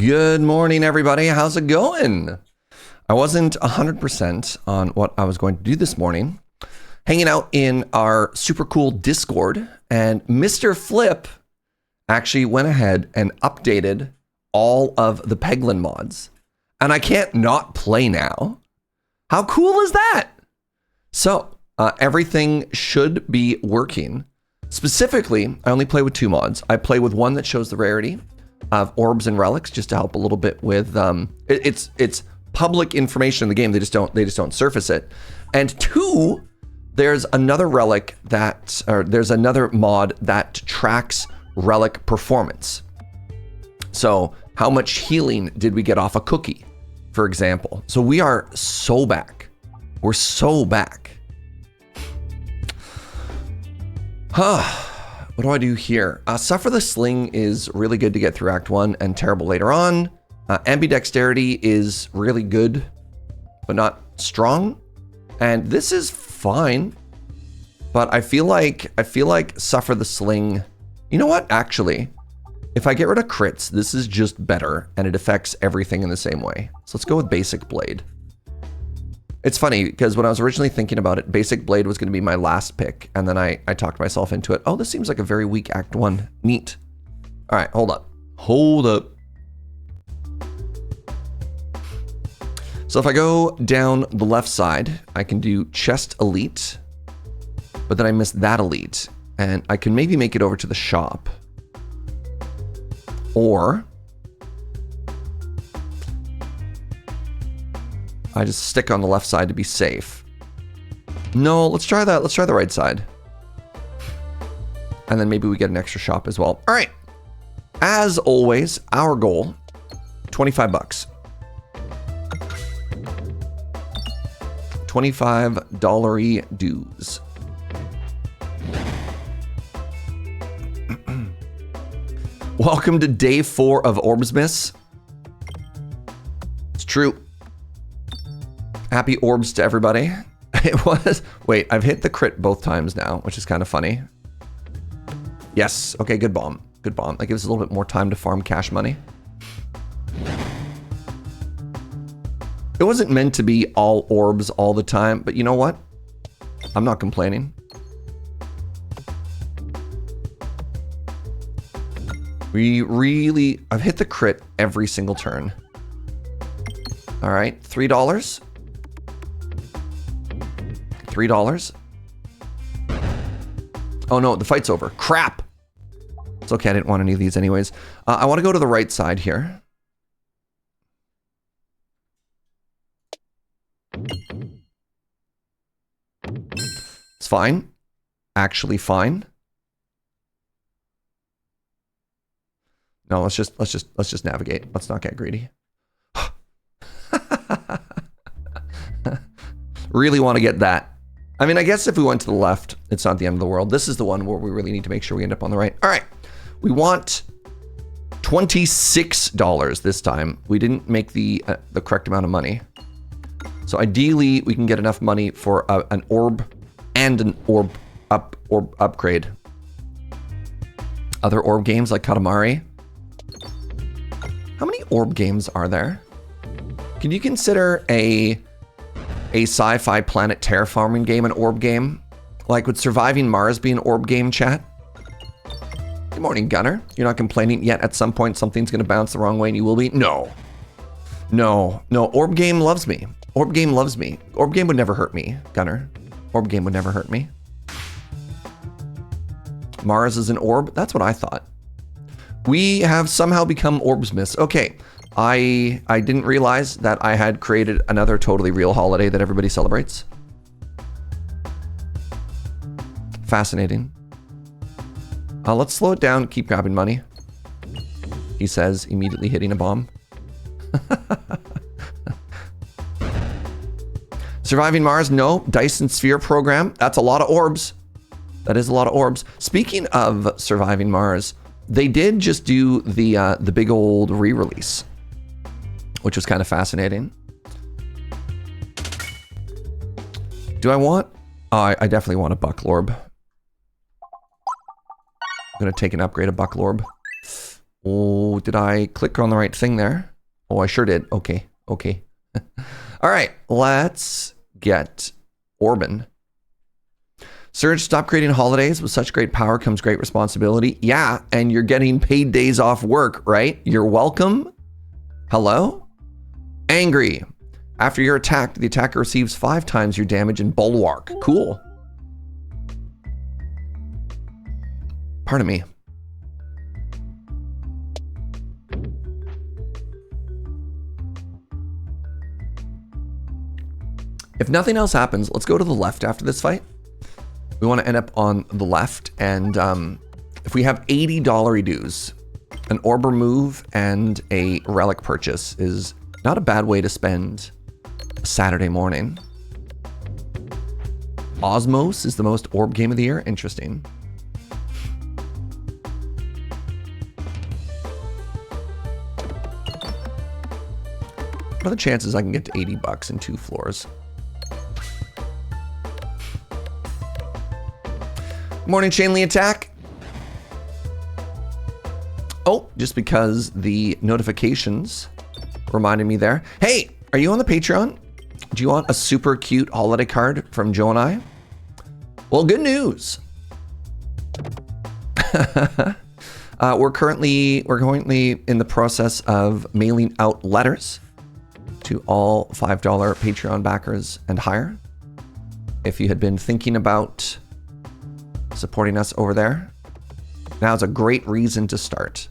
Good morning, everybody. How's it going? I wasn't 100% on what I was going to do this morning. Hanging out in our super cool Discord, and mrphlip actually went ahead and updated all of the Peglin mods. And I can't not play now. How cool is that? So, everything should be working. Specifically, I only play with 2 mods. I play with one that shows the rarity of orbs and relics, just to help a little bit with it's public information in the game. They just don't surface it. And 2, there's another relic there's another mod that tracks relic performance. So how much healing did we get off a cookie, for example? So we are so back. We're so back. What do I do here? Suffer the Sling is really good to get through Act 1 and terrible later on. Ambidexterity is really good, but not strong. And this is fine, but I feel like Suffer the Sling. You know what? Actually, if I get rid of crits, this is just better, and it affects everything in the same way. So let's go with Basic Blade. It's funny, because when I was originally thinking about it, Basic Blade was going to be my last pick, and then I talked myself into it. Oh, this seems like a very weak Act 1. Neat. All right, hold up. Hold up. So if I go down the left side, I can do Chest Elite, but then I missed that Elite, and I can maybe make it over to the shop. Or I just stick on the left side to be safe. No, let's try that. Let's try the right side. And then maybe we get an extra shop as well. All right. As always, our goal, 25 bucks. $25 dues. Welcome to day 4 of Orbsmas. It's true. Happy orbs to everybody. It was... Wait, I've hit the crit both times now, which is kind of funny. Yes. Okay, good bomb. Good bomb. That gives us a little bit more time to farm cash money. It wasn't meant to be all orbs all the time, but you know what? I'm not complaining. I've hit the crit every single turn. All right, $3. $3. Oh no, the fight's over. Crap. It's okay, I didn't want any of these anyways. I want to go to the right side here. It's fine. Actually fine. No, let's just navigate. Let's not get greedy. Really want to get that. I mean, I guess if we went to the left, it's not the end of the world. This is the one where we really need to make sure we end up on the right. All right. We want $26 this time. We didn't make the correct amount of money. So ideally, we can get enough money for an orb and an orb upgrade. Other orb games like Katamari. How many orb games are there? Can you consider a sci-fi planet terraforming game an orb game? Like, would Surviving Mars be an orb game, chat? Good morning, Gunner. You're not complaining yet. At some point, something's going to bounce the wrong way and you will be? No. No. No. Orb game loves me. Orb game loves me. Orb game would never hurt me, Gunner. Orb game would never hurt me. Mars is an orb? That's what I thought. We have somehow become Orbsmas. Okay. I didn't realize that I had created another totally real holiday that everybody celebrates. Fascinating. Let's slow it down, keep grabbing money. He says, immediately hitting a bomb. Surviving Mars, no. Dyson Sphere program, that's a lot of orbs. That is a lot of orbs. Speaking of Surviving Mars, they did just do the big old re-release, which was kind of fascinating. Do I want... Oh, I definitely want a Bucklorb. I'm going to take an upgrade of Bucklorb. Oh, did I click on the right thing there? Oh, I sure did. Okay. Okay. All right. Let's get Orban. Surge, stop creating holidays. With such great power comes great responsibility. Yeah, and you're getting paid days off work, right? You're welcome. Hello? Angry. After you're attacked, the attacker receives 5 times your damage in Bulwark. Cool. Pardon me. If nothing else happens, let's go to the left after this fight. We want to end up on the left, and if we have $80 dues, an orb remove and a relic purchase is not a bad way to spend a Saturday morning. Osmos is the most orb game of the year. Interesting. What are the chances I can get to 80 bucks in 2 floors? Morning chainly attack. Oh, just because the notifications reminded me there. Hey, are you on the Patreon? Do you want a super cute holiday card from Joe and I? Well, good news. We're currently in the process of mailing out letters to all $5 Patreon backers and higher. If you had been thinking about supporting us over there, now's a great reason to start.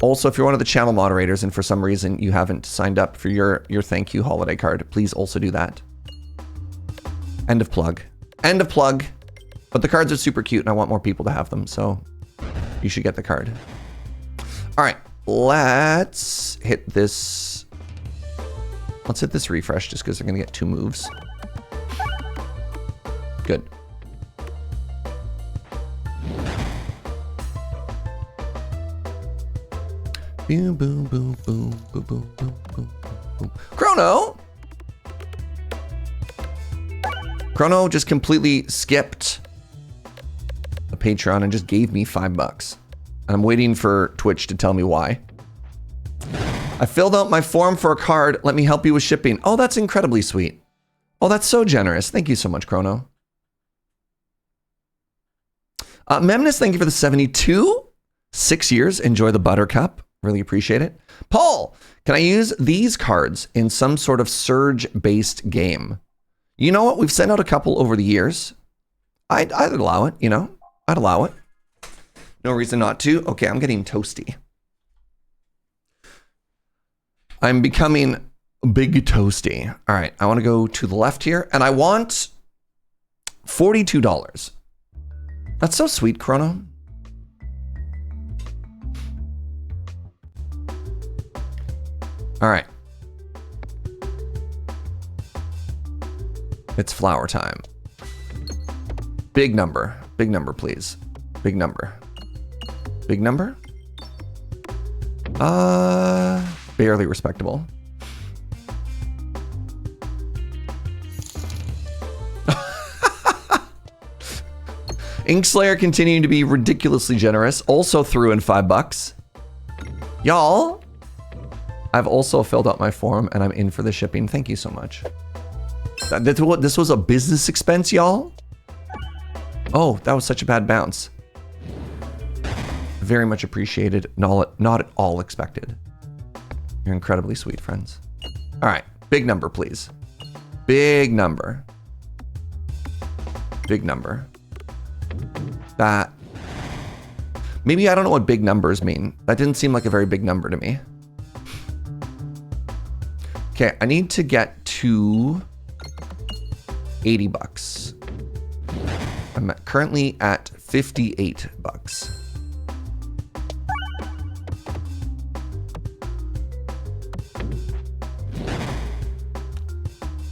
Also, if you're one of the channel moderators and for some reason you haven't signed up for your thank you holiday card, please also do that. End of plug. End of plug. But the cards are super cute and I want more people to have them, so you should get the card. All right, let's hit this. Let's hit this refresh just because they're gonna get 2 moves. Good. Boom, boom, boom, boom, boom, boom, boom, boom, boom. Chrono! Chrono just completely skipped a Patreon and just gave me $5. I'm waiting for Twitch to tell me why. I filled out my form for a card. Let me help you with shipping. Oh, that's incredibly sweet. Oh, that's so generous. Thank you so much, Chrono. Memnus, thank you for the 72. 6 years. Enjoy the buttercup. Really appreciate it. Paul, can I use these cards in some sort of Surge-based game? You know what? We've sent out a couple over the years. I'd allow it, you know? I'd allow it. No reason not to. Okay, I'm getting toasty. I'm becoming big toasty. All right, I want to go to the left here, and I want $42. That's so sweet, Chrono. All right. It's flower time. Big number, please. Big number. Big number? Barely respectable. Inkslayer continuing to be ridiculously generous. Also threw in $5. Y'all, I've also filled out my form and I'm in for the shipping. Thank you so much. This was a business expense, y'all? Oh, that was such a bad bounce. Very much appreciated. Not at all expected. You're incredibly sweet, friends. All right, big number, please. Big number. Big number. That. Maybe I don't know what big numbers mean. That didn't seem like a very big number to me. Okay, I need to get to $80. I'm currently at $58.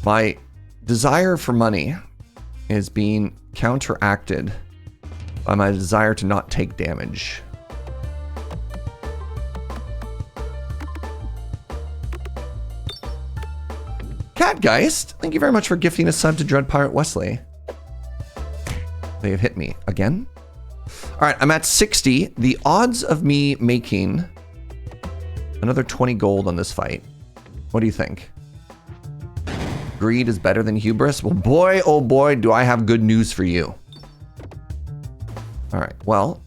My desire for money is being counteracted by my desire to not take damage. Catgeist, thank you very much for gifting a sub to Dread Pirate Wesley. They have hit me again. All right, I'm at 60. The odds of me making another 20 gold on this fight. What do you think? Greed is better than hubris? Well, boy, oh boy, do I have good news for you. All right, well.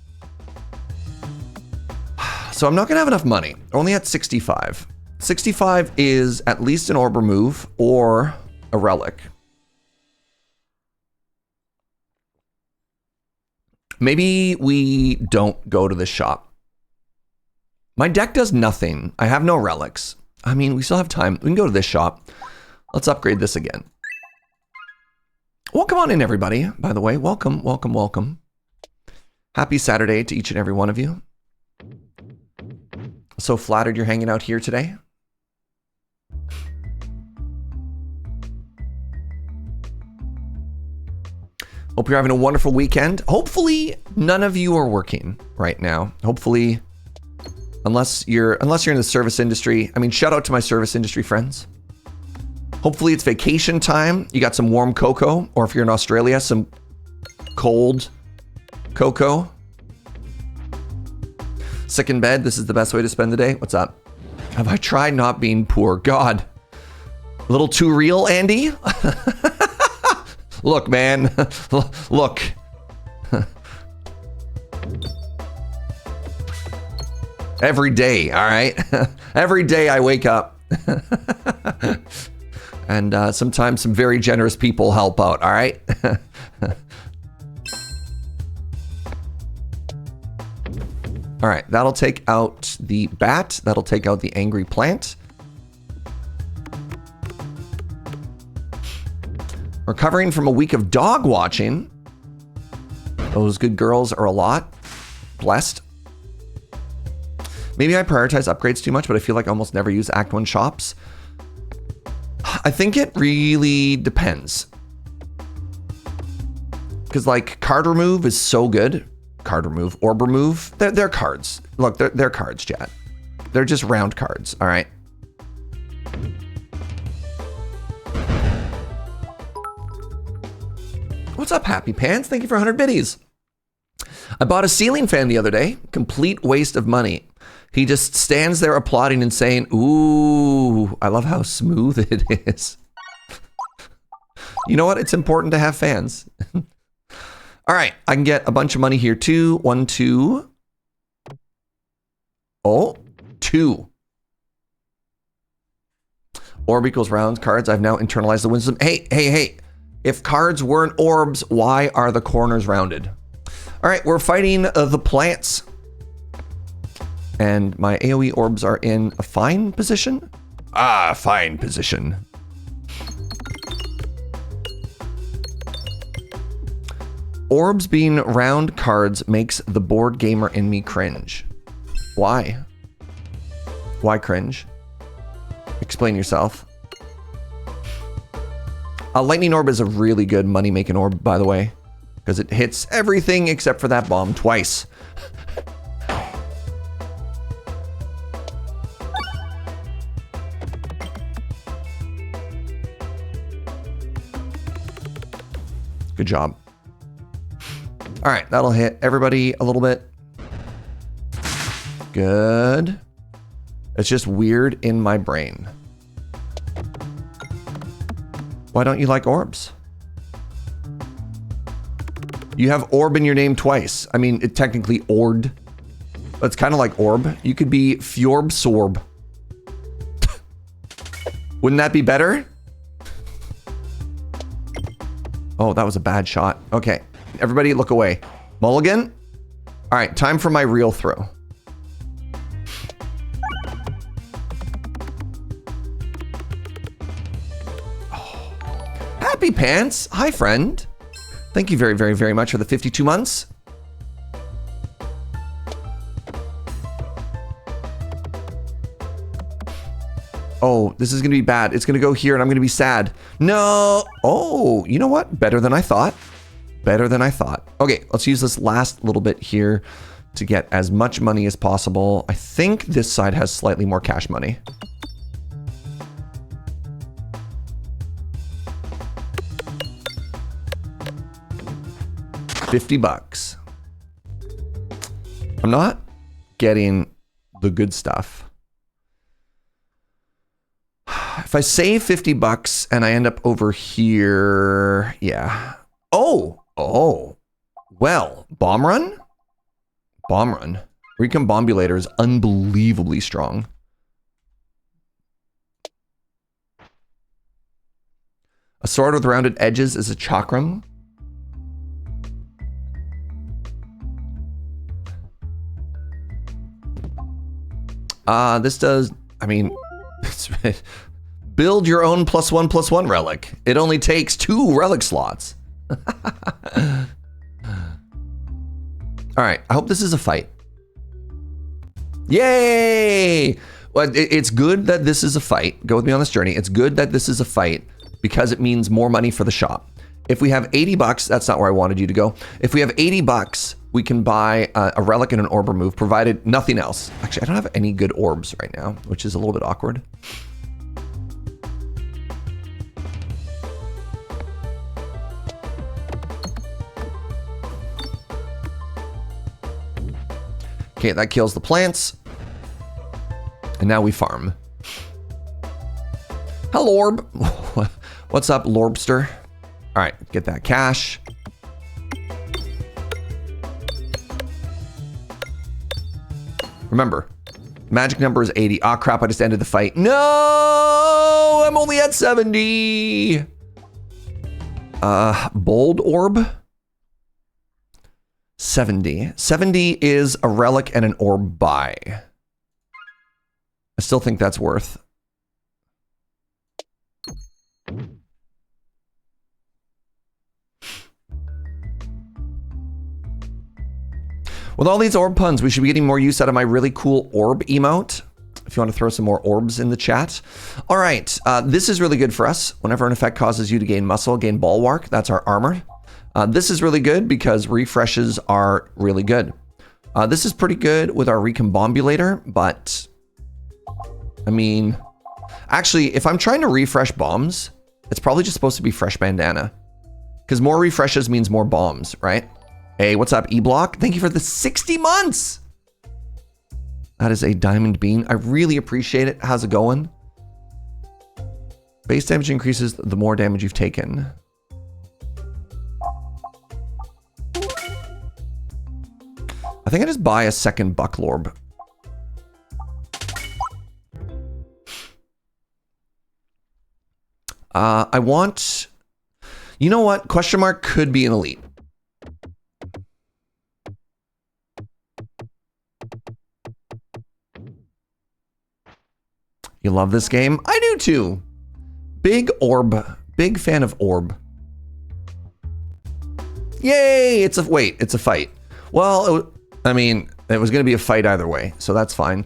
So I'm not going to have enough money. Only at 65. 65 is at least an orb remove or a relic. Maybe we don't go to the shop. My deck does nothing. I have no relics. I mean, we still have time. We can go to this shop. Let's upgrade this again. Welcome on in, everybody. By the way, welcome, welcome, welcome. Happy Saturday to each and every one of you. So flattered you're hanging out here today. Hope you're having a wonderful weekend. Hopefully, none of you are working right now. Hopefully, unless you're in the service industry. I mean, shout out to my service industry friends. Hopefully, it's vacation time. You got some warm cocoa, or if you're in Australia, some cold cocoa. Sick in bed. This is the best way to spend the day. What's up? Have I tried not being poor? God, a little too real, Andy. Look, man, look. Every day, all right? Every day I wake up. And sometimes some very generous people help out, all right? All right, that'll take out the bat. That'll take out the angry plant. Recovering from a week of dog watching. Those good girls are a lot. Blessed. Maybe I prioritize upgrades too much, but I feel like I almost never use Act 1 shops. I think it really depends. Because like card remove is so good. Card remove, orb remove, they're cards. Look, they're cards, chat. They're just round cards, all right? What's up, Happy Pants? Thank you for 100 biddies. I bought a ceiling fan the other day. Complete waste of money. He just stands there applauding and saying, ooh, I love how smooth it is. You know what? It's important to have fans. All right, I can get a bunch of money here too. 1, 2. Oh, 2. Orb equals rounds cards. I've now internalized the wisdom. Hey. If cards weren't orbs, why are the corners rounded? All right, we're fighting the plants. And my AoE orbs are in a fine position. Ah, fine position. Orbs being round cards makes the board gamer in me cringe. Why? Why cringe? Explain yourself. A lightning orb is a really good money-making orb, by the way, because it hits everything except for that bomb twice. Good job. All right, that'll hit everybody a little bit. Good. It's just weird in my brain. Why don't you like orbs? You have orb in your name twice. I mean, it technically ord. But it's kind of like orb. You could be Fjorbsorb. Wouldn't that be better? Oh, that was a bad shot. Okay, everybody look away. Mulligan? All right, time for my real throw. Happy Pants. Hi, friend. Thank you very, very, very much for the 52 months. Oh, this is going to be bad. It's going to go here and I'm going to be sad. No. Oh, you know what? Better than I thought. Better than I thought. Okay, let's use this last little bit here to get as much money as possible. I think this side has slightly more cash money. $50. I'm not getting the good stuff. If I save 50 bucks and I end up over here, yeah. Oh, well, bomb run? Bomb run. Recombobulator is unbelievably strong. A sword with rounded edges is a chakram. This does, I mean, build your own +1/+1 relic. It only takes 2 relic slots. All right, I hope this is a fight. Yay! Well, it's good that this is a fight. Go with me on this journey. It's good that this is a fight because it means more money for the shop. If we have 80 bucks, that's not where I wanted you to go. If we have 80 bucks, we can buy a relic and an orb remove, provided nothing else. Actually, I don't have any good orbs right now, which is a little bit awkward. Okay, that kills the plants. And now we farm. Hello, orb. What's up, Lorbster? All right, get that cash. Remember, magic number is 80. Ah, crap, I just ended the fight. No, I'm only at 70. Bold orb. 70. 70 is a relic and an orb buy. I still think that's worth. With all these orb puns, we should be getting more use out of my really cool orb emote. If you want to throw some more orbs in the chat. All right, this is really good for us. Whenever an effect causes you to gain muscle, gain bulwark, that's our armor. This is really good because refreshes are really good. This is pretty good with our recombobulator, but I mean, actually, if I'm trying to refresh bombs, it's probably just supposed to be fresh bandana because more refreshes means more bombs, right? Hey, what's up, E-Block? Thank you for the 60 months. That is a diamond bean. I really appreciate it. How's it going? Base damage increases the more damage you've taken. I think I just buy a second Bucklorb. I want... You know what? Question mark could be an elite. You love this game? I do too. Big orb. Big fan of orb. Yay! It's a fight. Well, I mean, it was going to be a fight either way, so that's fine.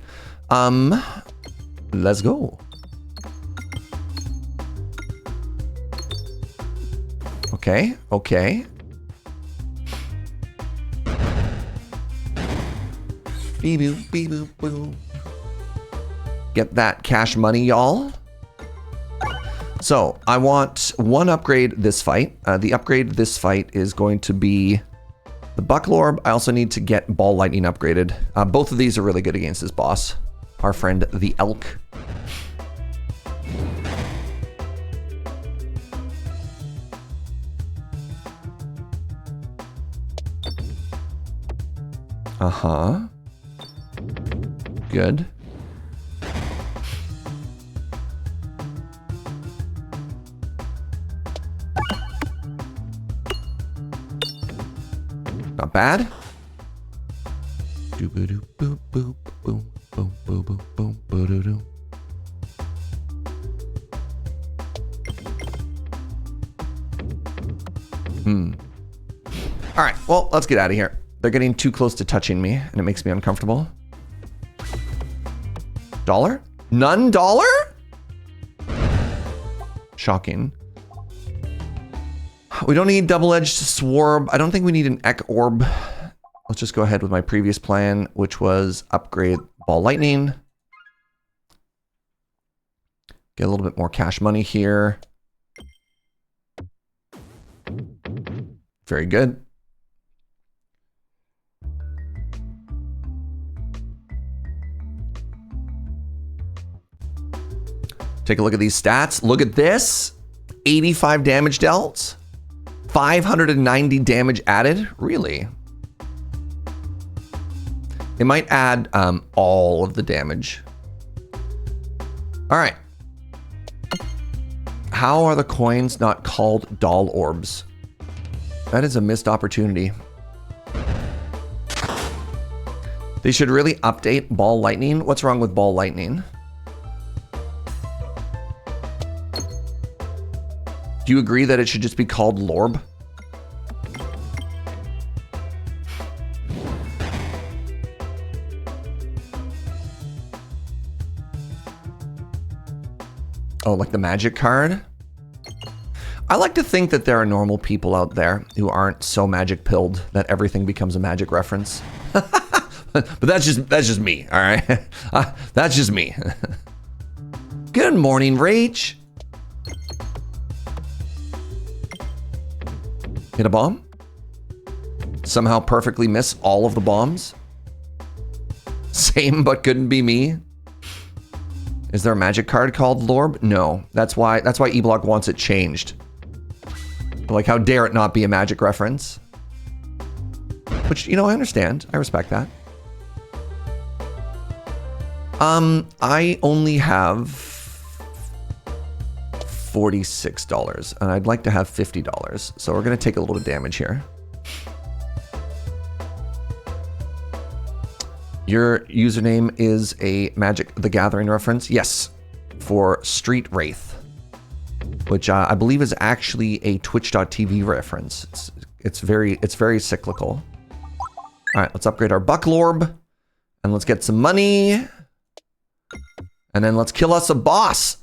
Let's go. Okay. Beep boop, beep boop, boop. Get that cash money, y'all. So I want one upgrade this fight. The upgrade this fight is going to be the Bucklorb. I also need to get Ball Lightning upgraded. Both of these are really good against this boss. Our friend, the Elk. Uh-huh. Good. Not bad. All right, well, let's get out of here. They're getting too close to touching me, and it makes me uncomfortable. $1? None dollar? Shocking. We don't need double-edged swarb. I don't think we need an Ek orb. Let's just go ahead with my previous plan, which was upgrade Ball Lightning. Get a little bit more cash money here. Very good. Take a look at these stats. Look at this. 85 damage dealt. 590 damage added. Really? It might add all of the damage. All right. How are the coins not called doll orbs? That is a missed opportunity. They should really update ball lightning. What's wrong with ball lightning? Do you agree that it should just be called Lorb? Oh, like the magic card? I like to think that there are normal people out there who aren't so magic pilled that everything becomes a magic reference. But that's just me, all right? That's just me. Good morning, Rach. Hit a bomb? Somehow perfectly miss all of the bombs? Same, but couldn't be me. Is there a magic card called Lorb? No. That's why eBlock wants it changed. Like, how dare it not be a magic reference? Which, you know, I understand. I respect that. I only have $46, and I'd like to have $50. So we're gonna take a little bit of damage here. Your username is a Magic the Gathering reference? Yes, for Street Wraith, which I believe is actually a Twitch.tv reference. It's very cyclical. All right, let's upgrade our Buck Lorb, and let's get some money, and then let's kill us a boss.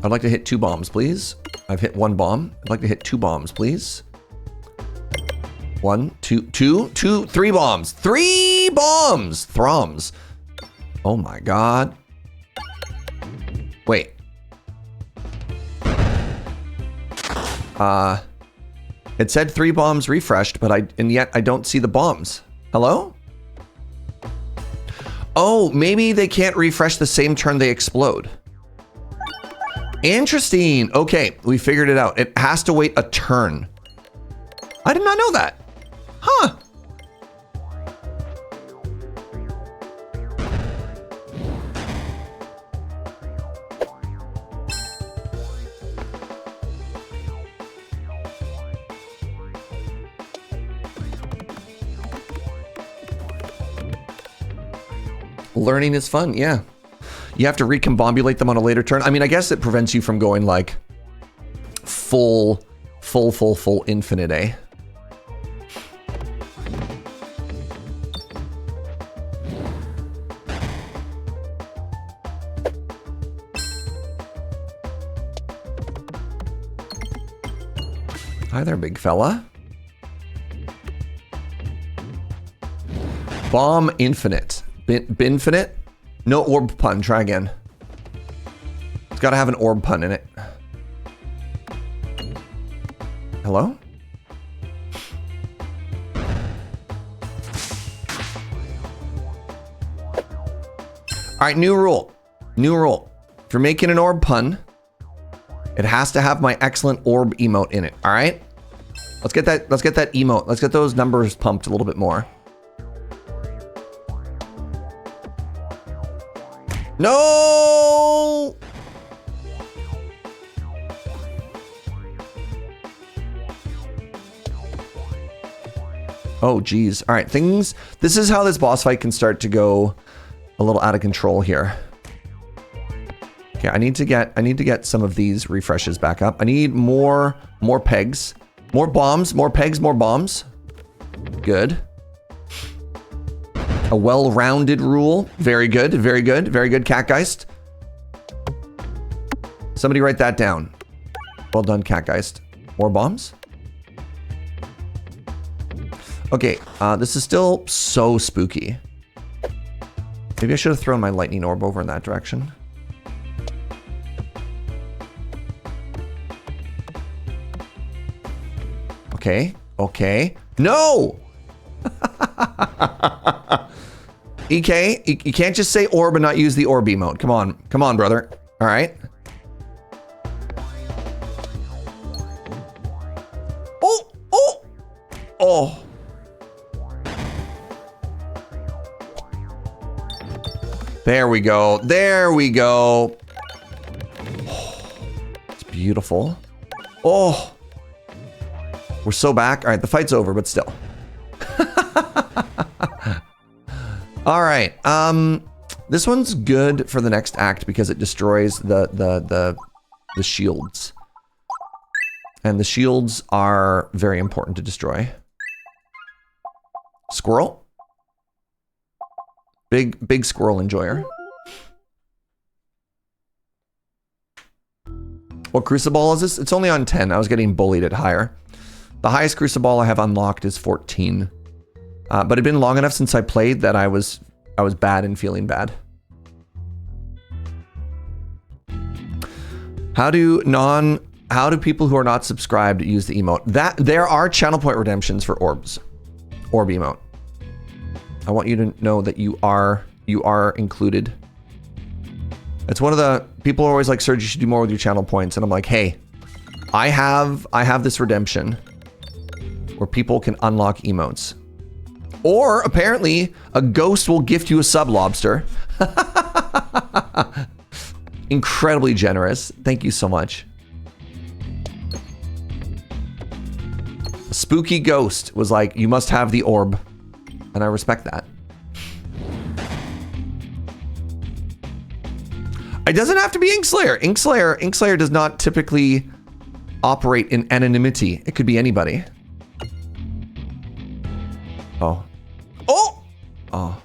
I'd like to hit 2 bombs, please. I've hit 1 bomb. I'd like to hit 2 bombs, please. 1, 2, 3 bombs. 3 bombs! Throms. Oh my god. Wait. It said 3 bombs refreshed, but yet I don't see the bombs. Hello? Oh, maybe they can't refresh the same turn they explode. Interesting. Okay, we figured it out. It has to wait a turn. I did not know that. Huh. Learning is fun, yeah. You have to recombobulate them on a later turn. I mean, I guess it prevents you from going like full infinite, eh? Hi there, big fella. Bomb infinite. Binfinite? No orb pun. Try again. It's got to have an orb pun in it. Hello? All right, new rule. New rule. If you're making an orb pun, it has to have my excellent orb emote in it. All right? Let's get that emote. Let's get those numbers pumped a little bit more. No! Oh, geez. All right, things... This is how this boss fight can start to go a little out of control here. Okay, I need to get some of these refreshes back up. I need more pegs. More bombs, more pegs, more bombs. Good. A well-rounded rule. Very good, very good, very good, Catgeist. Somebody write that down. Well done, Catgeist. More bombs? Okay, this is still so spooky. Maybe I should have thrown my lightning orb over in that direction. Okay. Okay. No! EK, you can't just say orb and not use the orb emote. Come on. Come on, brother. All right. Oh! Oh! Oh! There we go. There we go. Oh, it's beautiful. Oh! We're so back. All right, the fight's over, but still. All right. This one's good for the next act because it destroys the shields. And the shields are very important to destroy. Squirrel. Big squirrel enjoyer. What crucible is this? It's only on 10. I was getting bullied at higher. The highest crucible I have unlocked is 14. But it'd been long enough since I played that I was bad and feeling bad. How do people who are not subscribed use the emote? There are channel point redemptions for orbs. Orb emote. I want you to know that you are included. It's one of the people are always like, Serge, you should do more with your channel points, and I'm like, hey, I have this redemption where people can unlock emotes. Or apparently a ghost will gift you a sub lobster. Incredibly generous. Thank you so much. A spooky ghost was like, you must have the orb. And I respect that. It doesn't have to be Inkslayer. Inkslayer does not typically operate in anonymity. It could be anybody. Oh. Oh! Oh.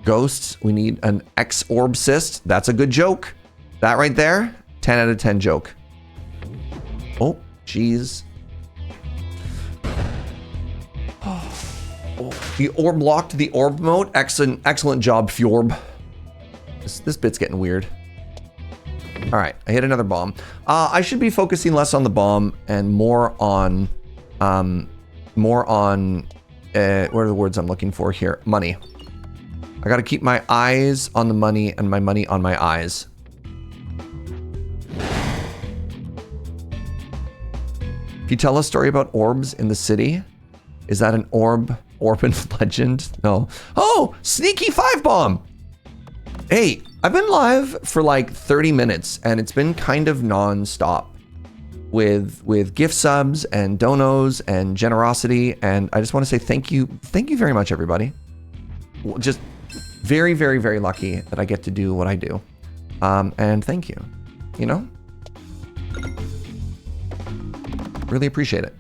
Ghosts, we need an X-orb cyst. That's a good joke. That right there, 10 out of 10 joke. Oh, jeez. Oh, the orb locked the orb mode. Excellent job, Fjorb. This bit's getting weird. All right, I hit another bomb. I should be focusing less on the bomb and more on what are the words I'm looking for here? Money. I gotta keep my eyes on the money and my money on my eyes. Can you tell a story about orbs in the city? Is that an orban legend? No. Oh, sneaky 5-bomb. Hey, I've been live for like 30 minutes and it's been kind of non-stop with gift subs and donos and generosity. And I just want to say thank you. Thank you very much, everybody. Just very, very, very lucky that I get to do what I do. And thank you, you know? Really appreciate it.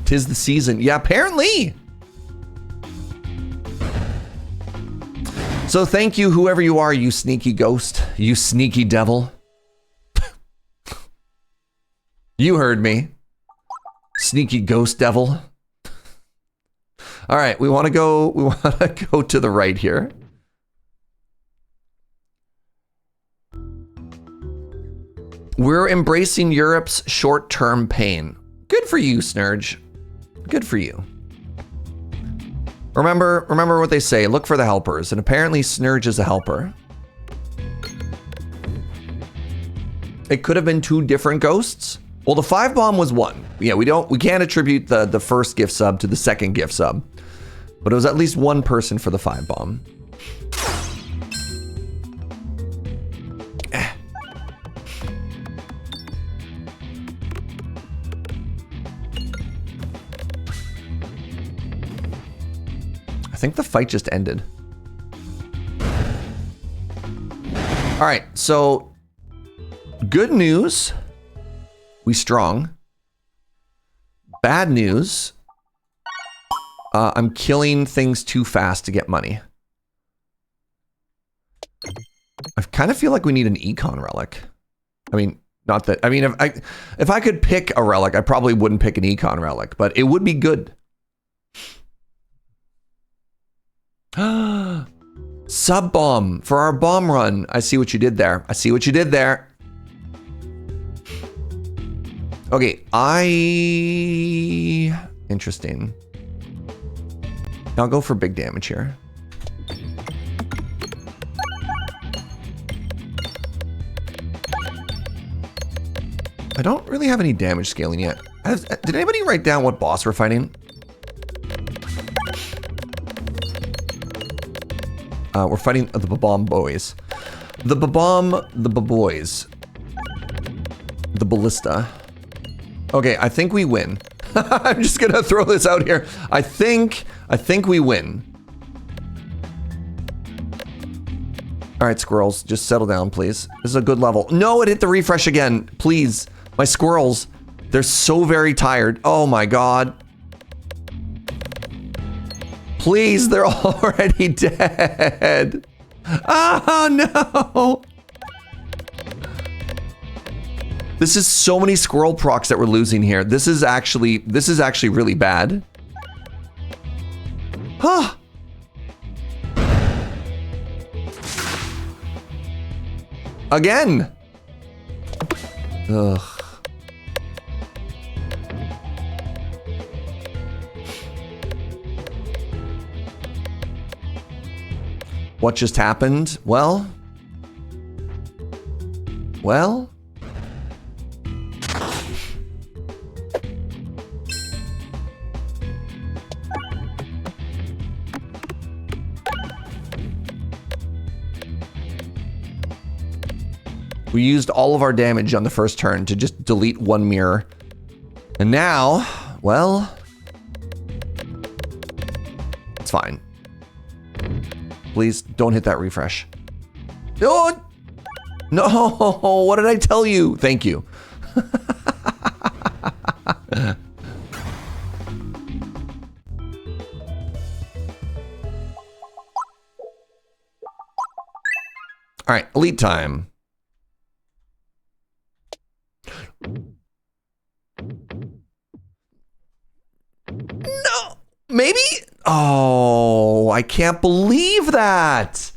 'Tis the season. Yeah, apparently. So thank you, whoever you are, you sneaky ghost, you sneaky devil. You heard me. Sneaky ghost devil. All right, we want to go to the right here. We're embracing Europe's short-term pain. Good for you, Snurge. Good for you. Remember what they say, look for the helpers, and apparently Snurge is a helper. It could have been 2 different ghosts. Well, the 5-bomb was 1. Yeah, we can't attribute the first gift sub to the second gift sub. But it was at least 1 person for the 5-bomb. I think the fight just ended. All right, so good news, we strong. Bad news, I'm killing things too fast to get money. I kind of feel like we need an econ relic. I mean, not that, I mean, if I could pick a relic, I probably wouldn't pick an econ relic, but it would be good. Sub bomb for our bomb run. I see what you did there. I see what you did there. Okay, interesting. I'll go for big damage here. I don't really have any damage scaling yet. Did anybody write down what boss we're fighting? We're fighting the Babom Boys. The Boys. The Ballista. Okay, I think we win. I'm just gonna throw this out here. I think we win. All right, squirrels, just settle down, please. This is a good level. No, it hit the refresh again. Please, my squirrels, they're so very tired. Oh my God. Please, they're already dead. Oh no. This is so many squirrel procs that we're losing here. This is actually really bad. Huh. Again. Ugh. What just happened? Well. We used all of our damage on the first turn to just delete one mirror. And now, well, it's fine. Please don't hit that refresh. Oh, no, what did I tell you? Thank you. All right, elite time. No, maybe? Oh, I can't believe that.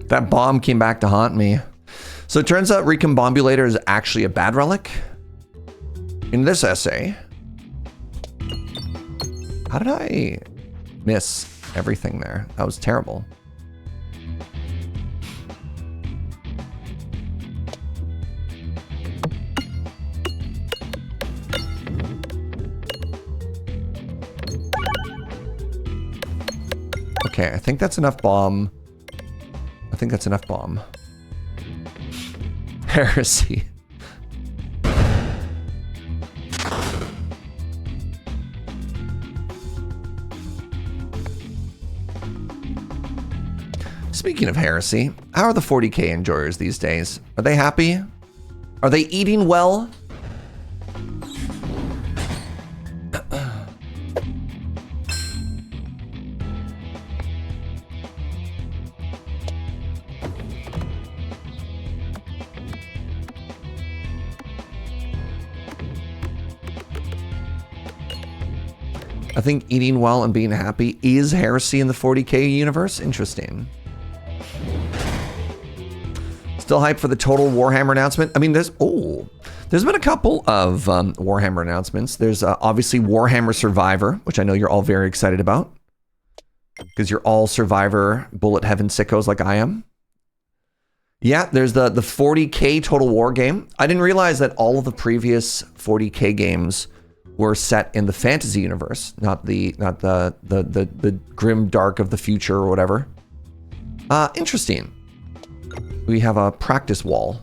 That bomb came back to haunt me. So it turns out Recombobulator is actually a bad relic. In this essay, how did I miss everything there? That was terrible. Okay, I think that's enough bomb. I think that's enough bomb. Heresy. Speaking of heresy, how are the 40K enjoyers these days? Are they happy? Are they eating well? I think eating well and being happy is heresy in the 40K universe. Interesting. Still hyped for the total Warhammer announcement. I mean, there's been a couple of Warhammer announcements. There's obviously Warhammer Survivor, which I know you're all very excited about because you're all Survivor bullet heaven sickos like I am. Yeah, there's the 40K Total War game. I didn't realize that all of the previous 40K games were set in the fantasy universe, not the grim dark of the future or whatever. Interesting. We have a practice wall,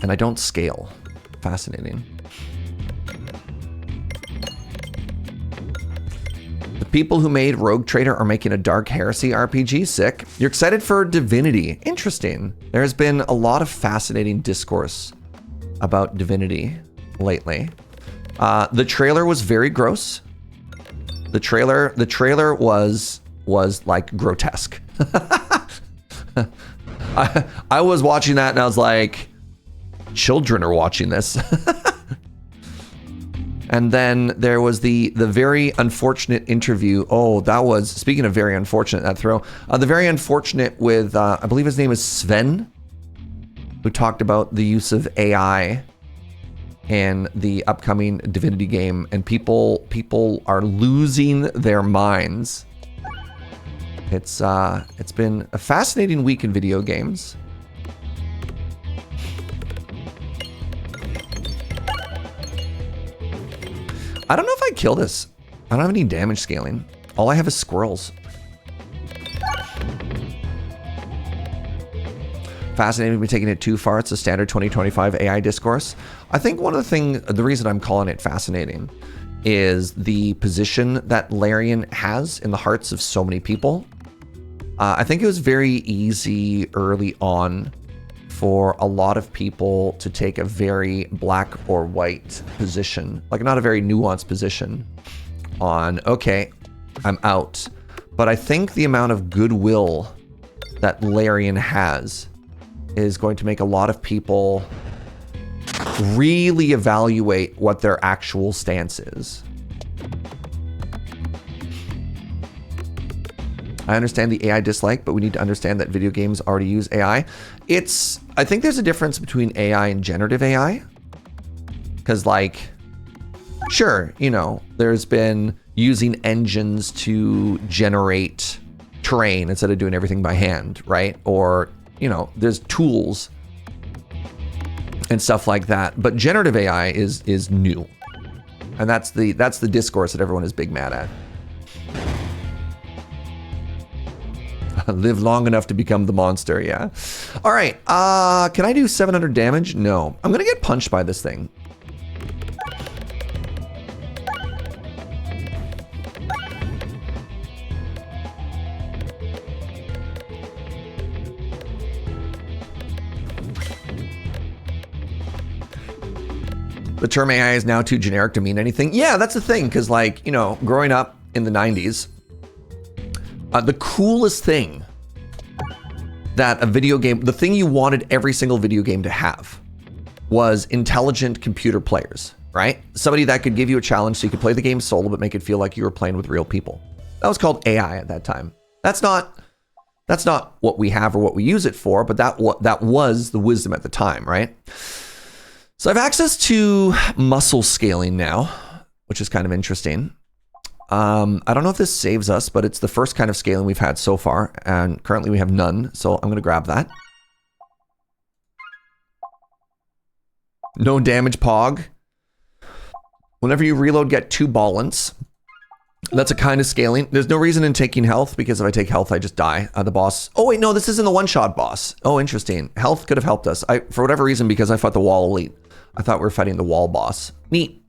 and I don't scale. Fascinating. The people who made Rogue Trader are making a Dark Heresy RPG. Sick. You're excited for Divinity. Interesting. There has been a lot of fascinating discourse about Divinity lately. The trailer was very gross. The trailer was like grotesque. I was watching that and I was like, children are watching this. And then there was the very unfortunate interview. Oh, that was, speaking of very unfortunate, that throw. The very unfortunate with, I believe his name is Sven, who talked about the use of AI in the upcoming Divinity game. And people are losing their minds. It's been a fascinating week in video games. I don't know if I kill this. I don't have any damage scaling. All I have is squirrels. Fascinating, we're taking it too far. It's a standard 2025 AI discourse. I think one of the reason I'm calling it fascinating is the position that Larian has in the hearts of so many people. I think it was very easy early on for a lot of people to take a very black or white position, like not a very nuanced position on, okay, I'm out. But I think the amount of goodwill that Larian has is going to make a lot of people really evaluate what their actual stance is. I understand the AI dislike, but we need to understand that video games already use AI. I think there's a difference between AI and generative AI. Because like, sure, you know, there's been using engines to generate terrain instead of doing everything by hand, right? Or, you know, there's tools and stuff like that. But generative AI is new. And that's the discourse that everyone is big mad at. Live long enough to become the monster, yeah. All right, can I do 700 damage? No. I'm gonna get punched by this thing. The term AI is now too generic to mean anything. Yeah, that's the thing, because like, you know, growing up in the 90s, the coolest thing that a video game, the thing you wanted every single video game to have was intelligent computer players, right? Somebody that could give you a challenge so you could play the game solo but make it feel like you were playing with real people. That was called AI at that time. That's not what we have or what we use it for, but that was the wisdom at the time, right? So I have access to muscle scaling now, which is kind of interesting. I don't know if this saves us, but it's the first kind of scaling we've had so far, and currently we have none, so I'm going to grab that. No damage pog. Whenever you reload, get 2 ballants. That's a kind of scaling. There's no reason in taking health, because if I take health, I just die. The boss... Oh, wait, no, this isn't the one-shot boss. Oh, interesting. Health could have helped us. For whatever reason, because I fought the wall elite, I thought we were fighting the wall boss. Neat.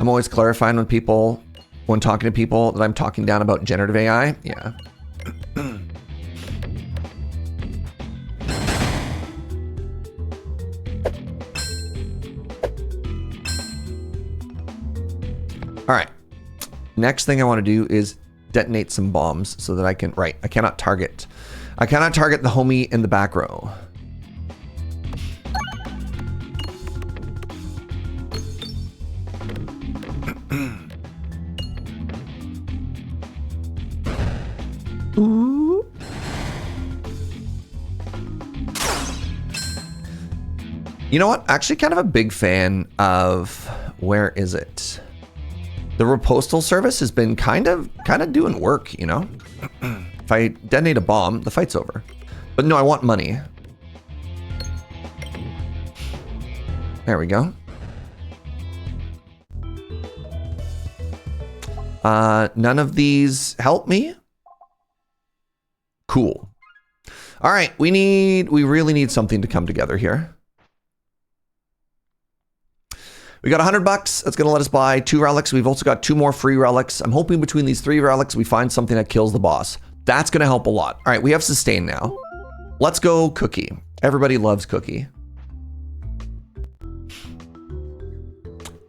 I'm always clarifying when talking to people that I'm talking down about generative AI. Yeah. All right. Next thing I want to do is detonate some bombs so that I can, right, I cannot target the homie in the back row. Ooh. You know what? Actually kind of a big fan of, where is it? The Repostal service has been kind of doing work, you know? If I detonate a bomb, the fight's over. But no, I want money. There we go. None of these help me? Cool. All right, we really need something to come together here. We got $100. That's going to let us buy 2 relics. We've also got 2 more free relics. I'm hoping between these 3 relics, we find something that kills the boss. That's going to help a lot. All right, we have sustain now. Let's go Cookie. Everybody loves Cookie.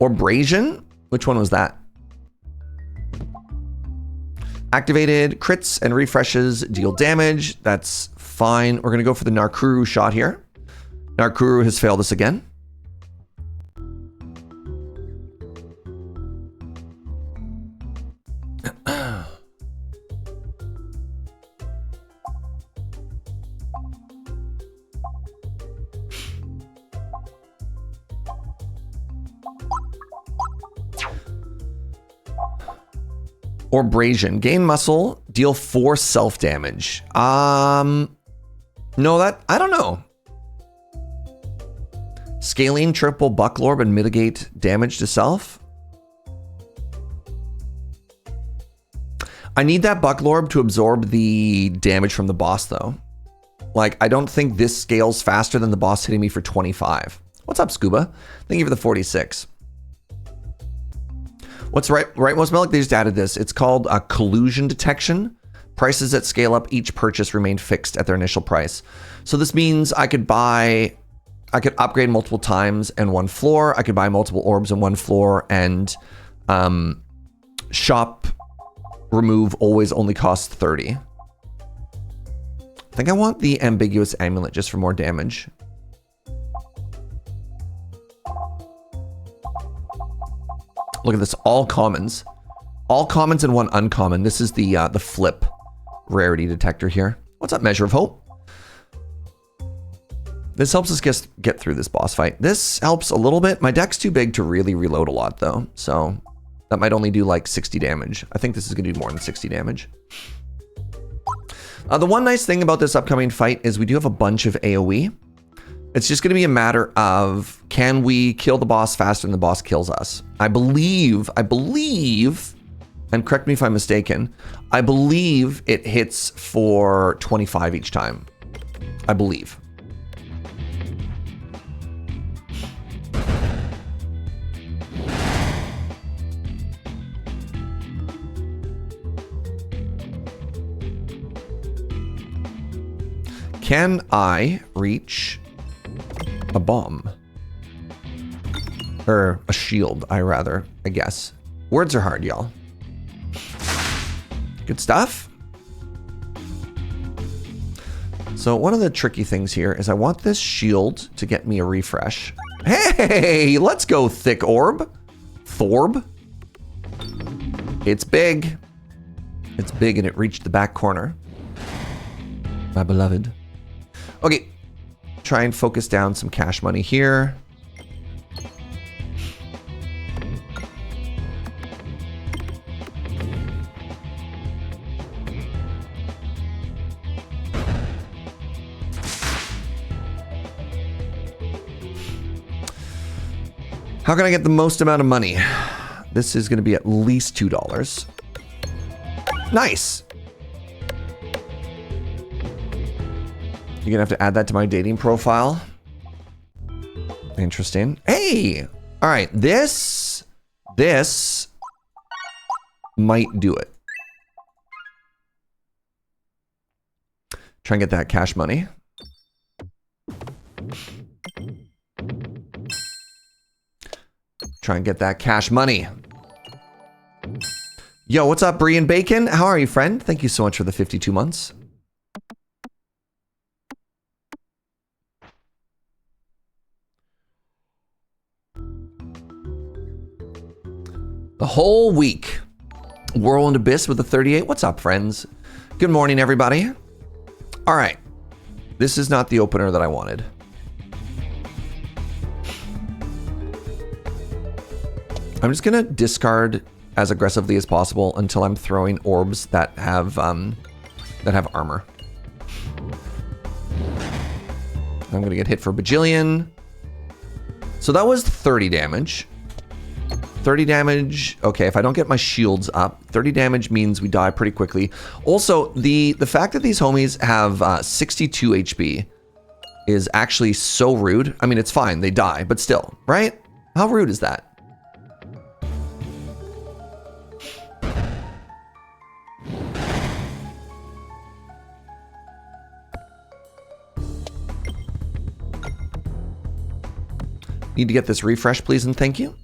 Or Brazian? Which one was that? Activated crits and refreshes deal damage. That's fine. We're going to go for the Narkuru shot here. Narkuru has failed us again. Or Brazian. Gain muscle, deal 4 self-damage. No, that, I don't know. Scaling triple Bucklorb and mitigate damage to self. I need that Bucklorb to absorb the damage from the boss though. Like, I don't think this scales faster than the boss hitting me for 25. What's up, Scuba? Thank you for the 46. What's rightmost Melik? They just added this. It's called a collusion detection. Prices that scale up each purchase remain fixed at their initial price. So this means I could upgrade multiple times in one floor. I could buy multiple orbs in one floor, and shop remove always only costs 30. I think I want the ambiguous amulet just for more damage. Look at this, all commons. All commons and one uncommon. This is the flip rarity detector here. What's up, Measure of Hope? This helps us get through this boss fight. This helps a little bit. My deck's too big to really reload a lot though, so that might only do like 60 damage. I think this is gonna do more than 60 damage. The one nice thing about this upcoming fight is we do have a bunch of AoE. It's just going to be a matter of, can we kill the boss faster than the boss kills us? I believe, and correct me if I'm mistaken, I believe it hits for 25 each time. I believe. Can I reach a bomb? Or a shield, I guess. Words are hard, y'all. Good stuff. So one of the tricky things here is I want this shield to get me a refresh. Hey, let's go, thick orb. Thorb. It's big. It's big and it reached the back corner. My beloved. Okay. Try and focus down some cash money here. How can I get the most amount of money? This is going to be at least $2. Nice. You're gonna have to add that to my dating profile. Interesting. Hey! All right, this might do it. Try and get that cash money. Try and get that cash money. Yo, what's up, Brie and Bacon? How are you, friend? Thank you so much for the 52 months. The whole week. Whirlwind Abyss with the 38. What's up, friends? Good morning, everybody. All right. This is not the opener that I wanted. I'm just gonna discard as aggressively as possible until I'm throwing orbs that have armor. I'm gonna get hit for a bajillion. So that was 30 damage. 30 damage. Okay, if I don't get my shields up, 30 damage means we die pretty quickly. Also, the fact that these homies have 62 HP is actually so rude. I mean, it's fine, they die, but still, right? How rude is that? Need to get this refresh, please, and thank you.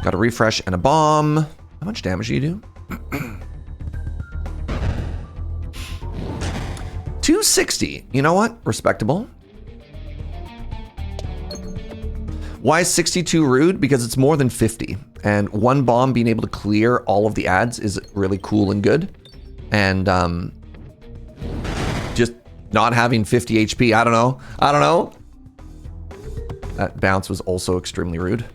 Got a refresh and a bomb. How much damage do you do? 260. You know what? Respectable. Why is 62 rude? Because it's more than 50. And one bomb being able to clear all of the ads is really cool and good. And just not having 50 HP, I don't know. I don't know. That bounce was also extremely rude.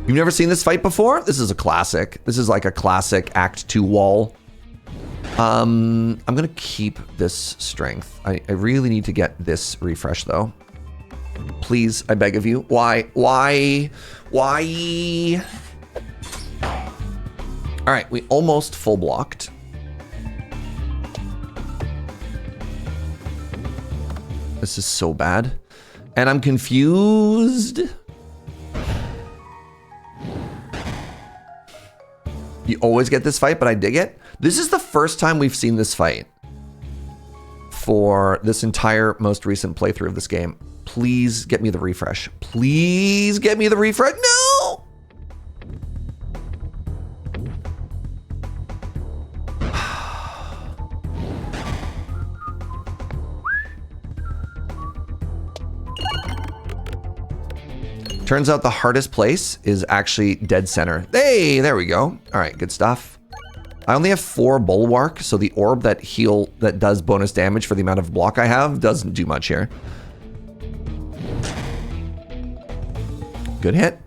You've never seen this fight before? This is a classic. This is like a classic Act 2 wall. I'm gonna keep this strength. I really need to get this refresh though. Please, I beg of you. Why? All right, we almost full blocked. This is so bad. And I'm confused. You always get this fight, but I dig it. This is the first time we've seen this fight for this entire most recent playthrough of this game. Please get me the refresh. Please get me the refresh. No! Turns out the hardest place is actually dead center. Hey, there we go. All right, good stuff. I only have 4 bulwark, so the orb that does bonus damage for the amount of block I have doesn't do much here. Good hit.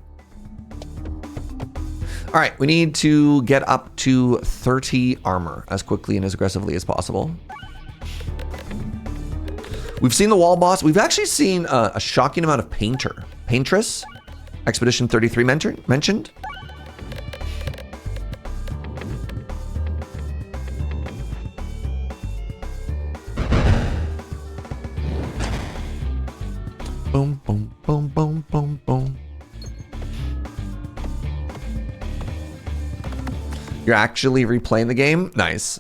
All right, we need to get up to 30 armor as quickly and as aggressively as possible. We've seen the wall boss. We've actually seen a shocking amount of paintress. Expedition 33 mentioned. Boom, boom, boom, boom, boom, boom. You're actually replaying the game? Nice.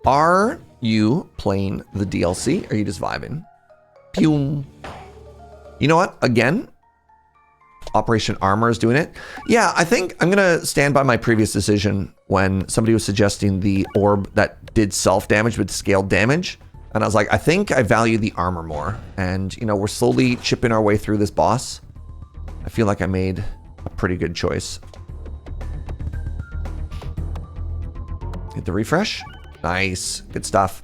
Are you playing the DLC? Or are you just vibing? Pew. You know what? Again, Operation Armor is doing it. Yeah, I think I'm gonna stand by my previous decision when somebody was suggesting the orb that did self-damage with scaled damage. And I was like, I think I value the armor more. And, you know, we're slowly chipping our way through this boss. I feel like I made a pretty good choice. Hit the refresh. Nice. Good stuff.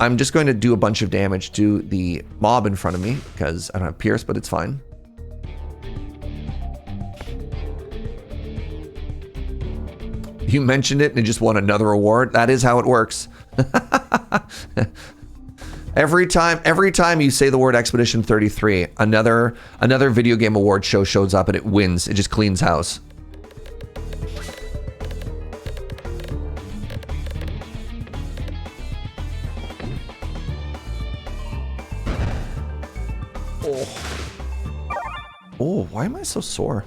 I'm just going to do a bunch of damage to the mob in front of me because I don't have Pierce, but it's fine. You mentioned it and it just won another award. That is how it works. Every time you say the word Expedition 33, another video game award show shows up and it wins. It just cleans house. Oh, why am I so sore?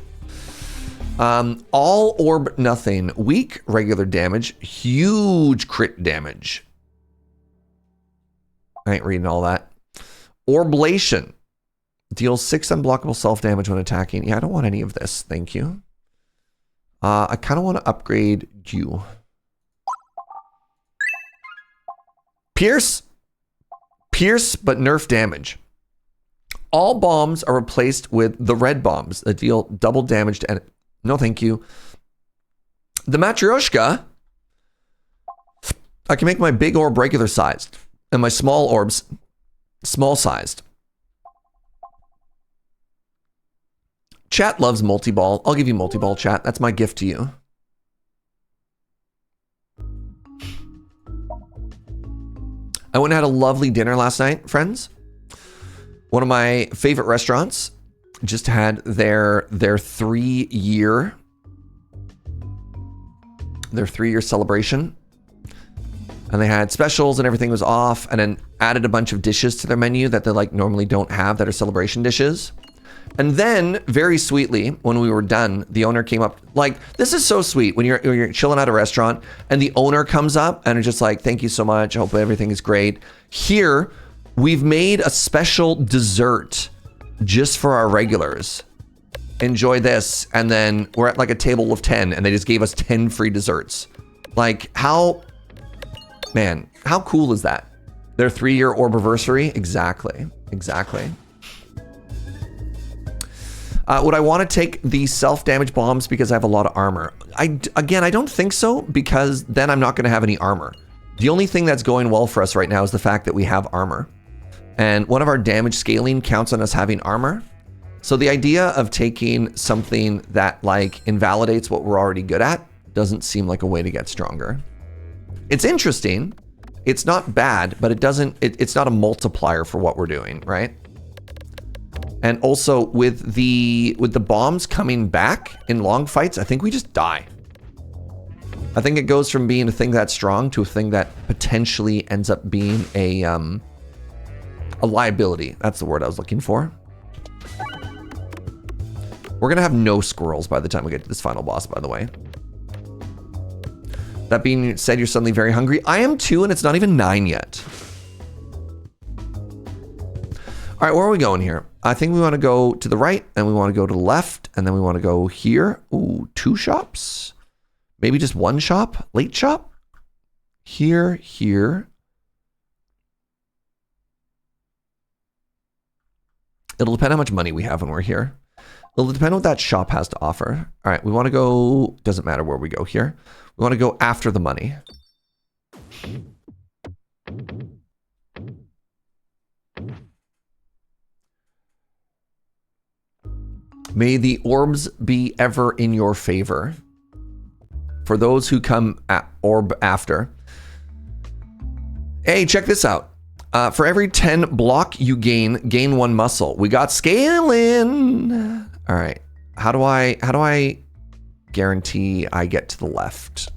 All orb nothing. Weak regular damage. Huge crit damage. I ain't reading all that. Orblation. Deals 6 unblockable self-damage when attacking. Yeah, I don't want any of this. Thank you. I kind of want to upgrade you. Pierce. Pierce, but nerf damage. All bombs are replaced with the red bombs that deal double damage to enemies. No, thank you. The Matryoshka. I can make my big orb regular sized and my small orbs small sized. Chat loves multi-ball. I'll give you multi-ball, chat. That's my gift to you. I went and had a lovely dinner last night, friends. One of my favorite restaurants just had their 3-year celebration. And they had specials and everything was off, and then added a bunch of dishes to their menu that they like normally don't have that are celebration dishes. And then, very sweetly, when we were done, the owner came up. Like, this is so sweet when you're chilling at a restaurant and the owner comes up and is just like, thank you so much. I hope everything is great. Here, We've made a special dessert just for our regulars. Enjoy this. And then we're at like a table of 10 and they just gave us 10 free desserts. Like how, man, how cool is that? Their 3-year orbiversary? Exactly. Exactly. Would I want to take the self-damage bombs because I have a lot of armor? Again, I don't think so, because then I'm not going to have any armor. The only thing that's going well for us right now is the fact that we have armor. And one of our damage scaling counts on us having armor. So the idea of taking something that like invalidates what we're already good at doesn't seem like a way to get stronger. It's interesting. It's not bad, but it's not a multiplier for what we're doing, right? And also with the bombs coming back in long fights, I think we just die. I think it goes from being a thing that's strong to a thing that potentially ends up being a liability. That's the word I was looking for. We're gonna have no squirrels by the time we get to this final boss, by the way. That being said, you're suddenly very hungry. I am too, and it's not even 9 yet. All right, where are we going here? I think we want to go to the right, and we want to go to the left, and then we want to go here. Ooh, 2 shops? Maybe just 1 shop? Late shop? Here, here. It'll depend how much money we have when we're here. It'll depend on what that shop has to offer. All right, we want to go, doesn't matter where we go here. We want to go after the money. May the orbs be ever in your favor. For those who come at orb after. Hey, check this out. For every 10 block you gain 1 muscle. We got scaling. All right. How do I guarantee I get to the left?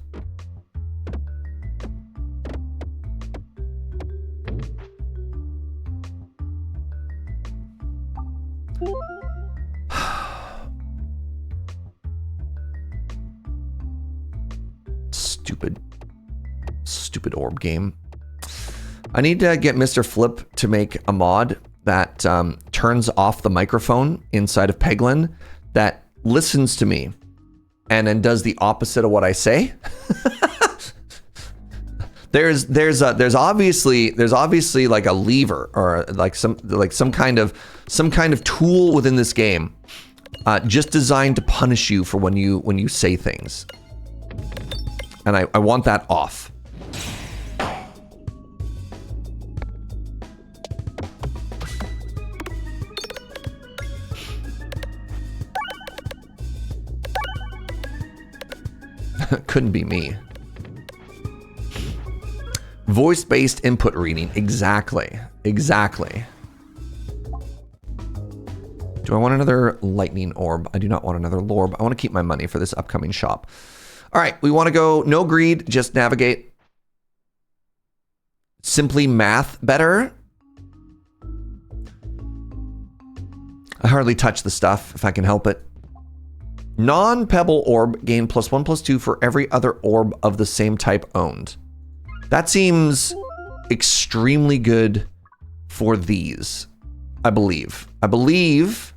Stupid orb game. I need to get Mr. Flip to make a mod that turns off the microphone inside of Peglin that listens to me and then does the opposite of what I say. there's obviously like a lever or like some kind of tool within this game just designed to punish you for when you say things. And I want that off. Couldn't be me. Voice-based input reading. Exactly. Exactly. Do I want another lightning orb? I do not want another lorb. I want to keep my money for this upcoming shop. All right, we want to go no greed, just navigate. Simply math better. I hardly touch the stuff if I can help it. Non-pebble orb gain +1/+2 for every other orb of the same type owned. That seems extremely good for these, I believe. I believe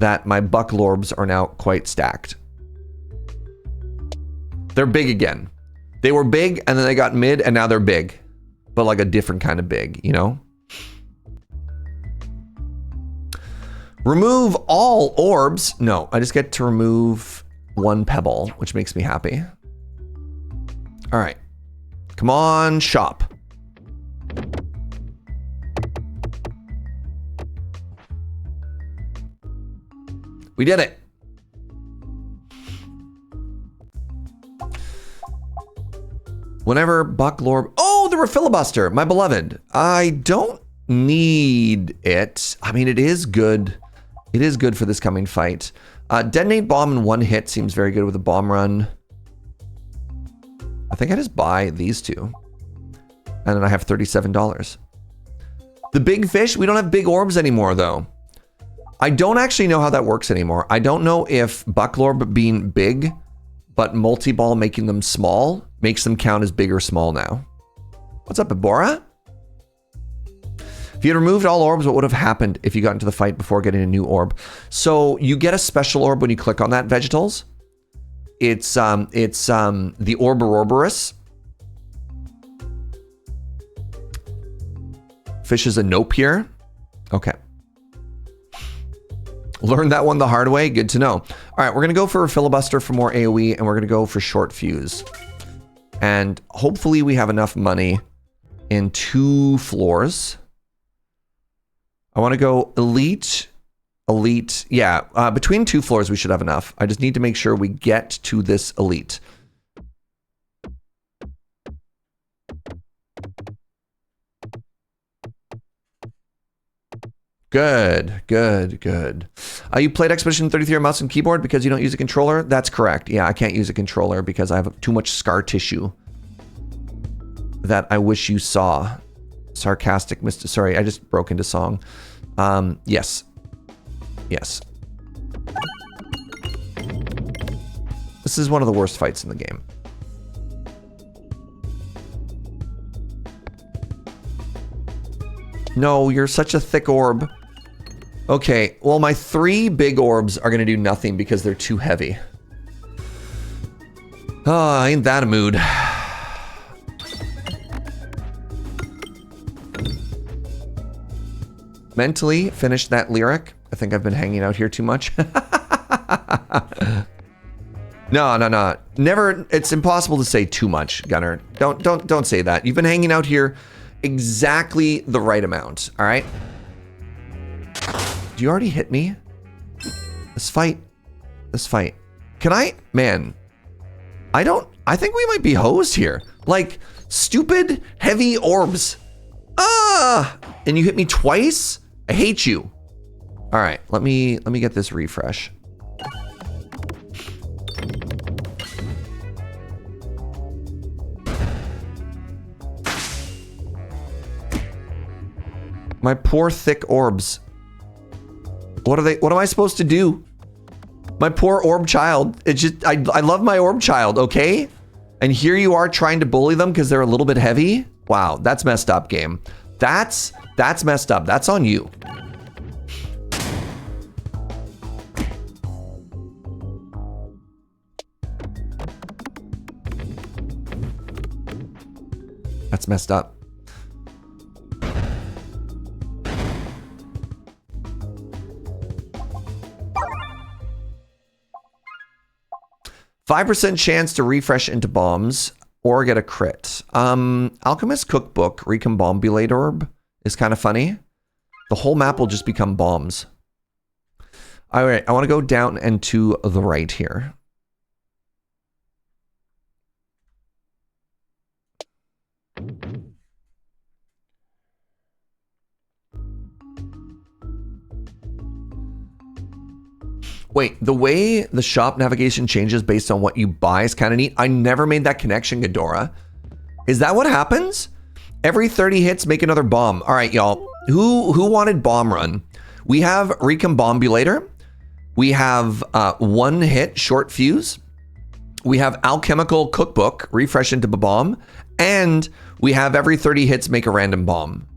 that my buck lorbs are now quite stacked. They're big again. They were big and then they got mid and now they're big, but like a different kind of big, you know? Remove all orbs. No, I just get to remove 1 pebble, which makes me happy. All right. Come on, shop. We did it. Whenever Buck Lorb... Oh, the Refilibuster, my beloved. I don't need it. I mean, it is good. It is good for this coming fight. Detonate bomb in 1 hit seems very good with a bomb run. I think I just buy these 2. And then I have $37. The big fish, we don't have big orbs anymore though. I don't actually know how that works anymore. I don't know if Bucklorb being big, but multi-ball making them small makes them count as big or small now. What's up, Ebora? If you had removed all orbs, what would have happened if you got into the fight before getting a new orb? So you get a special orb when you click on that, Vegetals. It's the Orbororborus. Fish is a nope here. Okay. Learned that one the hard way. Good to know. All right, we're going to go for a filibuster for more AoE, and we're going to go for short fuse. And hopefully we have enough money in 2 floors. I want to go elite. Yeah, between 2 floors we should have enough. I just need to make sure we get to this elite. Good. You played Expedition 33 on mouse and keyboard because you don't use a controller? That's correct. Yeah, I can't use a controller because I have too much scar tissue that I wish you saw. Sarcastic, Mr. Sorry, I just broke into song. Yes. This is one of the worst fights in the game. No, you're such a thick orb. Okay, well, my 3 big orbs are gonna do nothing because they're too heavy. Oh, ain't that a mood. Mentally finished that lyric. I think I've been hanging out here too much. No. Never. It's impossible to say too much, Gunner. Don't say that. You've been hanging out here exactly the right amount. All right. Do you already hit me? This fight. Can I? Man. I think we might be hosed here. Like, stupid, heavy orbs. Ah! And you hit me twice? I hate you. All right, let me get this refresh. My poor thick orbs. What am I supposed to do? My poor orb child. It's just, I love my orb child, okay? And here you are trying to bully them because they're a little bit heavy? Wow, that's messed up, game. That's messed up. That's on you. That's messed up. 5% chance to refresh into bombs or get a crit. Alchemist Cookbook, Recombobulate Orb is kind of funny. The whole map will just become bombs. All right, I want to go down and to the right here. Wait, the way the shop navigation changes based on what you buy is kind of neat. I never made that connection, Ghidorah. Is that what happens? Every 30 hits, make another bomb. All right, y'all. Who wanted bomb run? We have Recombobulator. We have 1 hit short fuse. We have Alchemical Cookbook, refresh into a bomb. And we have every 30 hits, make a random bomb.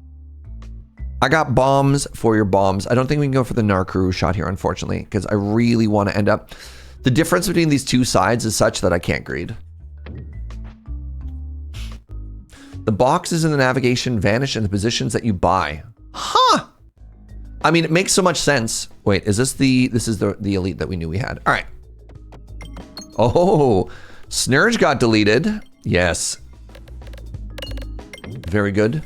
I got bombs for your bombs. I don't think we can go for the Narkuru shot here, unfortunately, because I really want to end up... The difference between these two sides is such that I can't greed. The boxes in the navigation vanish in the positions that you buy. Huh! I mean, it makes so much sense. Wait, is this the... This is the elite that we knew we had. All right. Oh, Snurge got deleted. Yes. Very good.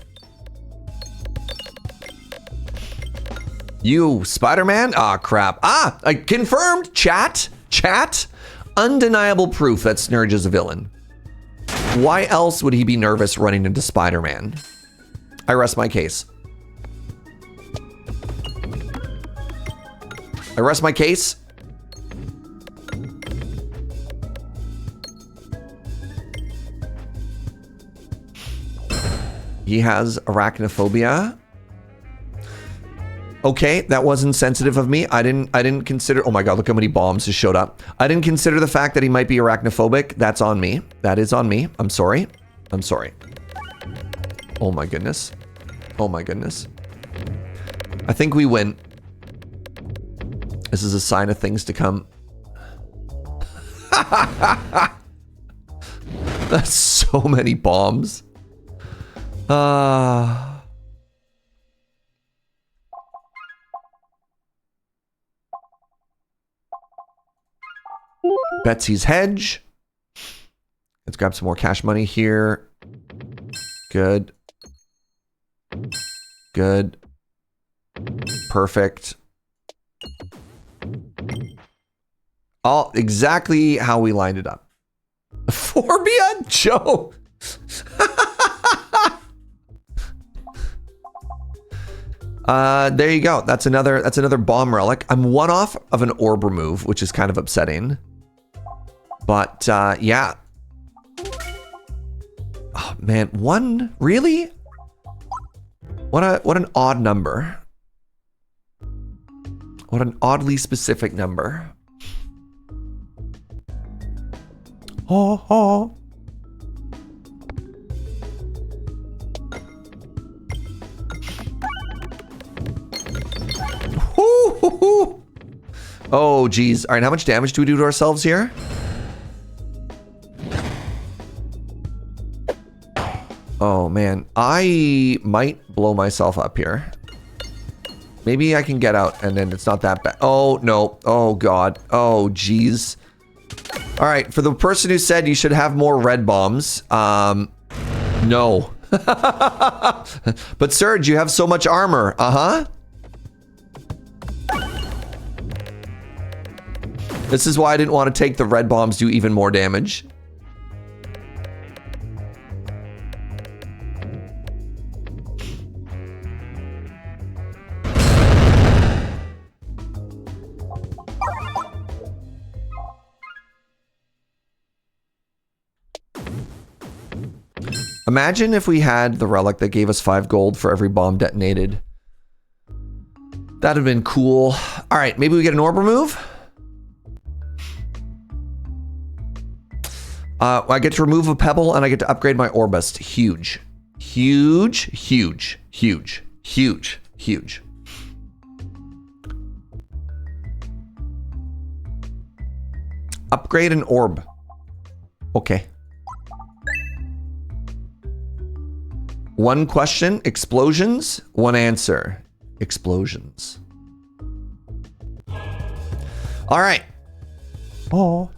You, Spider-Man? Ah, crap. Ah, I confirmed, chat. Undeniable proof that Snurge is a villain. Why else would he be nervous running into Spider-Man? I rest my case. He has arachnophobia. Okay, that wasn't sensitive of me. I didn't consider... Oh my god, look how many bombs just showed up. I didn't consider the fact that he might be arachnophobic. That's on me. That is on me. I'm sorry. Oh my goodness. Oh my goodness. I think we win. This is a sign of things to come. That's so many bombs. Betsy's hedge. Let's grab some more cash money here. Good. Good. Perfect. Oh, exactly how we lined it up. Forbia Joe. There you go. That's another bomb relic. I'm one off of an orb remove, which is kind of upsetting. But yeah. Oh man, one really? What an odd number. What an oddly specific number. Oh, oh. Oh, geez. All right, how much damage do we do to ourselves here? Oh, man. I might blow myself up here. Maybe I can get out and then it's not that bad. Oh, no. Oh, God. Oh, geez. All right, for the person who said you should have more red bombs, no. But Serge, you have so much armor. Uh-huh. This is why I didn't want to take the red bombs, do even more damage. Imagine if we had the relic that gave us 5 gold for every bomb detonated. That'd have been cool. All right, maybe we get an orb remove. I get to remove a pebble and I get to upgrade my orbust. Huge. Huge, huge, huge, huge, huge. Upgrade an orb. Okay. One question, explosions. One answer, explosions. All right. Oh,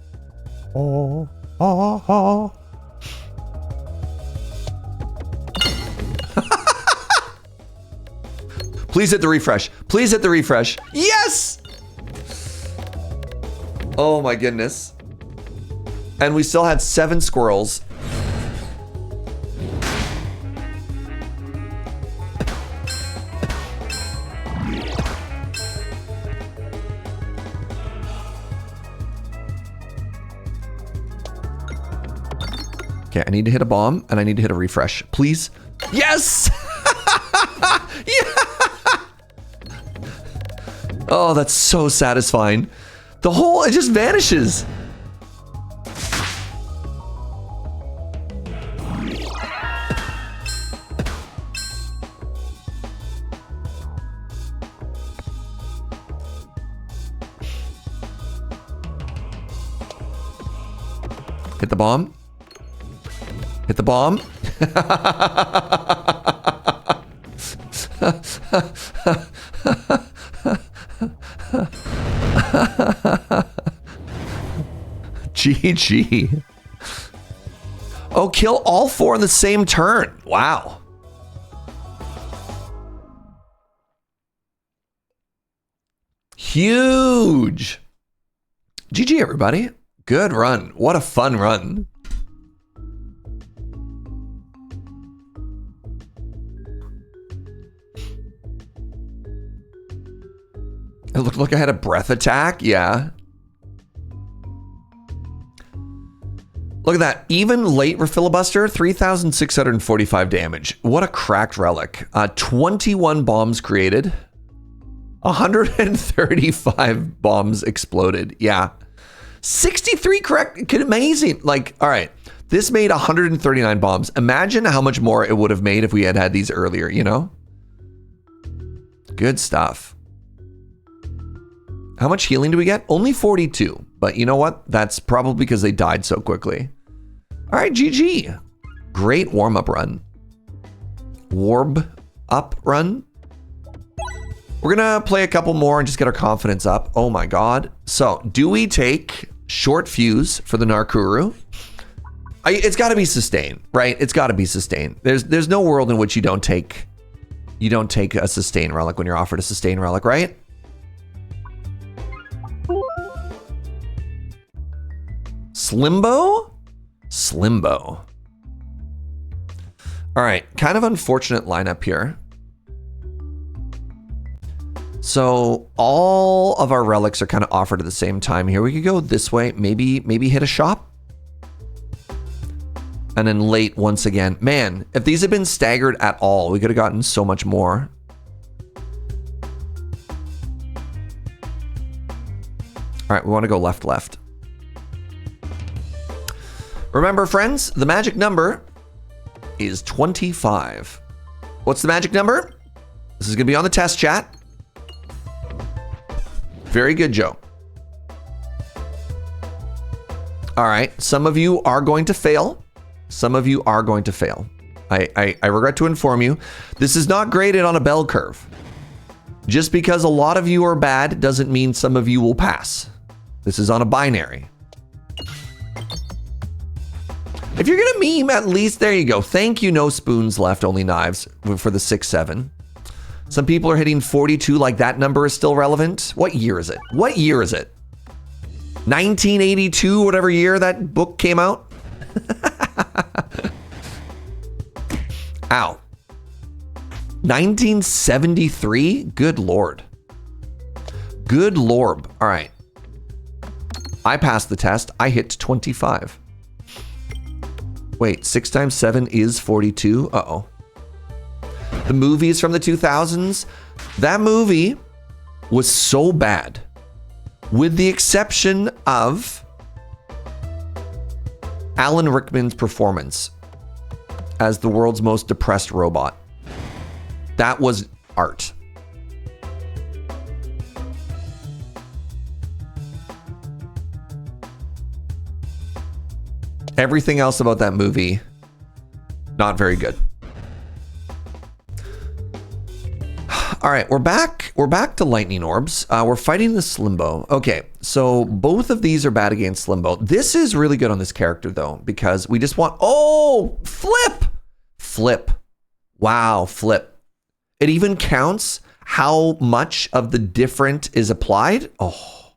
oh, oh, oh. Please hit the refresh. Please hit the refresh. Yes! Oh my goodness. And we still had 7 squirrels. Okay, I need to hit a bomb and I need to hit a refresh. Please. Yes! Yeah! Oh, that's so satisfying. The whole, it just vanishes. Hit the bomb. Hit the bomb. GG. Oh, kill all 4 in the same turn. Wow. Huge. GG, everybody. Good run. What a fun run. It looked like I had a breath attack. Yeah. Look at that. Even late refilibuster, 3,645 damage. What a cracked relic. 21 bombs created. 135 bombs exploded. Yeah. 63 correct. Amazing. Like, all right. This made 139 bombs. Imagine how much more it would have made if we had had these earlier, you know? Good stuff. How much healing do we get? Only 42. But you know what? That's probably because they died so quickly. All right, GG. Great warm-up run. Warb up run. We're going to play a couple more and just get our confidence up. Oh my God. So do we take short fuse for the Narkuru? It's got to be sustained, right? It's got to be sustained. There's no world in which you don't take a sustain relic when you're offered a sustain relic, right? Slimbo? Slimbo. All right, kind of unfortunate lineup here. So all of our relics are kind of offered at the same time here. We could go this way, maybe hit a shop. And then late once again. Man, if these had been staggered at all, we could have gotten so much more. All right, we want to go left. Remember, friends, the magic number is 25. What's the magic number? This is going to be on the test chat. Very good, Joe. All right, some of you are going to fail. Some of you are going to fail. I regret to inform you, this is not graded on a bell curve. Just because a lot of you are bad doesn't mean some of you will pass. This is on a binary. If you're gonna meme, at least, there you go. Thank you, no spoons left, only knives for the 6-7. Some people are hitting 42 like that number is still relevant. What year is it? What year is it? 1982, whatever year that book came out? Ow. 1973? Good Lord. Good Lord. All right. I passed the test. I hit 25. Wait, 6 times 7 is 42? Uh-oh. The movies from the 2000s, that movie was so bad, with the exception of Alan Rickman's performance as the world's most depressed robot. That was art. Everything else about that movie, not very good. All right, we're back. We're back to lightning orbs. We're fighting the Slimbo. Okay, so both of these are bad against Slimbo. This is really good on this character though, because we just want, oh, flip. Flip. Wow, flip. It even counts how much of the different is applied. Oh.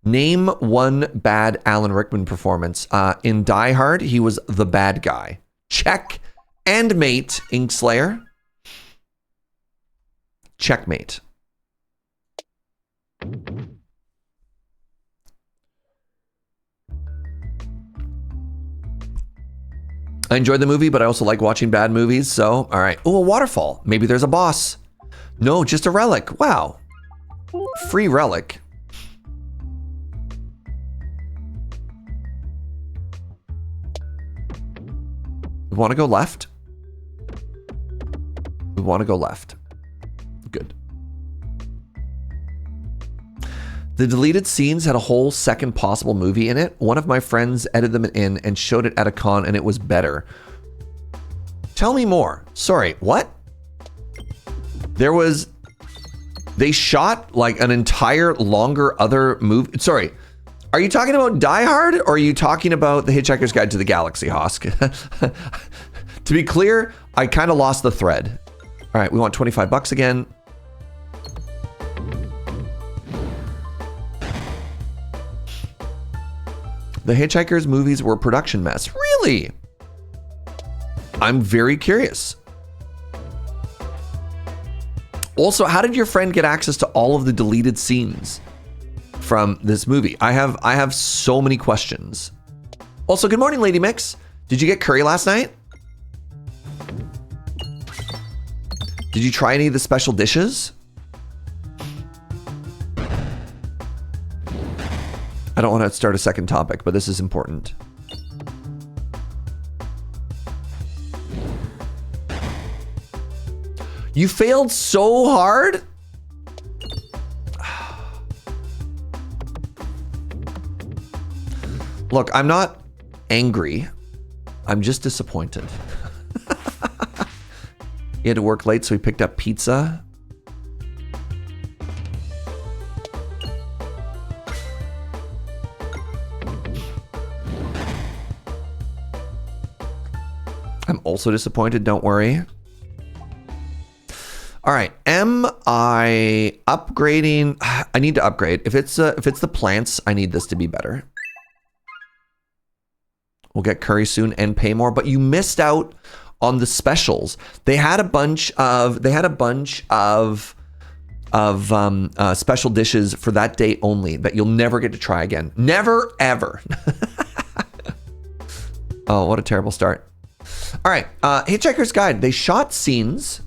Name one bad Alan Rickman performance. In Die Hard, he was the bad guy. Check. And mate, Inkslayer. Checkmate. I enjoyed the movie, but I also like watching bad movies. So, all right. Oh, a waterfall. Maybe there's a boss. No, just a relic. Wow. Free relic. We want to go left. We want to go left. Good. The deleted scenes had a whole second possible movie in it. One of my friends edited them in and showed it at a con, and it was better. Tell me more. Sorry, what? They shot like an entire longer other movie. Sorry. Are you talking about Die Hard, or are you talking about The Hitchhiker's Guide to the Galaxy, Hosk? To be clear, I kind of lost the thread. All right, we want 25 bucks again. The Hitchhiker's movies were a production mess. Really? I'm very curious. Also, how did your friend get access to all of the deleted scenes from this movie? I have so many questions. Also, good morning, Lady Mix. Did you get curry last night? Did you try any of the special dishes? I don't want to start a second topic, but this is important. You failed so hard? Look, I'm not angry. I'm just disappointed. He had to work late, so he picked up pizza. I'm also disappointed, don't worry. All right, am I upgrading? I need to upgrade. If it's the plants, I need this to be better. We'll get curry soon and pay more, but you missed out on the specials. They had a bunch of special dishes for that day only that you'll never get to try again. Never ever. Oh, what a terrible start. All right, Hitchhiker's Guide. They shot scenes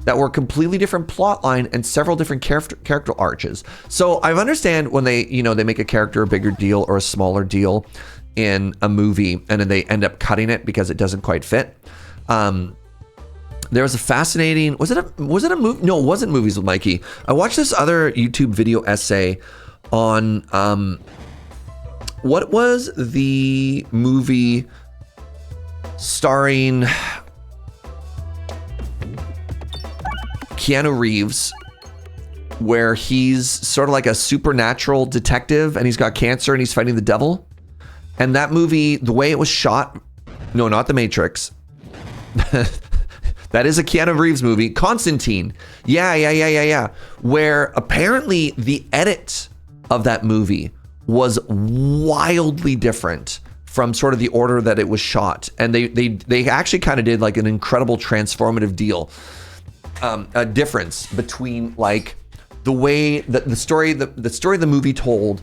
that were completely different plot line and several different character arches. So I understand when they make a character a bigger deal or a smaller deal in a movie, and then they end up cutting it because it doesn't quite fit. There was a fascinating, was it a movie? No, it wasn't Movies with Mikey. I watched this other YouTube video essay on what was the movie starring Keanu Reeves, where he's sort of like a supernatural detective and he's got cancer and he's fighting the devil. And that movie, the way it was shot, no, not The Matrix. That is a Keanu Reeves movie. Constantine. Yeah. Where apparently the edit of that movie was wildly different from sort of the order that it was shot. And they actually kind of did like an incredible transformative deal. A difference between like the way that the story of the movie told,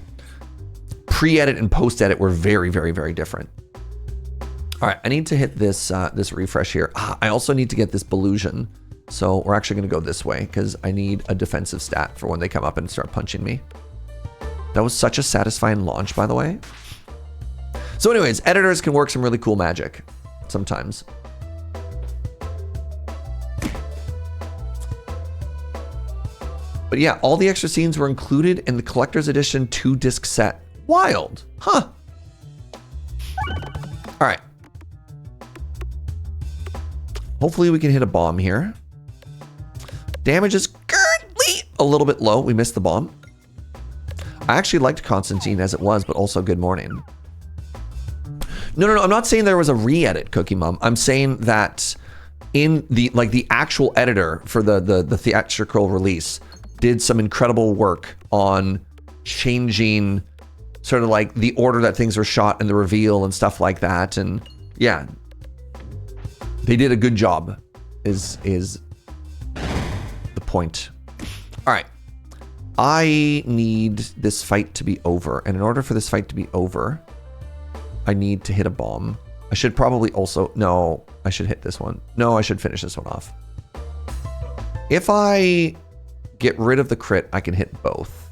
pre-edit and post-edit were very, very, very different. All right, I need to hit this this refresh here. I also need to get this Belusion. So we're actually going to go this way because I need a defensive stat for when they come up and start punching me. That was such a satisfying launch, by the way. So anyways, editors can work some really cool magic sometimes. But yeah, all the extra scenes were included in the collector's edition 2-disc set. Wild, huh? All right. Hopefully we can hit a bomb here. Damage is currently a little bit low. We missed the bomb. I actually liked Constantine as it was, but also Good Morning. No. I'm not saying there was a re-edit, Cookie Mom. I'm saying that in the actual editor for the theatrical release did some incredible work on changing sort of like the order that things were shot and the reveal and stuff like that. And yeah, they did a good job is the point. All right. I need this fight to be over. And in order for this fight to be over, I need to hit a bomb. I should probably also, no, I should hit this one. No, I should finish this one off. If I get rid of the crit, I can hit both.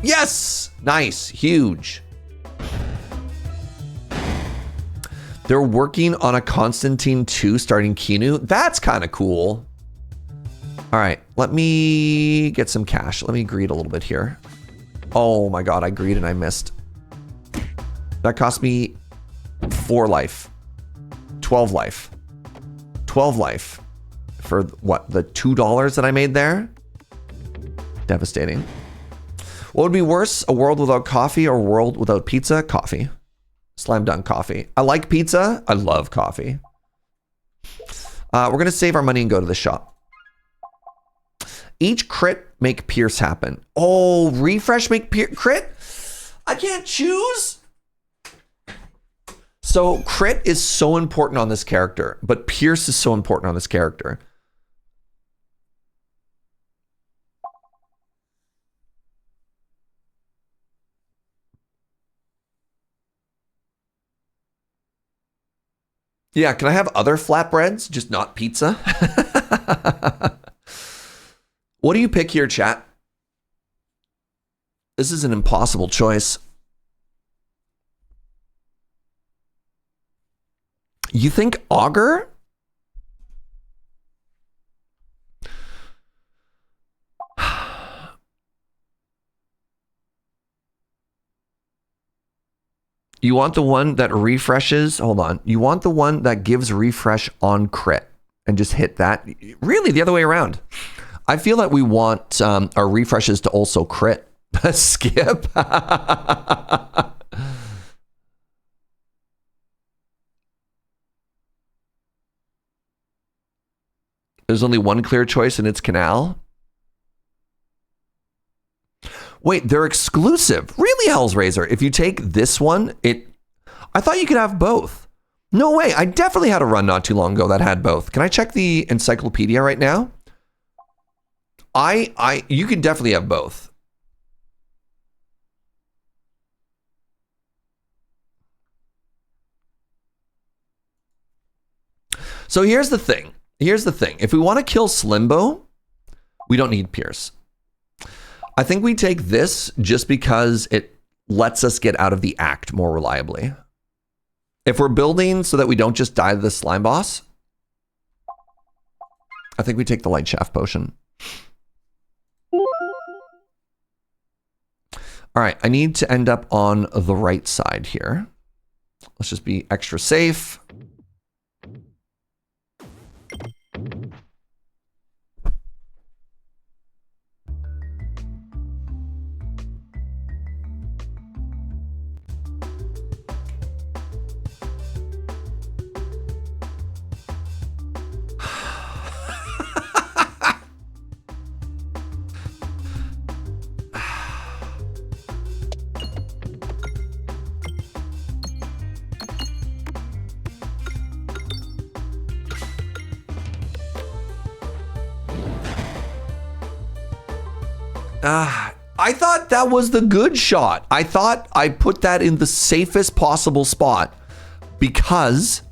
Yes! Nice. Huge. They're working on a Constantine 2 starting Keanu. That's kind of cool. All right, let me get some cash. Let me greed a little bit here. Oh my God, I greed and I missed. That cost me 4 life. 12 life. 12 life. For what, the $2 that I made there? Devastating. What would be worse, a world without coffee or a world without pizza? Coffee. Slam dunk coffee. I like pizza. I love coffee. We're going to save our money and go to the shop. Each crit make Pierce happen. Oh, refresh make crit? I can't choose. So crit is so important on this character, but Pierce is so important on this character. Yeah, can I have other flatbreads, just not pizza? What do you pick here, chat? This is an impossible choice. You think auger? You want the one that refreshes? Hold on. You want the one that gives refresh on crit and just hit that? Really, the other way around. I feel like we want our refreshes to also crit. Skip. There's only one clear choice and it's Canal. Wait, they're exclusive. Really, Hell's Razor? If you take this one, I thought you could have both. No way. I definitely had a run not too long ago that had both. Can I check the encyclopedia right now? You can definitely have both. So here's the thing. If we want to kill Slimbo, we don't need Pierce. I think we take this just because it lets us get out of the act more reliably. If we're building so that we don't just die to the slime boss, I think we take the light shaft potion. All right, I need to end up on the right side here. Let's just be extra safe. I thought that was the good shot. I thought I put that in the safest possible spot because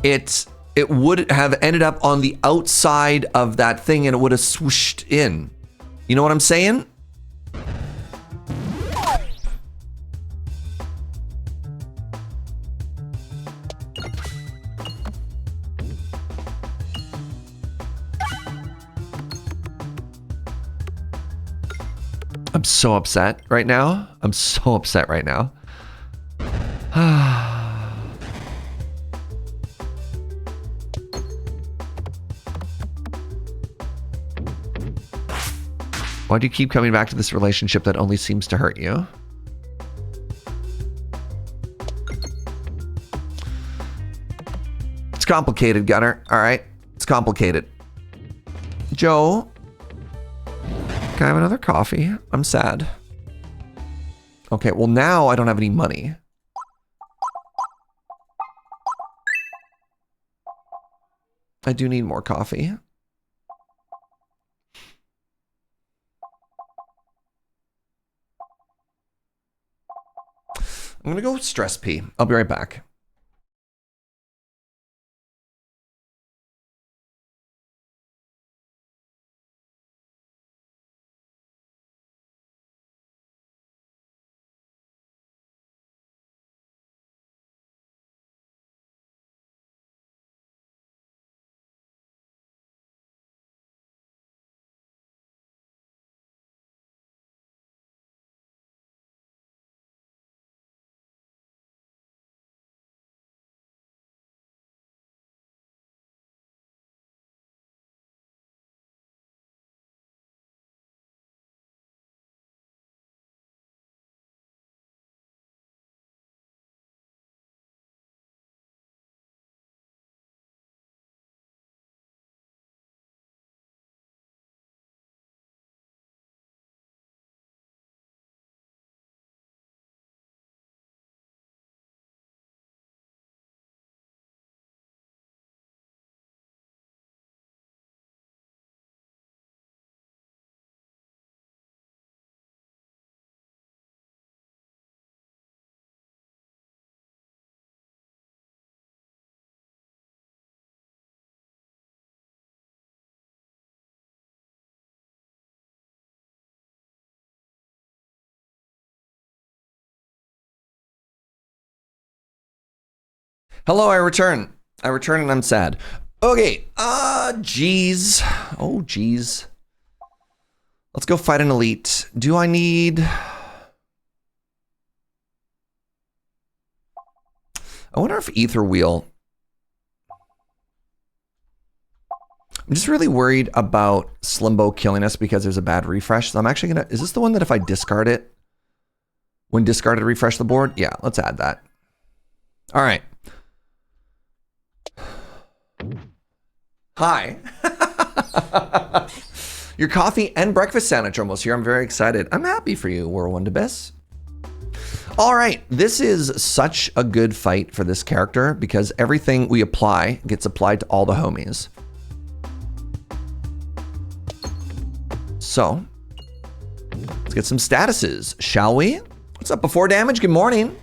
it would have ended up on the outside of that thing and it would have swooshed in. You know what I'm saying? I'm so upset right now. Why do you keep coming back to this relationship that only seems to hurt you? It's complicated, Gunner. All right. It's complicated. Joe, can I have another coffee? I'm sad. Okay, well now I don't have any money. I do need more coffee. I'm gonna go stress pee. I'll be right back. Hello, I return. I return and I'm sad. Okay, geez. Oh, geez. Let's go fight an elite. Do I need... I wonder if Ether Wheel... I'm just really worried about Slimbo killing us because there's a bad refresh. So I'm actually gonna... Is this the one that if I discard it, when discarded, refresh the board? Yeah, let's add that. All right. Hi. Your coffee and breakfast sandwich are almost here. I'm very excited. I'm happy for you, Whirlwind Abyss. All right, this is such a good fight for this character because everything we apply gets applied to all the homies. So, let's get some statuses, shall we? What's up, before damage? Good morning.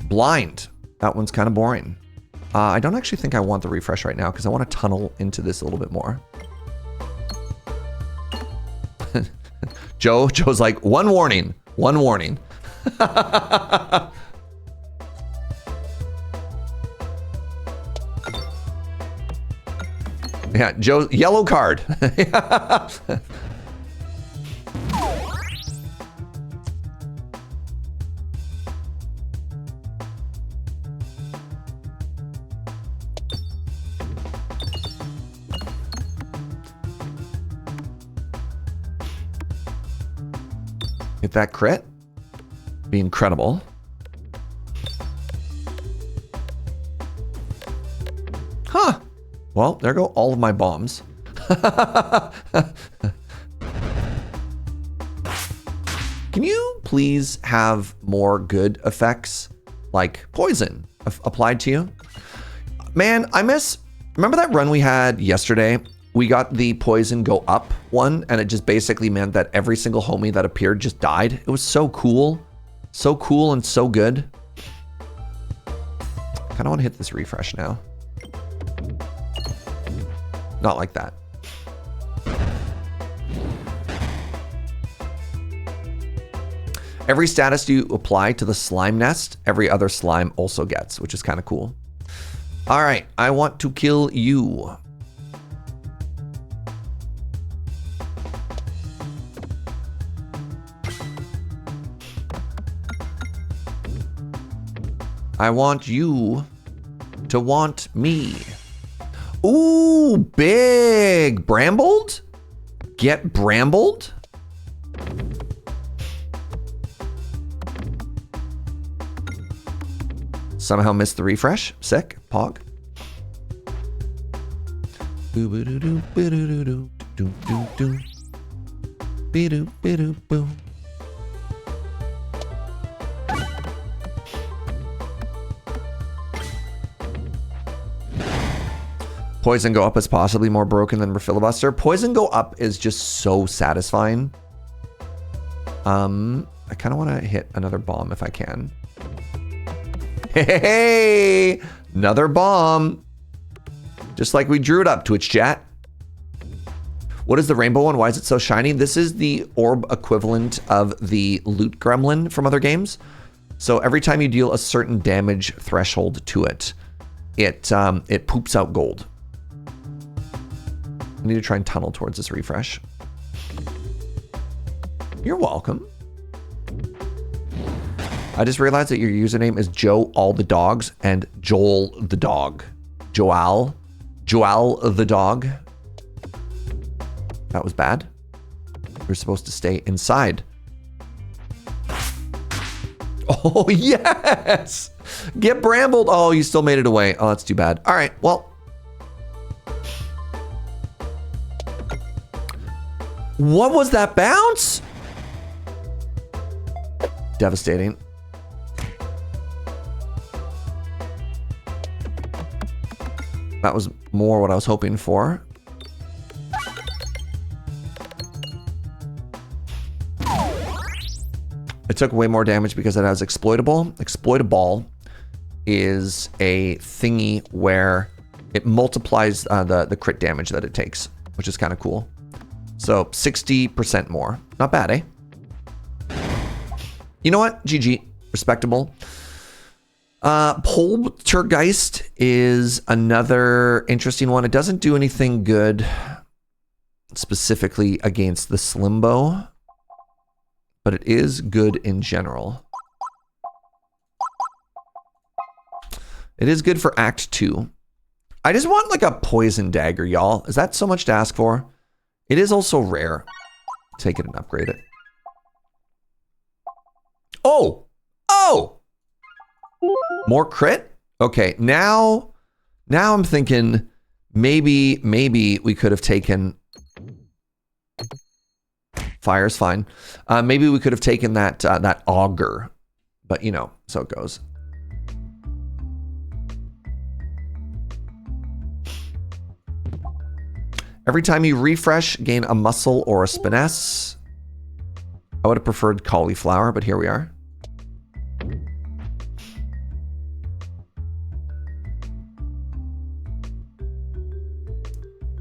Blind. That one's kind of boring. I don't actually think I want the refresh right now because I want to tunnel into this a little bit more. Joe's like, one warning. One warning. Yeah, Joe, yellow card. Hit that crit. Be incredible. Huh. Well, there go all of my bombs. Can you please have more good effects like poison applied to you? Man, I miss... Remember that run we had yesterday? We got the poison go up one, and it just basically meant that every single homie that appeared just died. It was so cool. So cool and so good. Kind of want to hit this refresh now. Not like that. Every status you apply to the slime nest, every other slime also gets, which is kind of cool. All right, I want to kill you. I want you to want me. Ooh, big. Brambled? Get brambled? Somehow missed the refresh. Sick. Pog. Poison go up is possibly more broken than Filibuster. Poison go up is just so satisfying. I kind of want to hit another bomb if I can. Hey, another bomb. Just like we drew it up, Twitch chat. What is the rainbow one? Why is it so shiny? This is the orb equivalent of the loot gremlin from other games. So every time you deal a certain damage threshold to it, it poops out gold. I need to try and tunnel towards this refresh. You're welcome. I just realized that your username is Joe All the Dogs and Joel the Dog. Joel the Dog. That was bad. You're supposed to stay inside. Oh, yes! Get brambled. Oh, you still made it away. Oh, that's too bad. All right, well. What was that bounce? Devastating. That was more what I was hoping for. It took way more damage because it has exploitable. Exploitable is a thingy where it multiplies the crit damage that it takes, which is kind of cool. So 60% more. Not bad, eh? You know what? GG. Respectable. Poltergeist is another interesting one. It doesn't do anything good specifically against the Slimbo, but it is good in general. It is good for Act 2. I just want like a poison dagger, y'all. Is that so much to ask for? It is also rare. Take it and upgrade it. Oh! Oh! More crit? Okay, now I'm thinking maybe we could have taken... Fire's fine. Maybe we could have taken that that auger. But you know, so it goes. Every time you refresh, gain a muscle or a spiness. I would have preferred cauliflower, but here we are.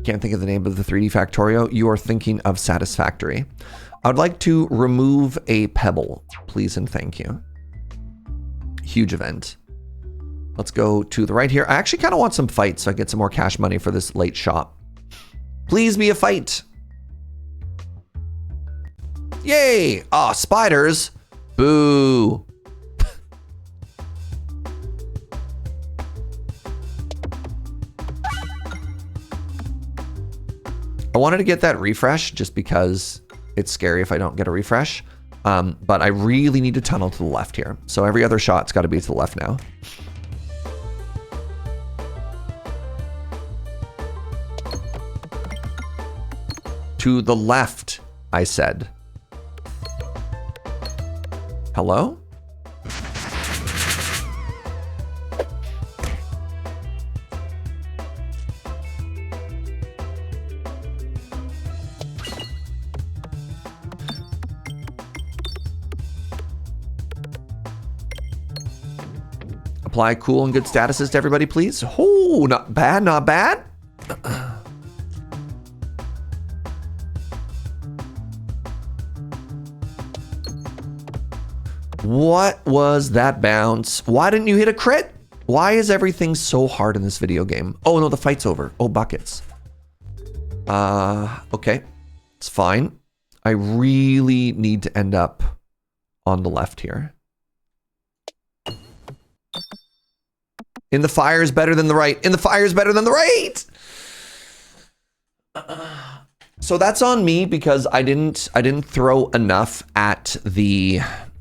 Can't think of the name of the 3D Factorio. You are thinking of Satisfactory. I would like to remove a pebble, please and thank you. Huge event. Let's go to the right here. I actually kind of want some fights so I get some more cash money for this late shop. Please be a fight. Yay! Ah, spiders. Boo. I wanted to get that refresh just because it's scary if I don't get a refresh. But I really need to tunnel to the left here. So every other shot's got to be to the left now. To the left, I said. Hello? Apply cool and good statuses to everybody, please. Oh, not bad, not bad. What was that bounce? Why didn't you hit a crit? Why is everything so hard in this video game? Oh no, the fight's over. Oh, buckets. Okay. It's fine. I really need to end up on the left here. In the fire is better than the right. In the fire is better than the right. So that's on me because I didn't throw enough at the...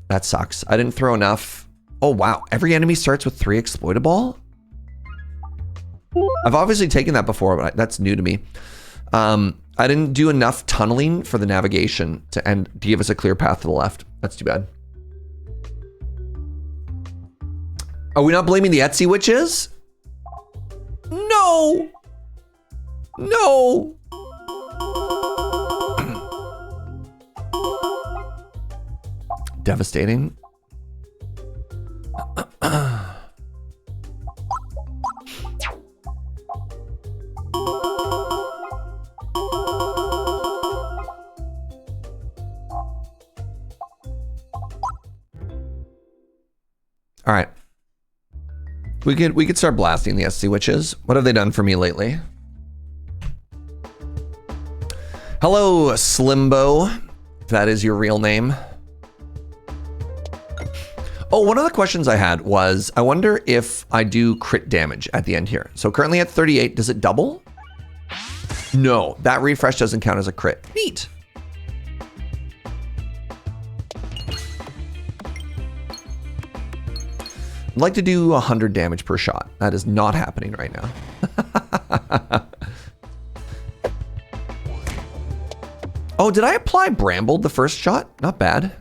That sucks. I didn't throw enough. Oh, wow. Every enemy starts with 3 exploitable? I've obviously taken that before, but that's new to me. I didn't do enough tunneling for the navigation to give us a clear path to the left. That's too bad. Are we not blaming the Etsy witches? No. No. Devastating. All right. We could start blasting the SC witches. What have they done for me lately? Hello, Slimbo, if that is your real name. Oh, one of the questions I had was, I wonder if I do crit damage at the end here. So currently at 38, does it double? No, that refresh doesn't count as a crit. Neat. I'd like to do 100 damage per shot. That is not happening right now. Oh, did I apply Bramble the first shot? Not bad.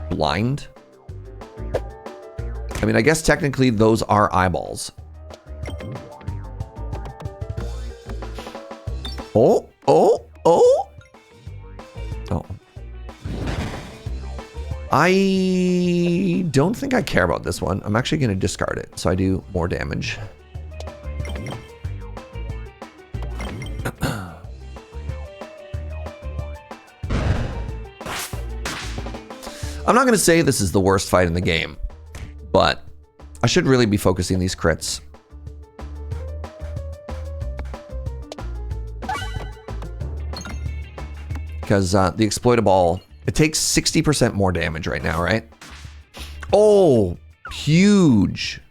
Blind. I mean, I guess technically those are eyeballs. Oh, oh, oh. Oh. I don't think I care about this one. I'm actually going to discard it so I do more damage. I'm not going to say this is the worst fight in the game, but I should really be focusing these crits. Because the exploitable, it takes 60% more damage right now, right? Oh, huge.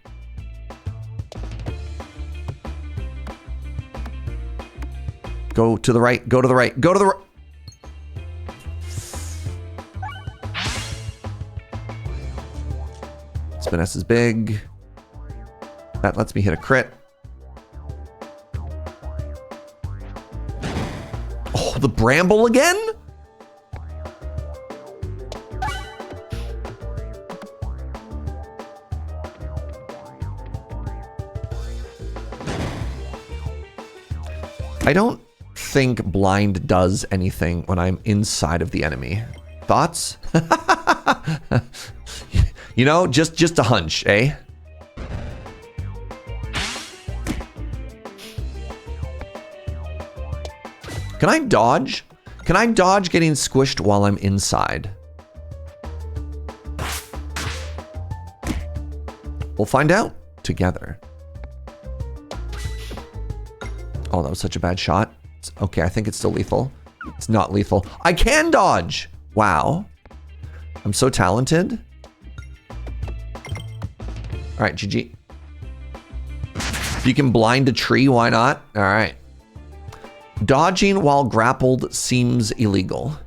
Go to the right, go to the right, go to the right. Finesse is big. That lets me hit a crit. Oh, the bramble again? I don't think blind does anything when I'm inside of the enemy. Thoughts? You know, just a hunch, eh? Can I dodge? Can I dodge getting squished while I'm inside? We'll find out together. Oh, that was such a bad shot. Okay, I think it's still lethal. It's not lethal. I can dodge! Wow. I'm so talented. All right, GG. If you can blind a tree, why not? All right. Dodging while grappled seems illegal.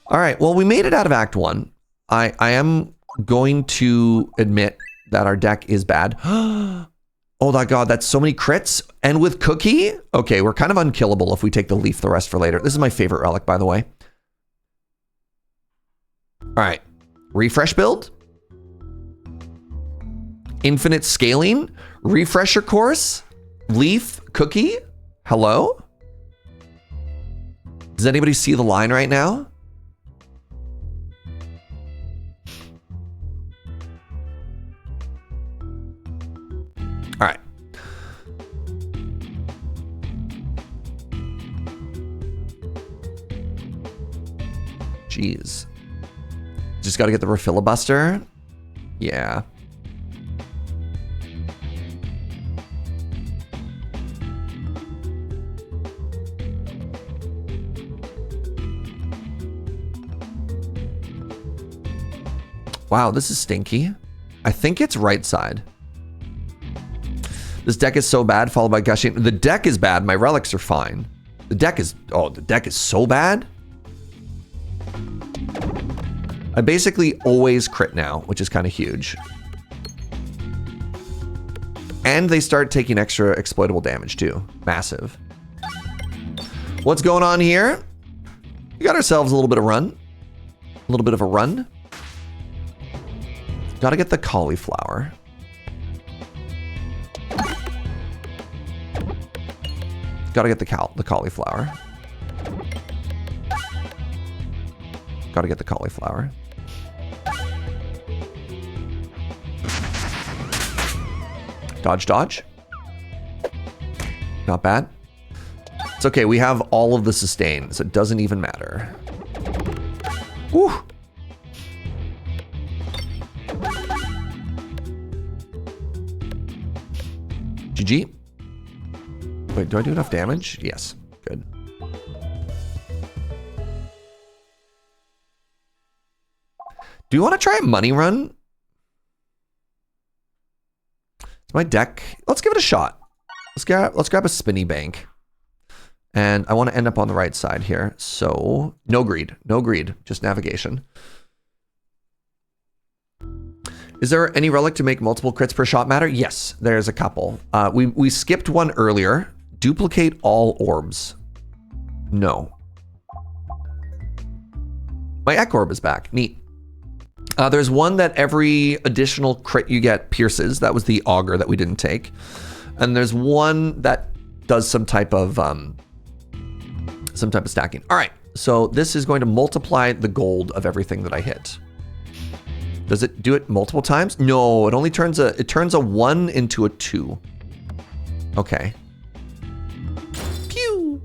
All right, well, we made it out of Act 1. I am going to admit that our deck is bad. Oh my god, that's so many crits. And with Cookie? Okay, we're kind of unkillable if we take the Leaf the Rest for later. This is my favorite relic, by the way. All right, refresh build. Infinite scaling, refresher course, Leaf, Cookie, hello? Does anybody see the line right now? All right. Jeez. Just got to get the refilibuster. Yeah. Wow, this is stinky. I think it's right side. This deck is so bad, followed by gushing. The deck is bad. My relics are fine. The deck is, oh, the deck is so bad. I basically always crit now, which is kind of huge. And they start taking extra exploitable damage too. Massive. What's going on here? We got ourselves a little bit of run. A little bit of a run. Gotta get the cauliflower. Gotta get the cauliflower. Gotta get the cauliflower. Dodge, dodge. Not bad. It's okay, we have all of the sustain, so it doesn't even matter. Woo! GG. Wait, do I do enough damage? Yes. Good. Do you want to try a money run? It's my deck. Let's give it a shot. Let's grab a spinny bank. And I want to end up on the right side here. So no greed. No greed. Just navigation. Is there any relic to make multiple crits per shot matter? Yes, there's a couple. We skipped one earlier. Duplicate all orbs. No. My Ek orb is back. Neat. There's one that every additional crit you get pierces. That was the auger that we didn't take. And there's one that does some type of stacking. All right, so this is going to multiply the gold of everything that I hit. Does it do it multiple times? No, it only turns a 1 into a 2. Okay. Pew.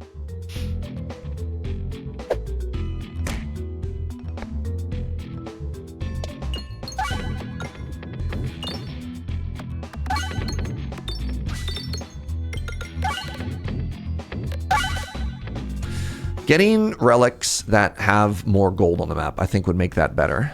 Getting relics that have more gold on the map, I think, would make that better.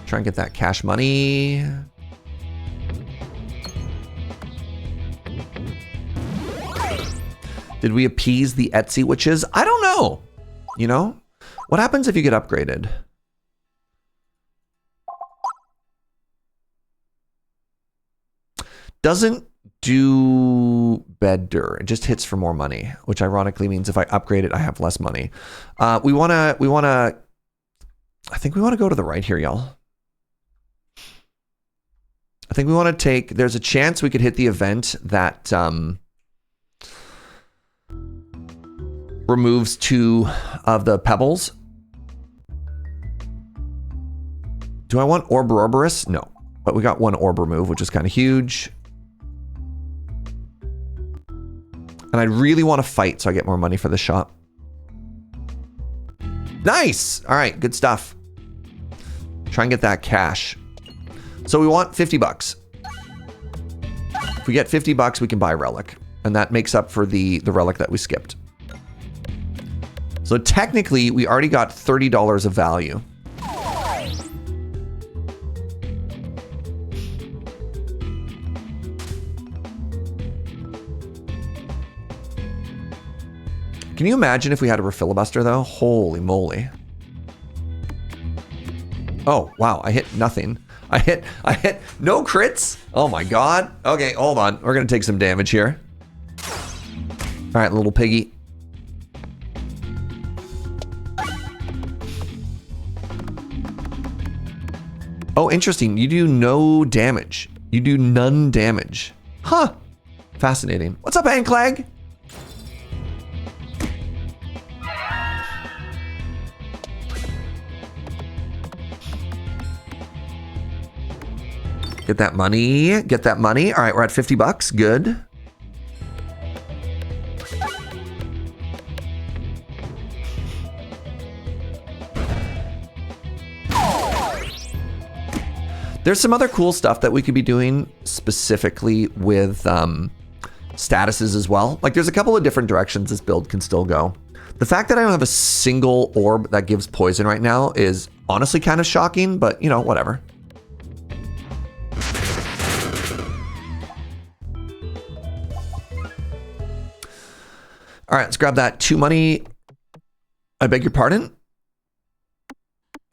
Try and get that cash money. Did we appease the Etsy witches? I don't know. You know? What happens if you get upgraded? Doesn't do better. It just hits for more money, which ironically means if I upgrade it, I have less money. I think we want to go to the right here, y'all. I think we want to take, there's a chance we could hit the event that removes 2 of the pebbles. Do I want Ouroboros? No, but we got 1 orb remove, which is kind of huge. And I really want to fight so I get more money for the shop. Nice. All right, good stuff. Try and get that cash. So we want 50 bucks. If we get 50 bucks, we can buy a relic. And that makes up for the relic that we skipped. So technically, we already got $30 of value. Can you imagine if we had a refilibuster though? Holy moly. Oh, wow, I hit nothing. I hit no crits. Oh my God. Okay, hold on. We're gonna take some damage here. All right, little piggy. Oh, interesting. You do no damage. You do none damage. Huh. Fascinating. What's up, Anklag? Get that money. Get that money. All right, we're at 50 bucks. Good. There's some other cool stuff that we could be doing specifically with statuses as well. Like there's a couple of different directions this build can still go. The fact that I don't have a single orb that gives poison right now is honestly kind of shocking, but you know, whatever. All right, let's grab that 2 money. I beg your pardon.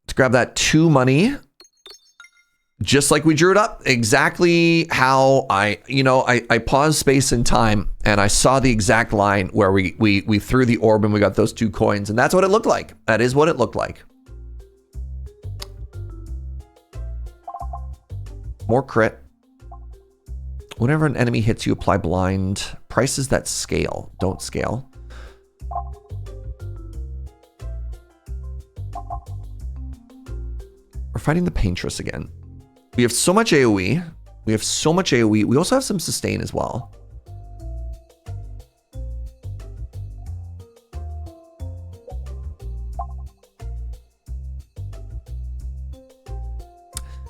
Let's grab that 2 money. Just like we drew it up, exactly how I paused space and time and I saw the exact line where we threw the orb and we got those 2 coins, and that's what it looked like. That is what it looked like. More crit. Whenever an enemy hits you, apply blind. Prices that scale, don't scale. We're fighting the Paintress again. We have so much AoE. We have so much AoE. We also have some sustain as well.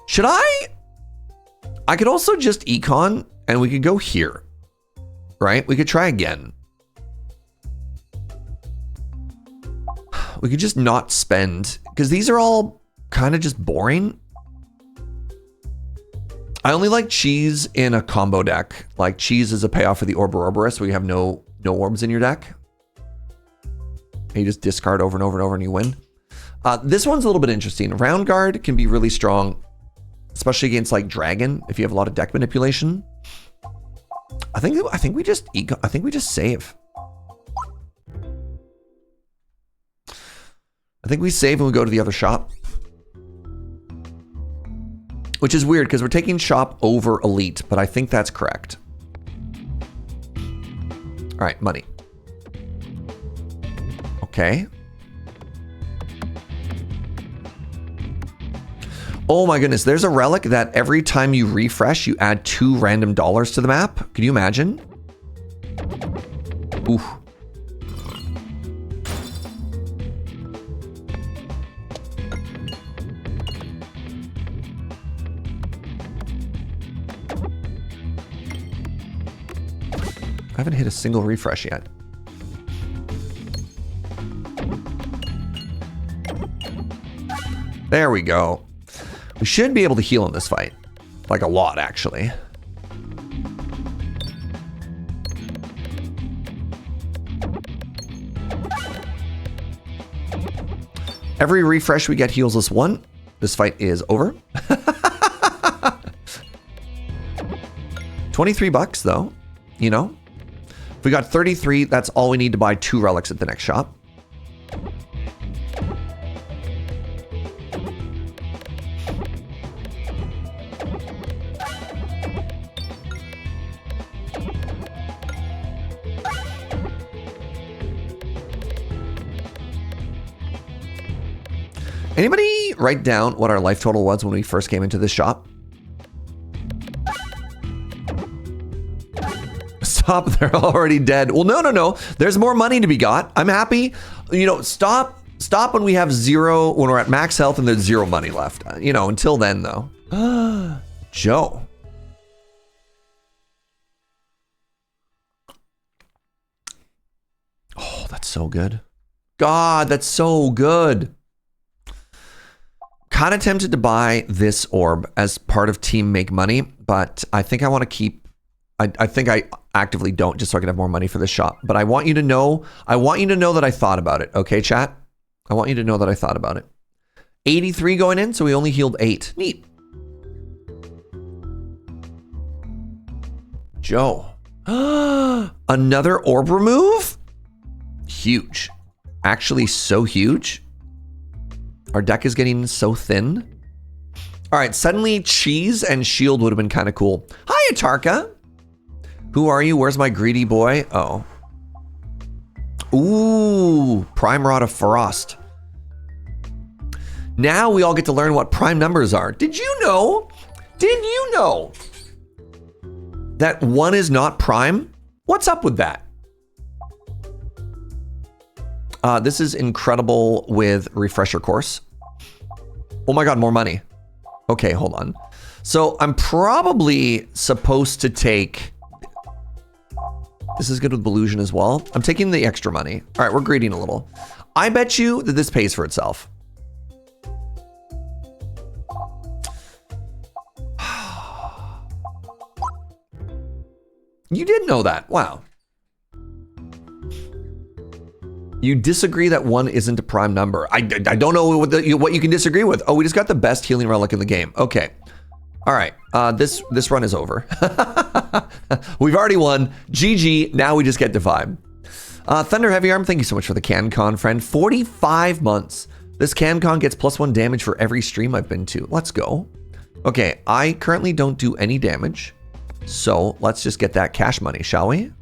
Should I could also just econ and we could go here, right? We could try again. We could just not spend, because these are all kind of just boring. I only like cheese in a combo deck. Like cheese is a payoff for the Ouroboros, where you have no orbs in your deck. And you just discard over and over and over and you win. This one's a little bit interesting. Round Guard can be really strong, especially against like Dragon if you have a lot of deck manipulation. I think we just save. I think we save and we go to the other shop. Which is weird because we're taking shop over elite, but I think that's correct. All right, money. Okay. Oh my goodness, there's a relic that every time you refresh, you add 2 random dollars to the map. Can you imagine? Oof. haven't hit a single refresh yet. There we go. We should be able to heal in this fight. Like a lot, actually. Every refresh we get heals us 1. This fight is over. 23 bucks though, you know? If we got 33, that's all we need to buy 2 relics at the next shop. Anybody write down what our life total was when we first came into this shop? Stop, they're already dead. Well, no. There's more money to be got. I'm happy. You know, stop when we have 0, when we're at max health and there's 0 money left. You know, until then though. Joe. Oh, that's so good. God, that's so good. Kind of tempted to buy this orb as part of Team Make Money, but I think I want to keep, I think I actively don't, just so I can have more money for this shop. But I want you to know that I thought about it. Okay, chat? I want you to know that I thought about it. 83 going in, so we only healed 8. Neat. Joe. Another orb remove? Huge. Actually so huge. Our deck is getting so thin. All right, suddenly cheese and shield would have been kind of cool. Hi, Atarka. Who are you? Where's my greedy boy? Oh. Ooh, Prime Rod of Frost. Now we all get to learn what prime numbers are. Did you know? Did you know that 1 is not prime? What's up with that? This is incredible with refresher course. Oh my God, more money. Okay, hold on. So I'm probably supposed to take, this is good with Belusion as well. I'm taking the extra money. All right, we're greeding a little. I bet you that this pays for itself. You did know that. Wow. You disagree that 1 isn't a prime number. I don't know what you can disagree with. Oh, we just got the best healing relic in the game. Okay. All right. This run is over. We've already won. GG. Now we just get to vibe. Thunder Heavy Arm, thank you so much for the CanCon, friend. 45 months. This CanCon gets +1 damage for every stream I've been to. Let's go. Okay, I currently don't do any damage. So let's just get that cash money, shall we?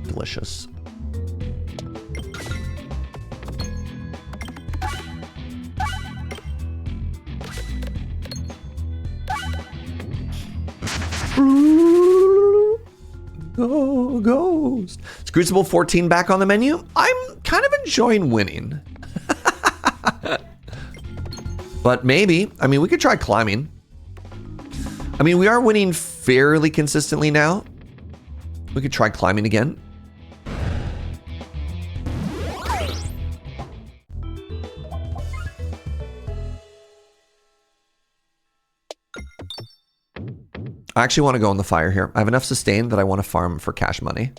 Delicious. Go, Ghost. Is Crucible 14 back on the menu? I'm kind of enjoying winning. But maybe, I mean, we could try climbing. I mean, we are winning fairly consistently now. We could try climbing again. I actually want to go in the fire here. I have enough sustain that I want to farm for cash money.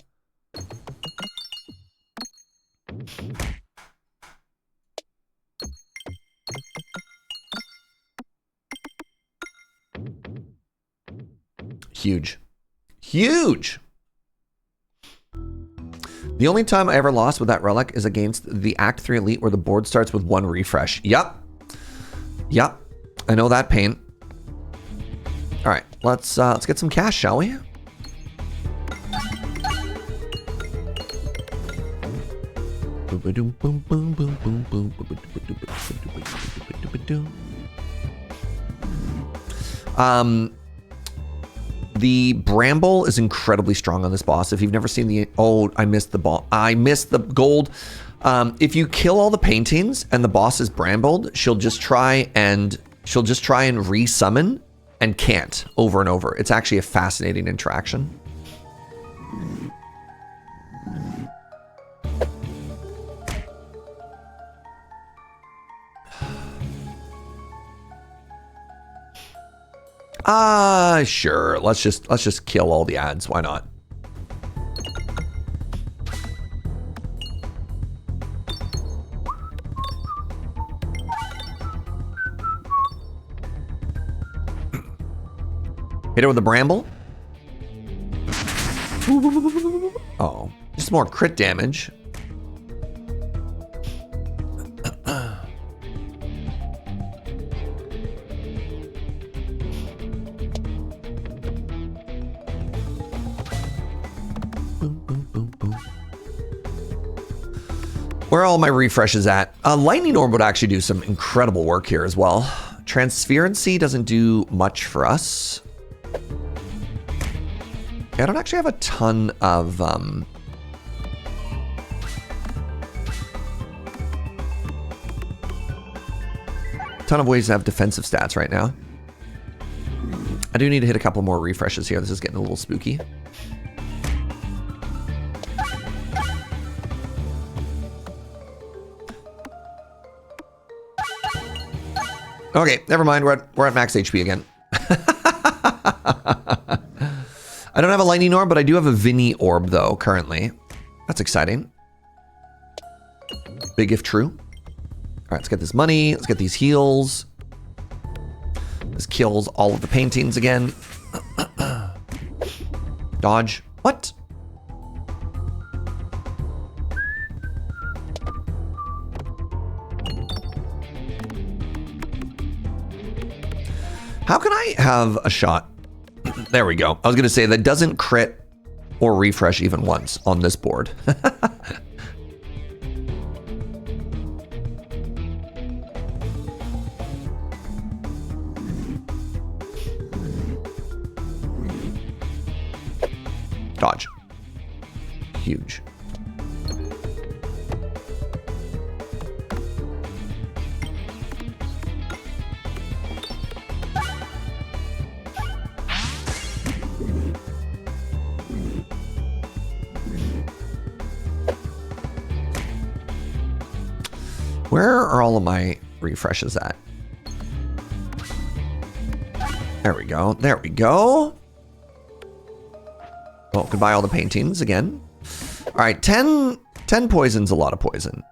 Huge. Huge! The only time I ever lost with that relic is against the Act 3 Elite where the board starts with 1 refresh. Yep. Yep. I know that pain. All right, let's get some cash, shall we? The bramble is incredibly strong on this boss. If you've never seen the... Oh, I missed the ball. I missed the gold. If you kill all the paintings and the boss is brambled, she'll just try and resummon and can't over and over. It's actually a fascinating interaction. Sure. Let's just kill all the ads. Why not? Hit her with a bramble. Oh, just more crit damage. Where are all my refreshes at? Lightning Orb would actually do some incredible work here as well. Transferency doesn't do much for us. I don't actually have a ton of... ways to have defensive stats right now. I do need to hit a couple more refreshes here. This is getting a little spooky. Okay, never mind. We're at max HP again. I don't have a lightning orb, but I do have a Vinny orb though currently. That's exciting. Big if true. All right, let's get this money. Let's get these heals. This kills all of the paintings again. Dodge. What? How can I have a shot? There we go. I was going to say that doesn't crit or refresh even once on this board. Dodge. Huge. Where are all of my refreshes at? There we go. There we go. Well, goodbye all the paintings again. All right, 10 poison's a lot of poison.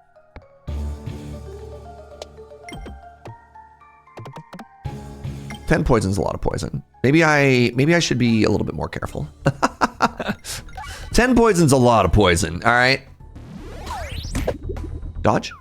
Ten poison's a lot of poison. Maybe I should be a little bit more careful. 10 poison's a lot of poison. All right. Dodge.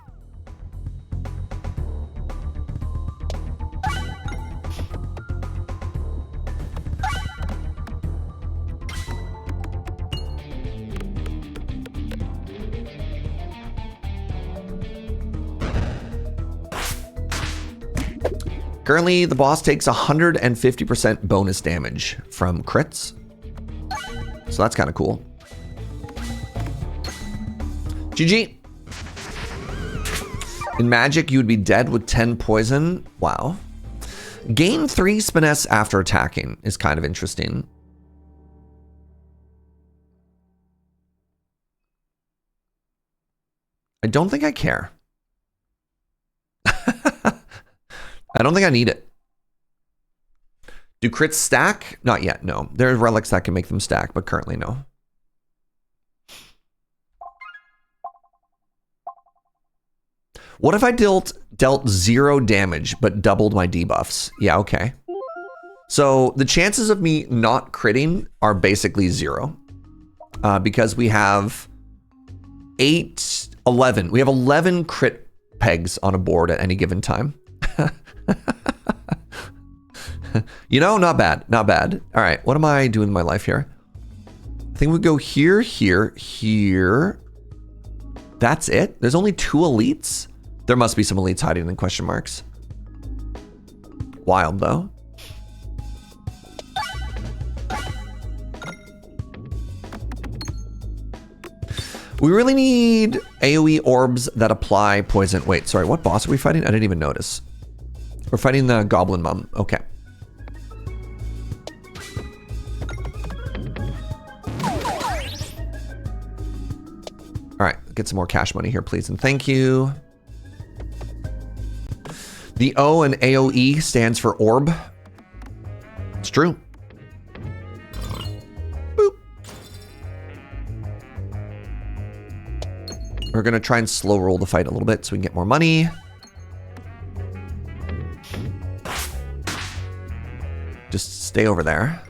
Currently, the boss takes 150% bonus damage from crits. So that's kind of cool. GG. In Magic, you would be dead with 10 poison. Wow. Gain 3 finesse after attacking is kind of interesting. I don't think I care. I don't think I need it. Do crits stack? Not yet, no. There are relics that can make them stack, but currently no. What if I dealt 0 damage, but doubled my debuffs? Yeah, okay. So the chances of me not critting are basically 0. Because we have 11. We have 11 crit pegs on a board at any given time. You know, not bad, not bad. All right, what am I doing in my life here? I think we go here, here, here. That's it? There's only 2 elites? There must be some elites hiding in question marks. Wild, though. We really need AoE orbs that apply poison. Wait, sorry, what boss are we fighting? I didn't even notice. We're fighting the Goblin Mum. Okay. All right, get some more cash money here, please, and thank you. The O in AoE stands for orb. It's true. Boop. We're gonna try and slow roll the fight a little bit so we can get more money. Just stay over there.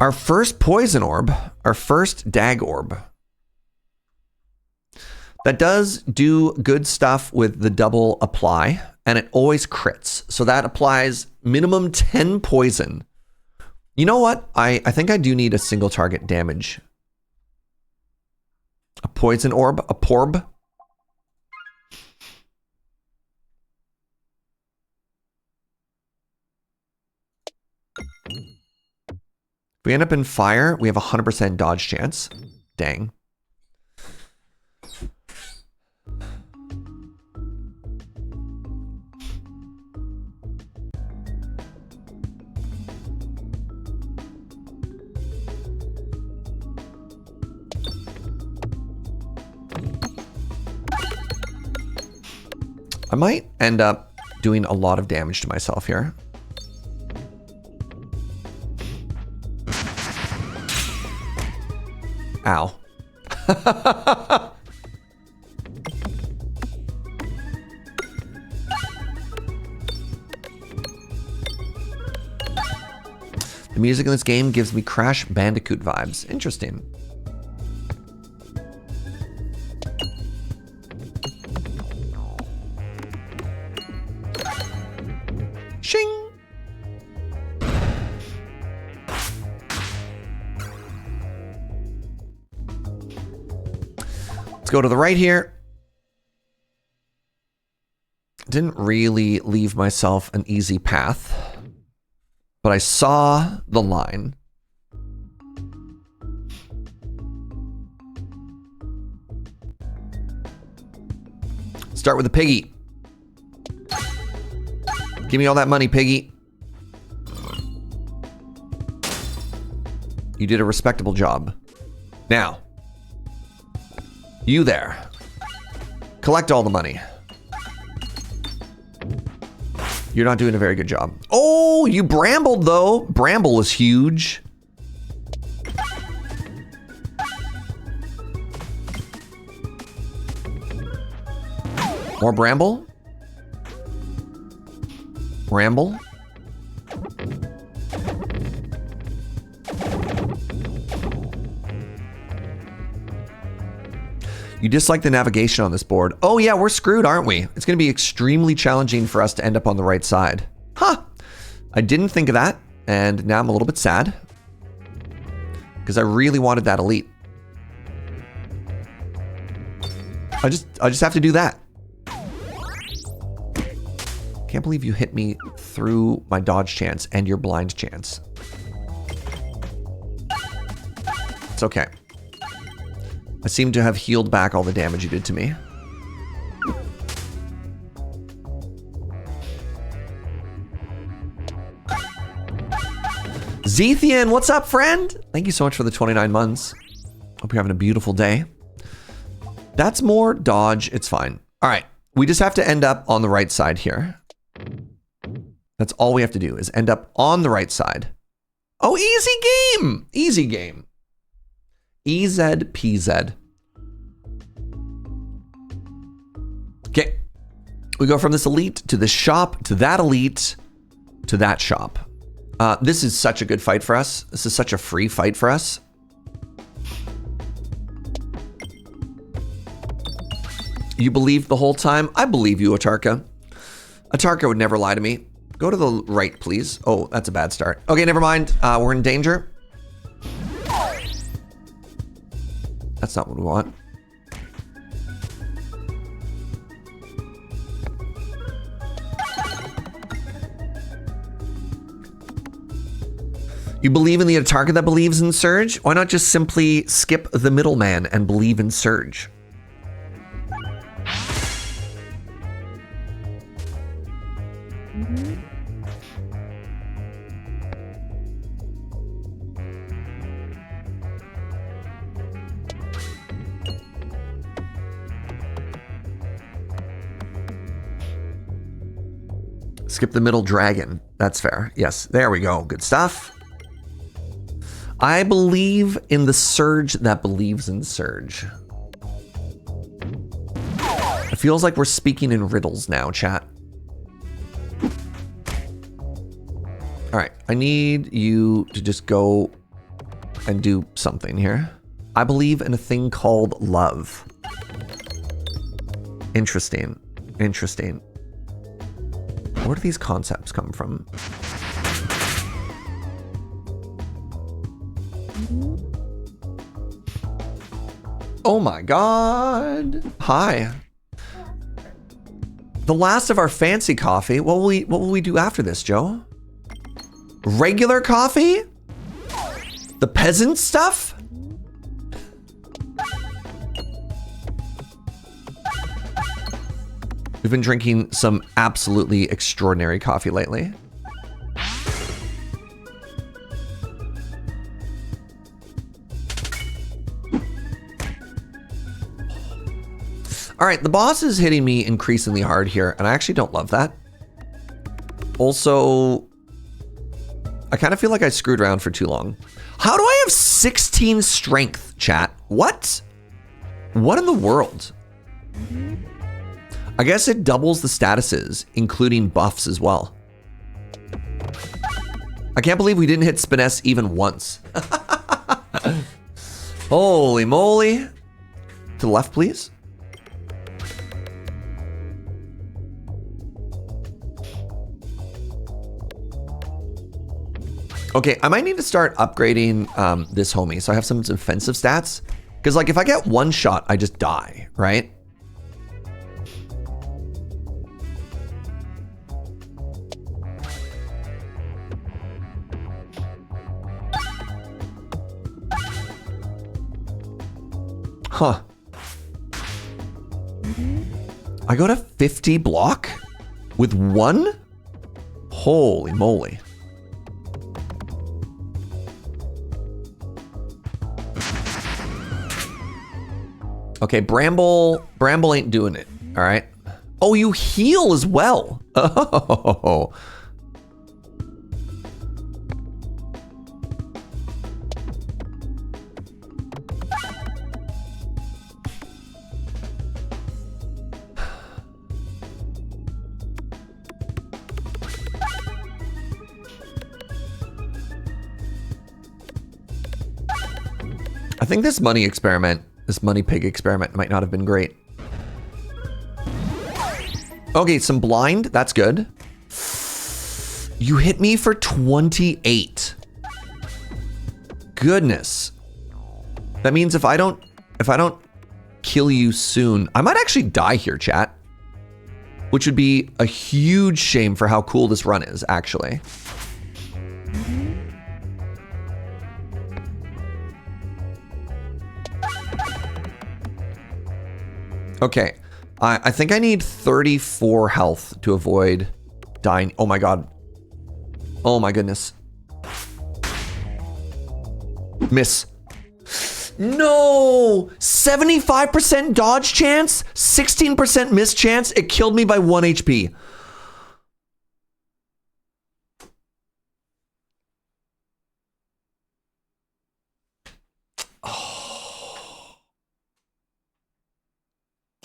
Our first poison orb, our first dag orb. That does do good stuff with the double apply, and it always crits. So that applies minimum 10 poison. You know what? I think I do need a single target damage. A poison orb, a porb. If we end up in fire, we have a 100% dodge chance. Dang. I might end up doing a lot of damage to myself here. Ow. The music in this game gives me Crash Bandicoot vibes. Interesting. Shing! Let's go to the right here. Didn't really leave myself an easy path, but I saw the line. Start with the piggy. Give me all that money, piggy. You did a respectable job. Now, you there. Collect all the money. You're not doing a very good job. Oh, you brambled though. Bramble was huge. More bramble. Bramble. You dislike the navigation on this board. Oh yeah, we're screwed, aren't we? It's going to be extremely challenging for us to end up on the right side. Huh. I didn't think of that, and now I'm a little bit sad. Because I really wanted that elite. I just have to do that. Can't believe you hit me through my dodge chance and your blind chance. It's okay. I seem to have healed back all the damage you did to me. Zethian, what's up, friend? Thank you so much for the 29 months. Hope you're having a beautiful day. That's more dodge. It's fine. All right. We just have to end up on the right side here. That's all we have to do is end up on the right side. Oh, easy game. Easy game. EZPZ. Okay. We go from this elite to this shop to that elite to that shop. This is such a good fight for us. This is such a free fight for us. You believed the whole time? I believe you, Atarka. Atarka would never lie to me. Go to the right, please. Oh, that's a bad start. Okay, never mind. We're in danger. That's not what we want. You believe in the target that believes in Surge? Why not just simply skip the middleman and believe in Surge? Skip the middle dragon. That's fair. Yes, there we go. Good stuff. I believe in the Surge that believes in Surge. It feels like we're speaking in riddles now, chat. All right, I need you to just go and do something here. I believe in a thing called love. Interesting. Interesting. Where do these concepts come from? Oh my god. Hi. The last of our fancy coffee. What will we do after this, Joe? Regular coffee? The peasant stuff? We've been drinking some absolutely extraordinary coffee lately. All right, the boss is hitting me increasingly hard here, and I actually don't love that. Also, I kind of feel like I screwed around for too long. How do I have 16 strength, chat? What? What in the world? I guess it doubles the statuses, including buffs as well. I can't believe we didn't hit Spiness even once. Holy moly. To the left, please. Okay, I might need to start upgrading this homie so I have some defensive stats. Because like if I get one shot, I just die, right? Huh. I go to 50 block with one? Holy moly. Okay, Bramble ain't doing it, all right? Oh, you heal as well. Oh. I think this money experiment, this money pig experiment might not have been great. Okay, some blind, that's good. You hit me for 28. Goodness. That means if I don't kill you soon, I might actually die here, chat. Which would be a huge shame for how cool this run is, actually. Okay, I think I need 34 health to avoid dying. Oh my god. Oh my goodness. Miss. No! 75% dodge chance, 16% miss chance. It killed me by 1 HP.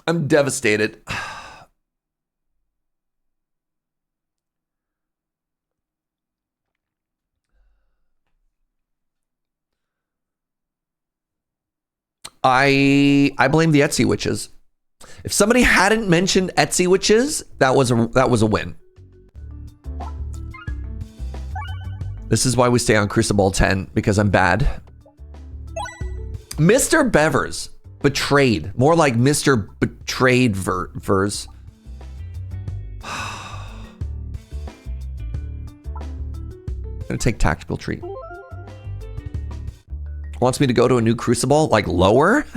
I'm devastated. I blame the Etsy witches. If somebody hadn't mentioned Etsy witches, that was a win. This is why we stay on Crucible 10, because I'm bad. Mr. Bevers. Betrayed. More like Mr. Betrayed verse. Gonna take tactical treat. Wants me to go to a new Crucible, like lower?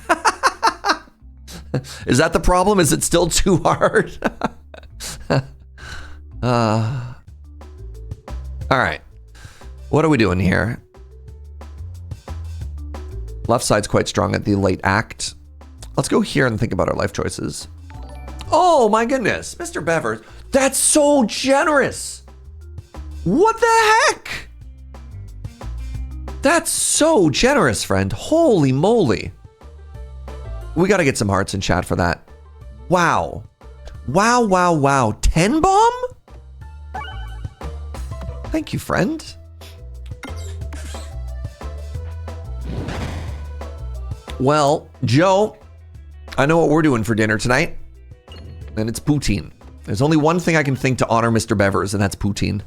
Is that the problem? Is it still too hard? All right. What are we doing here? Left side's quite strong at the late act. Let's go here and think about our life choices. Oh my goodness, Mr. Bevers. That's so generous. What the heck? That's so generous, friend. Holy moly. We got to get some hearts in chat for that. Wow. Wow, wow, wow. 10 bomb? Thank you, friend. Well, Joe, I know what we're doing for dinner tonight, and it's poutine. There's only one thing I can think to honor Mr. Bevers, and that's poutine.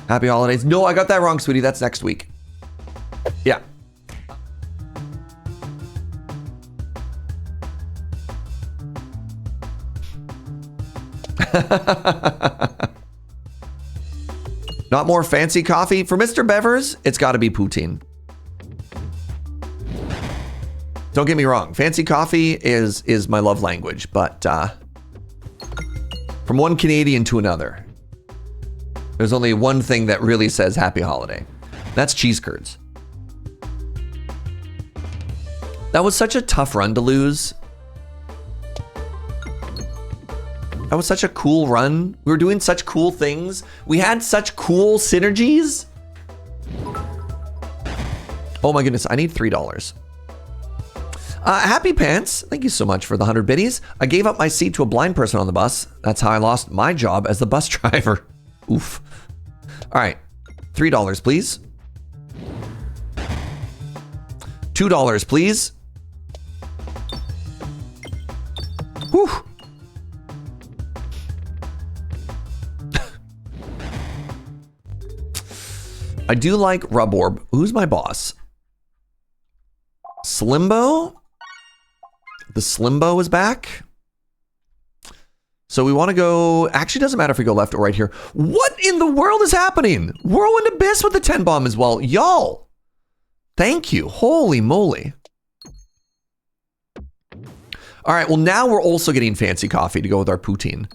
Happy holidays. No, I got that wrong, sweetie. That's next week. Yeah. Not more fancy coffee? For Mr. Bevers, it's got to be poutine. Don't get me wrong. Fancy coffee is my love language, but from one Canadian to another, there's only one thing that really says happy holiday. That's cheese curds. That was such a tough run to lose. That was such a cool run. We were doing such cool things. We had such cool synergies. Oh my goodness, I need $3. Happy Pants, thank you so much for the 100 biddies. I gave up my seat to a blind person on the bus. That's how I lost my job as the bus driver. Oof. All right, $3, please. $2, please. Whew. I do like Rub Orb. Who's my boss? Slimbo? The Slimbo is back. So we want to go... Actually, doesn't matter if we go left or right here. What in the world is happening? Whirlwind Abyss with the 10 bomb as well. Y'all. Thank you. Holy moly. All right, well, now we're also getting fancy coffee to go with our poutine.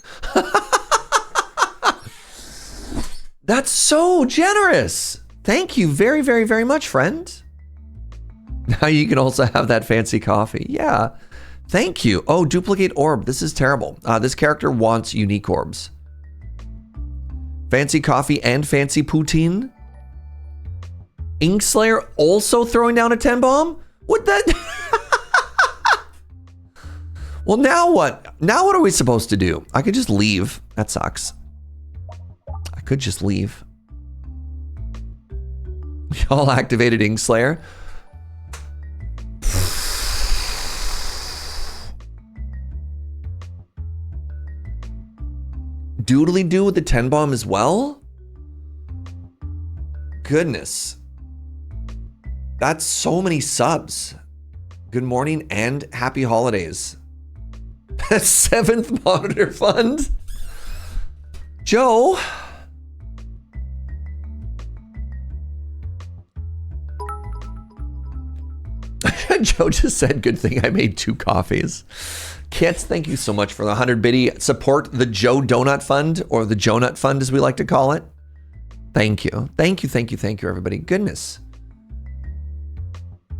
That's so generous. Thank you very, very, very much, friend. Now you can also have that fancy coffee. Yeah. Thank you. Oh, duplicate orb. This is terrible. This character wants unique orbs. Fancy coffee and fancy poutine. Inkslayer also throwing down a 10 bomb? What that? Well, now what? Now what are we supposed to do? I could just leave. That sucks. I could just leave. Y'all activated Inkslayer. Doodly do with the 10 bomb as well? Goodness. That's so many subs. Good morning and happy holidays. 7th monitor fund. Joe. Joe just said, good thing I made 2 coffees. Kits, thank you so much for the 100 biddy. Support the Joe Donut Fund, or the Joe Nut Fund as we like to call it. Thank you. Thank you, thank you, thank you, everybody. Goodness.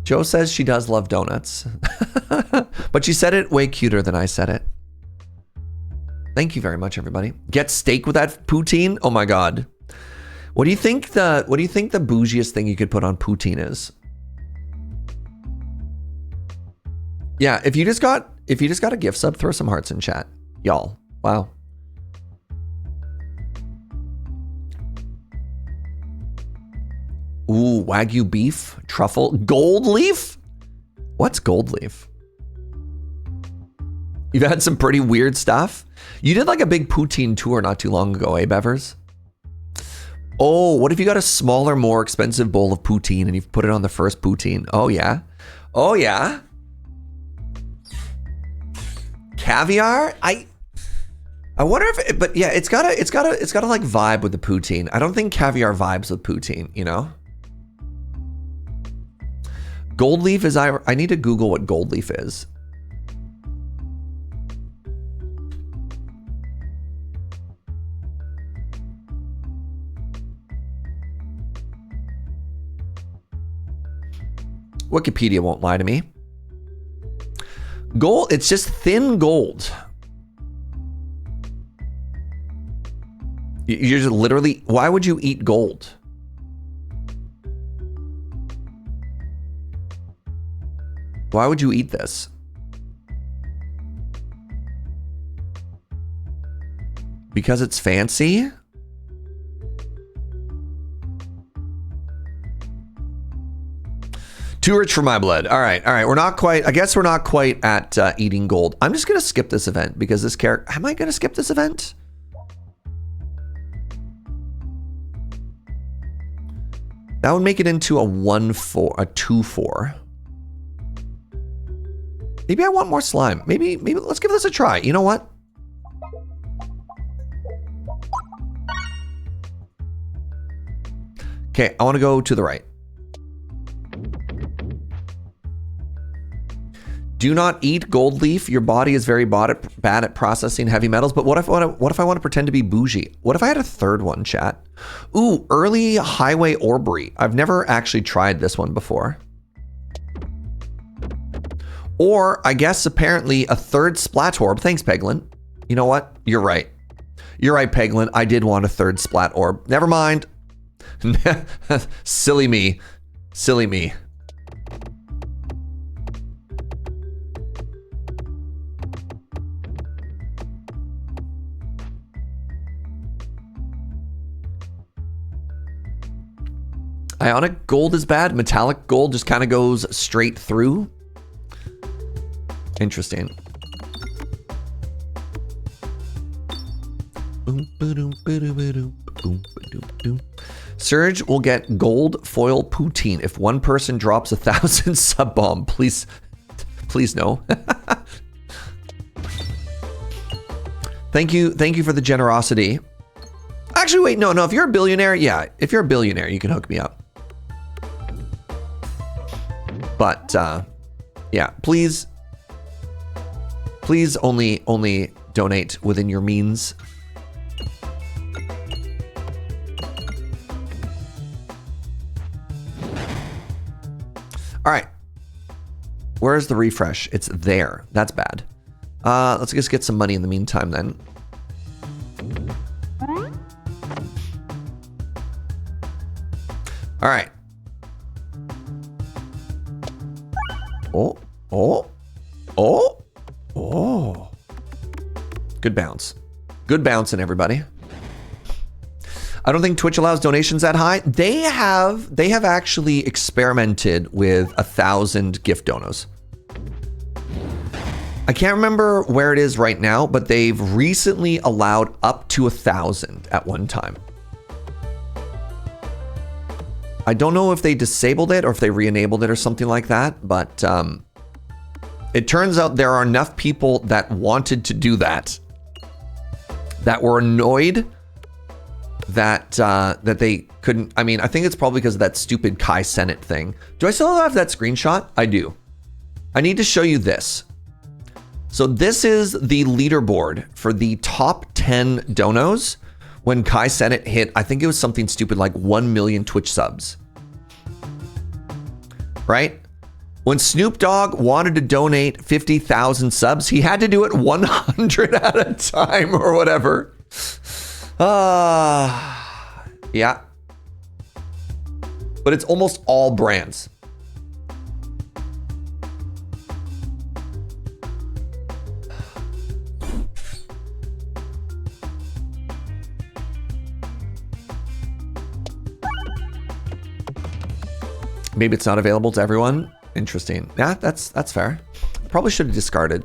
Joe says she does love donuts. But she said it way cuter than I said it. Thank you very much, everybody. Get steak with that poutine? Oh my god. What do you think the bougiest thing you could put on poutine is? Yeah, if you just got a gift sub, throw some hearts in chat. Y'all. Wow. Ooh, Wagyu beef, truffle, gold leaf? What's gold leaf? You've had some pretty weird stuff. You did like a big poutine tour not too long ago, eh, Bevers? Oh, what if you got a smaller, more expensive bowl of poutine and you've put it on the first poutine? Oh yeah. Oh yeah. Caviar? I wonder if but yeah, it's gotta like vibe with the poutine. I don't think caviar vibes with poutine, you know? Gold leaf is I need to Google what gold leaf is. Wikipedia won't lie to me. Gold, it's just thin gold. You're just literally, why would you eat gold? Why would you eat this? Because it's fancy? Too rich for my blood. All right. We're not quite, I guess we're not quite at eating gold. I'm just going to skip this event because this character, am I going to skip this event? That would make it into a 1-4, a 2-4. Maybe I want more slime. Maybe let's give this a try. You know what? Okay, I want to go to the right. Do not eat gold leaf. Your body is very bad at processing heavy metals. But what if I want to pretend to be bougie? What if I had a third one, chat? Ooh, early highway orbery. I've never actually tried this one before. Or I guess apparently a third splat orb. Thanks, Peglin. You know what? You're right. You're right, Peglin. I did want a third splat orb. Never mind. Silly me. Silly me. Ionic gold is bad. Metallic gold just kind of goes straight through. Interesting. Surge will get gold foil poutine if one person drops 1,000 sub bomb. Please no. Thank you for the generosity. Actually, wait, no. If you're a billionaire, yeah. If you're a billionaire, you can hook me up. But yeah, please only donate within your means. All right. Where's the refresh? It's there. That's bad. Let's just get some money in the meantime then. All right. Oh. Good bounce. Good bouncing, everybody. I don't think Twitch allows donations that high. They have actually experimented with 1,000 gift donos. I can't remember where it is right now, but they've recently allowed up to 1,000 at one time. I don't know if they disabled it or if they re-enabled it or something like that, but it turns out there are enough people that wanted to do that, that were annoyed that that they couldn't. I mean, I think it's probably because of that stupid Kai Senate thing. Do I still have that screenshot? I do. I need to show you this. So this is the leaderboard for the top 10 donos when Kai Senate hit, I think it was something stupid like 1 million Twitch subs. Right? When Snoop Dogg wanted to donate 50,000 subs, he had to do it 100 at a time or whatever. Yeah. But it's almost all brands. Maybe it's not available to everyone. Interesting. Yeah, that's fair. Probably should have discarded.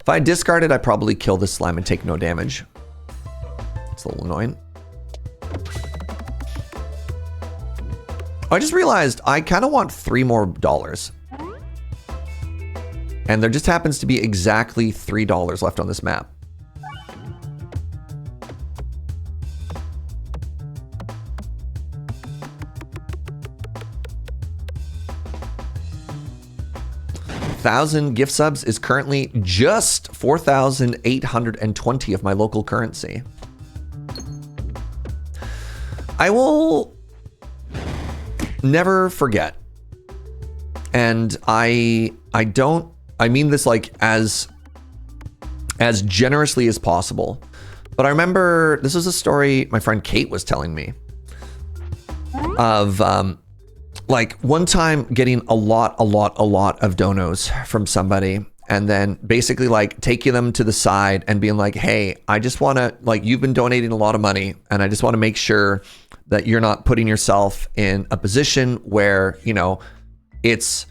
If I discarded, I'd probably kill this slime and take no damage. It's a little annoying. I just realized I kind of want $3 more. And there just happens to be exactly $3 left on this map. $1,000 gift subs is currently just 4,820 of my local currency. I will never forget. And I mean this like as generously as possible. But I remember this was a story my friend Kate was telling me of like one time getting a lot of donos from somebody, and then basically like taking them to the side and being like, hey, I just want to, like, you've been donating a lot of money, and I just want to make sure that you're not putting yourself in a position where, you know, it's,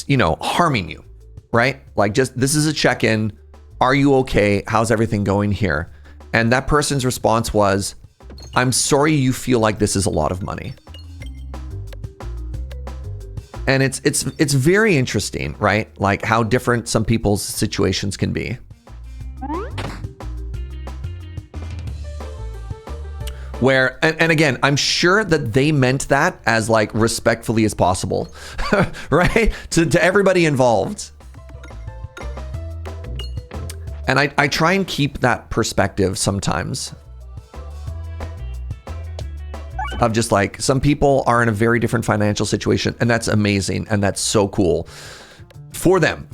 you know, harming you, right? Like, just, this is a check-in. Are you okay? How's everything going here? And that person's response was, I'm sorry you feel like this is a lot of money. And it's very interesting, right? Like how different some people's situations can be. Where, and again, I'm sure that they meant that as like respectfully as possible, right? To everybody involved. And I try and keep that perspective sometimes. Of just like, some people are in a very different financial situation, and that's amazing, and that's so cool. For them,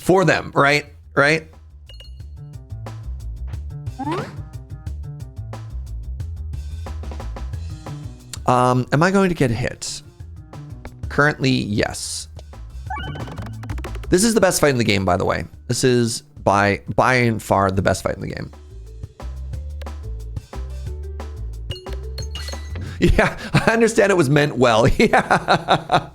right? Right? Am I going to get hit? Currently, yes. This is the best fight in the game, by the way. This is by and far the best fight in the game. Yeah, I understand it was meant well. Yeah.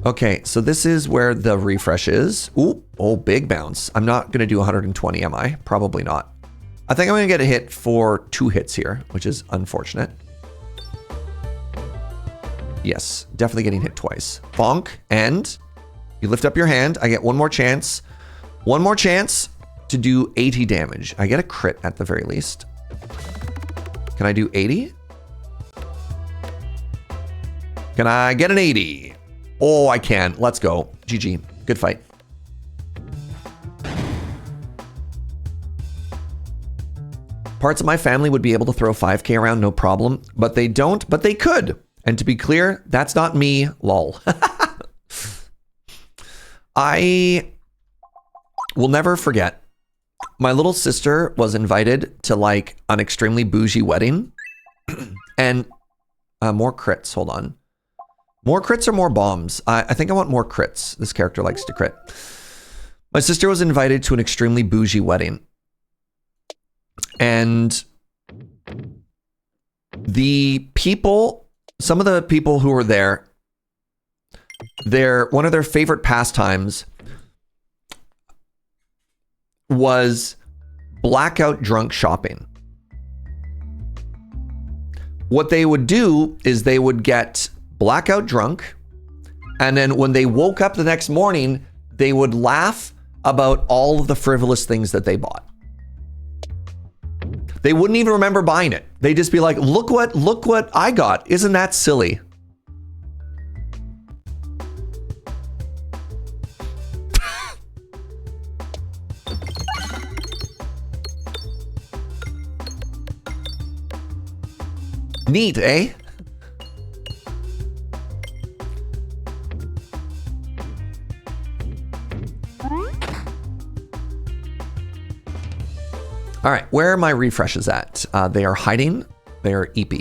Okay, so this is where the refresh is. Ooh, oh, big bounce. I'm not going to do 120, am I? Probably not. I think I'm going to get a hit for 2 hits here, which is unfortunate. Yes, definitely getting hit twice. Bonk, and you lift up your hand. I get one more chance. One more chance to do 80 damage. I get a crit at the very least. Can I do 80? Can I get an 80? Oh, I can. Let's go. GG. Good fight. Parts of my family would be able to throw 5K around, no problem, but they don't, but they could. And to be clear, that's not me, lol. I will never forget. My little sister was invited to like an extremely bougie wedding, and more crits. Hold on. More crits or more bombs? I think I want more crits. This character likes to crit. My sister was invited to an extremely bougie wedding, and the people, some of the people who were there, one of their favorite pastimes was blackout drunk shopping. What they would do is they would get blackout drunk, and then when they woke up the next morning, they would laugh about all of the frivolous things that they bought. They wouldn't even remember buying it. They'd just be like, look what I got. Isn't that silly? Neat, eh? All right, where are my refreshes at? They are hiding. They are EP.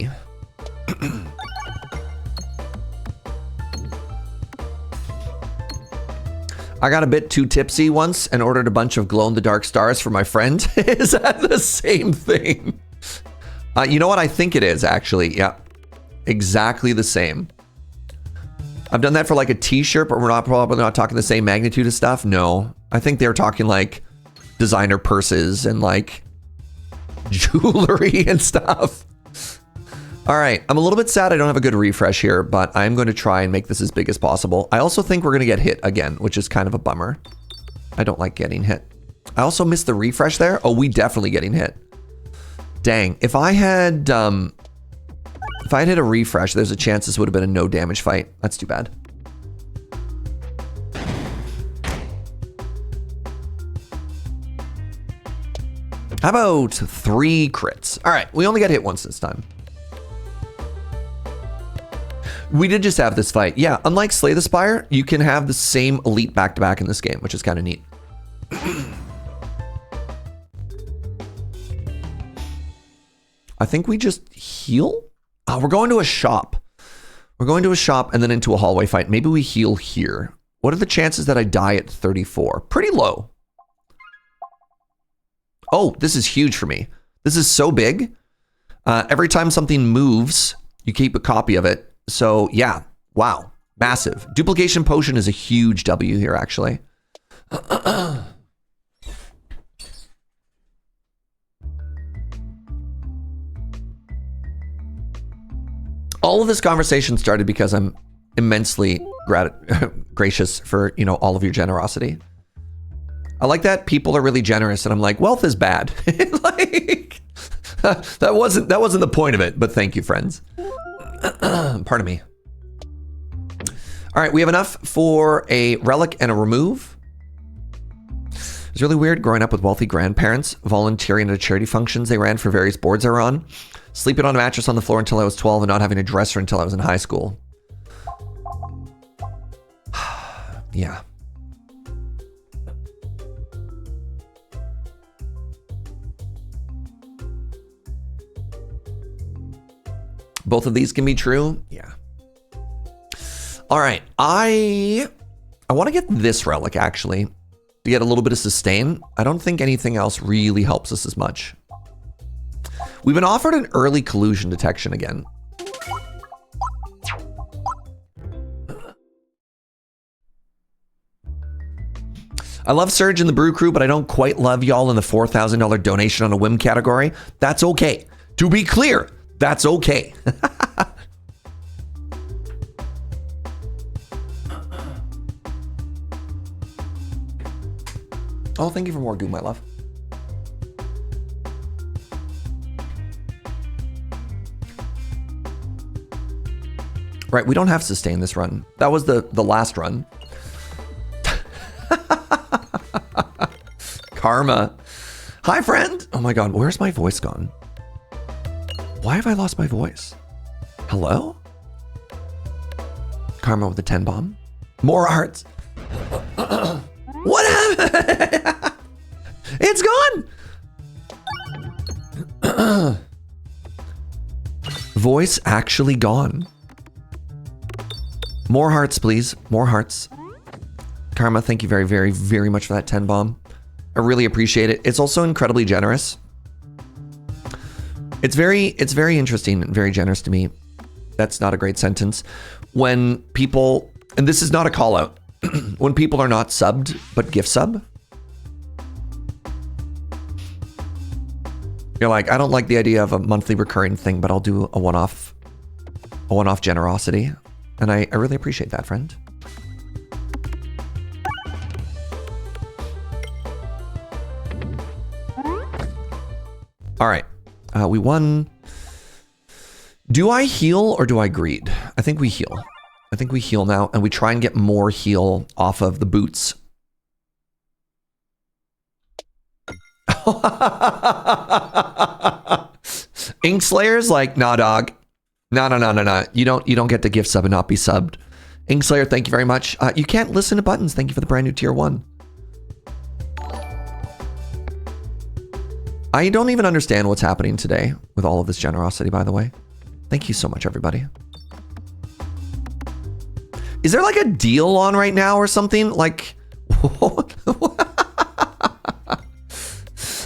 I got a bit too tipsy once and ordered a bunch of glow-in-the-dark stars for my friend. Is that the same thing? You know what? I think it is, actually. Yeah, exactly the same. I've done that for like a t-shirt, but we're not probably not talking the same magnitude of stuff. No, I think they're talking like designer purses and like jewelry and stuff. All right, I'm a little bit sad I don't have a good refresh here, but I'm going to try and make this as big as possible. I also think we're going to get hit again, which is kind of a bummer. I don't like getting hit. I also missed the refresh there. Oh, we definitely getting hit. Dang, if I had hit a refresh, there's a chance this would have been a no damage fight. That's too bad. How about 3 crits? All right, we only got hit once this time. We did just have this fight. Yeah, unlike Slay the Spire, you can have the same elite back-to-back in this game, which is kind of neat. I think we just heal? Oh, we're going to a shop. We're going to a shop and then into a hallway fight. Maybe we heal here. What are the chances that I die at 34? Pretty low. Oh, this is huge for me. This is so big. Every time something moves, you keep a copy of it. So yeah, wow, massive. Duplication potion is a huge W here, actually. All of this conversation started because I'm immensely gracious for, you know, all of your generosity. I like that people are really generous, and I'm like, wealth is bad. Like, that wasn't the point of it, but thank you, friends. Pardon me. All right, we have enough for a relic and a remove. It's really weird growing up with wealthy grandparents, volunteering at charity functions they ran for various boards I were on, sleeping on a mattress on the floor until I was 12 and not having a dresser until I was in high school. Yeah. Both of these can be true. Yeah. All right. I want to get this relic, actually, to get a little bit of sustain. I don't think anything else really helps us as much. We've been offered an early collusion detection again. I love Surge and the Brew Crew, but I don't quite love y'all in the $4,000 donation on a whim category. That's okay. To be clear, that's okay. Oh, thank you for more goo, my love. Right, we don't have sustain this run. That was the last run. Karma. Hi, friend. Oh my God, where's my voice gone? Why have I lost my voice? Hello? Karma with the 10 bomb. More hearts. What happened? It's gone. Voice actually gone. More hearts, please. More hearts. Karma, thank you very, very, very much for that 10 bomb. I really appreciate it. It's also incredibly generous. It's very interesting and very generous to me. That's not a great sentence. When people, and this is not a call out, when people are not subbed, but gift sub. You're like, I don't like the idea of a monthly recurring thing, but I'll do a one-off generosity. And I really appreciate that, friend. All right. We won. Do I heal or do I greed? I think we heal. I think we heal now, and we try and get more heal off of the boots. Ink Slayer's like, nah, dog. No. You don't get to gift sub and not be subbed. Ink Slayer, thank you very much. You can't listen to buttons. Thank you for the brand new tier 1. I don't even understand what's happening today with all of this generosity, by the way. Thank you so much, everybody. Is there like a deal on right now or something? Like,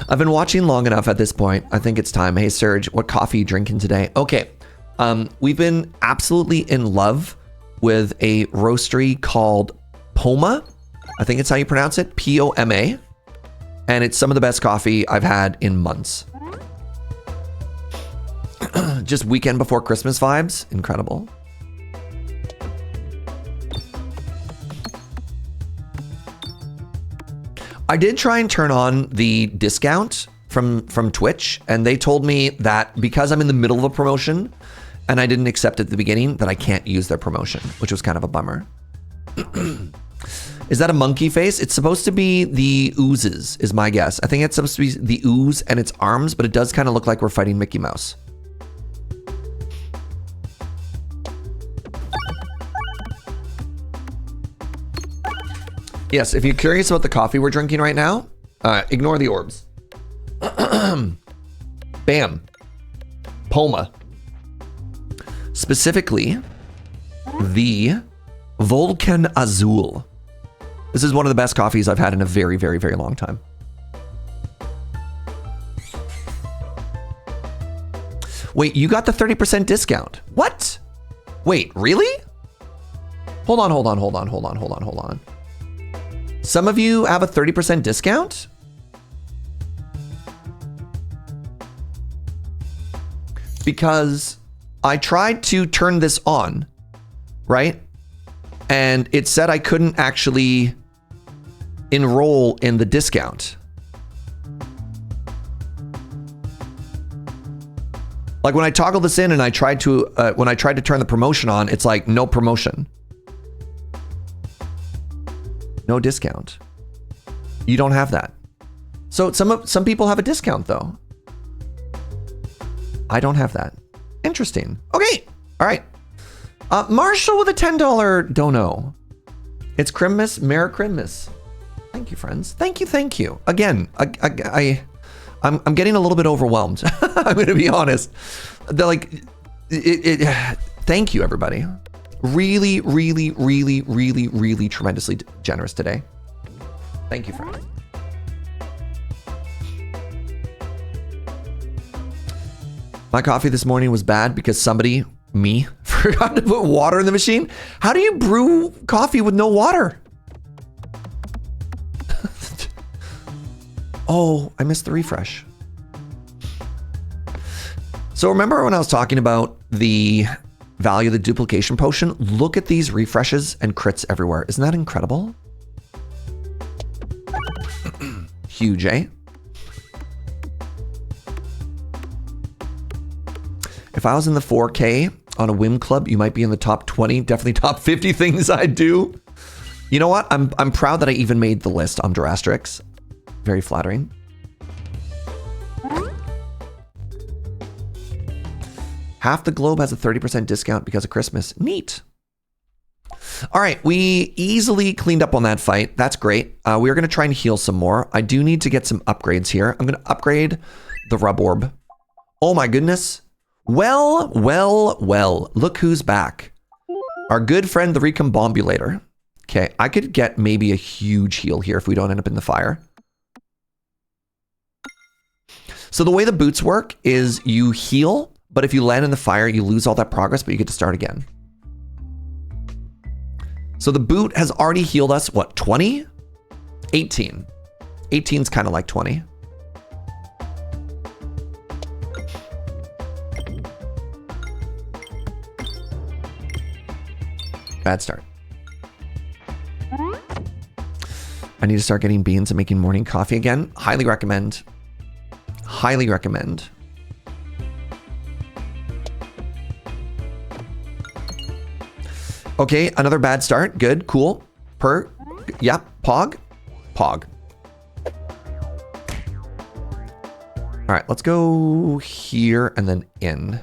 I've been watching long enough at this point. I think it's time. Hey, Serge, what coffee are you drinking today? Okay. We've been absolutely in love with a roastery called Poma. I think it's how you pronounce it, Poma. And it's some of the best coffee I've had in months. Just weekend before Christmas vibes. Incredible. I did try and turn on the discount from Twitch, and they told me that because I'm in the middle of a promotion and I didn't accept it at the beginning, that I can't use their promotion, which was kind of a bummer. Is that a monkey face? It's supposed to be the oozes, is my guess. I think it's supposed to be the ooze and its arms, but it does kind of look like we're fighting Mickey Mouse. Yes, if you're curious about the coffee we're drinking right now, ignore the orbs. Bam. Poma. Specifically, the Volcan Azul. This is one of the best coffees I've had in a very, very, very long time. Wait, you got the 30% discount. What? Wait, really? Hold on. Some of you have a 30% discount? Because I tried to turn this on, right? And it said I couldn't actually enroll in the discount. Like when I toggle this in and I tried to, when I tried to turn the promotion on, it's like no promotion. No discount. You don't have that. So some people have a discount though. I don't have that. Interesting. Okay. All right. Marshall with a $10 dono. It's Christmas. Merry Christmas. Thank you, friends. Thank you. Again, I'm getting a little bit overwhelmed. I'm going to be honest. They're like, thank you, everybody. Really tremendously generous today. Thank you, friend. My coffee this morning was bad because somebody, me, forgot to put water in the machine. How do you brew coffee with no water? Oh, I missed the refresh. So remember when I was talking about the value of the duplication potion? Look at these refreshes and crits everywhere. Isn't that incredible? Huge, eh? If I was in the 4K on a whim club, you might be in the top 20, definitely top 50 things I do. You know what? I'm proud that I even made the list on Durastrix. Very flattering. Half the globe has a 30% discount because of Christmas. Neat. All right, we easily cleaned up on that fight. That's great. We're going to try and heal some more. I do need to get some upgrades here. I'm going to upgrade the rub orb. Oh my goodness. Well. Look who's back. Our good friend, the Recombobulator. Okay, I could get maybe a huge heal here if we don't end up in the fire. So the way the boots work is you heal, but if you land in the fire, you lose all that progress, but you get to start again. So the boot has already healed us, what, 20? 18. 18's kind of like 20. Bad start. I need to start getting beans and making morning coffee again. Highly recommend. Highly recommend. Okay, another bad start. Good, cool. Yep, Pog. All right, let's go here and then in.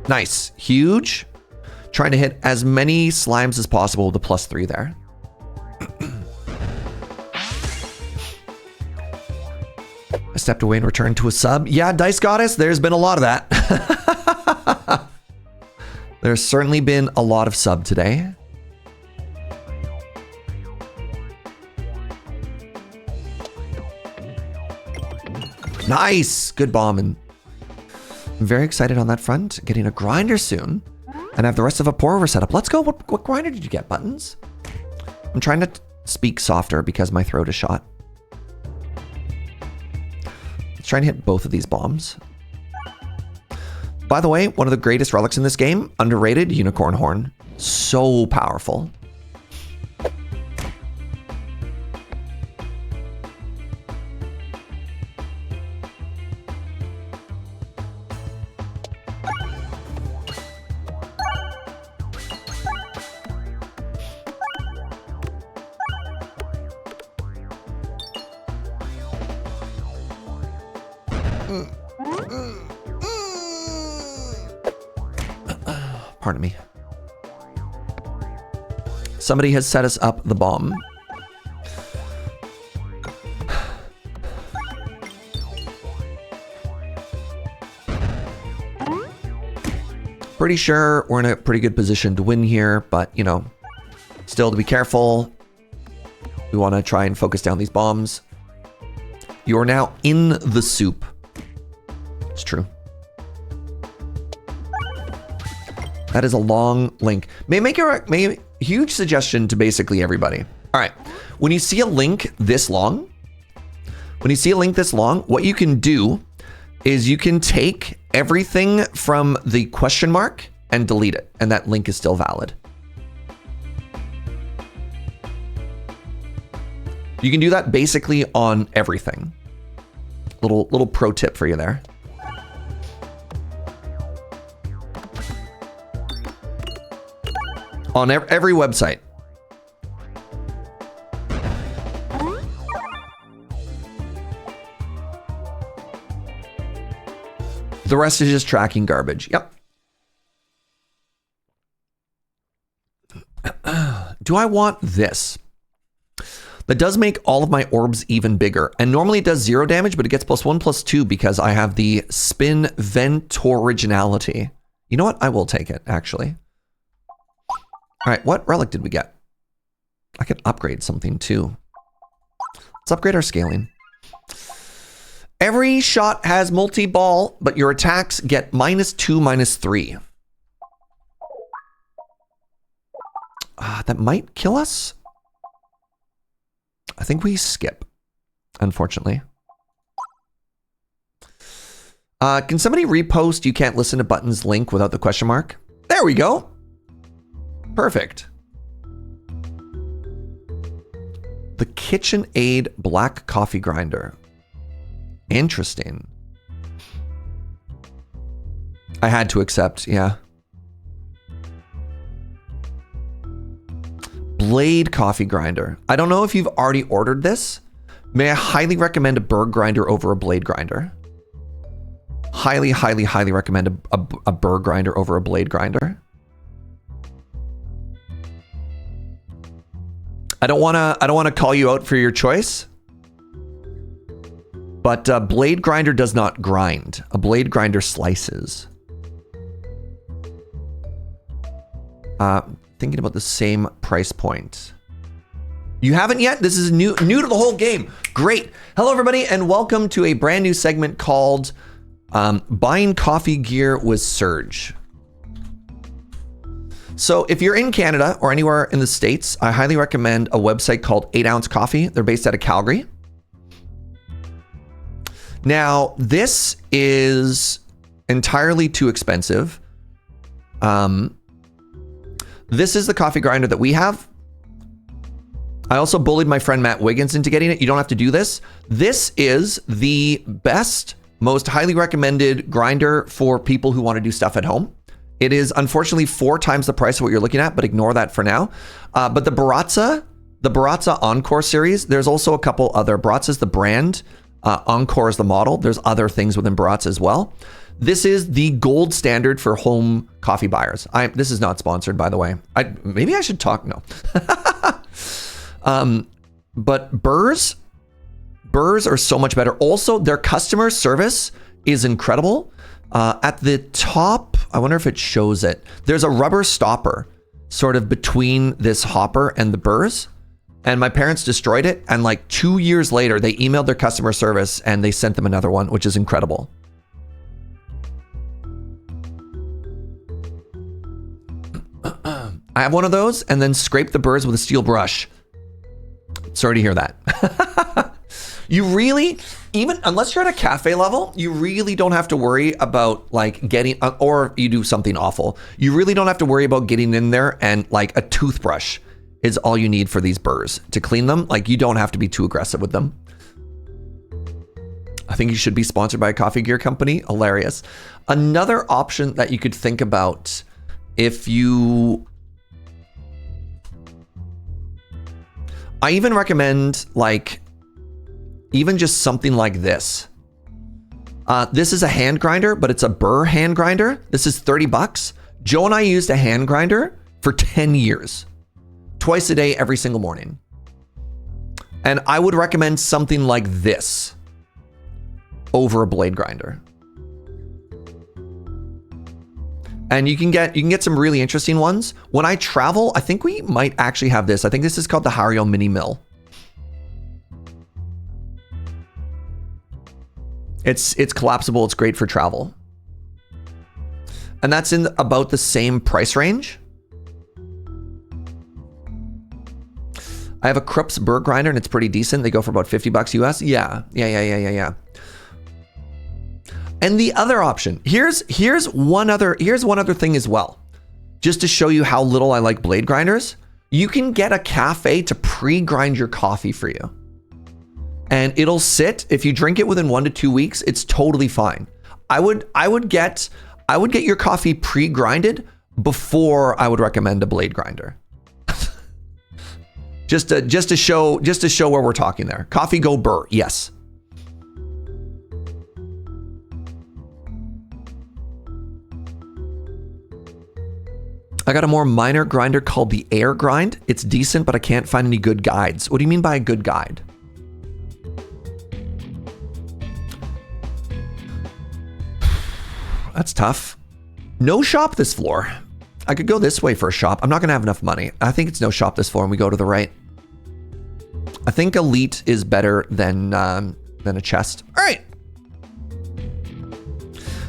Nice, huge. Trying to hit as many slimes as possible with the +3 there. I stepped away and returned to a sub. Yeah, Dice Goddess, there's been a lot of that. There's certainly been a lot of sub today. Nice, good bombing. I'm very excited on that front. Getting a grinder soon. And have the rest of a pour over setup. Let's go. What grinder did you get, Buttons? I'm trying to speak softer because my throat is shot. Let's try and hit both of these bombs. By the way, one of the greatest relics in this game, underrated unicorn horn. So powerful. Pardon me. Somebody has set us up the bomb. Pretty sure we're in a pretty good position to win here, but you know, still to be careful. We want to try and focus down these bombs. You are now in the soup. It's true. That is a long link. May a huge suggestion to basically everybody. All right, when you see a link this long, what you can do is you can take everything from the question mark and delete it, and that link is still valid. You can do that basically on everything. Little pro tip for you there. On every website. The rest is just tracking garbage. Yep. Do I want this? That does make all of my orbs even bigger. And normally it does 0 damage, but it gets +1/+2 because I have the spin Ventoriginality. You know what? I will take it, actually. All right, what relic did we get? I could upgrade something too. Let's upgrade our scaling. Every shot has multi-ball, but your attacks get -2, -3. That might kill us. I think we skip, unfortunately. Can somebody repost "you can't listen to Buttons" link without the question mark? There we go. Perfect. The KitchenAid black coffee grinder. Interesting. I had to accept, yeah. Blade coffee grinder. I don't know if you've already ordered this. May I highly recommend a burr grinder over a blade grinder. Highly, highly, highly recommend a burr grinder over a blade grinder. I don't want to call you out for your choice, but a blade grinder does not grind. A blade grinder slices. Thinking about the same price point. You haven't yet? This is new to the whole game. Great. Hello, everybody, and welcome to a brand new segment called Buying Coffee Gear with Surge. So if you're in Canada or anywhere in the States, I highly recommend a website called 8 Ounce Coffee. They're based out of Calgary. Now, this is entirely too expensive. This is the coffee grinder that we have. I also bullied my friend Matt Wiggins into getting it. You don't have to do this. This is the best, most highly recommended grinder for people who want to do stuff at home. It is unfortunately 4 times the price of what you're looking at, but ignore that for now. But the Baratza Encore series, there's also a couple other. Baratza's the brand, Encore is the model. There's other things within Baratza as well. This is the gold standard for home coffee buyers. This is not sponsored, by the way. Maybe I should talk, no. But burrs are so much better. Also, their customer service is incredible. At the top, I wonder if it shows it. There's a rubber stopper sort of between this hopper and the burrs. And my parents destroyed it. And like 2 years later, they emailed their customer service and they sent them another one, which is incredible. I have one of those, and then scrape the burrs with a steel brush. Sorry to hear that. You really, even unless you're at a cafe level, you really don't have to worry about like getting, or you do something awful. You really don't have to worry about getting in there, and like a toothbrush is all you need for these burrs to clean them. Like you don't have to be too aggressive with them. I think you should be sponsored by a coffee gear company. Hilarious. Another option that you could think about if you, I even recommend like, even just something like this. This is a hand grinder, but it's a burr hand grinder. This is $30. Joe and I used a hand grinder for 10 years, twice a day, every single morning. And I would recommend something like this over a blade grinder. And you can get some really interesting ones. When I travel, I think we might actually have this. I think this is called the Hario Mini Mill. It's collapsible. It's great for travel. And that's in about the same price range. I have a Krupp's burr grinder and it's pretty decent. They go for about $50 US. Yeah. And the other option, here's one other thing as well. Just to show you how little I like blade grinders. You can get a cafe to pre-grind your coffee for you. And it'll sit, if you drink it within 1 to 2 weeks, it's totally fine. I would get your coffee pre-grinded before I would recommend a blade grinder. just to show where we're talking there. Coffee go burr, yes. I got a more minor grinder called the Air Grind. It's decent, but I can't find any good guides. What do you mean by a good guide? That's tough. No shop this floor. I could go this way for a shop. I'm not gonna have enough money. I think it's no shop this floor and we go to the right. I think Elite is better than a chest. All right.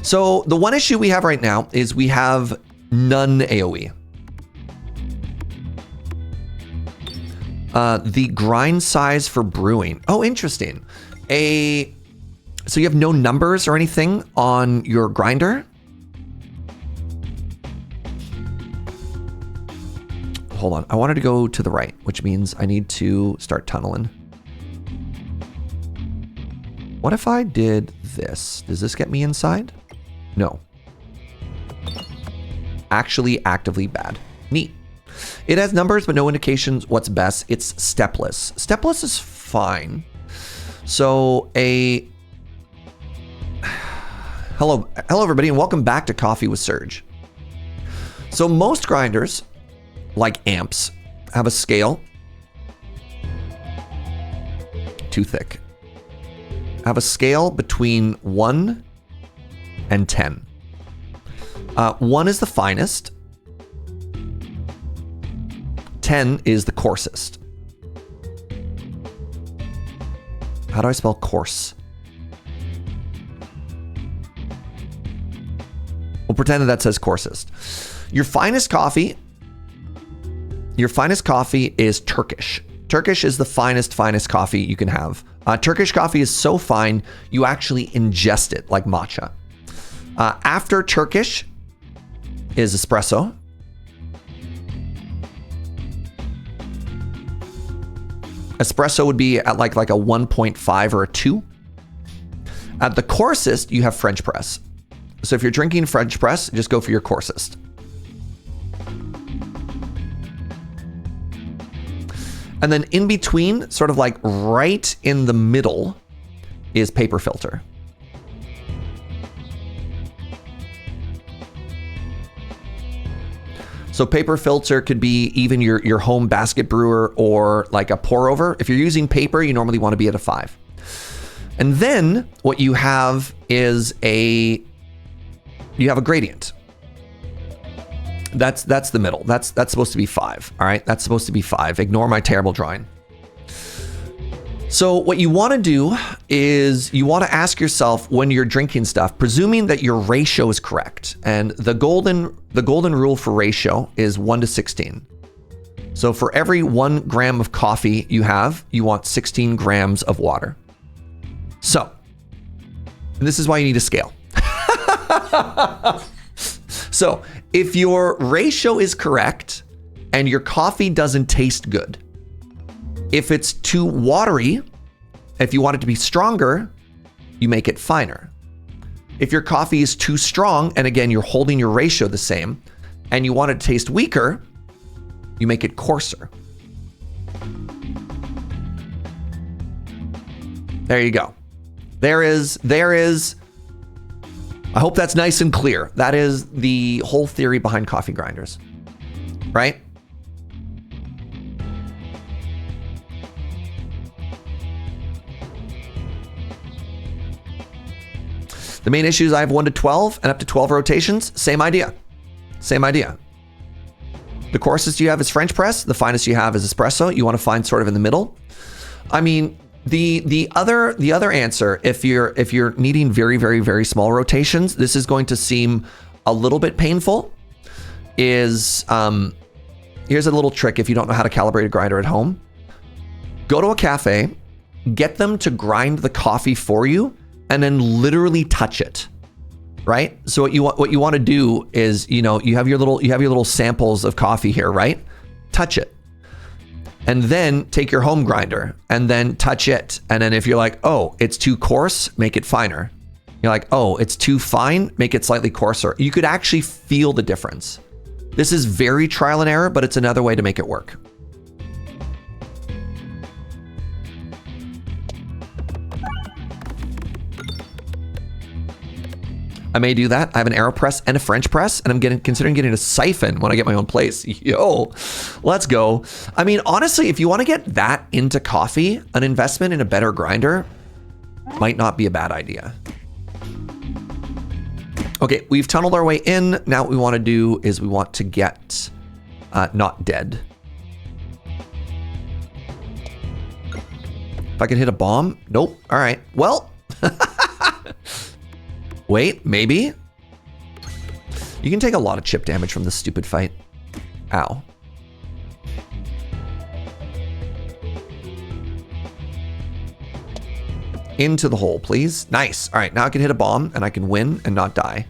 So the one issue we have right now is we have none AoE. The grind size for brewing. Oh, interesting. So you have no numbers or anything on your grinder? Hold on. I wanted to go to the right, which means I need to start tunneling. What if I did this? Does this get me inside? No. Actually actively bad. Neat. It has numbers, but no indications what's best. It's stepless. Stepless is fine. So hello everybody, and welcome back to Coffee with Serge. So most grinders, like amps, have a scale. Too thick. Have a scale between 1 and 10. 1 is the finest. 10 is the coarsest. How do I spell coarse? We'll pretend that says coarsest. Your finest coffee is Turkish. Turkish is the finest coffee you can have. Turkish coffee is so fine, you actually ingest it like matcha. After Turkish is espresso. Espresso would be at like a 1.5 or a 2. At the coarsest, you have French press. So if you're drinking French press, just go for your coarsest. And then in between, sort of like right in the middle, is paper filter. So paper filter could be even your home basket brewer or like a pour over. If you're using paper, you normally want to be at a 5. And then what you have is you have a gradient. That's the middle. That's supposed to be 5. All right, that's supposed to be 5. Ignore my terrible drawing. So what you want to do is you want to ask yourself when you're drinking stuff, presuming that your ratio is correct, and the golden the golden rule for ratio is 1 to 16. So for every 1 gram of coffee you have, you want 16 grams of water. So this is why you need a scale. So if your ratio is correct and your coffee doesn't taste good, if it's too watery, if you want it to be stronger, you make it finer. If your coffee is too strong, and again, you're holding your ratio the same, and you want it to taste weaker, you make it coarser. There you go. There is, I hope that's nice and clear. That is the whole theory behind coffee grinders, right? The main issue is I have 1 to 12 and up to 12 rotations. Same idea. Same idea. The coarsest you have is French press. The finest you have is espresso. You want to find sort of in the middle. I mean, the other answer, if you're needing very, very, very small rotations, this is going to seem a little bit painful. Here's a little trick if you don't know how to calibrate a grinder at home. Go to a cafe, get them to grind the coffee for you, and then literally touch it, right? So what you want to do is, you have your little samples of coffee here, right? Touch it, and then take your home grinder and then touch it. And then if you're like, oh, it's too coarse, make it finer. You're like, oh, it's too fine, make it slightly coarser. You could actually feel the difference. This is very trial and error, but it's another way to make it work. I may do that. I have an AeroPress and a French press, and I'm considering getting a siphon when I get my own place. Yo, let's go. I mean, honestly, if you want to get that into coffee, an investment in a better grinder might not be a bad idea. Okay, we've tunneled our way in. Now what we want to do is we want to get not dead. If I can hit a bomb? Nope. All right. Well. Wait, maybe? You can take a lot of chip damage from this stupid fight. Ow. Into the hole, please. Nice. All right, now I can hit a bomb and I can win and not die.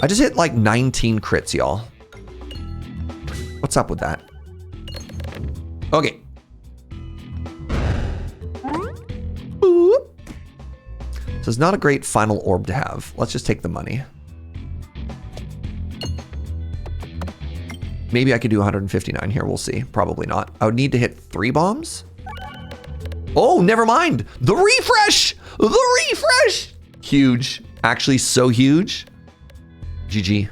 I just hit like 19 crits, y'all. What's up with that? Okay. So it's not a great final orb to have. Let's just take the money. Maybe I could do 159 here. We'll see. Probably not. I would need to hit 3 bombs. Oh, never mind. The refresh. The refresh. Huge. Actually, so huge. GG.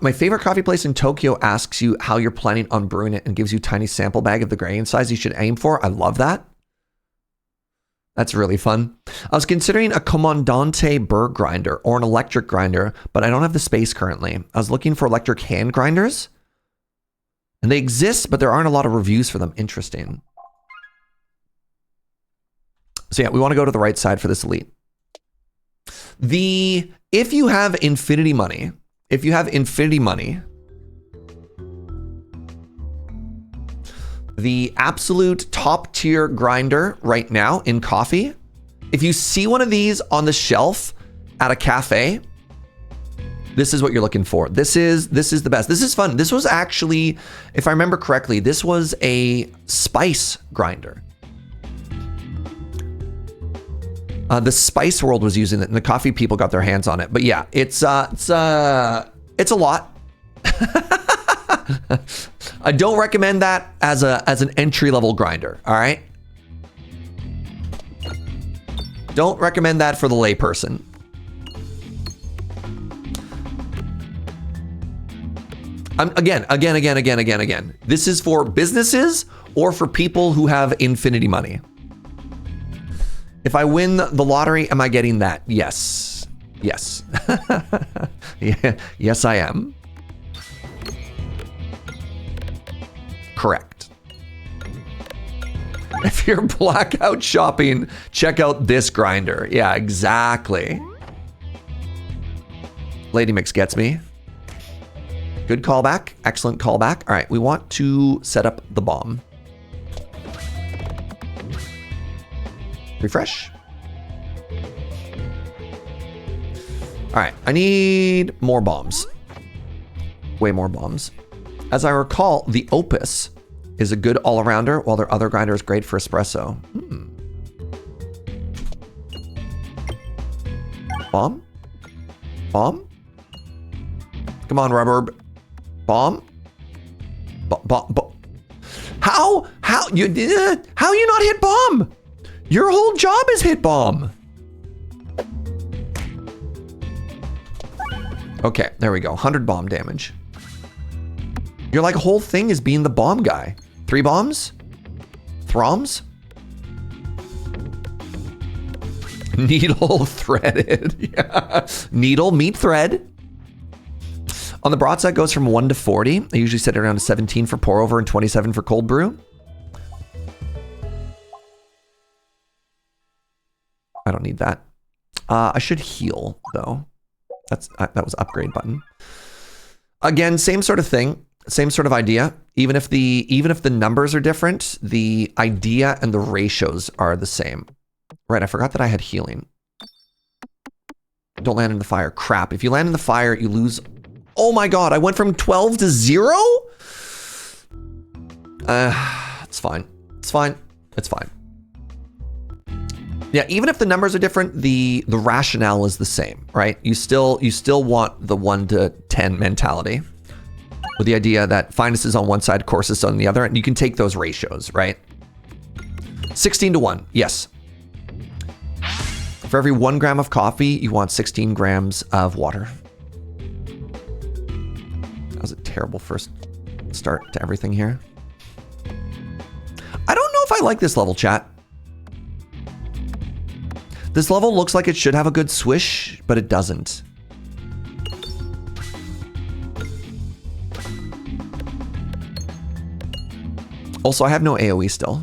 My favorite coffee place in Tokyo asks you how you're planning on brewing it and gives you a tiny sample bag of the grain size you should aim for. I love that. That's really fun. I was considering a Comandante burr grinder or an electric grinder, but I don't have the space currently. I was looking for electric hand grinders, and they exist, but there aren't a lot of reviews for them. Interesting. So yeah, we want to go to the right side for this elite. If you have infinity money, the absolute top tier grinder right now in coffee, if you see one of these on the shelf at a cafe, this is what you're looking for. This is the best. This is fun. This was actually, if I remember correctly, this was a spice grinder. The Spice World was using it, and the coffee people got their hands on it. But yeah, it's a lot. I don't recommend that as an entry level grinder. All right, don't recommend that for the layperson. Again. This is for businesses or for people who have infinity money. If I win the lottery, am I getting that? Yes. Yes. Yeah, yes, I am. Correct. If you're blackout shopping, check out this grinder. Yeah, exactly. Lady Mix gets me. Good callback. Excellent callback. All right, we want to set up the bomb. Refresh. All right, I need more bombs. Way more bombs. As I recall, the Opus is a good all-arounder, while their other grinder is great for espresso. Bomb? Bomb? Come on, Rubber. Bomb? How you not hit bomb? Your whole job is hit bomb. Okay, there we go. 100 bomb damage. Your like whole thing is being the bomb guy. 3 bombs? Throms? Needle threaded. Yeah. Needle, meat, thread. On the broadside goes from 1 to 40. I usually set it around 17 for pour over and 27 for cold brew. I don't need that. I should heal though. That was upgrade button. Again, same sort of thing. Same sort of idea. Even if the numbers are different, the idea and the ratios are the same. Right, I forgot that I had healing. Don't land in the fire. Crap. If you land in the fire, you lose. Oh my god, I went from 12 to 0? It's fine. It's fine. It's fine. Yeah, even if the numbers are different, the rationale is the same, right? You still want the 1 to 10 mentality. With the idea that finest is on one side, coarsest on the other, and you can take those ratios, right? 16 to 1, yes. For every 1 gram of coffee, you want 16 grams of water. That was a terrible first start to everything here. I don't know if I like this level, chat. This level looks like it should have a good swish, but it doesn't. Also, I have no AoE still.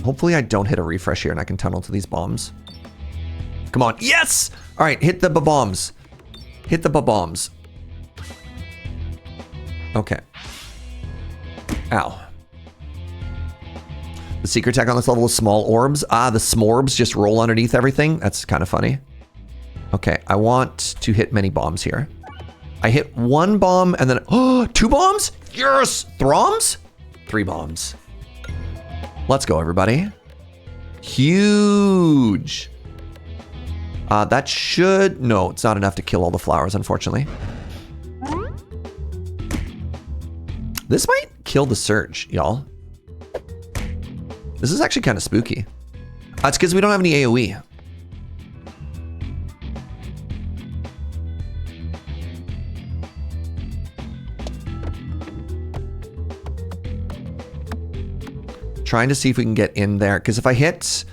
Hopefully I don't hit a refresh here and I can tunnel to these bombs. Come on. Yes! All right, hit the bombs. Hit the bombs. Okay. Ow. The secret tech on this level is small orbs. Ah, the smorbs just roll underneath everything. That's kind of funny. Okay, I want to hit many bombs here. I hit 1 bomb and then, oh, 2 bombs? Yes! Throms? 3 bombs. Let's go, everybody. Huge. That should, no, it's not enough to kill all the flowers, unfortunately. This might kill the surge, y'all. This is actually kind of spooky. It's because we don't have any AoE. Trying to see if we can get in there, because if I hit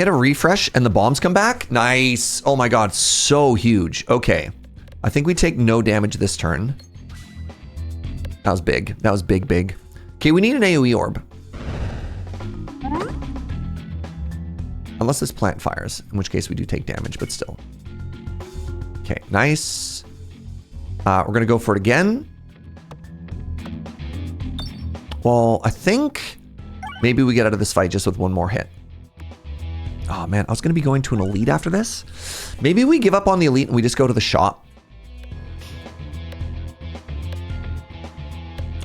a refresh and the bombs come back, nice. Oh my god, so huge. Okay, I think we take no damage this turn. That was big. That was big, big. Okay, we need an AoE orb. Unless this plant fires, in which case we do take damage, but still. Okay, nice. We're gonna go for it again. Well, I think maybe we get out of this fight just with 1 more hit. Oh man, I was gonna be going to an elite after this. Maybe we give up on the elite and we just go to the shop.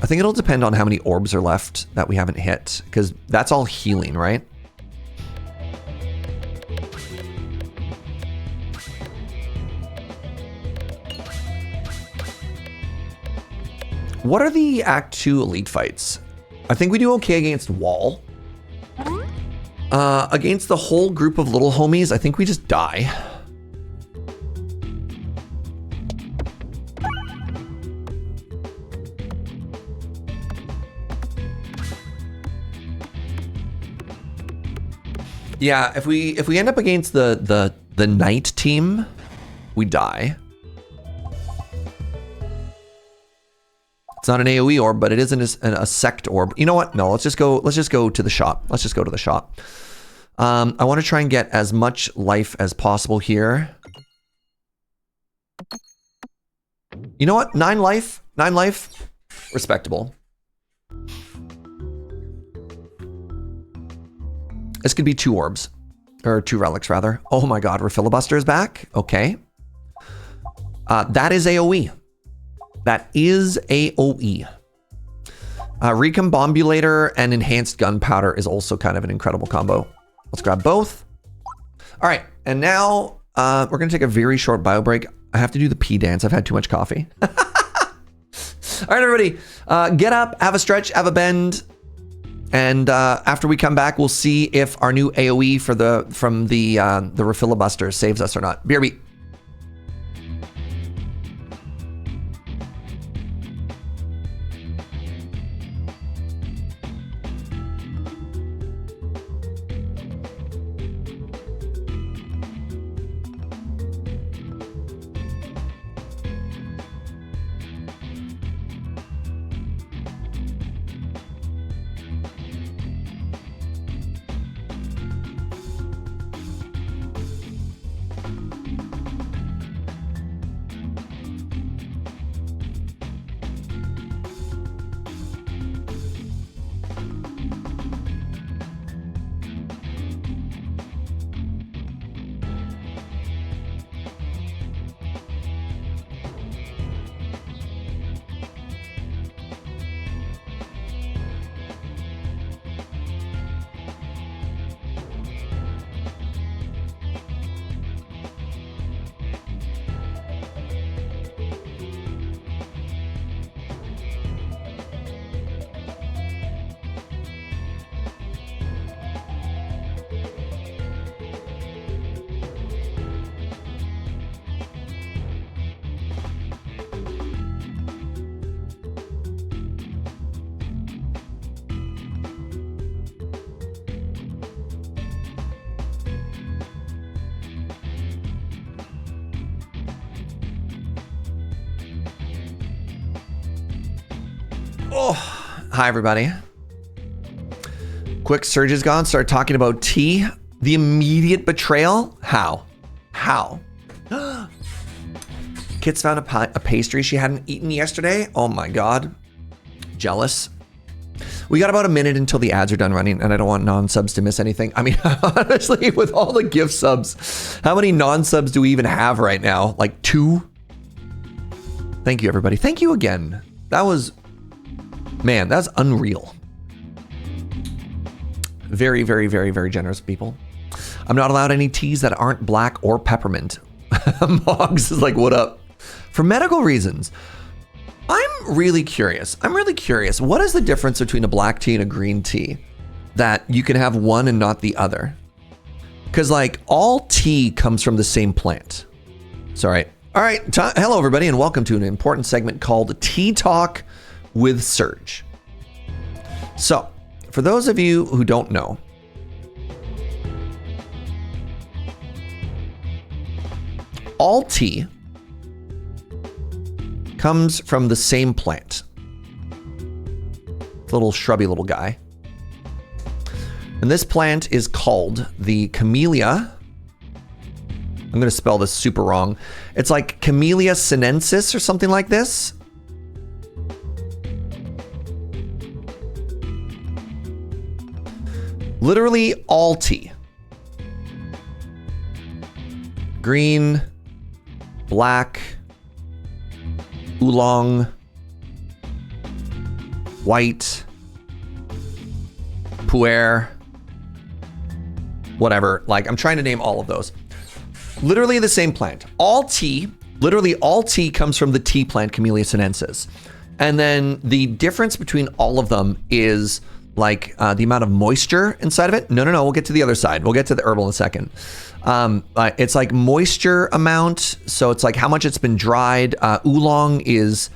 I think it'll depend on how many orbs are left that we haven't hit, because that's all healing, right? What are the Act 2 elite fights? I think we do okay against Wall. Against the whole group of little homies, I think we just die. Yeah, if we end up against the the night team, we die. It's not an AoE orb, but it is a sect orb. You know what? No, let's just go to the shop. Let's just go to the shop. I want to try and get as much life as possible here. You know what? 9 life. 9 life. Respectable. This could be 2 orbs. Or 2 relics, rather. Oh my god, Refilibuster is back. Okay. That is AoE. That is AoE. Recombobulator and Enhanced Gunpowder is also kind of an incredible combo. Let's grab both. All right, and now we're going to take a very short bio break. I have to do the pee dance. I've had too much coffee. All right, everybody, get up, have a stretch, have a bend. And after we come back, we'll see if our new AoE from the Refilibuster saves us or not. BRB. Oh, hi everybody. Quick surge is gone. Start talking about tea. The immediate betrayal. How? Kit's found a pastry she hadn't eaten yesterday. Oh my god. Jealous. We got about a minute until the ads are done running, and I don't want non-subs to miss anything. I mean, honestly, with all the gift subs, how many non-subs do we even have right now? Like 2? Thank you, everybody. Thank you again. That was... Man, that's unreal. Very, very, very, very generous people. I'm not allowed any teas that aren't black or peppermint. Moggs is like, what up? For medical reasons. I'm really curious. What is the difference between a black tea and a green tea that you can have one and not the other? Because like all tea comes from the same plant. Sorry. All right. Hello, everybody, and welcome to an important segment called Tea Talk with Surge. So, for those of you who don't know, all tea comes from the same plant. Little shrubby little guy. And this plant is called the Camellia. I'm going to spell this super wrong. It's like Camellia sinensis or something like this. Literally all tea. Green, black, oolong, white, pu'er, whatever. Like, I'm trying to name all of those. Literally the same plant. All tea, literally all tea comes from the tea plant Camellia sinensis. And then the difference between all of them is like the amount of moisture inside of it. No, we'll get to the other side. We'll get to the herbal in a second. It's like moisture amount. So it's like how much it's been dried. Oolong is,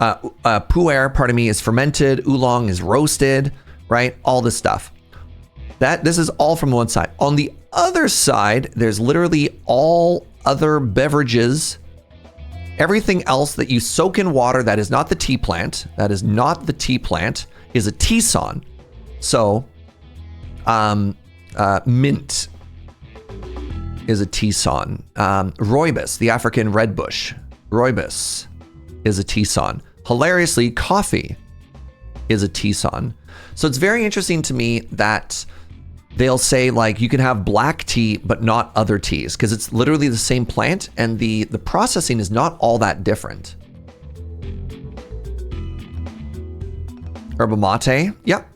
pu'er, pardon me, is fermented. Oolong is roasted, right? All this stuff. This is all from one side. On the other side, there's literally all other beverages. Everything else that you soak in water that is not the tea plant, is a tea son. So, mint is a tea son. Rooibos, the African red bush. Rooibos is a tea son. Hilariously, coffee is a tea son. So it's very interesting to me that they'll say like you can have black tea but not other teas because it's literally the same plant and the processing is not all that different. Herba mate, yep.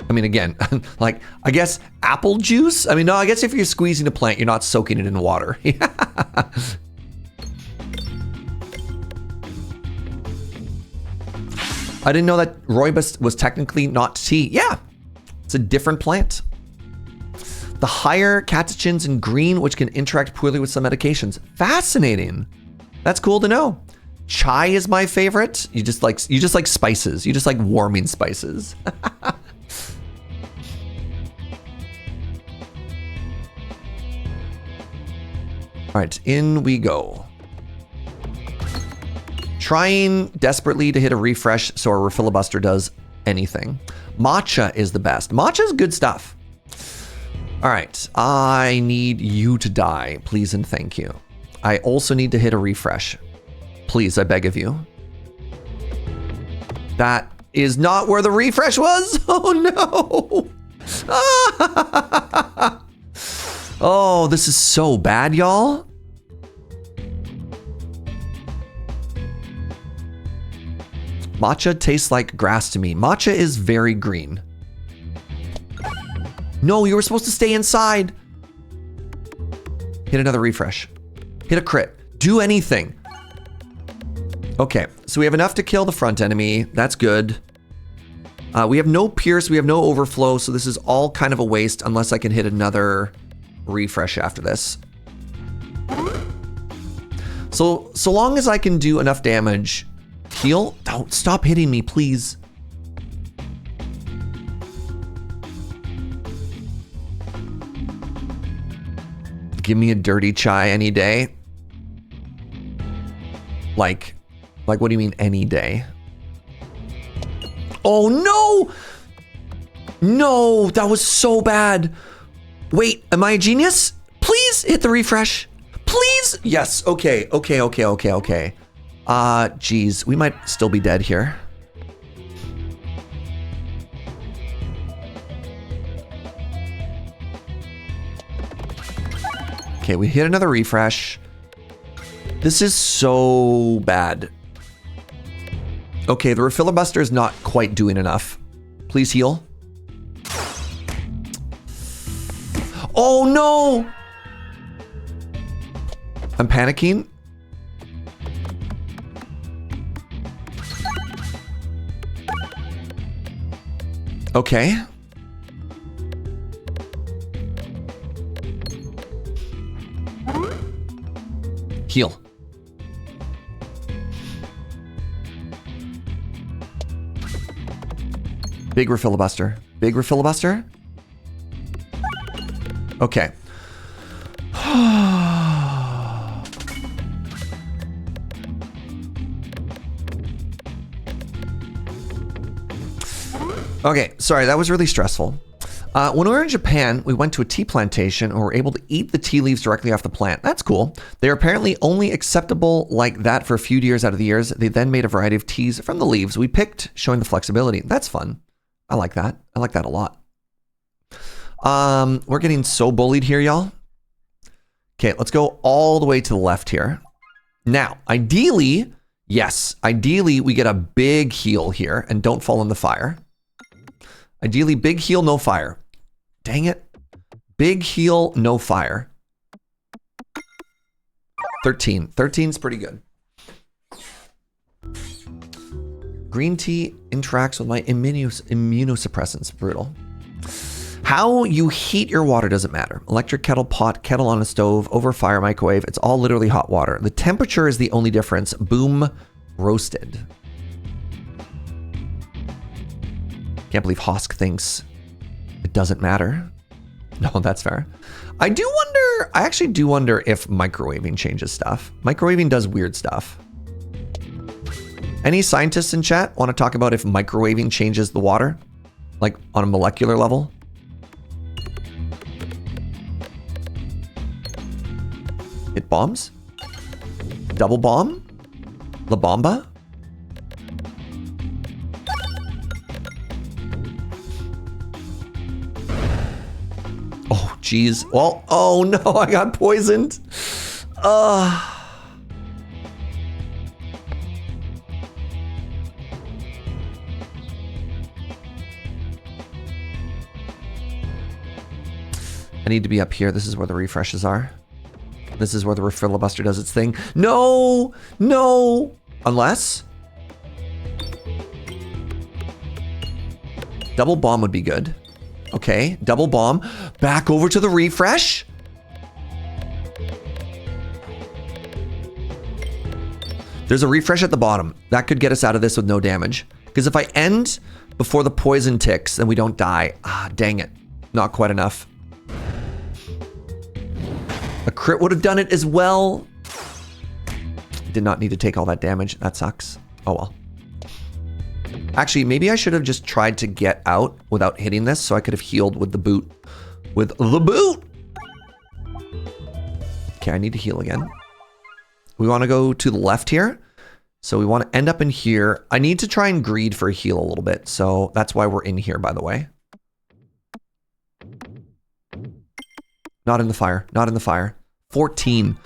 I mean, again, like, I guess apple juice? I mean, no, I guess if you're squeezing a plant, you're not soaking it in water. I didn't know that rooibos was technically not tea. Yeah, it's a different plant. The higher catechins in green, which can interact poorly with some medications. Fascinating. That's cool to know. Chai is my favorite. You just like spices. You just like warming spices. All right, in we go. Trying desperately to hit a refresh so our filibuster does anything. Matcha is the best. Matcha is good stuff. All right, I need you to die, please and thank you. I also need to hit a refresh. Please, I beg of you. That is not where the refresh was. Oh no. Oh, this is so bad, y'all. Matcha tastes like grass to me. Matcha is very green. No, you were supposed to stay inside. Hit another refresh. Hit a crit. Do anything. Okay, so we have enough to kill the front enemy. That's good. We have no pierce. We have no overflow. So this is all kind of a waste unless I can hit another refresh after this. So long as I can do enough damage. Heal? Don't stop hitting me, please. Give me a dirty chai any day. Like what do you mean any day? Oh no! No, that was so bad. Wait, am I a genius? Please hit the refresh. Please. Yes, okay. Geez, we might still be dead here. Okay, we hit another refresh. This is so bad. Okay, the filibuster is not quite doing enough. Please heal. Oh no! I'm panicking. Okay. Heal. Big refilibuster. Big refilibuster. Okay. Okay, sorry, that was really stressful. When we were in Japan, we went to a tea plantation and were able to eat the tea leaves directly off the plant. That's cool. They are apparently only acceptable like that for a few years out of the years. They then made a variety of teas from the leaves we picked, showing the flexibility. That's fun. I like that. I like that a lot. We're getting so bullied here, y'all. Okay, let's go all the way to the left here. Now, ideally, yes, ideally we get a big heal here and don't fall in the fire. Ideally, big heal, no fire. Dang it. Big heal, no fire. 13. 13's pretty good. Green tea interacts with my immunosuppressants. Brutal. How you heat your water doesn't matter. Electric kettle, pot, kettle on a stove, over fire, microwave. It's all literally hot water. The temperature is the only difference. Boom, roasted. Can't believe Hosk thinks It doesn't matter. No, that's fair. I actually do wonder if microwaving changes stuff. Microwaving does weird stuff. Any scientists in chat want to talk about if microwaving changes the water? Like on a molecular level? It bombs? Double bomb? La Bomba? Oh, geez. Well, oh no, I got poisoned. I need to be up here. This is where the refreshes are. This is where the filibuster does its thing. No, no. Unless double bomb would be good. Okay, double bomb. Back over to the refresh. There's a refresh at the bottom. That could get us out of this with no damage. Because if I end before the poison ticks, then we don't die. Ah, dang it. Not quite enough. A crit would have done it as well. Did not need to take all that damage. That sucks. Oh well. Actually, maybe I should have just tried to get out without hitting this so I could have healed with the boot. With the boot! Okay, I need to heal again. We want to go to the left here. So we want to end up in here. I need to try and greed for a heal a little bit. So that's why we're in here, by the way. Not in the fire. Not in the fire. 14.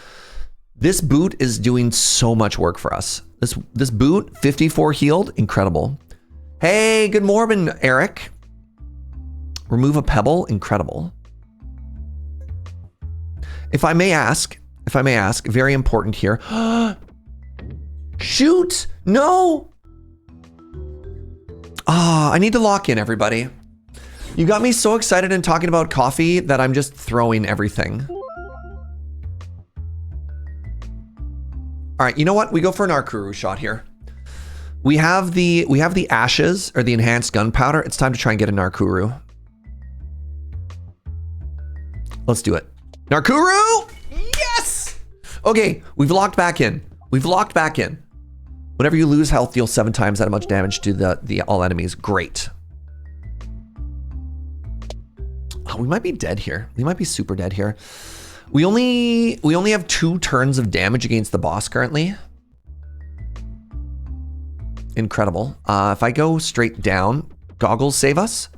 This boot is doing so much work for us. This boot, 54 healed. Incredible. Hey, good morning, Eric. Remove a pebble. Incredible. If I may ask, very important here. Shoot! No! Ah, I need to lock in, everybody. You got me so excited and talking about coffee that I'm just throwing everything. All right, you know what? We go for an Arkuru shot here. We have the ashes or the enhanced gunpowder. It's time to try and get a Narkuru. Let's do it. Narkuru! Yes! Okay, we've locked back in. We've locked back in. Whenever you lose health, deal 7 times that much damage to the all enemies. Great. Oh, we might be dead here. We might be super dead here. We only have 2 turns of damage against the boss currently. Incredible. If I go straight down, goggles save us.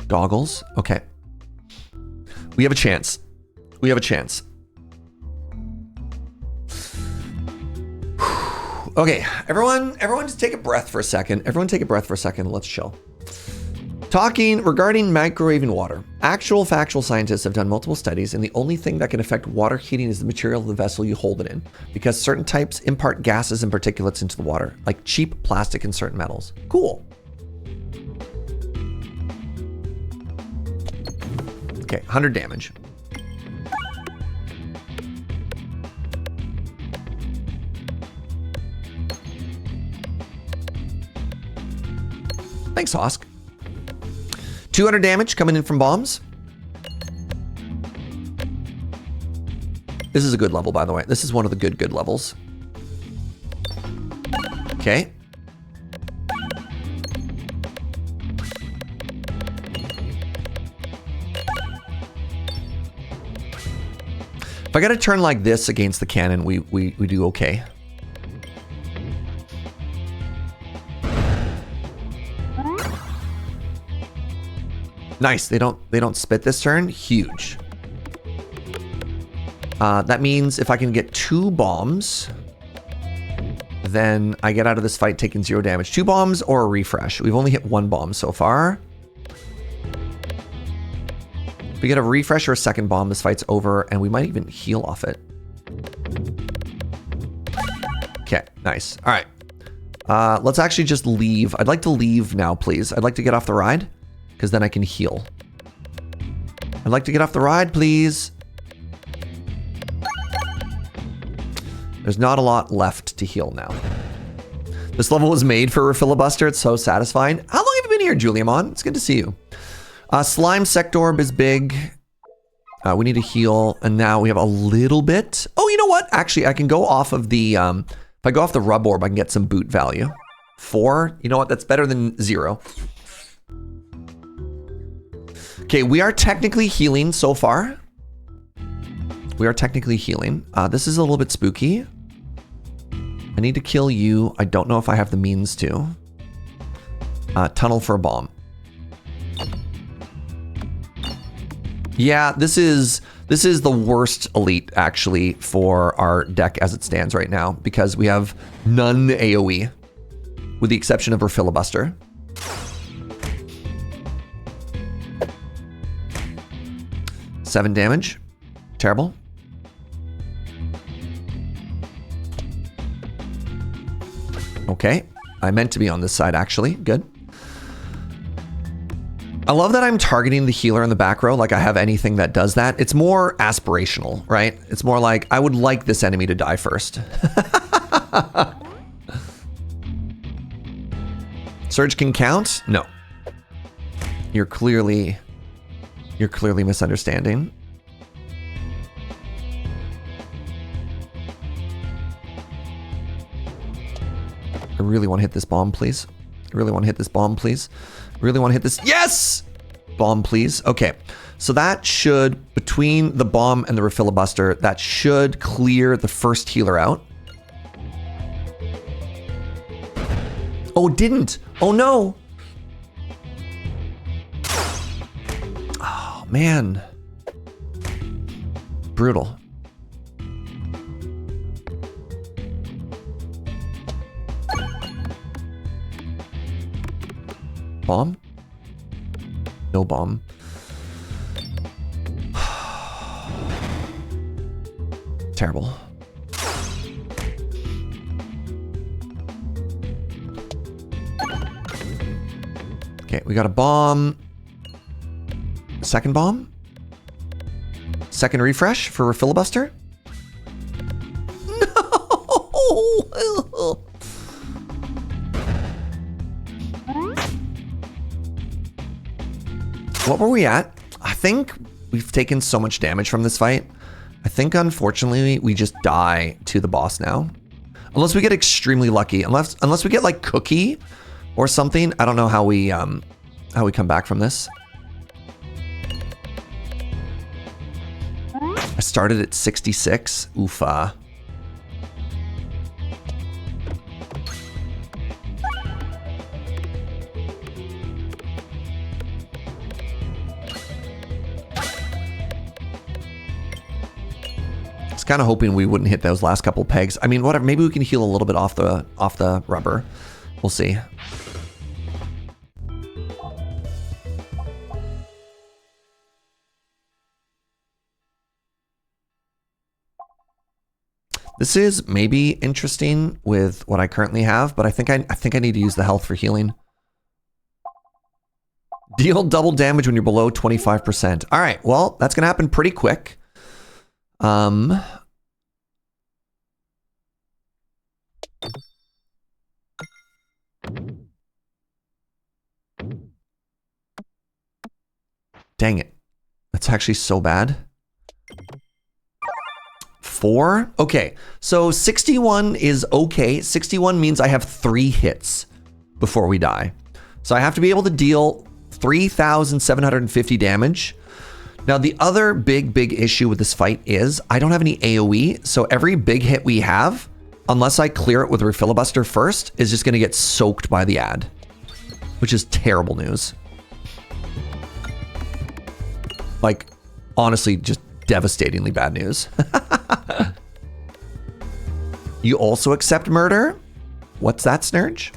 Goggles. Okay. We have a chance. We have a chance. Okay, everyone just take a breath for a second. Everyone take a breath for a second. Let's chill. Talking regarding microwaving water. Actual factual scientists have done multiple studies, and the only thing that can affect water heating is the material of the vessel you hold it in, because certain types impart gases and particulates into the water, like cheap plastic and certain metals. Cool. Okay, 100 damage. Thanks, Hosk. 200 damage coming in from bombs. This is a good level, by the way. This is one of the good levels. Okay. If I got to turn like this against the cannon, we do okay. Nice. They don't spit this turn. Huge. That means if I can get 2 bombs, then I get out of this fight taking 0 damage. 2 bombs or a refresh. We've only hit 1 bomb so far. If we get a refresh or a second bomb, this fight's over, and we might even heal off it. Okay, nice. All right. Let's actually just leave. I'd like to leave now, please. I'd like to get off the ride, because then I can heal. I'd like to get off the ride, please. There's not a lot left to heal now. This level was made for a filibuster. It's so satisfying. How long have you been here, Juliamon? It's good to see you. Slime Sectorb is big. We need to heal, and now we have a little bit. Oh, you know what? Actually, I can go off of the, if I go off the rub orb, I can get some boot value. 4, you know what? That's better than 0. Okay, we are technically healing so far. We are technically healing. This is a little bit spooky. I need to kill you. I don't know if I have the means to. Tunnel for a bomb. Yeah, this is the worst elite actually for our deck as it stands right now because we have none AoE, with the exception of our filibuster. Seven damage, terrible. Okay, I meant to be on this side actually, good. I love that I'm targeting the healer in the back row like I have anything that does that. It's more aspirational, right? It's more like, I would like this enemy to die first. Surge can count? No. You're clearly misunderstanding. I really want to hit this bomb, please. I really want to hit this bomb, please. Really want to hit this. Yes! Bomb, please. Okay. So that should, between the bomb and the refilibuster, that should clear the first healer out. Oh, it didn't. Oh, no. Oh, man. Brutal. Bomb? No bomb. Terrible. Okay, we got a bomb. Second bomb? Second refresh for a filibuster? No! What were we at? I think we've taken so much damage from this fight. I think, unfortunately, we just die to the boss now. Unless we get extremely lucky. Unless we get, like, Cookie or something. I don't know how we come back from this. I started at 66. Oofa. Kind of hoping we wouldn't hit those last couple pegs. I mean, whatever. Maybe we can heal a little bit off the rubber. We'll see. This is maybe interesting with what I currently have, but I think I need to use the health for healing. Deal double damage when you're below 25%. All right. Well, that's gonna happen pretty quick. Dang it. That's actually so bad. 4? Okay, so 61 is okay. 61 means I have 3 hits before we die. So I have to be able to deal 3,750 damage. Now, the other big issue with this fight is I don't have any AoE, so every big hit we have, unless I clear it with a filibuster first, is just going to get soaked by the ad, which is terrible news. Like, honestly, just devastatingly bad news. You also accept murder? What's that, Snurge?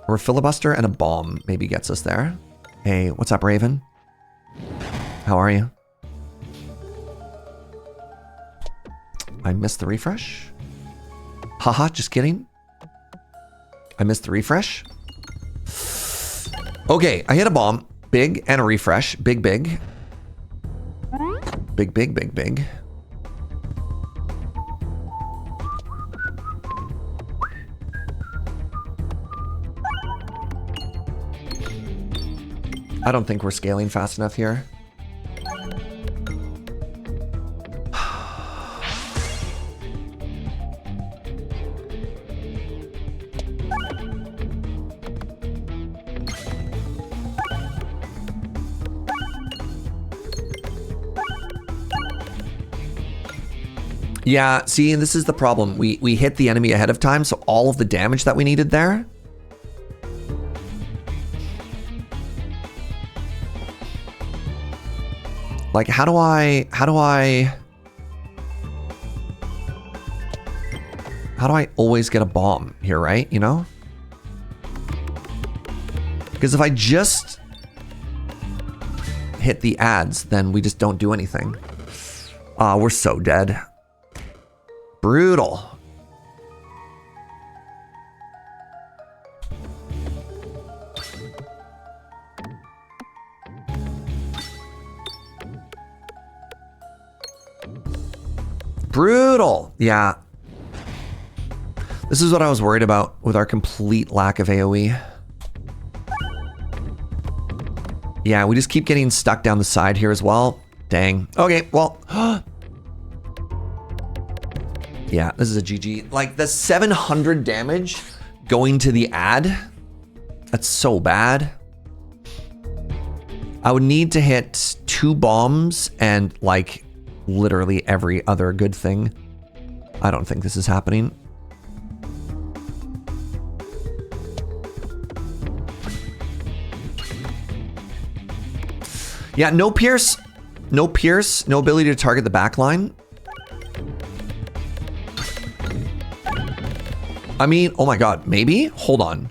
Or a filibuster and a bomb maybe gets us there. Hey, what's up, Raven? How are you? I missed the refresh. Haha, just kidding. I missed the refresh. Okay, I hit a bomb. Big and a refresh. Big. Big. I don't think we're scaling fast enough here. Yeah, see, this is the problem. We hit the enemy ahead of time, so all of the damage that we needed there. Like, how do I always get a bomb here, right? You know? Because if I just hit the ads, then we just don't do anything. Ah, we're so dead. Brutal. Brutal. Yeah. This is what I was worried about with our complete lack of AoE. Yeah, we just keep getting stuck down the side here as well. Dang. Okay, well. Yeah, this is a GG. Like the 700 damage going to the ad. That's so bad. I would need to hit 2 bombs and like literally every other good thing. I don't think this is happening. Yeah, no pierce. No pierce. No ability to target the back line. I mean, oh my god, maybe? Hold on.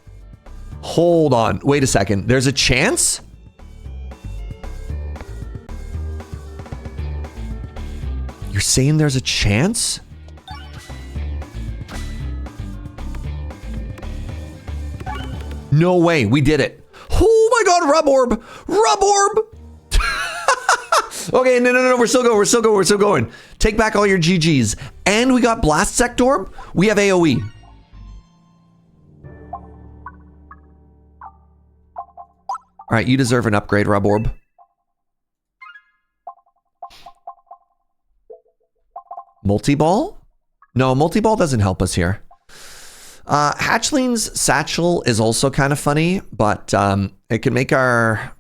Hold on. Wait a second. There's a chance? You're saying there's a chance? No way. We did it. Oh my god, rub orb. Rub orb. Okay, no. We're still going. Take back all your GGs. And we got blast sector. We have AoE. All right, you deserve an upgrade, Rub Orb. Multi-ball? No, multi-ball doesn't help us here. Hatchling's Satchel is also kind of funny, but it can make our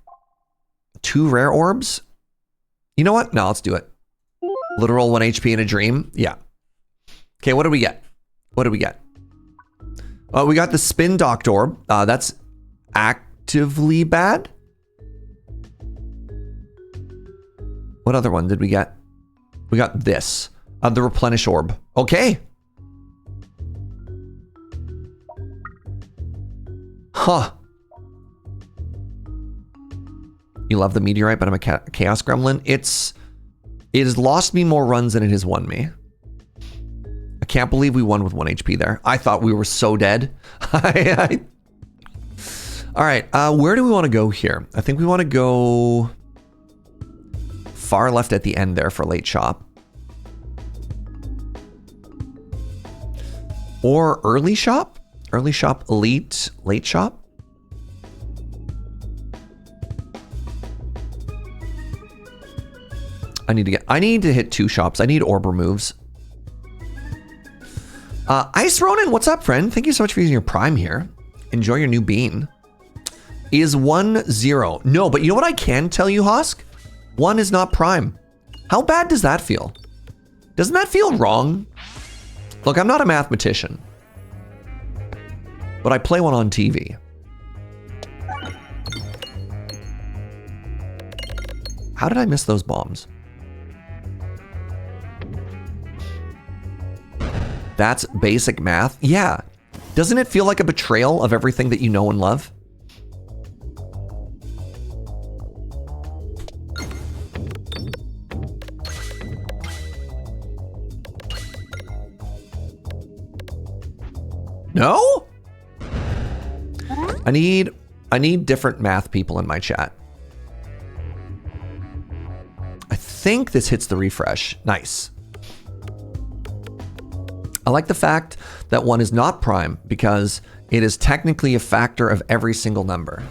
2 rare orbs. You know what? No, let's do it. Literal 1 HP in a dream. Yeah. Okay, what do we get? What do we get? We got the Spin Docked Orb. That's actively bad. What other one did we get? We got this. The Replenish Orb. Okay. Huh. You love the Meteorite, but I'm a Chaos Gremlin. It has lost me more runs than it has won me. I can't believe we won with 1 HP there. I thought we were so dead. All right, where do we want to go here? I think we want to go far left at the end there for late shop. Or early shop? Early shop, elite, late shop? I need to hit 2 shops. I need orb removes. Ice Ronin, what's up, friend? Thank you so much for using your Prime here. Enjoy your new bean. Is 1-0. No, but you know what I can tell you, Hosk? 1 is not Prime. How bad does that feel? Doesn't that feel wrong? Look, I'm not a mathematician, but I play one on TV. How did I miss those bombs? That's basic math. Yeah. Doesn't it feel like a betrayal of everything that you know and love? No? I need different math people in my chat. I think this hits the refresh. Nice. I like the fact that 1 is not prime because it is technically a factor of every single number.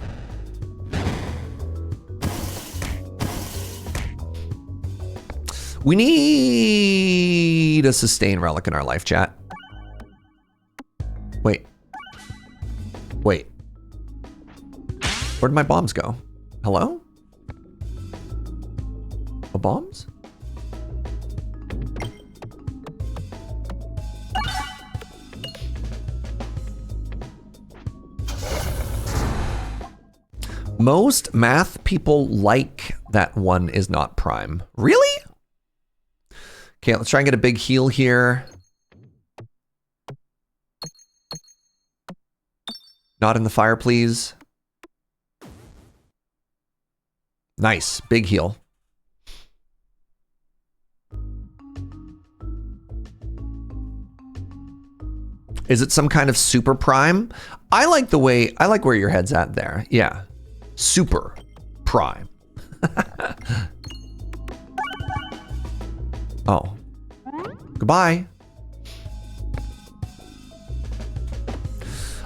We need a sustain relic in our life, chat. Wait. Wait. Where'd my bombs go? Hello? The bombs? Most math people like that one is not prime. Really? Okay, let's try and get a big heal here. Not in the fire, please. Nice, big heal. Is it some kind of super prime? I like where your head's at there. Yeah. Super prime. Oh. Goodbye.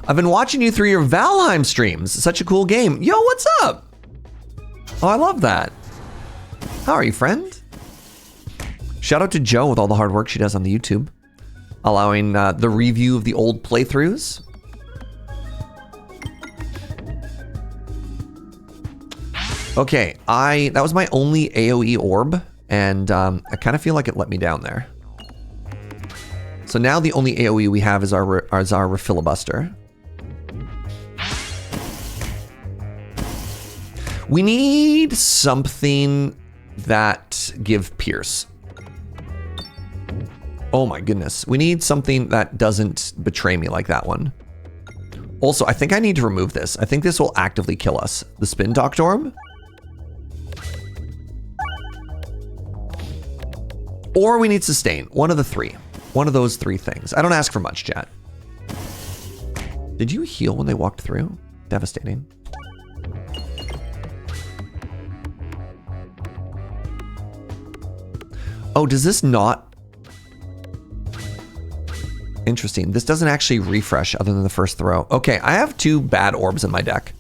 I've been watching you through your Valheim streams. Such a cool game. Yo, what's up? Oh, I love that. How are you, friend? Shout out to Joe with all the hard work she does on the YouTube. Allowing the review of the old playthroughs. Okay, that was my only AoE orb, and I kind of feel like it let me down there. So now the only AoE we have is our refilibuster. We need something that give pierce. Oh my goodness. We need something that doesn't betray me like that one. Also, I think I need to remove this. I think this will actively kill us. The spin doctor orb. Or we need sustain. One of the three. One of those three things. I don't ask for much, chat. Did you heal when they walked through? Devastating. Oh, does this not? Interesting. This doesn't actually refresh other than the first throw. Okay, I have 2 bad orbs in my deck.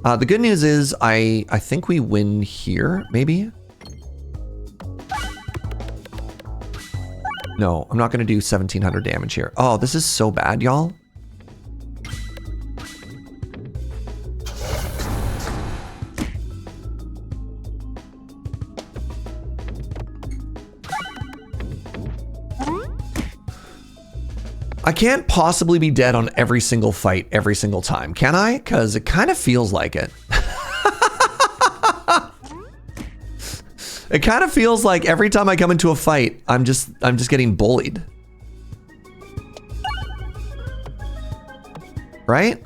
The good news is I think we win here, maybe? No, I'm not going to do 1700 damage here. Oh, this is so bad, y'all. I can't possibly be dead on every single fight every single time, can I? Because it kind of feels like it. It kind of feels like every time I come into a fight, I'm just getting bullied. Right?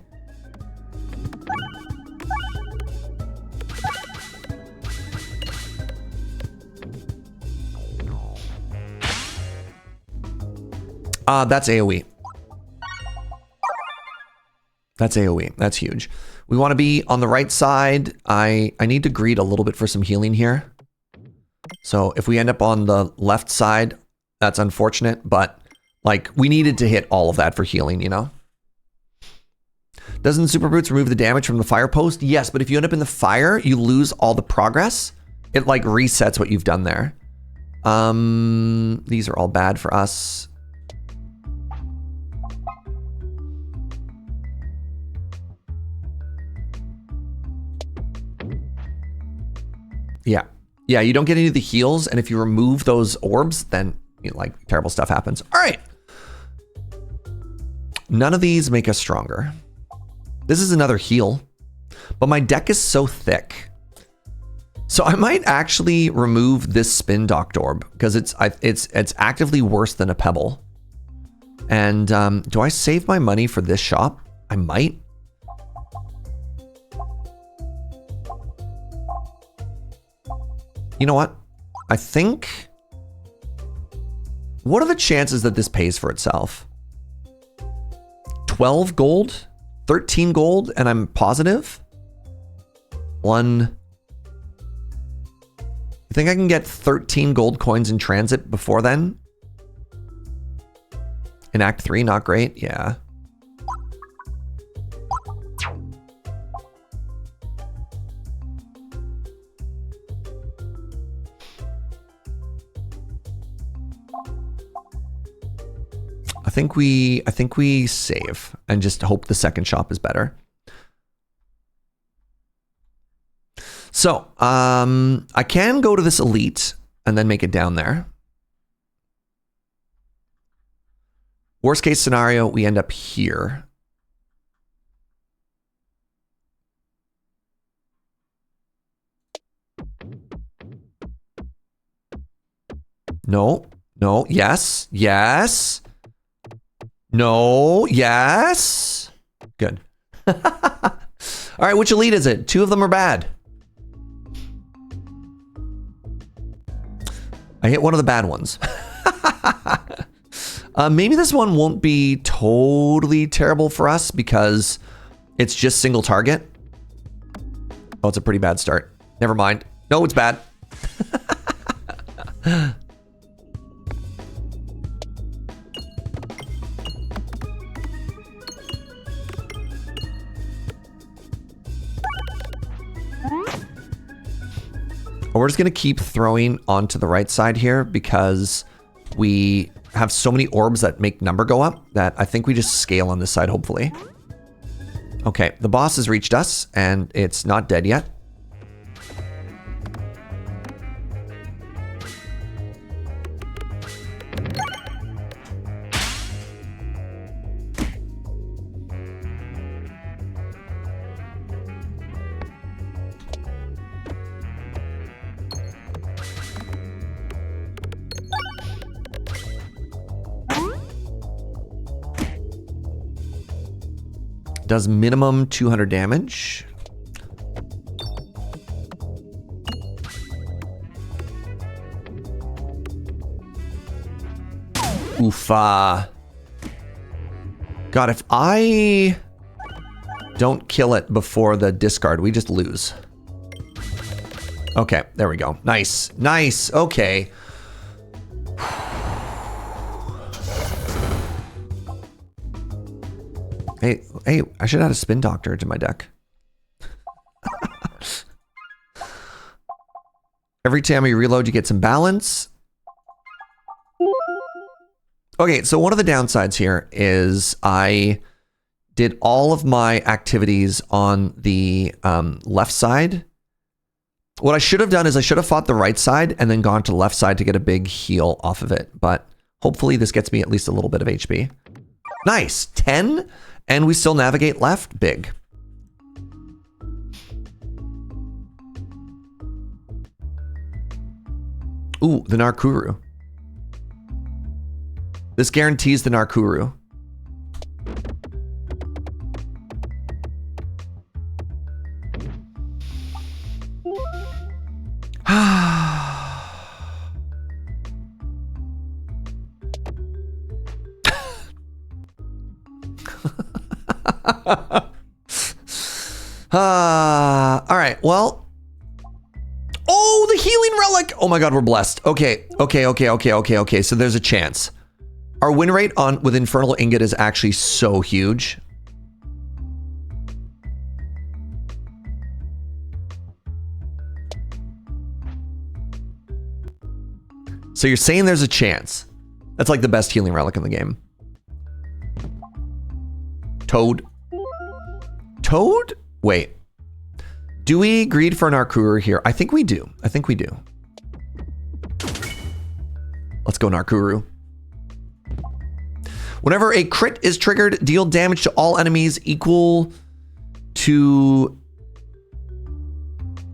That's AoE. That's AoE. That's huge. We want to be on the right side. I need to greed a little bit for some healing here. So if we end up on the left side, that's unfortunate, but like we needed to hit all of that for healing, you know? Doesn't Super Boots remove the damage from the fire post? Yes, but if you end up in the fire, you lose all the progress. It like resets what you've done there. These are all bad for us. Yeah. Yeah, you don't get any of the heals, and if you remove those orbs, then like terrible stuff happens. All right. None of these make us stronger. This is another heal, but my deck is so thick. So I might actually remove this spin doctor orb because it's actively worse than a pebble. And do I save my money for this shop? I might. You know what? I think... What are the chances that this pays for itself? 12 gold? 13 gold? And I'm positive? 1... You think I can get 13 gold coins in transit before then? In Act 3, not great? Yeah. think we save and just hope the second shop is better. So, I can go to this elite and then make it down there. Worst case scenario, we end up here. No, no, yes, yes. No, yes. Good. All right, which elite is it? Two of them are bad. I hit one of the bad ones. Maybe this one won't be totally terrible for us because it's just single target. Oh, it's a pretty bad start. Never mind. No, it's bad. We're just going to keep throwing onto the right side here because we have so many orbs that make number go up that I think we just scale on this side, hopefully. Okay, the boss has reached us and it's not dead yet. Does minimum 200 damage. Oofa. God, if I don't kill it before the discard, we just lose. Okay, there we go. Nice, nice, okay. Hey, I should add a spin doctor to my deck. Every time you reload, you get some balance. Okay, so one of the downsides here is I did all of my activities on the left side. What I should have done is I should have fought the right side and then gone to the left side to get a big heal off of it. But hopefully this gets me at least a little bit of HP. Nice, 10? And we still navigate left? Big. Ooh, the Narkuru. This guarantees the Narkuru. All right, well. Oh, the healing relic. Oh my God, we're blessed. Okay. So there's a chance. Our win rate on with Infernal Ingot is actually so huge. So you're saying there's a chance. That's like the best healing relic in the game. Toad. Toad? Wait. Do we greed for an Narkuru here? I think we do. I think we do. Let's go Narkuru. Whenever a crit is triggered, deal damage to all enemies equal to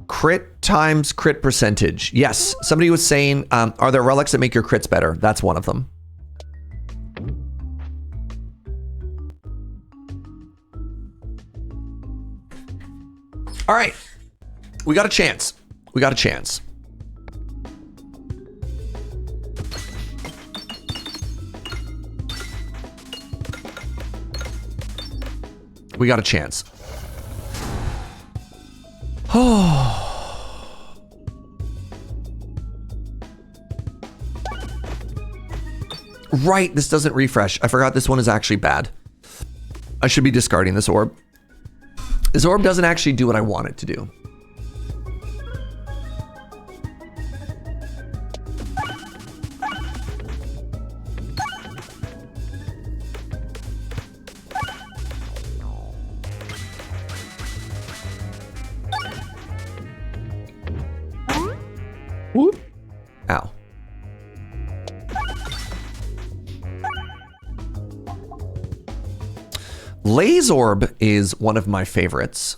crit times crit percentage. Yes, somebody was saying, are there relics that make your crits better? That's one of them. All right, we got a chance. We got a chance. We got a chance. Oh. Right, this doesn't refresh. I forgot this one is actually bad. I should be discarding this orb. This orb doesn't actually do what I want it to do. Whoop. Ow. Lazorb is one of my favorites.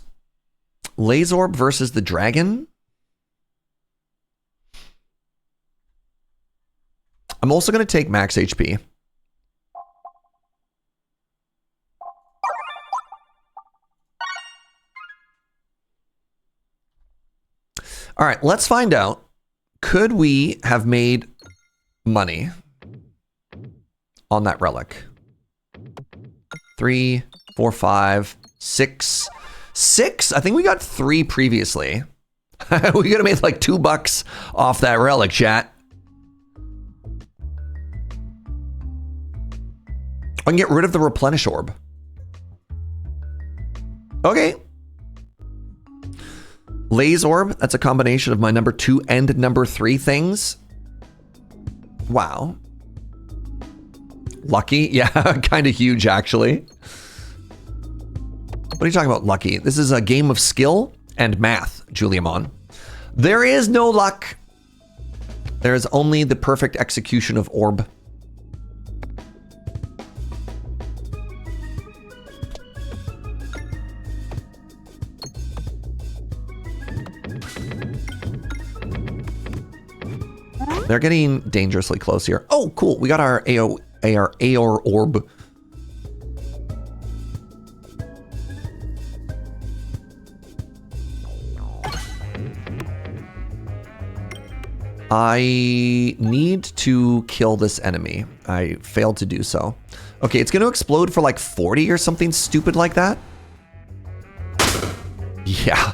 Lazorb versus the dragon. I'm also going to take max HP. All right, let's find out. Could we have made money on that relic? 3, 4, 5, 6. 6? I think we got 3 previously. We could have made like $2 off that relic, chat. I can get rid of the replenish orb. Okay. Laze orb, that's a combination of my number 2 and number 3 things. Wow. Lucky? Yeah, kind of huge actually. What are you talking about, lucky? This is a game of skill and math, Juliamon. There is no luck. There is only the perfect execution of orb. They're getting dangerously close here. Oh, cool. We got our AR orb. I need to kill this enemy. I failed to do so. Okay, it's going to explode for like 40 or something stupid like that. Yeah.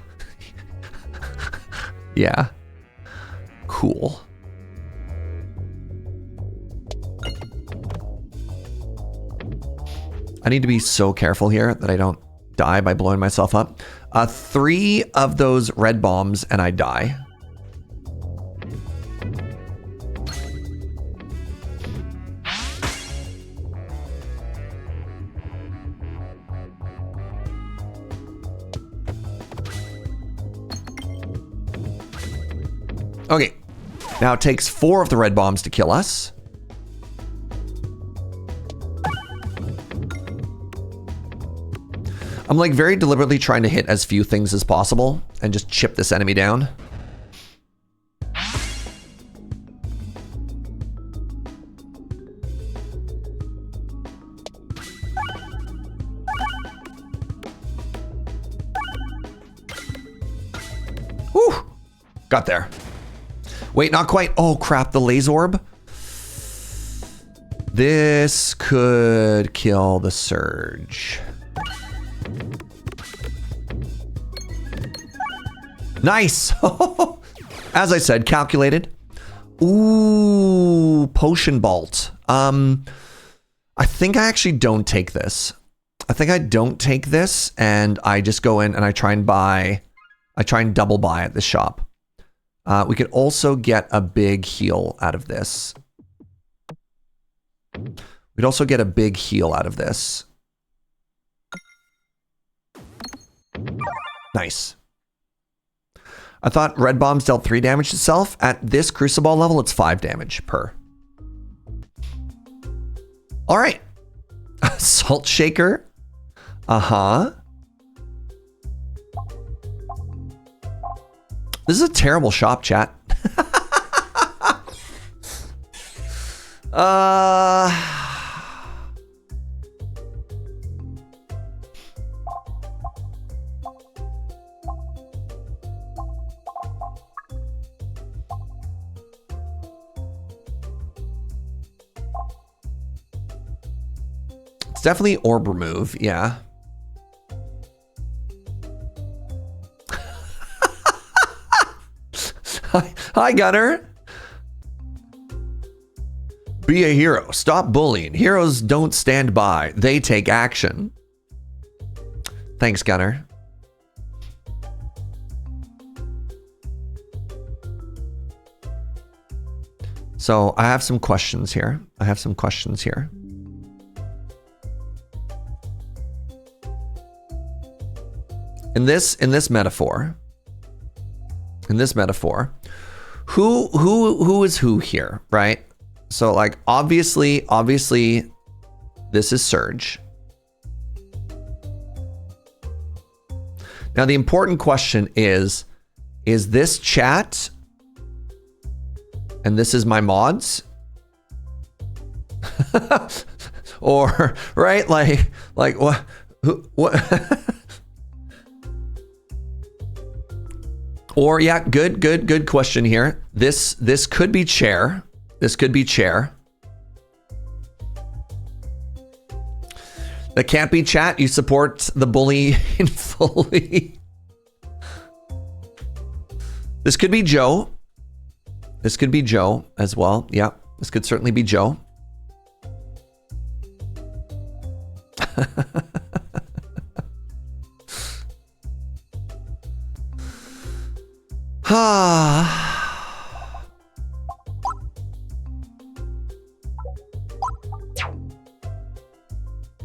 Yeah. Cool. I need to be so careful here that I don't die by blowing myself up. 3 of those red bombs and I die. Okay, now it takes 4 of the red bombs to kill us. I'm like very deliberately trying to hit as few things as possible and just chip this enemy down. Whew, got there. Wait, not quite. Oh crap, the laze orb. This could kill the surge. Nice. As I said, calculated. Ooh, potion bolt. I think I actually don't take this. I think I don't take this and I just go in and I try and double buy at the shop. We could also get a big heal out of this. We'd also get a big heal out of this. Nice. I thought red bombs dealt 3 damage to self. At this crucible level, it's 5 damage per. All right. Salt shaker. Uh-huh. This is a terrible shop, chat. It's definitely orb remove, yeah. Hi, Gunner. Be a hero. Stop bullying. Heroes don't stand by. They take action. Thanks, Gunner. So I have some questions here. In this metaphor, Who is who here, right? So like obviously this is Surge. Now the important question is this chat and this is my mods? Or right, like what or yeah, good question here. This could be chair. This could be chair. That can't be chat. You support the bully fully. This could be Joe. This could be Joe as well. Yeah, this could certainly be Joe.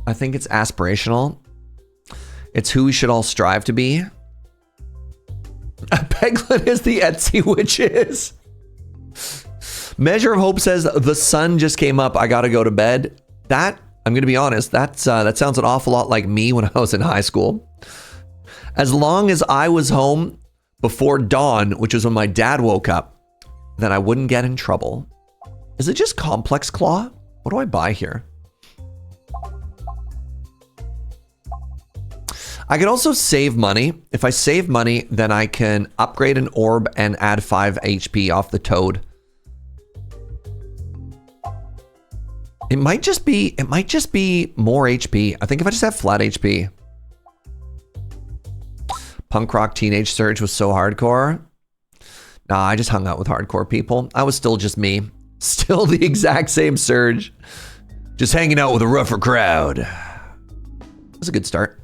I think it's aspirational. It's who we should all strive to be. Peglin is the Etsy witches. Measure of Hope says the sun just came up. I gotta go to bed. That, I'm gonna be honest, that sounds an awful lot like me when I was in high school. As long as I was home before dawn, which was when my dad woke up, then I wouldn't get in trouble. Is it just Complex Claw? What do I buy here? I can also save money. If I save money, then I can upgrade an orb and add 5 HP off the toad. It might just be more HP. I think if I just have flat HP. Punk rock teenage Surge was so hardcore. Nah, I just hung out with hardcore people. I was still just me. Still the exact same Surge. Just hanging out with a rougher crowd. That was a good start.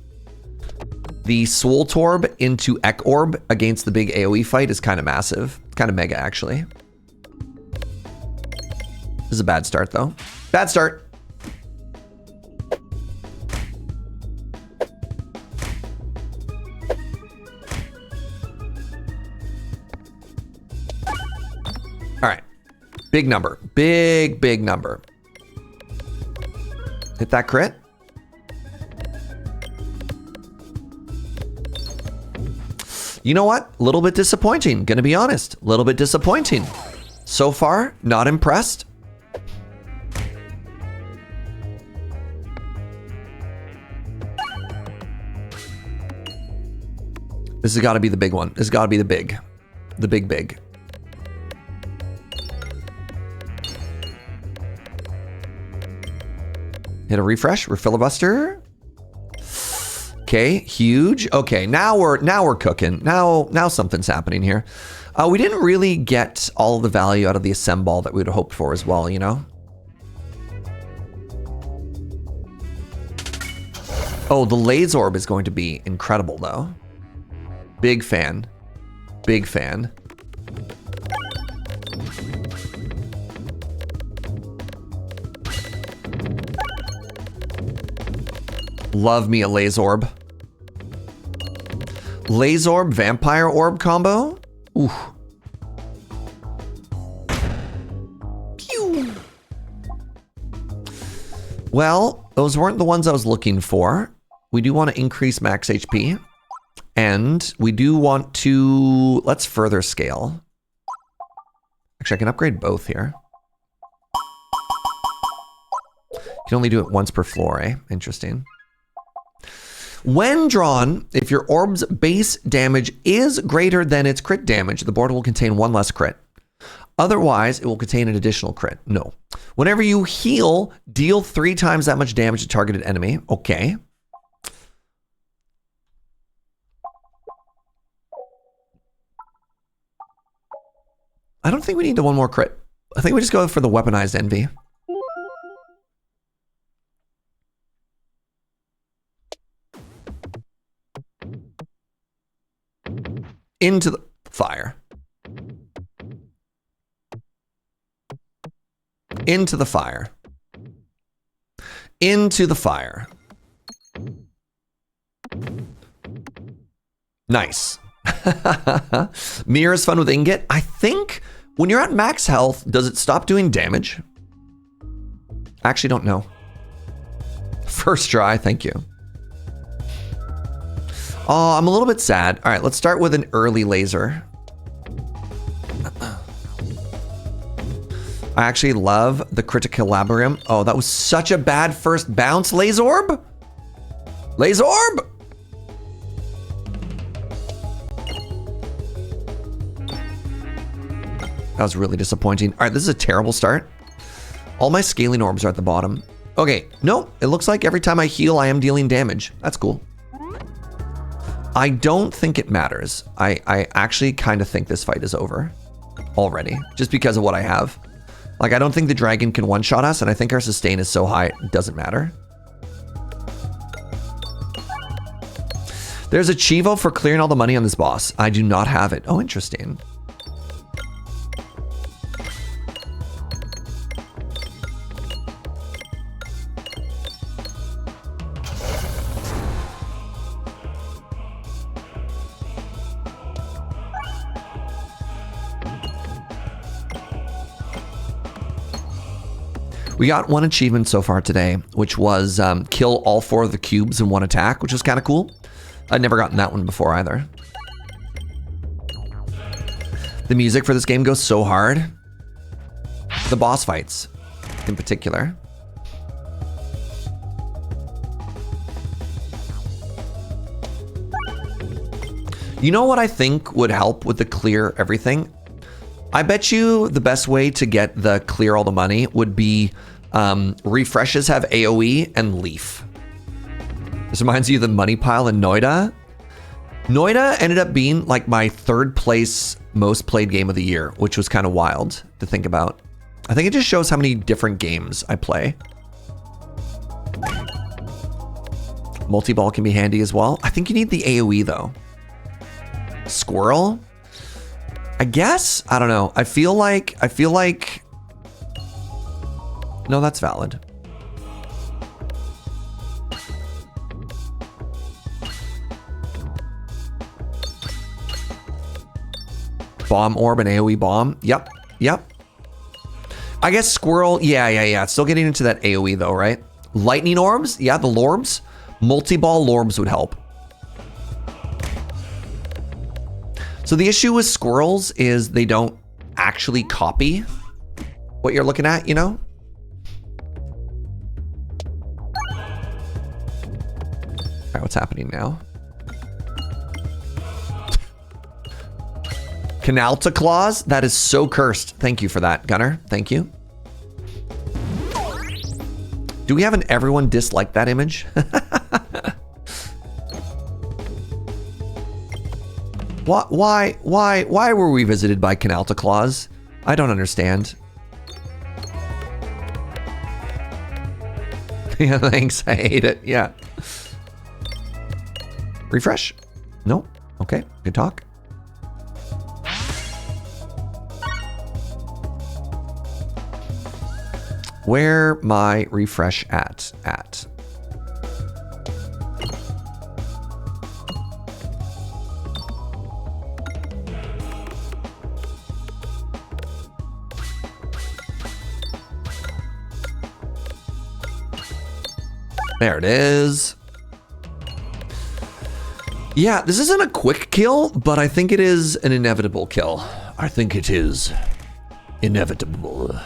The Swole Torb into Ek Orb against the big AoE fight is kind of massive. Kind of mega, actually. This is a bad start, though. Bad start. All right. Big number. Big number. Hit that crit. You know what? A little bit disappointing. Gonna be honest. A little bit disappointing. So far, not impressed. This has got to be the big one. This has got to be the big. The big. Hit a refresh. We're filibuster. Okay, huge. Okay, now we're cooking. Now something's happening here. We didn't really get all the value out of the Assemble that we would have hoped for as well, you know? Oh, the Laser Orb is going to be incredible, though. Big fan. Big fan. Love me a Laser Orb. Laser Orb, Vampire Orb combo? Ooh. Pew. Well, those weren't the ones I was looking for. We do want to increase max HP. And we do want to... Let's further scale. Actually, I can upgrade both here. You can only do it once per floor, eh? Interesting. When drawn, if your orb's base damage is greater than its crit damage, the board will contain one less crit. Otherwise, it will contain an additional crit. No. Whenever you heal, deal 3 times that much damage to targeted enemy. Okay. I don't think we need the one more crit. I think we just go for the weaponized envy. Into the fire. Into the fire. Into the fire. Nice. Mirror is fun with ingot. I think When you're at max health, does it stop doing damage? I actually don't know. First try, thank you. Oh, I'm a little bit sad. All right, let's start with an early laser. I actually love the Criticalabrium. Oh, that was such a bad first bounce. Lasorb? Lasorb? That was really disappointing. All right, this is a terrible start. All my scaling orbs are at the bottom. Okay, no, it looks like every time I heal, I am dealing damage. That's cool. I don't think it matters. I actually kind of think this fight is over already, just because of what I have. Like, I don't think the dragon can one-shot us, and I think our sustain is so high, it doesn't matter. There's a Chivo for clearing all the money on this boss. I do not have it. Oh, interesting. We got one achievement so far today, which was kill all 4 of the cubes in one attack, which was kind of cool. I'd never gotten that one before either. The music for this game goes so hard. The boss fights, in particular. You know what I think would help with the clear everything? I bet you the best way to get the clear all the money would be refreshes have AoE and Leaf. This reminds you of the money pile in Noida. Noida ended up being like my 3rd place most played game of the year, which was kind of wild to think about. I think it just shows how many different games I play. Multi-ball can be handy as well. I think you need the AoE though. Squirrel? I guess? I don't know. I feel like... No, that's valid. Bomb orb and AoE bomb. Yep. Yep. I guess squirrel... Yeah. Still getting into that AoE though, right? Lightning orbs? Yeah, the lorbs. Multi-ball lorbs would help. So the issue with squirrels is they don't actually copy what you're looking at, you know? All right, what's happening now? Canalta Claws? That is so cursed. Thank you for that, Gunner. Thank you. Do we have an everyone dislike that image? Why were we visited by Canalta Claws? I don't understand. Yeah, thanks. I hate it. Yeah. Refresh? No? Okay, good talk. Where my refresh at? There it is. Yeah, this isn't a quick kill, but I think it is an inevitable kill. I think it is inevitable.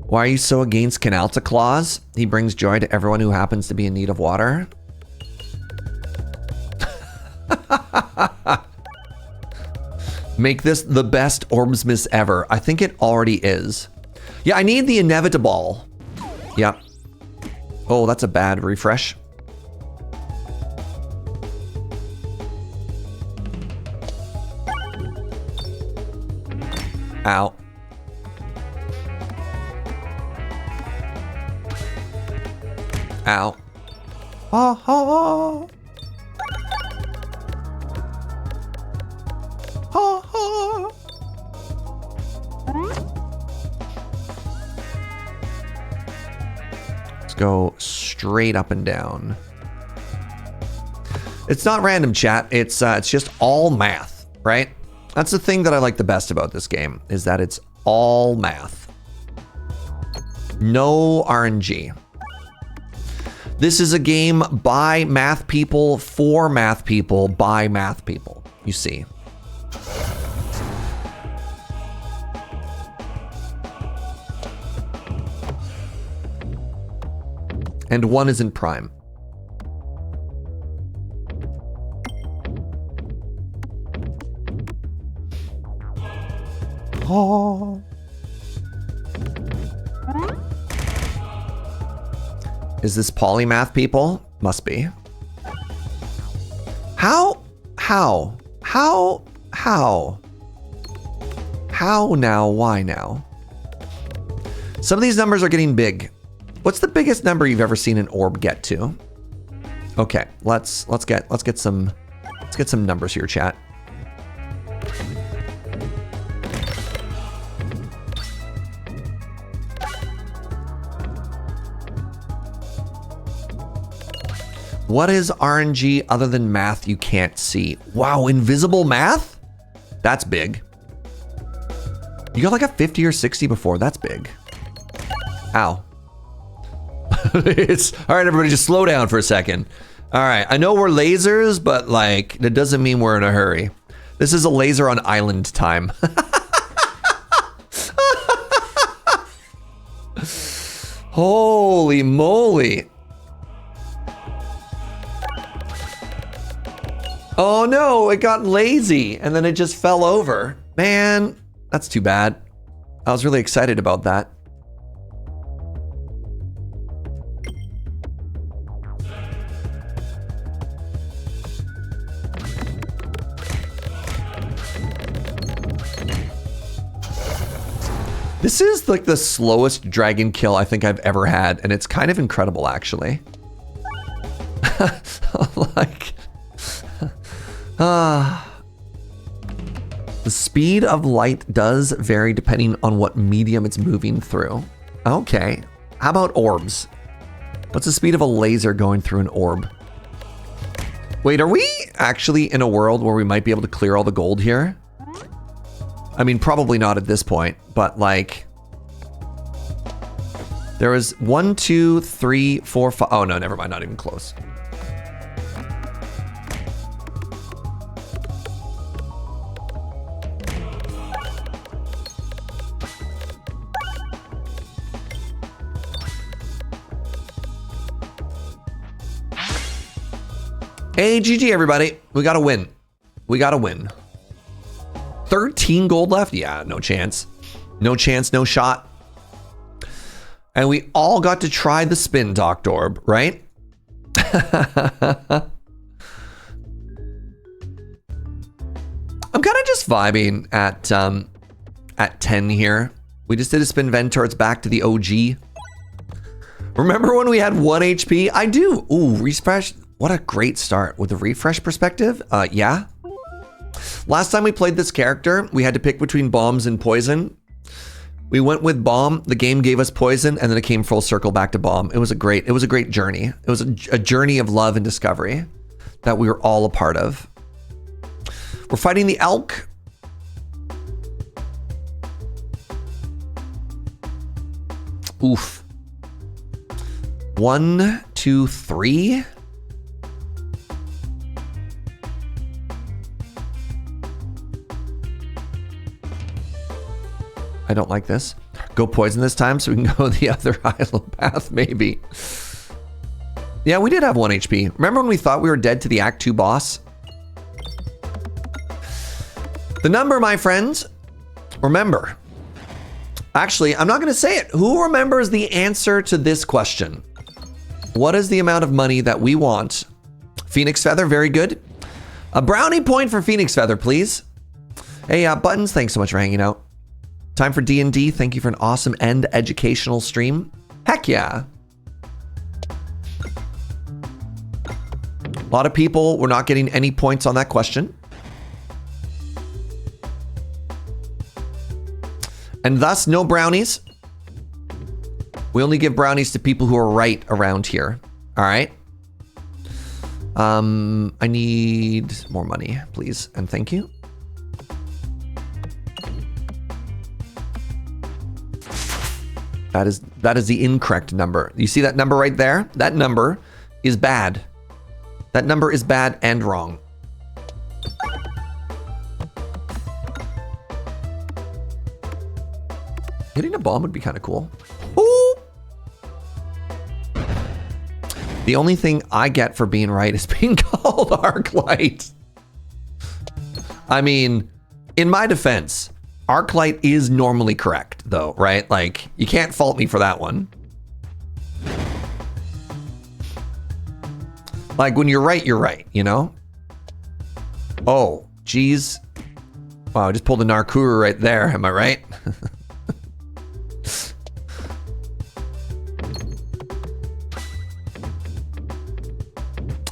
Why are you so against Canalta Claws? He brings joy to everyone who happens to be in need of water. Make this the best Orbsmith ever. I think it already is. Yeah, I need the inevitable. Yep. Oh, that's a bad refresh. Ow. Ow. Oh, oh, oh. Let's go straight up and down. It's not random, chat. It's just all math, right? That's the thing that I like the best about this game, is that it's all math. No RNG. This is a game by math people, for math people, by math people, you see. And one is in prime. Oh. Is this polymath people? Must be. How now? Why now? Some of these numbers are getting big. What's the biggest number you've ever seen an orb get to? Okay, let's get some numbers here, chat. What is RNG other than math you can't see? Wow, invisible math? That's big. You got like a 50 or 60 before. That's big. Ow. It's all right, everybody, just slow down for a second. All right, I know we're lasers, but like that doesn't mean we're in a hurry. This is a laser on island time. Holy moly. Oh no, it got lazy and then it just fell over. Man, that's too bad. I was really excited about that. This is like the slowest dragon kill I think I've ever had, and it's kind of incredible actually. Like, the speed of light does vary depending on what medium it's moving through. Okay, how about orbs? What's the speed of a laser going through an orb? Wait, are we actually in a world where we might be able to clear all the gold here? I mean, probably not at this point, but like, there was 1, 2, 3, 4, 5. Oh no, never mind, not even close. Hey, GG everybody. We gotta win. We gotta win. 13 gold left? Yeah, no chance. No chance, no shot. And we all got to try the spin doctor orb, right? I'm kind of just vibing at 10 here. We just did a spin Ventor. It's back to the OG. Remember when we had 1 HP? I do. Ooh, refresh. What a great start with the refresh perspective. Yeah. Last time we played this character, we had to pick between bombs and poison. We went with bomb. The game gave us poison, and then it came full circle back to bomb. It was a great journey. It was a journey of love and discovery that we were all a part of. We're fighting the elk. Oof. 1, 2, 3. I don't like this. Go poison this time so we can go the other island path, maybe. Yeah, we did have 1 HP. Remember when we thought we were dead to the Act 2 boss? The number, my friends, remember. Actually, I'm not gonna say it. Who remembers the answer to this question? What is the amount of money that we want? Phoenix Feather, very good. A brownie point for Phoenix Feather, please. Hey, Buttons, thanks so much for hanging out. Time for D&D. Thank you for an awesome and educational stream. Heck yeah. A lot of people were not getting any points on that question. And thus, no brownies. We only give brownies to people who are right around here. All right. I need more money, please, and thank you. That is the incorrect number. You see that number right there? That number is bad. That number is bad and wrong. Hitting a bomb would be kind of cool. Ooh. The only thing I get for being right is being called Arclight. I mean, in my defense, Arclight is normally correct, though, right? Like, you can't fault me for that one. Like, when you're right, you know? Oh, geez. Wow, I just pulled a Narkuru right there, am I right?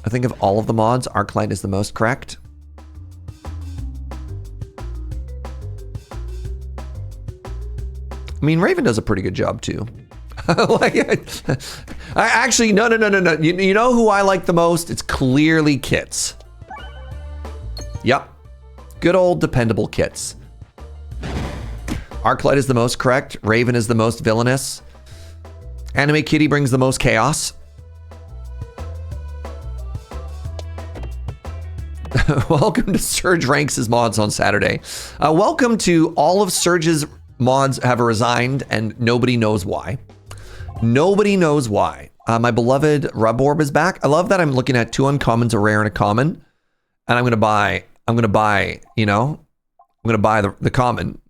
I think of all of the mods, Arclight is the most correct. I mean, Raven does a pretty good job too. Like, I actually, no. You know who I like the most? It's clearly Kits. Yep. Good old dependable Kits. Arclight is the most correct. Raven is the most villainous. Anime Kitty brings the most chaos. Welcome to Surge Ranks' mods on Saturday. Welcome to all of Surge's mods have resigned and nobody knows why. Nobody knows why. My beloved Rub Orb is back. I love that I'm looking at 2 uncommons, a rare, and a common. And I'm gonna buy, you know, I'm gonna buy the common.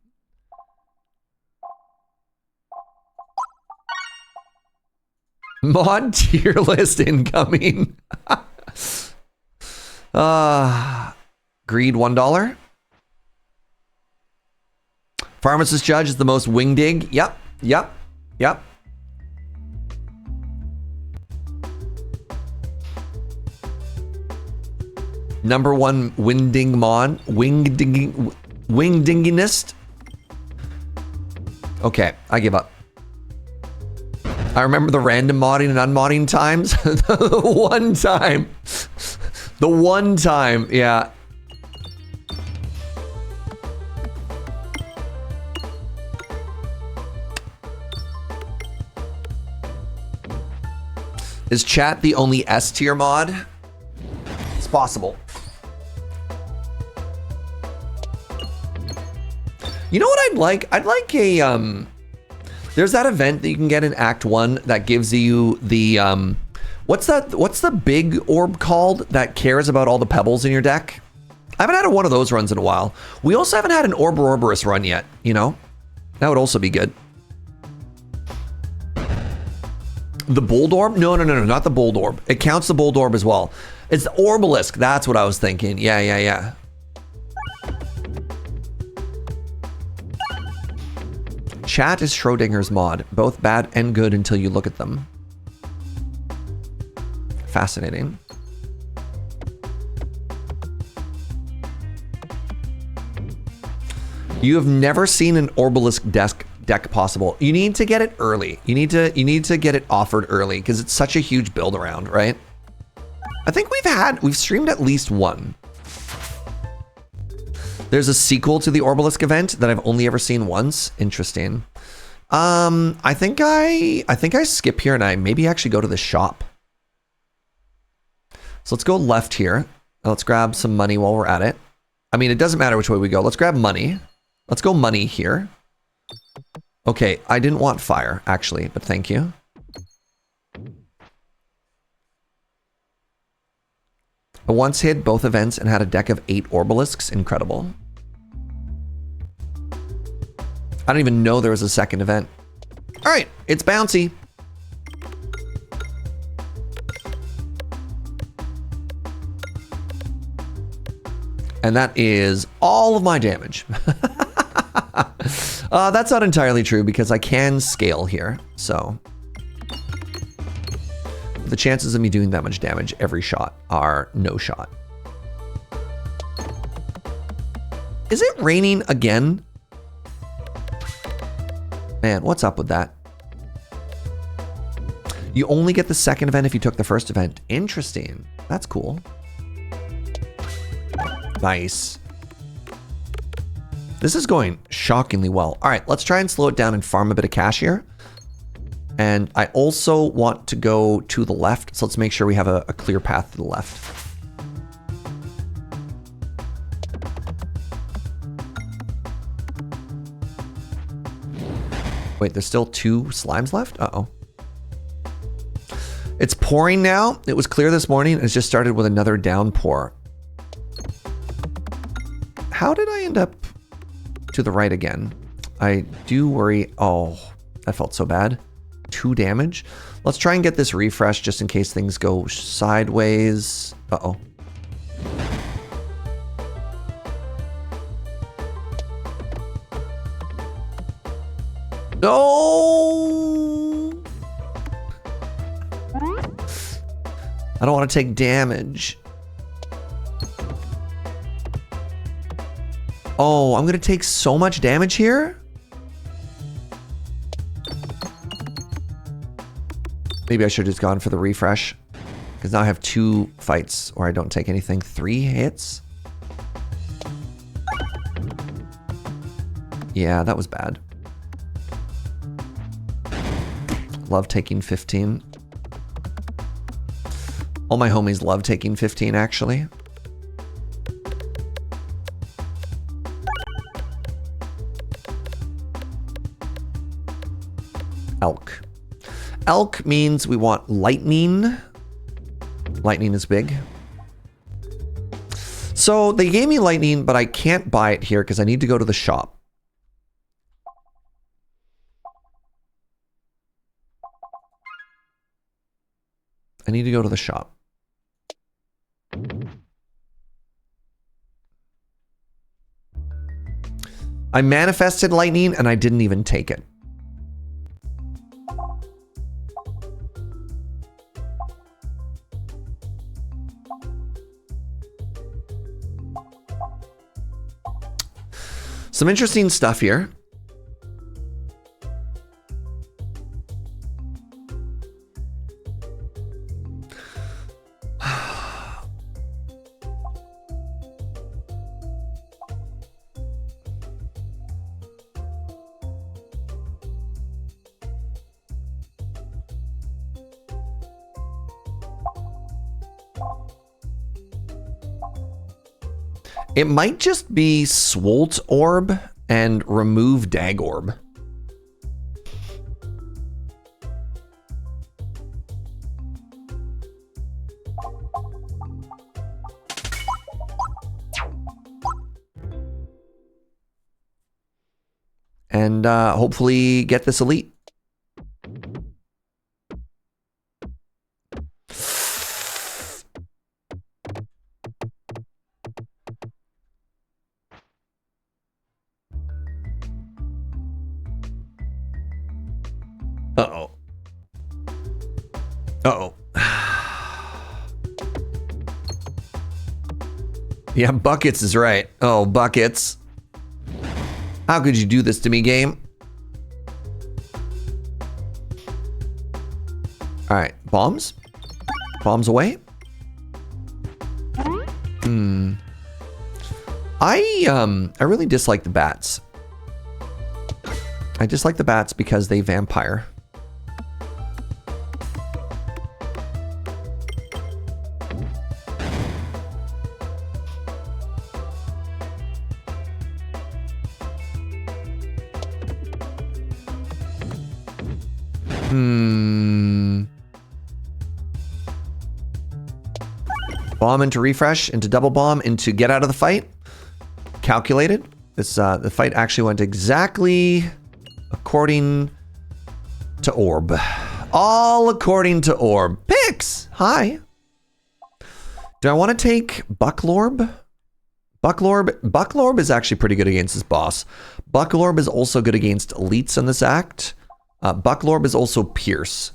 Mod tier list incoming. Greed $1. Pharmacist Judge is the most wingdig. Yep. Number 1 wingding mod. Wingdingist. Okay, I give up. I remember the random modding and unmodding times. The one time, yeah. Is chat the only S tier mod? It's possible. You know what I'd like? I'd like a, there's that event that you can get in Act 1 that gives you the, what's the big orb called that cares about all the pebbles in your deck? I haven't had one of those runs in a while. We also haven't had an Orborborus run yet, you know? That would also be good. The Bold Orb? No, not the Bold Orb. It counts the Bold Orb as well. It's the Orbalisk. That's what I was thinking. Yeah. Chat is Schrodinger's mod. Both bad and good until you look at them. Fascinating. You have never seen an Orbalisk deck possible. You need to get it early. You need to get it offered early because it's such a huge build around, right? I think we've streamed at least one. There's a sequel to the Orbalisk event that I've only ever seen once. Interesting. I think I skip here and I maybe actually go to the shop. So let's go left here. Let's grab some money while we're at it. I mean, it doesn't matter which way we go. Let's grab money. Let's go money here. Okay, I didn't want fire, actually, but thank you. I once hit both events and had a deck of 8 Orbalisks. Incredible. I don't even know there was a second event. All right, it's bouncy. And that is all of my damage. That's not entirely true because I can scale here. So the chances of me doing that much damage every shot are no shot. Is it raining again? Man, what's up with that? You only get the second event if you took the first event. Interesting. That's cool. Nice. This is going shockingly well. All right, let's try and slow it down and farm a bit of cash here. And I also want to go to the left, so let's make sure we have a clear path to the left. Wait, there's still 2 slimes left? Uh-oh. It's pouring now. It was clear this morning. It's just started with another downpour. How did I end up to the right again? I do worry. Oh, that felt so bad. 2 damage. Let's try and get this refresh just in case things go sideways. Uh-oh. No! I don't want to take damage. Oh, I'm going to take so much damage here? Maybe I should have just gone for the refresh. Because now I have 2 fights where I don't take anything. 3 hits? Yeah, that was bad. Love taking 15. All my homies love taking 15, actually. Elk. Elk means we want lightning. Lightning is big. So they gave me lightning, but I can't buy it here because I need to go to the shop. I need to go to the shop. I manifested lightning and I didn't even take it. Some interesting stuff here. It might just be Swolt Orb and remove Dag Orb. And hopefully get this elite. Uh-oh. Uh-oh. Yeah, Buckets is right. Oh, Buckets. How could you do this to me, game? All right, bombs. Bombs away. I really dislike the bats. I dislike the bats because they vampire. Bomb into refresh, into double bomb, into get out of the fight. Calculated. This the fight actually went exactly according to Orb. All according to Orb. Pix! Hi. Do I want to take Bucklorb? Bucklorb is actually pretty good against this boss. Bucklorb is also good against elites in this act. Bucklorb is also Pierce.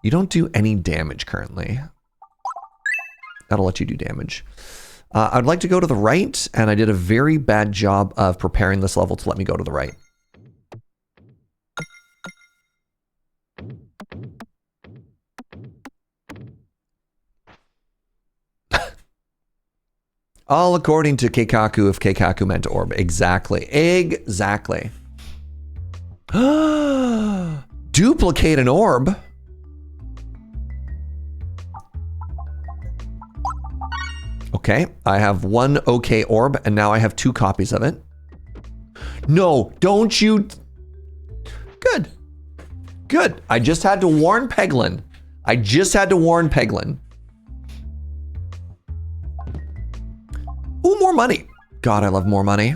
You don't do any damage currently. That'll let you do damage. I'd like to go to the right, and I did a very bad job of preparing this level to let me go to the right. All according to Keikaku, if Keikaku meant orb. Exactly. Exactly. Duplicate an orb. Okay, I have one okay orb, and now I have 2 copies of it. No, don't you... Good. Good. I just had to warn Peglin. I just had to warn Peglin. Ooh, more money. God, I love more money.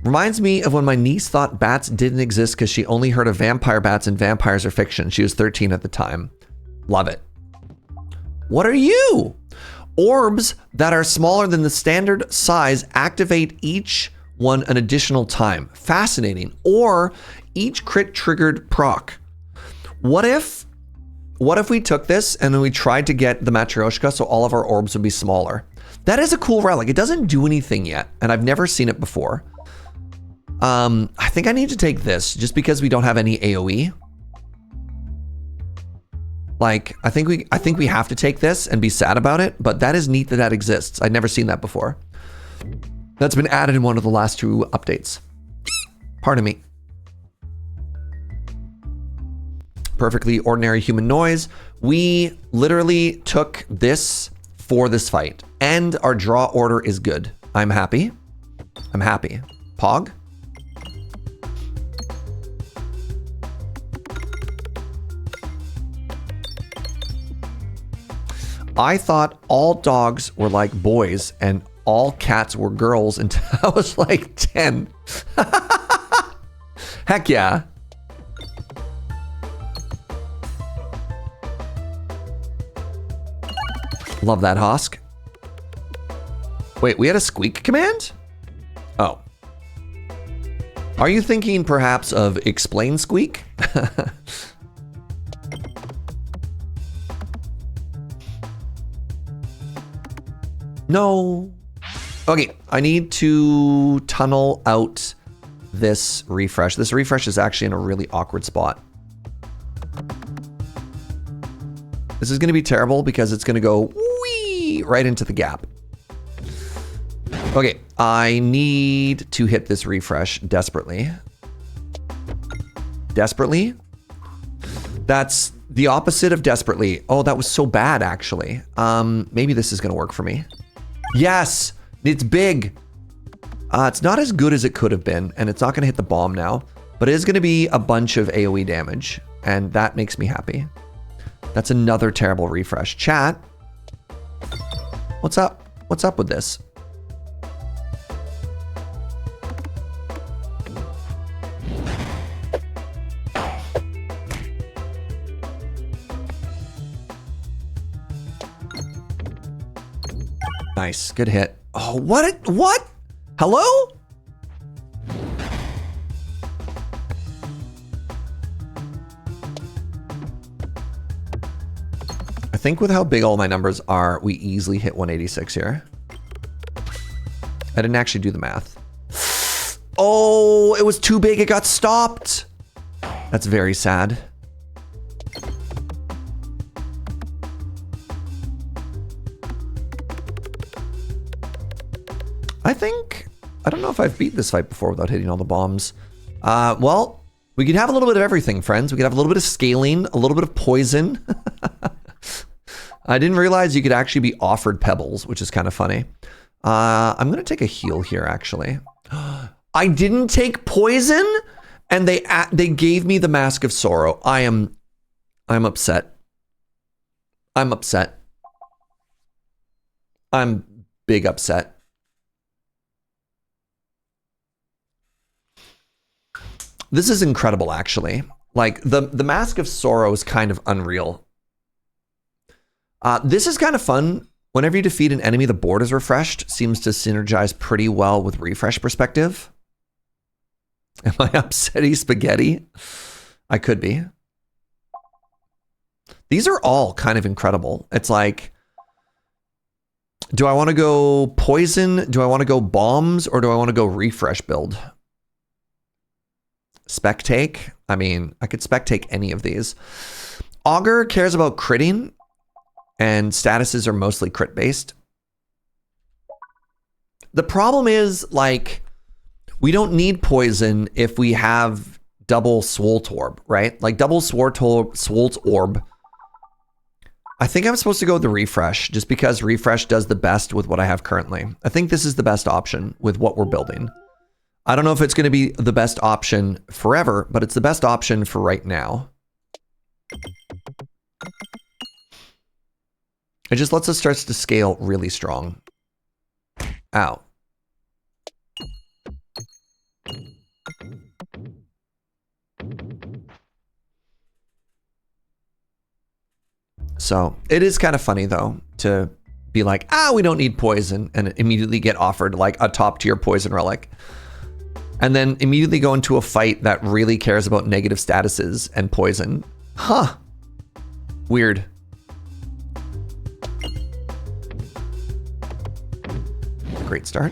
Reminds me of when my niece thought bats didn't exist because she only heard of vampire bats and vampires are fiction. She was 13 at the time. Love it. What are you? Orbs that are smaller than the standard size activate each one an additional time. Fascinating. Or each crit triggered proc. What if we took this and then we tried to get the Matryoshka so all of our orbs would be smaller? That is a cool relic. It doesn't do anything yet, and I've never seen it before. I think I need to take this just because we don't have any AoE. Like, I think we have to take this and be sad about it, but that is neat that that exists. I'd never seen that before. That's been added in one of the last 2 updates. Pardon me. Perfectly ordinary human noise. We literally took this for this fight, and our draw order is good. I'm happy. I'm happy. Pog. I thought all dogs were like boys and all cats were girls until I was like 10. Heck yeah. Love that, Hosk. Wait, we had a squeak command? Oh. Are you thinking perhaps of explain squeak? No. Okay, I need to tunnel out this refresh. This refresh is actually in a really awkward spot. This is going to be terrible because it's going to go wee right into the gap. Okay, I need to hit this refresh desperately. Desperately? That's the opposite of desperately. Oh, that was so bad, actually. Maybe this is going to work for me. Yes, it's big. It's not as good as it could have been, and it's not going to hit the bomb now, but it is going to be a bunch of AoE damage, and that makes me happy. That's another terrible refresh. Chat, what's up? What's up with this? Nice, good hit. Oh, what? Hello? I think with how big all my numbers are, we easily hit 186 here. I didn't actually do the math. Oh, it was too big. It got stopped. That's very sad. I don't know if I've beat this fight before without hitting all the bombs. Well, we could have a little bit of everything, friends. We could have a little bit of scaling, a little bit of poison. I didn't realize you could actually be offered pebbles, which is kind of funny. I'm going to take a heal here, actually. I didn't take poison, and they gave me the Mask of Sorrow. I'm upset. I'm upset. I'm big upset. This is incredible, actually. Like, the Mask of Sorrow is kind of unreal. This is kind of fun. Whenever you defeat an enemy, the board is refreshed. Seems to synergize pretty well with refresh perspective. Am I upsetty spaghetti? I could be. These are all kind of incredible. It's like, do I want to go poison? Do I want to go bombs? Or do I want to go refresh build? Spectake? I mean, I could spectake any of these. Augur cares about critting, and statuses are mostly crit based. The problem is, like, we don't need poison if we have double Swolt Orb, right? Like double Swolt Orb. I think I'm supposed to go with the refresh just because refresh does the best with what I have currently. I think this is the best option with what we're building. I don't know if it's going to be the best option forever, but it's the best option for right now. It just lets us start to scale really strong. Ow. So it is kind of funny though to be like, we don't need poison, and immediately get offered like a top tier poison relic. And then immediately go into a fight that really cares about negative statuses and poison. Huh. Weird. Great start.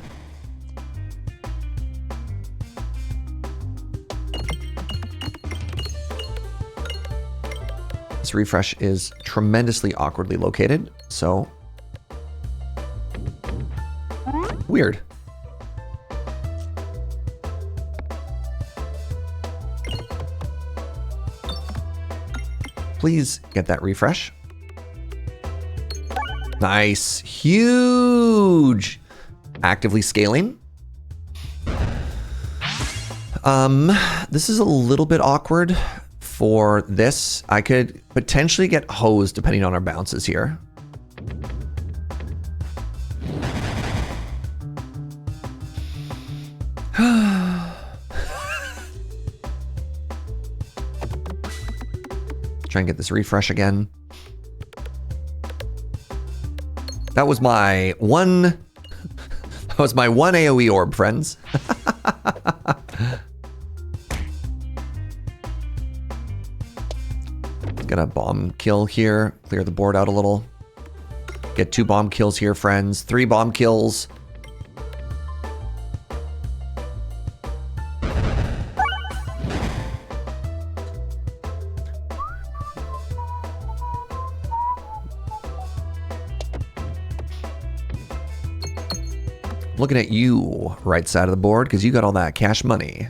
This refresh is tremendously awkwardly located, so weird. Please get that refresh. Nice. Huge. Actively scaling. This is a little bit awkward for this. I could potentially get hosed depending on our bounces here. Try and get this refresh again. That was my one. That was my one AoE orb, friends. Get a bomb kill here. Clear the board out a little. Get 2 bomb kills here, friends. 3 bomb kills. Looking at you, right side of the board, because you got all that cash money.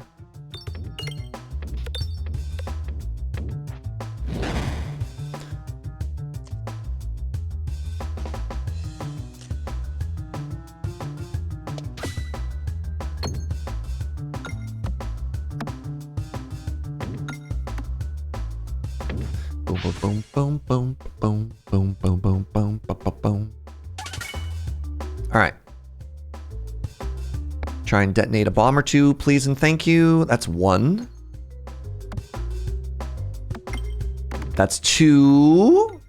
Boom, boom, boom, boom, boom, boom, boom, boom, boom, boom, boom. All right. Try and detonate a bomb or 2, please and thank you. That's 1. That's 2.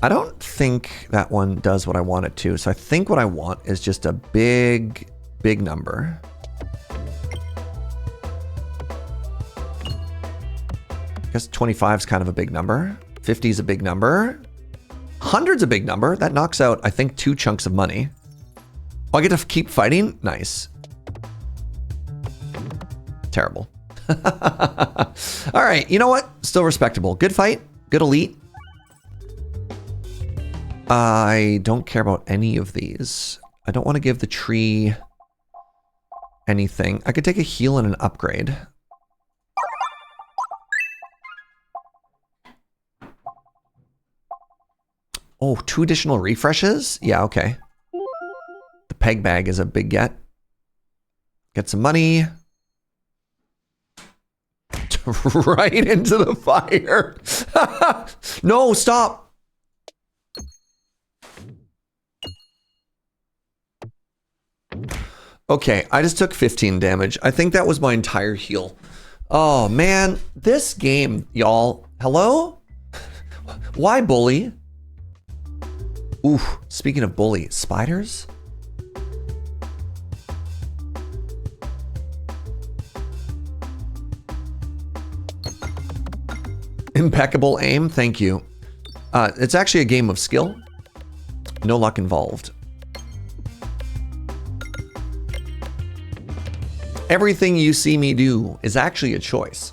I don't think that one does what I want it to. So I think what I want is just a big, big number. I guess 25 is kind of a big number. 50 is a big number. 100's a big number. That knocks out, I think, 2 chunks of money. Oh, I get to keep fighting? Nice. Terrible. All right, you know what? Still respectable. Good fight. Good elite. I don't care about any of these. I don't want to give the tree anything. I could take a heal and an upgrade. Oh, 2 additional refreshes? Yeah, okay. The peg bag is a big get. Get some money. Right into the fire. No, stop. Okay, I just took 15 damage. I think that was my entire heal. Oh, man. This game, y'all. Hello? Why bully? Ooh, speaking of bully, spiders? Impeccable aim. Thank you. It's actually a game of skill. No luck involved. Everything you see me do is actually a choice.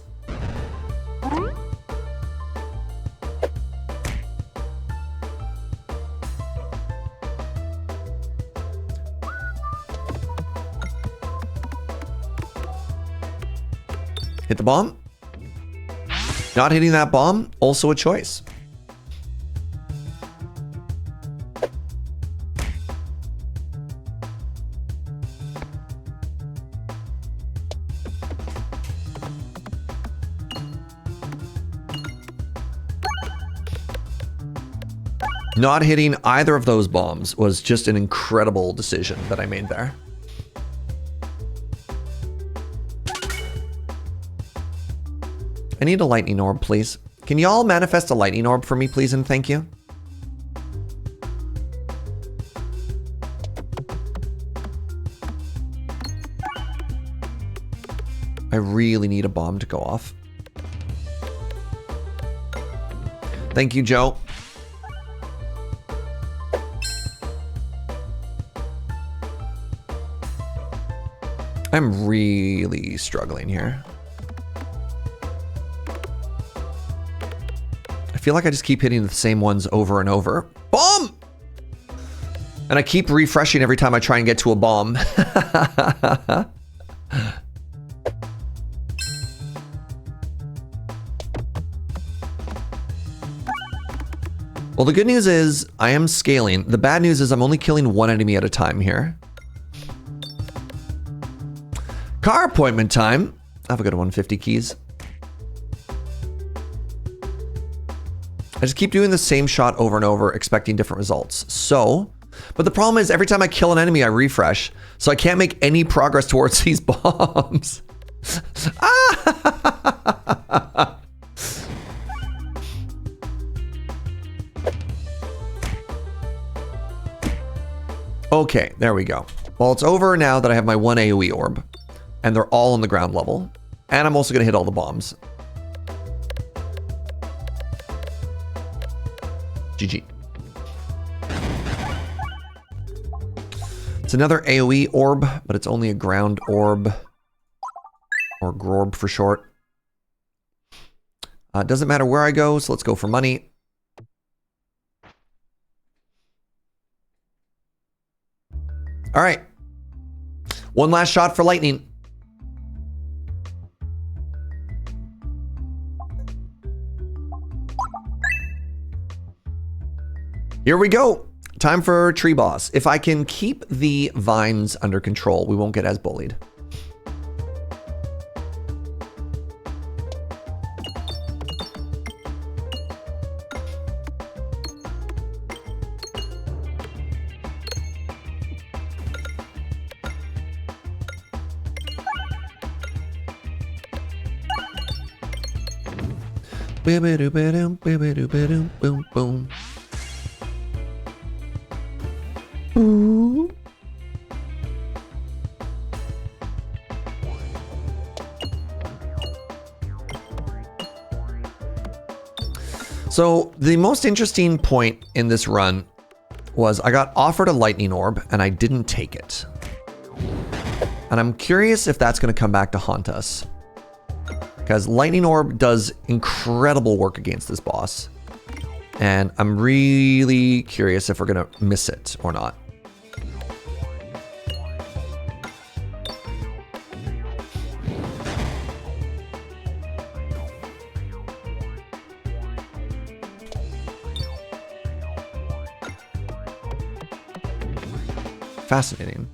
Hit the bomb. Not hitting that bomb, also a choice. Not hitting either of those bombs was just an incredible decision that I made there. I need a lightning orb, please. Can y'all manifest a lightning orb for me, please, and thank you? I really need a bomb to go off. Thank you, Joe. I'm really struggling here. I feel like I just keep hitting the same ones over and over. Bomb! And I keep refreshing every time I try and get to a bomb. Well, the good news is I am scaling. The bad news is I'm only killing one enemy at a time here. Car appointment time. Have a good 150 keys. I just keep doing the same shot over and over, expecting different results. So, but the problem is every time I kill an enemy, I refresh. So I can't make any progress towards these bombs. Okay, there we go. Well, it's over now that I have my one AoE orb. And they're all on the ground level. And I'm also going to hit all the bombs. GG. It's another AoE orb, but it's only a ground orb. Or Grorb for short. Doesn't matter where I go, so let's go for money. All right. One last shot for lightning. Here we go. Time for tree boss. If I can keep the vines under control, we won't get as bullied. Boom, boom. Ooh. So the most interesting point in this run was I got offered a lightning orb and I didn't take it. And I'm curious if that's going to come back to haunt us. Because lightning orb does incredible work against this boss. And I'm really curious if we're going to miss it or not. Fascinating.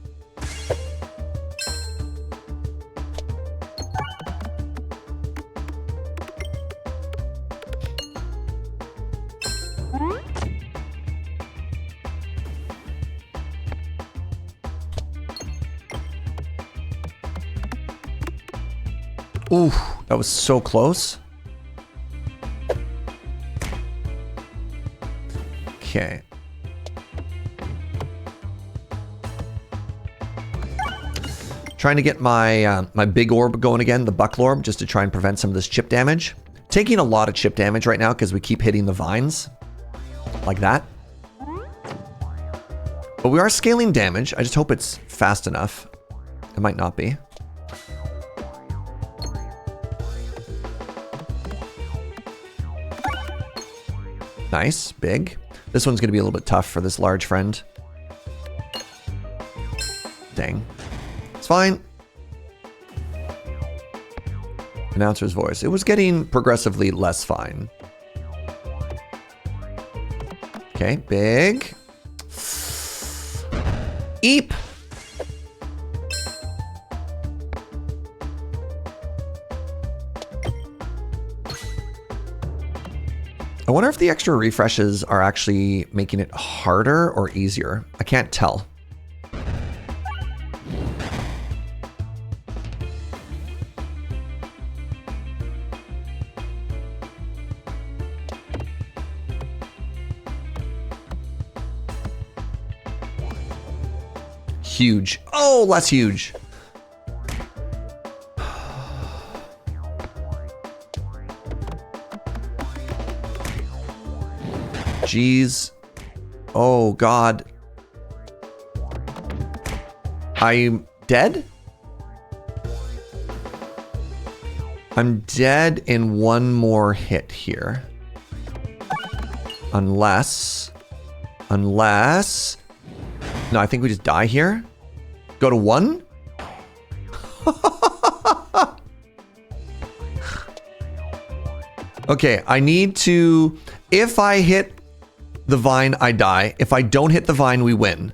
Ooh, that was so close. Okay. Trying to get my my big orb going again, the buckle orb, just to try and prevent some of this chip damage. Taking a lot of chip damage right now because we keep hitting the vines. Like that. But we are scaling damage. I just hope it's fast enough. It might not be. Nice, big. This one's gonna be a little bit tough for this large friend. Dang. It's fine. Announcer's voice. It was getting progressively less fine. Okay, big. Eep. I wonder if the extra refreshes are actually making it harder or easier. I can't tell. Huge. Oh, less huge. Jeez. Oh, God. I'm dead? I'm dead in one more hit here. Unless... No, I think we just die here. Go to 1? Okay, I need to... If I hit the vine, I die. If I don't hit the vine, we win.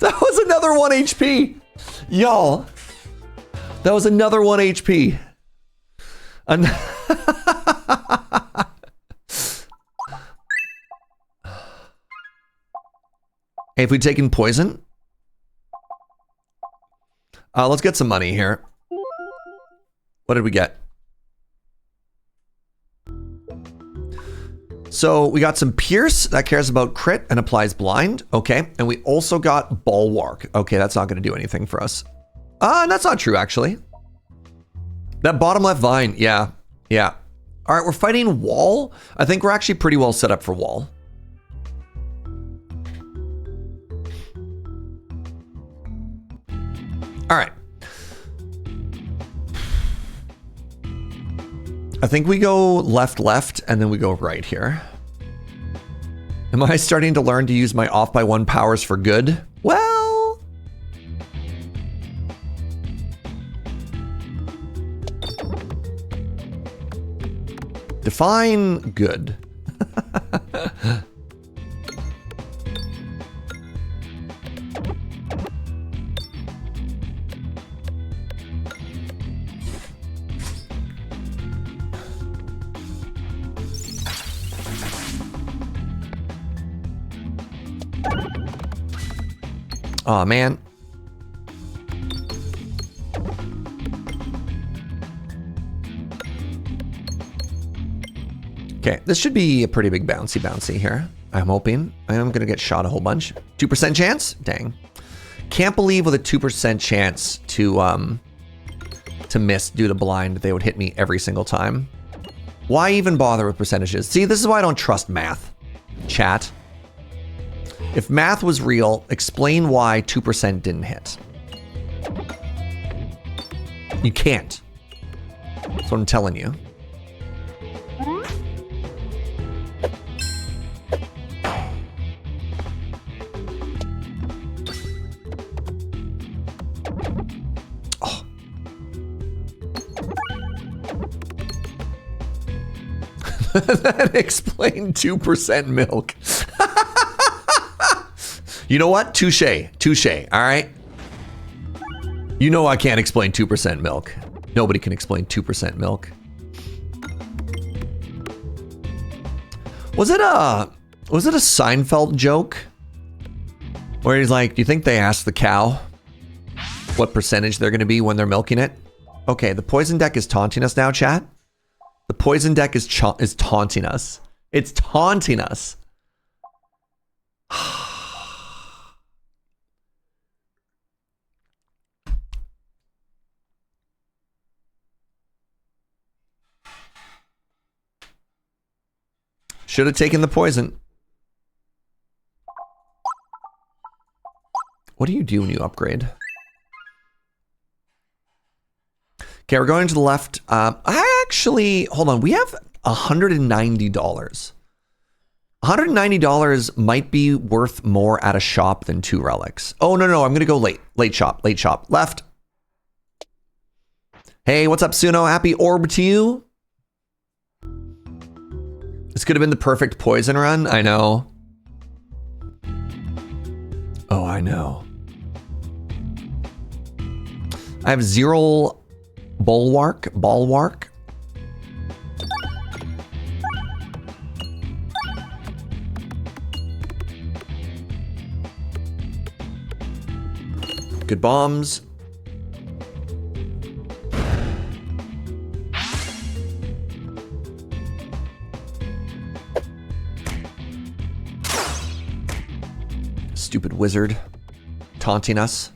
That was another 1 HP. Y'all. That was another 1 HP. Hey, if we'd taken poison. Let's get some money here. What did we get? So we got some Pierce that cares about crit and applies blind. Okay. And we also got Bulwark. Okay, that's not going to do anything for us. That's not true, actually. That bottom left vine. Yeah. Yeah. All right, we're fighting wall. I think we're actually pretty well set up for wall. All right. I think we go left, and then we go right here. Am I starting to learn to use my off by 1 powers for good? Well... Define good. Aw, man. Okay, this should be a pretty big bouncy here. I'm hoping. I am gonna get shot a whole bunch. 2% chance? Dang. Can't believe with a 2% chance to miss due to blind, they would hit me every single time. Why even bother with percentages? See, this is why I don't trust math. Chat. If math was real, explain why 2% didn't hit. You can't. That's what I'm telling you. Oh. That explained 2% milk. You know what? Touche. Touche. All right. You know I can't explain 2% milk. Nobody can explain 2% milk. Was it a Seinfeld joke? Where he's like, do you think they asked the cow what percentage they're going to be when they're milking it? Okay, the poison deck is taunting us now, chat. The poison deck is taunting us. It's taunting us. Should have taken the poison. What do you do when you upgrade? Okay, we're going to the left. I actually, hold on. We have $190. $190 might be worth more at a shop than 2 relics. Oh, no, I'm going to go late. Late shop. Left. Hey, what's up, Suno? Happy orb to you. This could have been the perfect poison run. I know. Oh, I know. I have 0 bulwark. Good bombs. Stupid wizard taunting us.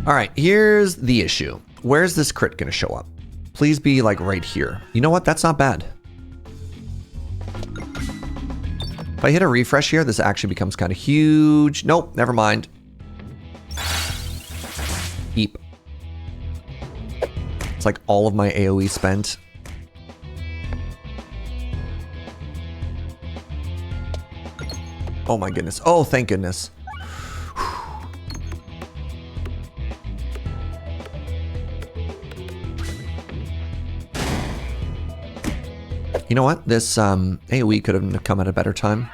All right, here's the issue. Where's this crit gonna show up? Please be like right here. You know what? That's not bad. If I hit a refresh here, this actually becomes kind of huge. Nope, never mind. Eep. It's like all of my AoE spent. Oh my goodness. Oh, thank goodness. You know what? This AoE could have come at a better time.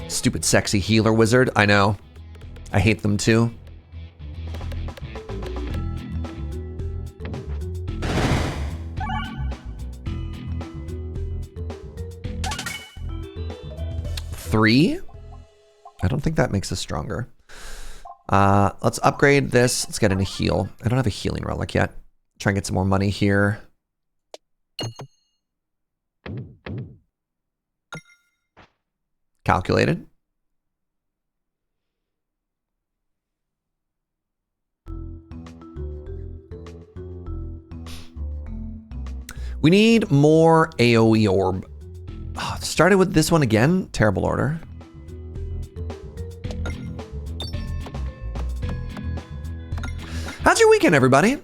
Stupid sexy healer wizard. I know. I hate them too. Three? I don't think that makes us stronger. Let's upgrade this. Let's get in a heal. I don't have a healing relic yet. Try and get some more money here. Calculated. We need more AoE orb. Oh, started with this one again. Terrible order. How's your weekend, everybody?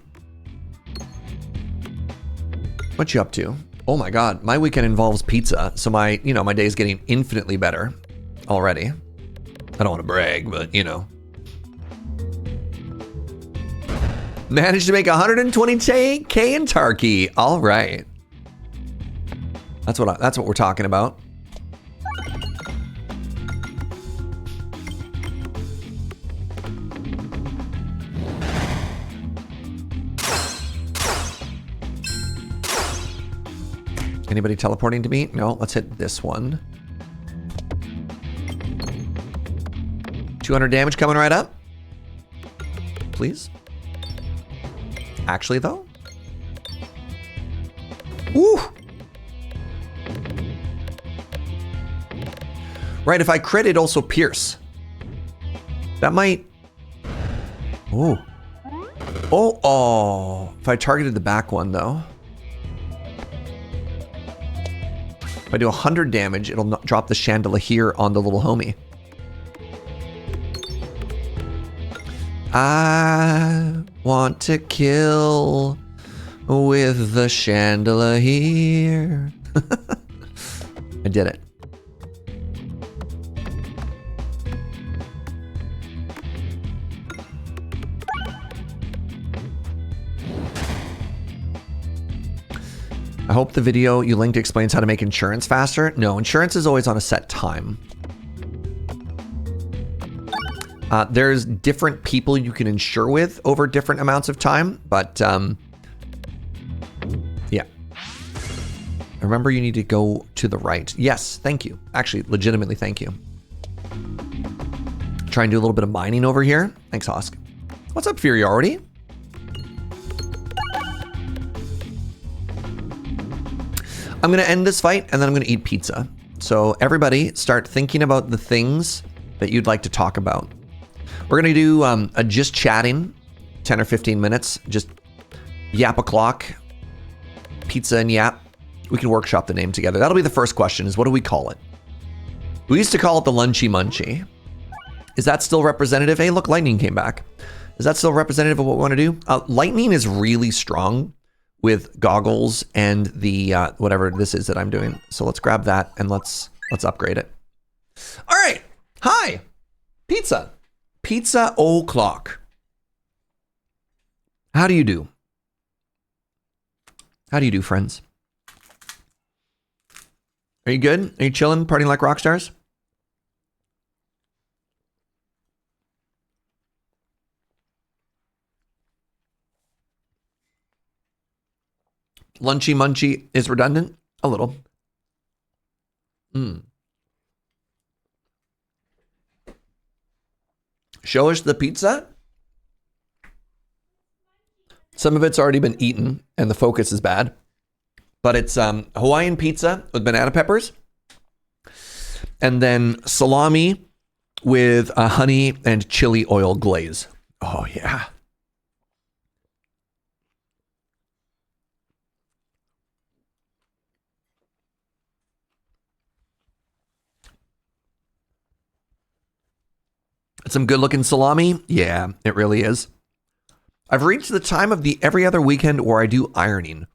What you up to? Oh my God, my weekend involves pizza, so my day is getting infinitely better already. I don't want to brag, but Managed to make 120K in Tarky. All right. That's what we're talking about. Anybody teleporting to me? No, let's hit this one. 200 damage coming right up. Please. Actually, though. Woo! Right, if I crit, it also pierce. That might... Ooh. Oh. If I targeted the back one, though. If I do 100 damage, it'll drop the chandelier on the little homie. I want to kill with the chandelier. I did it. I hope the video you linked explains how to make insurance faster. No, insurance is always on a set time. There's different people you can insure with over different amounts of time, but yeah. Remember, you need to go to the right. Yes, thank you. Actually, legitimately, thank you. Try and do a little bit of mining over here. Thanks, Hosk. What's up, Furiority? I'm going to end this fight, and then I'm going to eat pizza. So everybody start thinking about the things that you'd like to talk about. We're going to do a just chatting 10 or 15 minutes. Just yap o'clock. Pizza and yap. We can workshop the name together. That'll be the first question is what do we call it? We used to call it the Lunchy Munchy. Is that still representative? Hey, look, Lightning came back. Is that still representative of what we want to do? Lightning is really strong with goggles and the whatever this is that I'm doing. So let's grab that and let's upgrade it. All right. Hi. Pizza. Pizza o'clock. How do you do? How do you do, friends? Are you good? Are you chilling, partying like rock stars? Lunchy munchy is redundant? A little. Show us the pizza. Some of it's already been eaten and the focus is bad. But it's Hawaiian pizza with banana peppers. And then salami with a honey and chili oil glaze. Oh, yeah. Some good looking salami. Yeah, it really is. I've reached the time of the every other weekend where I do ironing.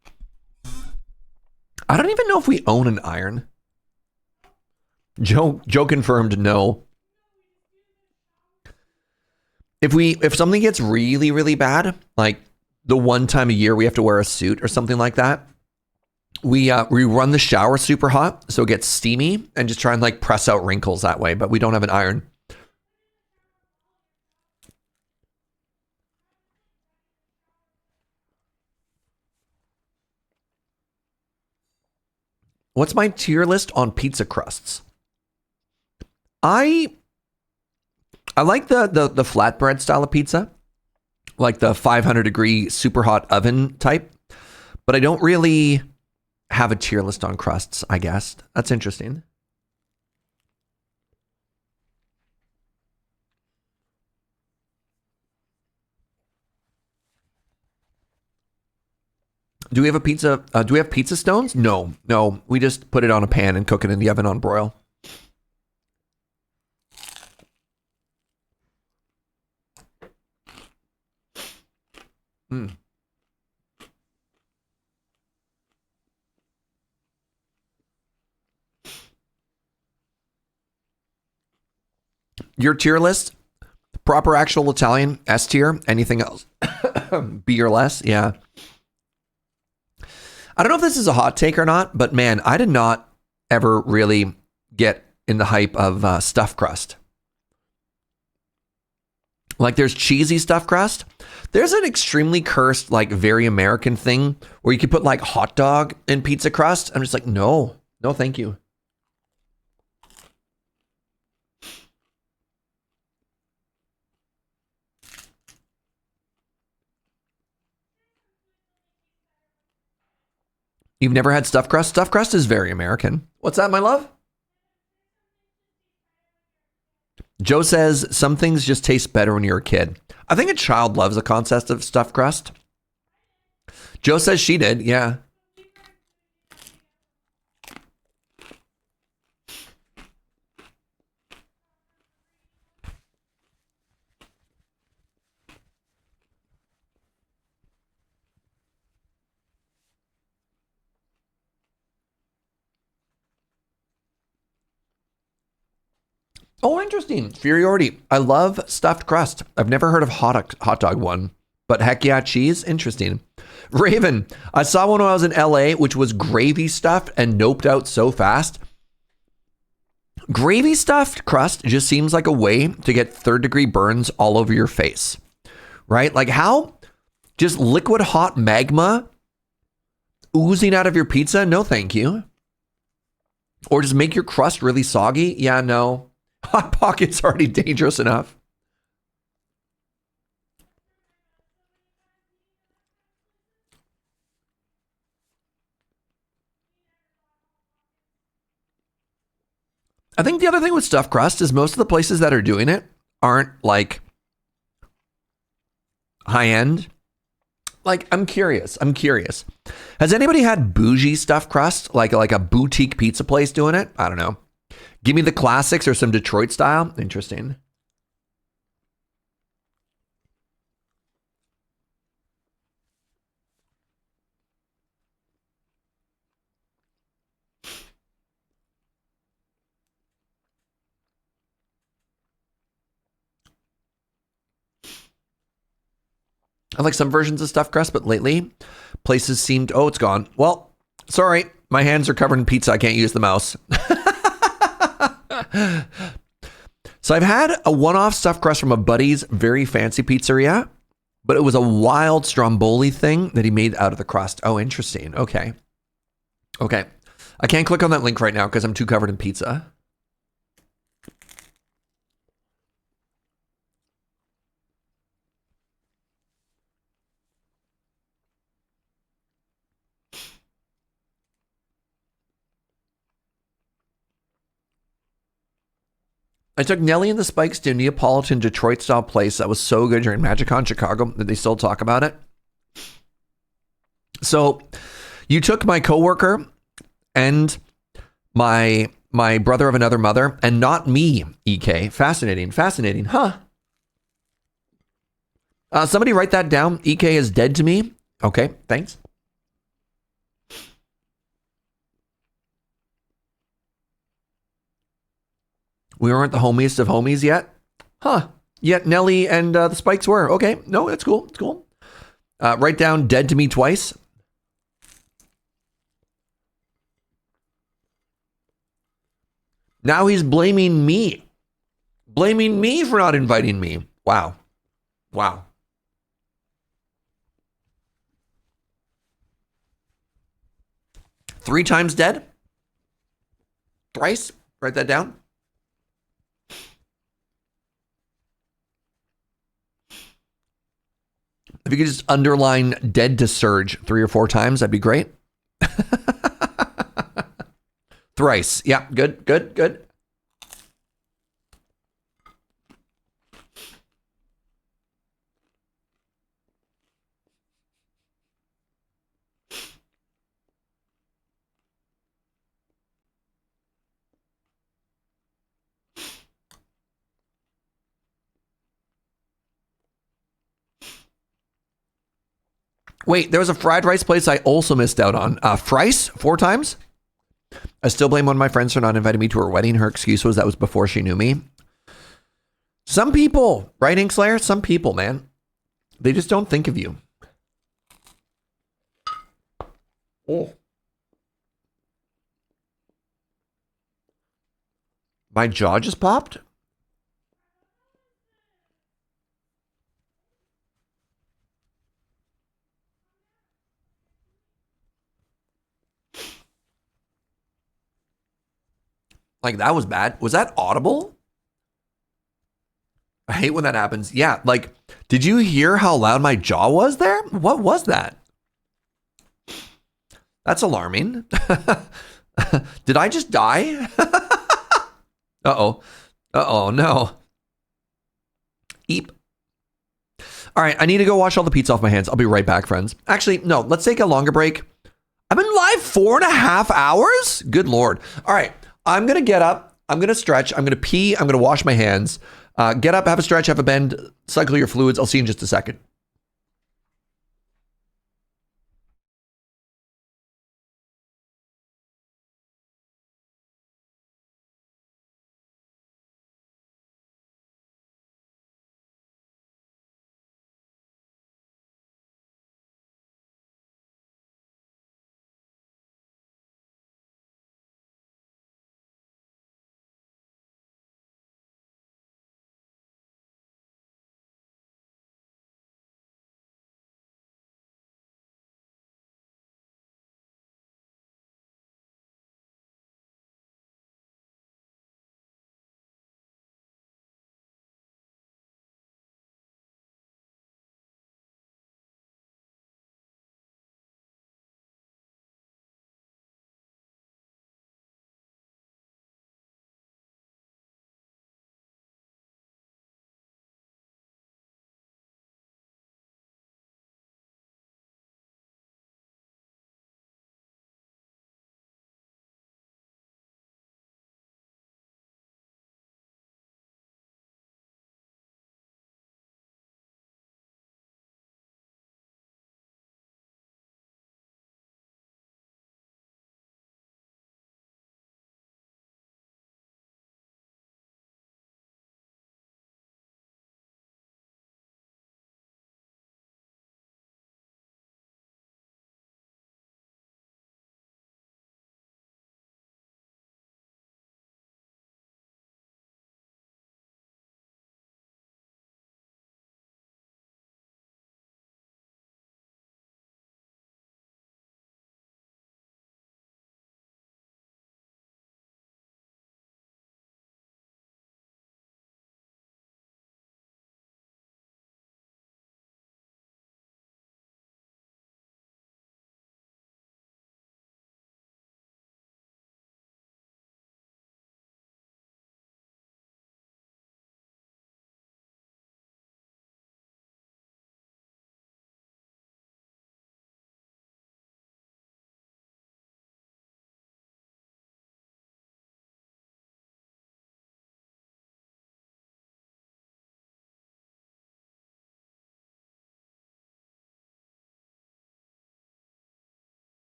I don't even know if we own an iron. Joe confirmed no. If something gets really, really bad, like the one time a year we have to wear a suit or something like that, we run the shower super hot so it gets steamy and just try and like press out wrinkles that way, but we don't have an iron. What's my tier list on pizza crusts? I like the flatbread style of pizza, like the 500 degree super hot oven type, but I don't really have a tier list on crusts, I guess. That's interesting. Do we have a pizza? Do we have pizza stones? No. We just put it on a pan and cook it in the oven on broil. Your tier list? Proper actual Italian, S tier. Anything else? B or less? Yeah. I don't know if this is a hot take or not, but man, I did not ever really get in the hype of stuffed crust. Like there's cheesy stuffed crust. There's an extremely cursed, like very American thing where you could put like hot dog in pizza crust. I'm just like, no, thank you. You've never had stuffed crust? Stuffed crust is very American. What's that, my love? Joe says some things just taste better when you're a kid. I think a child loves the concept of stuffed crust. Joe says she did, yeah. Oh, interesting. Inferiority. I love stuffed crust. I've never heard of hot dog one, but heck yeah, cheese. Interesting. Raven, I saw one when I was in LA, which was gravy stuffed and noped out so fast. Gravy stuffed crust just seems like a way to get third degree burns all over your face, right? Like how just liquid hot magma oozing out of your pizza? No, thank you. Or just make your crust really soggy? Yeah, no. Hot Pocket's already dangerous enough. I think the other thing with stuffed crust is most of the places that are doing it aren't like high end. Like, I'm curious. Has anybody had bougie stuffed crust, like a boutique pizza place doing it? I don't know. Give me the classics or some Detroit style. Interesting. I like some versions of stuffed crust, but lately places seemed, oh, it's gone. Well, sorry, my hands are covered in pizza. I can't use the mouse. So I've had a one-off stuffed crust from a buddy's very fancy pizzeria, but it was a wild stromboli thing that he made out of the crust. Oh, interesting. Okay. I can't click on that link right now because I'm too covered in pizza. I took Nelly and the Spikes to a Neapolitan Detroit style place that was so good during MagicCon Chicago that they still talk about it. So you took my coworker and my brother of another mother and not me, EK. Fascinating, huh? Somebody write that down. EK is dead to me. Okay, thanks. We weren't the homiest of homies yet. Huh. Yet Nelly and the Spikes were. Okay, no, that's cool. It's cool. Write down dead to me twice. Now he's blaming me. Blaming me for not inviting me. Wow. 3 times dead? Thrice? Write that down. If you could just underline dead to surge 3 or 4 times, that'd be great. Thrice. Yeah, good. Wait, there was a fried rice place I also missed out on. Frice 4 times? I still blame one of my friends for not inviting me to her wedding. Her excuse was that was before she knew me. Some people, right, Inkslayer? Some people, man. They just don't think of you. Oh. My jaw just popped? Like, that was bad. Was that audible? I hate when that happens. Yeah, like, did you hear how loud my jaw was there? What was that? That's alarming. Did I just die? Uh-oh, no. Eep. All right, I need to go wash all the pizza off my hands. I'll be right back, friends. Actually, no, let's take a longer break. I've been live 4.5 hours? Good Lord. All right, I'm going to get up. I'm going to stretch. I'm going to pee. I'm going to wash my hands. Get up, have a stretch, have a bend, cycle your fluids. I'll see you in just a second.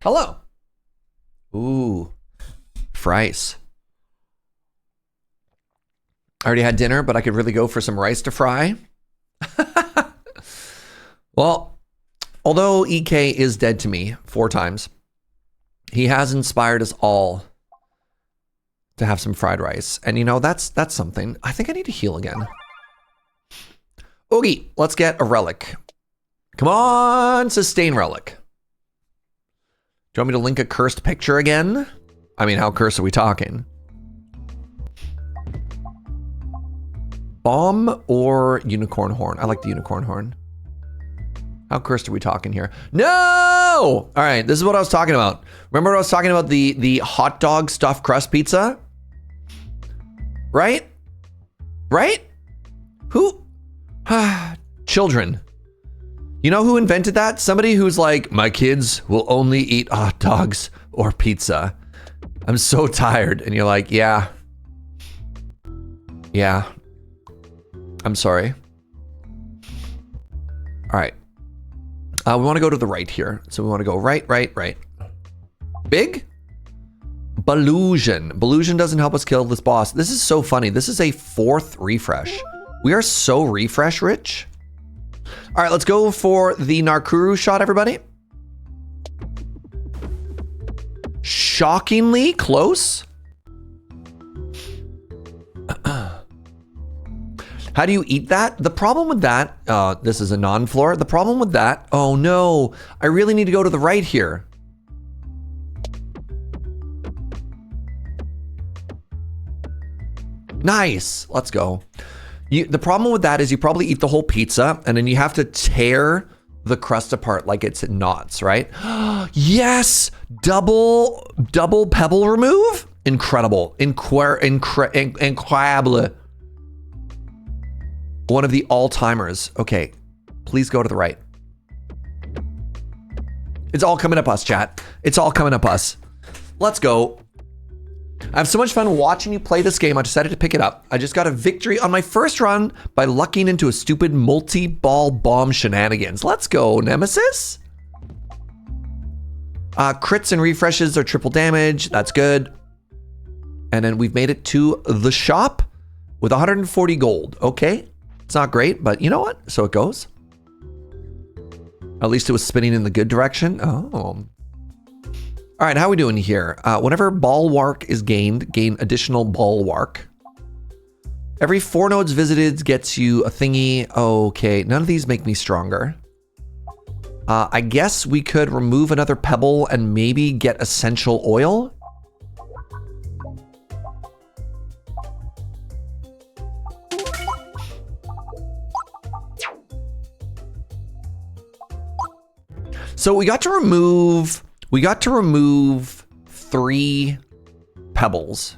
Hello. Ooh, fries. I already had dinner, but I could really go for some rice to fry. Well, although EK is dead to me 4 times, he has inspired us all to have some fried rice. And you know, that's something. I think I need to heal again. Oogie, let's get a relic. Come on, sustain relic. Do you want me to link a cursed picture again? I mean, how cursed are we talking? Bomb or unicorn horn? I like the unicorn horn. How cursed are we talking here? No! All right, this is what I was talking about. Remember what I was talking about, the hot dog stuffed crust pizza? Right? Right? Who? Children. You know who invented that? Somebody who's like, my kids will only eat hot dogs or pizza. I'm so tired. And you're like, yeah. Yeah. I'm sorry. All right. We want to go to the right here. So we want to go right. Big? Ballusion. Ballusion doesn't help us kill this boss. This is so funny. This is a 4th refresh. We are so refresh rich. All right, let's go for the Narkuru shot, everybody. Shockingly close. How do you eat that? The problem with that, this is a non-floor. The problem with that, oh no, I really need to go to the right here. Nice, let's go. The problem with that is you probably eat the whole pizza and then you have to tear the crust apart like it's in knots, right? Yes, double pebble remove. Incredible, incredible. One of the all-timers. Okay, please go to the right. It's all coming up us, chat. It's all coming up us. Let's go. I have so much fun watching you play this game. I decided to pick it up. I just got a victory on my first run by lucking into a stupid multi-ball bomb shenanigans. Let's go, Nemesis. Crits and refreshes are triple damage. That's good. And then we've made it to the shop with 140 gold. Okay. It's not great, but you know what? So it goes. At least it was spinning in the good direction. Oh. All right, how are we doing here? Whenever bulwark is gained, gain additional bulwark. Every 4 nodes visited gets you a thingy. Okay, none of these make me stronger. I guess we could remove another pebble and maybe get essential oil. So we got to remove 3 pebbles.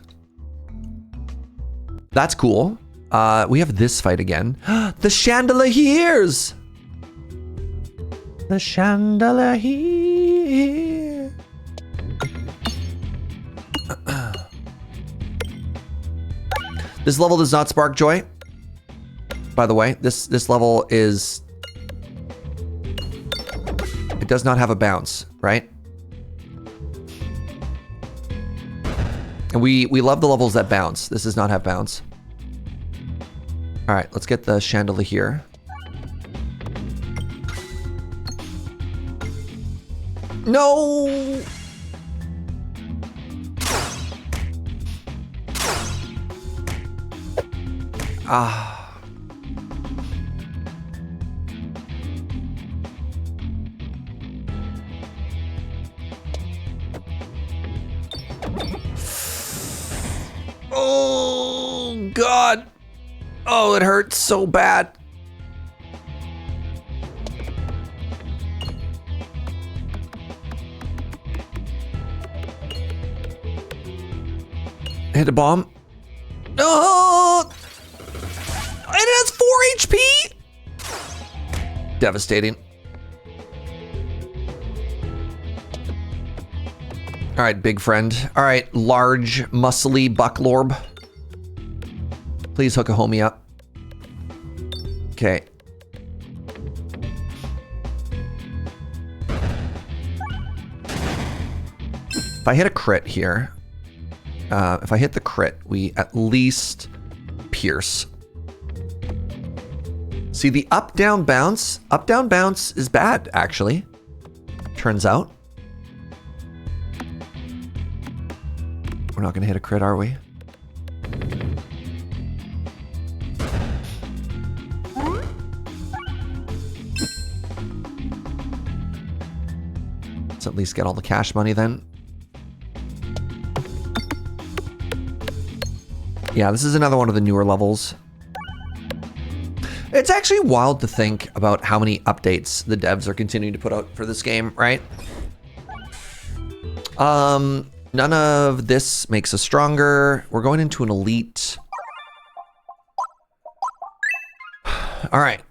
That's cool. We have this fight again. The chandeliers. The chandelier. This level does not spark joy. By the way, this level is... It does not have a bounce, right? And we love the levels that bounce. This does not have bounce. All right, let's get the chandelier here. No! Ah. Oh, God. Oh, it hurts so bad. Hit a bomb. Oh! And it has 4 HP? Devastating. All right, big friend. All right, large, muscly bucklorb. Please hook a homie up. Okay. If I hit a crit here, if I hit the crit, we at least pierce. See, the up-down bounce is bad, actually. Turns out. We're not gonna hit a crit, are we? Let's at least get all the cash money then. Yeah, this is another one of the newer levels. It's actually wild to think about how many updates the devs are continuing to put out for this game, right? None of this makes us stronger. We're going into an elite. All right.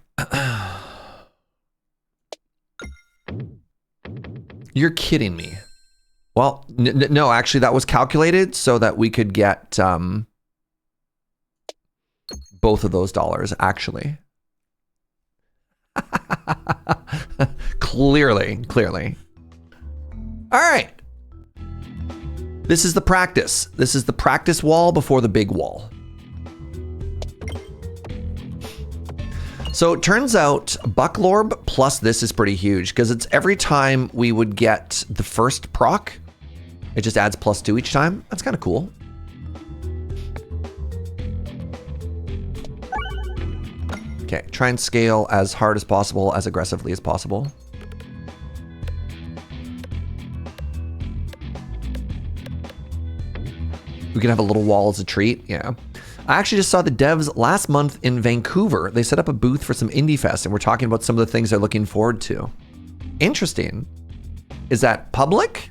You're kidding me. Well, no, actually that was calculated so that we could get both of those dollars, actually. Clearly. All right. This is the practice. This is the practice wall before the big wall. So it turns out Bucklorb plus this is pretty huge because it's every time we would get the first proc, it just adds +2 each time. That's kind of cool. Okay, try and scale as hard as possible, as aggressively as possible. We can have a little wall as a treat, yeah. I actually just saw the devs last month in Vancouver. They set up a booth for some Indie Fest and we're talking about some of the things they're looking forward to. Interesting. Is that public?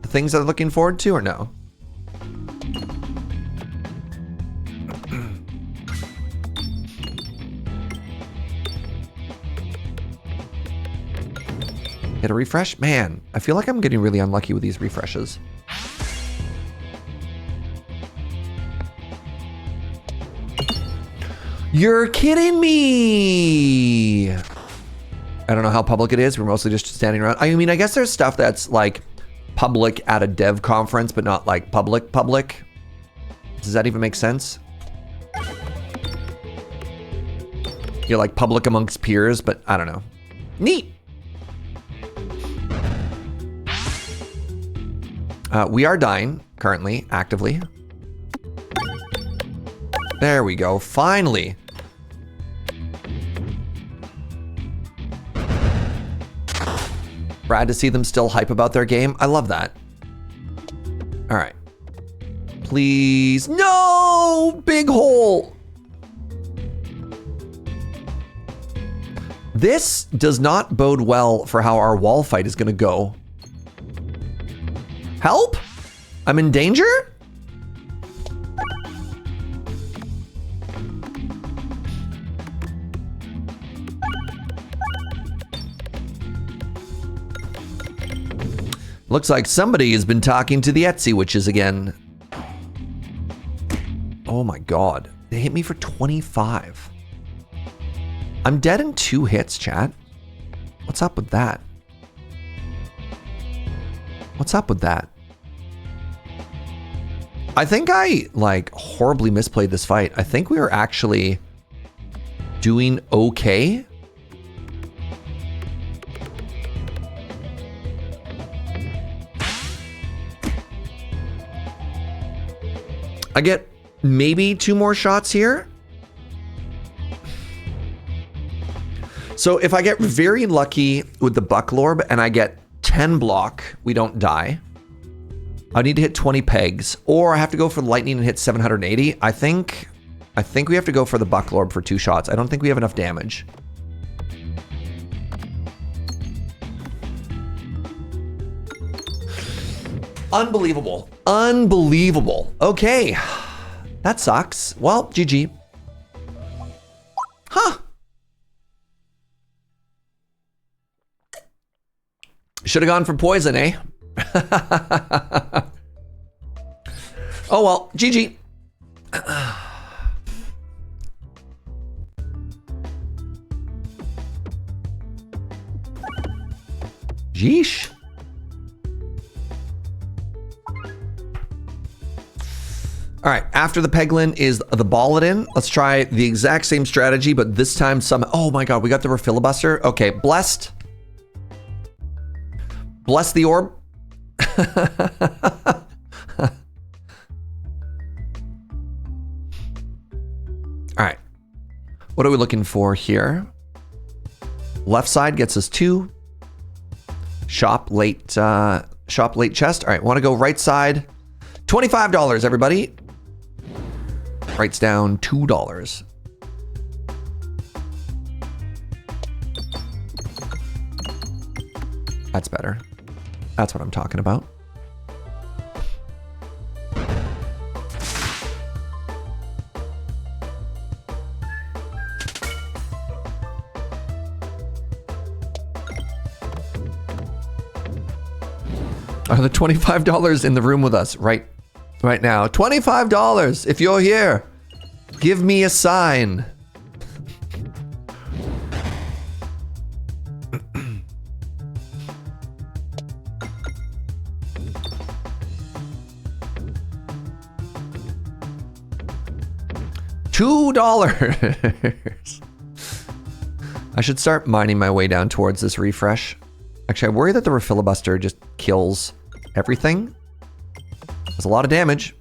The things they're looking forward to or no? Hit a refresh? Man, I feel like I'm getting really unlucky with these refreshes. You're kidding me! I don't know how public it is. We're mostly just standing around. I mean, I guess there's stuff that's like public at a dev conference, but not like public. Does that even make sense? You're like public amongst peers, but I don't know. Neat! We are dying currently, actively. There we go, finally. Rad to see them still hype about their game. I love that. All right. Please, no, big hole. This does not bode well for how our wall fight is gonna go. Help? I'm in danger? Looks like somebody has been talking to the Etsy witches again. Oh my God, they hit me for 25. I'm dead in 2 hits, chat. What's up with that? What's up with that? I think I like horribly misplayed this fight. I think we were actually doing okay. I get maybe 2 more shots here. So if I get very lucky with the Bucklorb and I get 10 block, we don't die. I need to hit 20 pegs, or I have to go for the lightning and hit 780. I think we have to go for the Bucklorb for 2 shots. I don't think we have enough damage. Unbelievable. Unbelievable. Okay. That sucks. Well, GG. Huh. Should have gone for poison, eh? Oh well, GG. Yeesh. All right, after the Peglin is the Balladin. Let's try the exact same strategy, but this time oh my god, we got the filibuster. Okay, blessed. Bless the orb. All right, what are we looking for here? Left side gets us 2. Shop late chest. All right, want to go right side. $25, everybody. Writes down $2. That's better. That's what I'm talking about. Are the $25 in the room with us right now? $25 if you're here. Give me a sign. $2. I should start mining my way down towards this refresh. Actually, I worry that the refilibuster just kills everything. That's a lot of damage.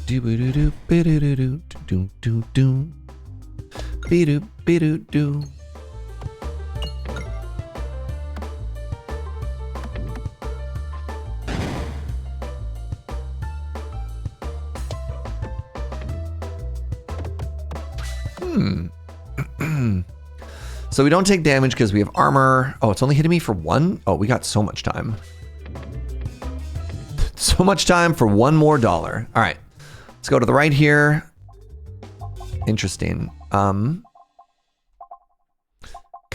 Do do do do do do do do do do do do do. So we don't take damage because we have armor. Oh, it's only hitting me for 1? Oh, we got so much time. So much time for $1 more. All right, let's go to the right here. Interesting. Kind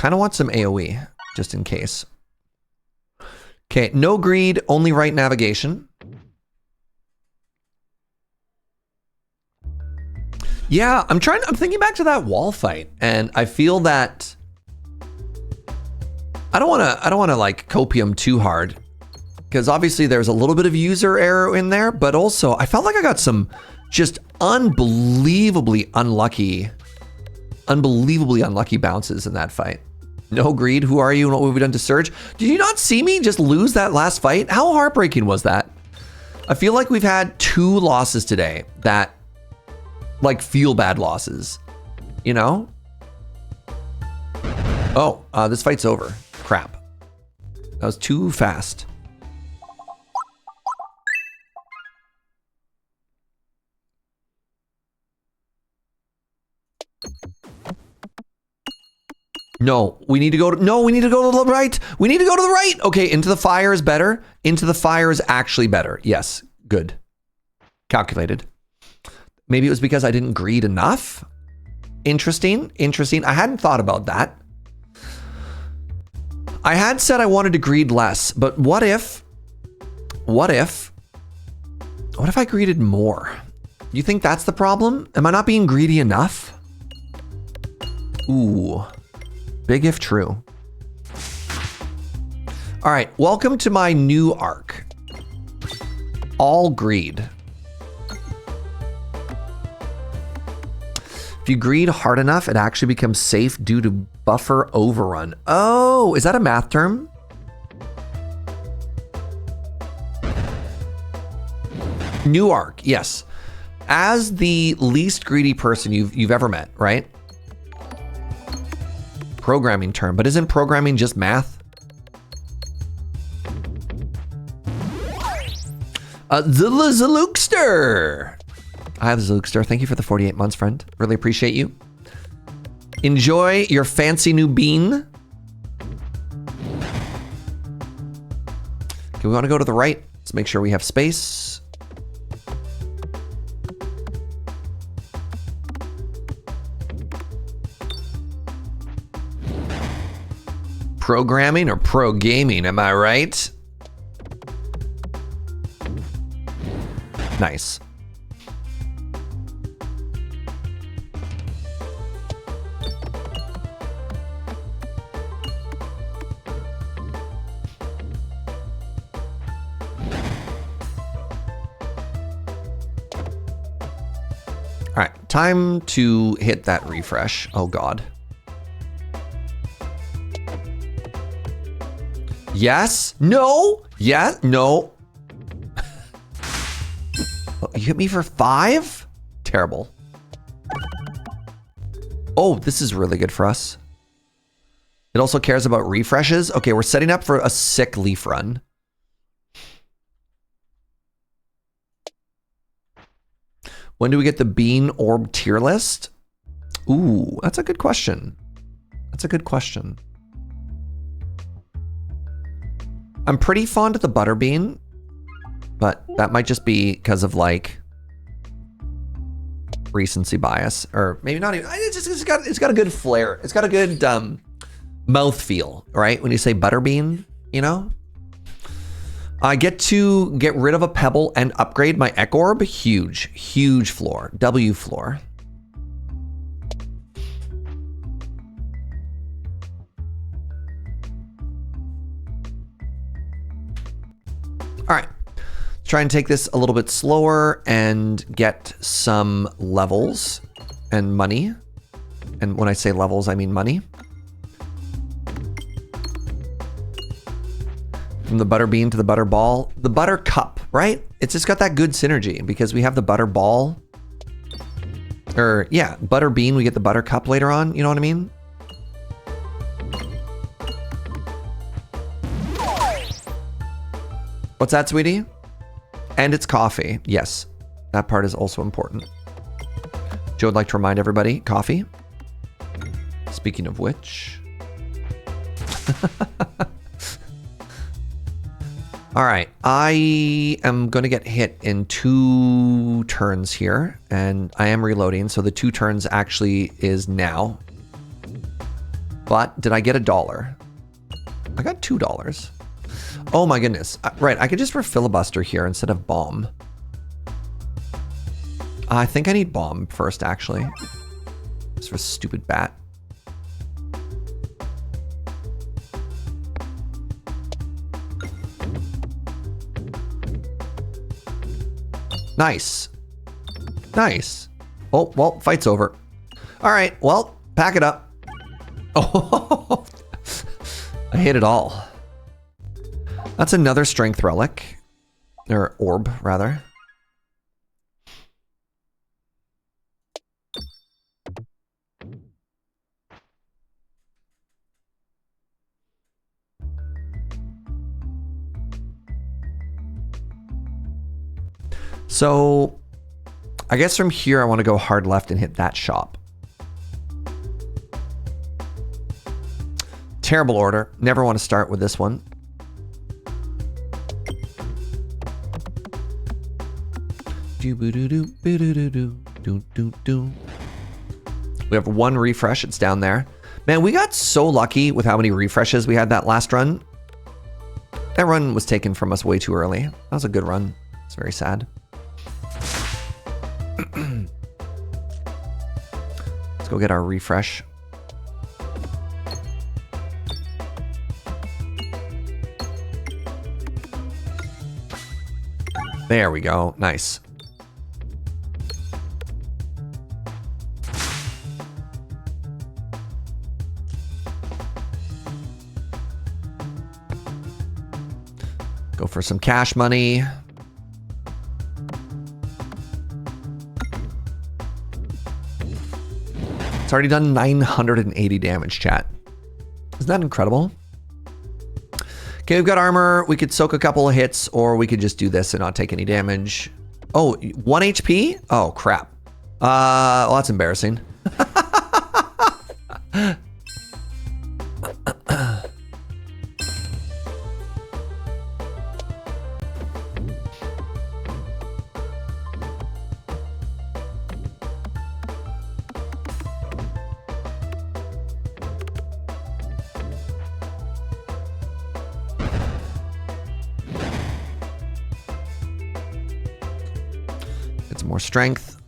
of want some AoE just in case. Okay, no greed, only right navigation. Yeah, I'm thinking back to that wall fight, and I feel that I don't want to like copium too hard, because obviously there's a little bit of user error in there, but also I felt like I got some just unbelievably unlucky bounces in that fight. No greed, who are you and what have we done to Surge? Did you not see me just lose that last fight? How heartbreaking was that? I feel like we've had 2 losses today that like feel bad losses, you know? Oh, this fight's over. Crap. That was too fast. No, we need to go to the right. We need to go to the right. Okay, into the fire is better. Into the fire is actually better. Yes, good. Calculated. Maybe it was because I didn't greed enough. Interesting. I hadn't thought about that. I had said I wanted to greed less, but what if I greeded more? You think that's the problem? Am I not being greedy enough? Ooh, big if true. All right, welcome to my new arc. All greed. If you greed hard enough, it actually becomes safe due to buffer overrun. Oh, is that a math term? New arc, yes. As the least greedy person you've ever met, right? Programming term, but isn't programming just math? The Zalukster. Hi, the Zalukster. Thank you for the 48 months, friend. Really appreciate you. Enjoy your fancy new bean. Okay, we want to go to the right. Let's make sure we have space. Programming or pro gaming, am I right? Nice. All right, time to hit that refresh. Oh God. Yes, no, yeah, no. Oh, you hit me for 5? Terrible. Oh, this is really good for us. It also cares about refreshes. Okay, we're setting up for a sick leaf run. When do we get the bean orb tier list? Ooh, that's a good question. That's a good question. I'm pretty fond of the butter bean, but that might just be because of like recency bias, or maybe not even. It's got a good flair. It's got a good mouth feel, right? When you say butter bean, you know. I get to get rid of a pebble and upgrade my Ek Orb. Huge floor. W floor. All right. Let's try and take this a little bit slower and get some levels and money. And when I say levels, I mean money. From the butter bean to the butter ball, the butter cup, right? It's just got that good synergy because we have the butter ball, or yeah, butter bean. We get the butter cup later on. You know what I mean? What's that, sweetie? And it's coffee. Yes, that part is also important. Joe would like to remind everybody, coffee. Speaking of which. All right, I am going to get hit in 2 turns here, and I am reloading, so the 2 turns actually is now. But did I get $1? I got $2. Oh my goodness. Right, I could just for filibuster here instead of bomb. I think I need bomb first, actually. Just for stupid bat. Nice. Nice. Oh, well, fight's over. All right, well, pack it up. Oh, I hit it all. That's another strength relic. Or orb, rather. So, I guess from here I want to go hard left and hit that shop. Terrible order. Never want to start with this one. We have 1 refresh. It's down there. Man, we got so lucky with how many refreshes we had that last run. That run was taken from us way too early. That was a good run. It's very sad. Let's go get our refresh. There we go. Nice. Go for some cash money. It's already done 980 damage, chat. Isn't that incredible? Okay, we've got armor. We could soak a couple of hits, or we could just do this and not take any damage. Oh, 1 HP? Oh, crap. Well, that's embarrassing. Get some more strength.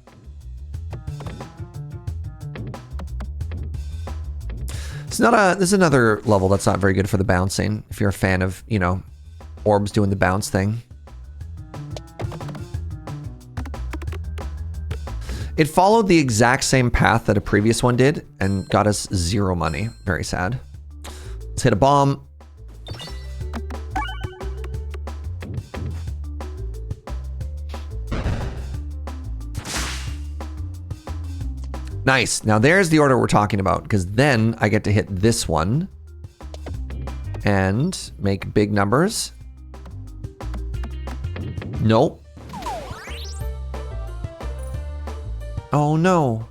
It's not a, this is another level that's not very good for the bouncing. If you're a fan of, you know, orbs doing the bounce thing. It followed the exact same path that a previous one did and got us 0 money. Very sad. Let's hit a bomb. Nice. Now there's the order we're talking about, because then I get to hit this one and make big numbers. Nope. Oh no.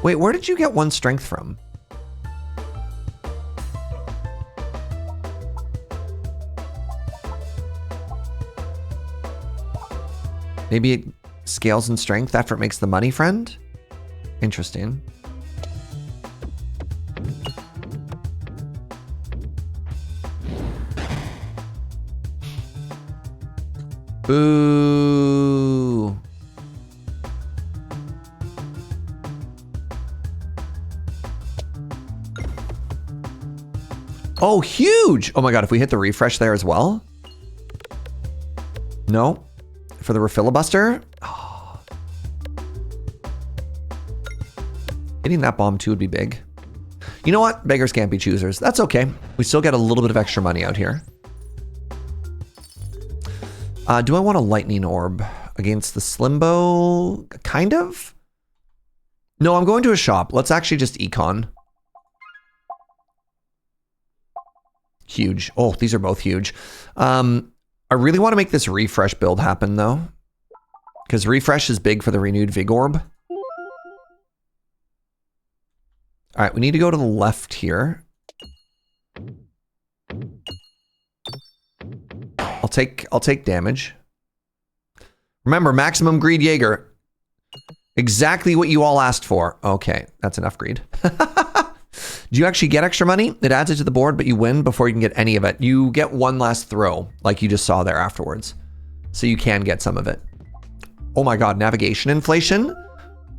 Wait, where did you get 1 strength from? Maybe it scales in strength after it makes the money friend? Interesting. Boo. Oh, huge! Oh my god, if we hit the refresh there as well? No. For the refilibuster? Oh. Hitting that bomb too would be big. You know what? Beggars can't be choosers. That's okay. We still get a little bit of extra money out here. Do I want a lightning orb against the Slimbo? Kind of? No, I'm going to a shop. Let's actually just econ. Huge. Oh, these are both huge. I really want to make this refresh build happen though, because refresh is big for the renewed Vig orb. All right, we need to go to the left here. I'll take damage. Remember, maximum greed Jaeger. Exactly what you all asked for. Okay, that's enough greed. Do you actually get extra money? It adds it to the board, but you win before you can get any of it. You get one last throw, like you just saw there afterwards. So you can get some of it. Oh my god, navigation inflation?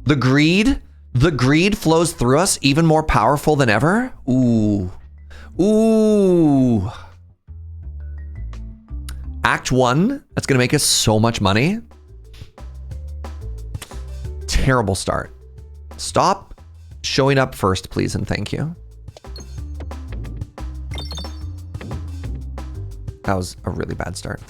The greed flows through us, even more powerful than ever? Ooh. Ooh. Act 1, that's gonna make us so much money. Terrible start. Stop showing up first, please, and thank you. That was a really bad start.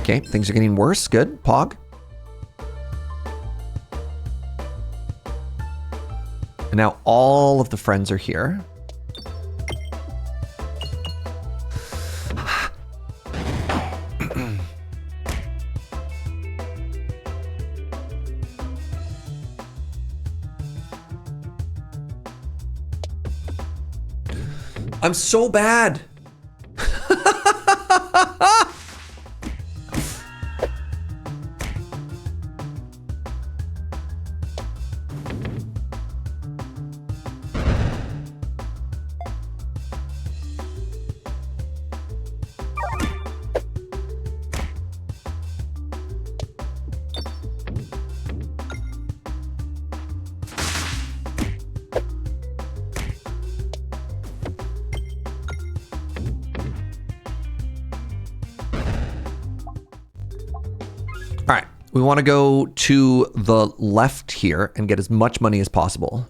Okay, things are getting worse. Good. Pog. And now all of the friends are here. I'm so bad. We want to go to the left here and get as much money as possible.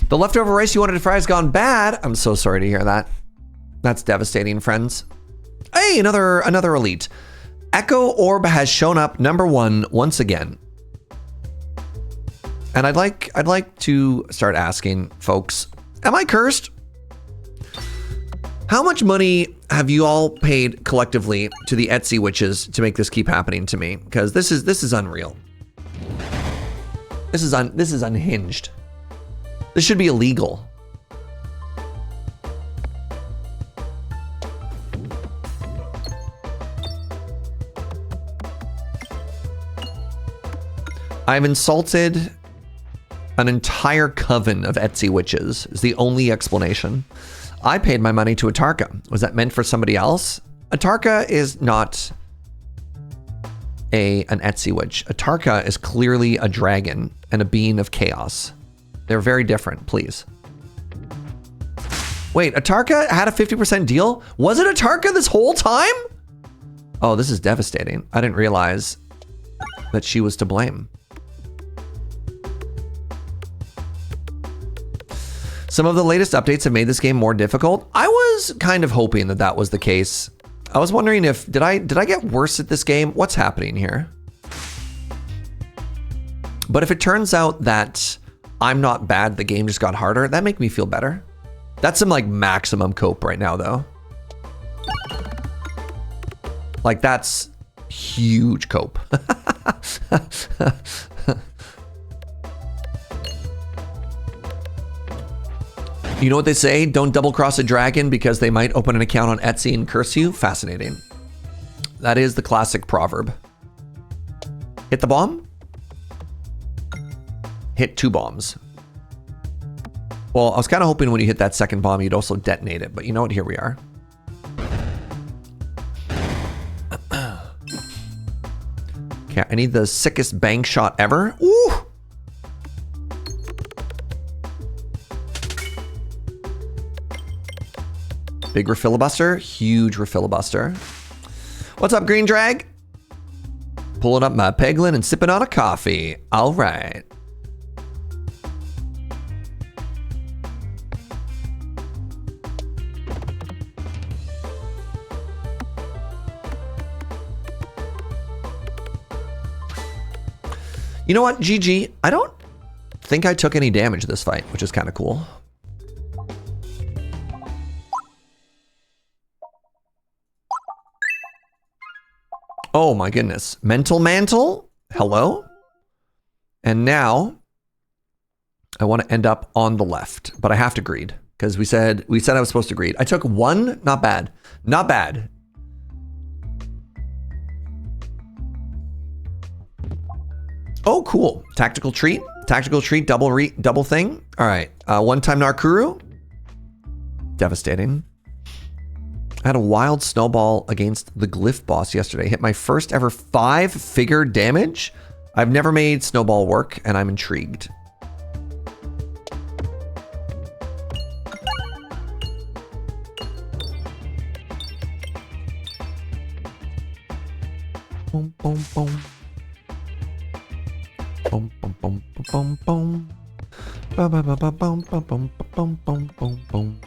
The leftover rice you wanted to fry has gone bad. I'm so sorry to hear that. That's devastating, friends. Hey, another elite. Echo Orb has shown up #1 once again. And I'd like to start asking folks, am I cursed? How much money have you all paid collectively to the Etsy witches to make this keep happening to me? Because this is unreal. This is unhinged. This should be illegal. I've insulted an entire coven of Etsy witches, is the only explanation. I paid my money to Atarka. Was that meant for somebody else? Atarka is not an Etsy witch. Atarka is clearly a dragon and a being of chaos. They're very different, please. Wait, Atarka had a 50% deal? Was it Atarka this whole time? Oh, this is devastating. I didn't realize that she was to blame. Some of the latest updates have made this game more difficult. I was kind of hoping that that was the case. I was wondering if, did I get worse at this game? What's happening here? But if it turns out that I'm not bad, the game just got harder, that make me feel better. That's some like maximum cope right now though. Like that's huge cope. You know what they say? Don't double cross a dragon because they might open an account on Etsy and curse you. Fascinating. That is the classic proverb. Hit the bomb. Hit 2 bombs. Well, I was kind of hoping when you hit that second bomb, you'd also detonate it, but you know what? Here we are. Okay, I need the sickest bang shot ever. Ooh! Big refilibuster, huge refilibuster. What's up, Green Drag? Pulling up my Peglin and sipping on a coffee. All right. You know what, GG, I don't think I took any damage this fight, which is kind of cool. Oh my goodness. Mental Mantle? Hello? And now I want to end up on the left, but I have to greed because we said I was supposed to greed. I took 1, not bad. Not bad. Oh, cool. Tactical treat. Tactical treat, double thing. All right. One-time Narkuru. Devastating. I had a wild snowball against the Glyph boss yesterday. Hit my first ever 5-figure damage. I've never made snowball work, and I'm intrigued. Boom, boom, boom. Boom, boom, boom, boom, boom. Ba ba ba ba boom, ba boom, ba boom, boom, boom, boom.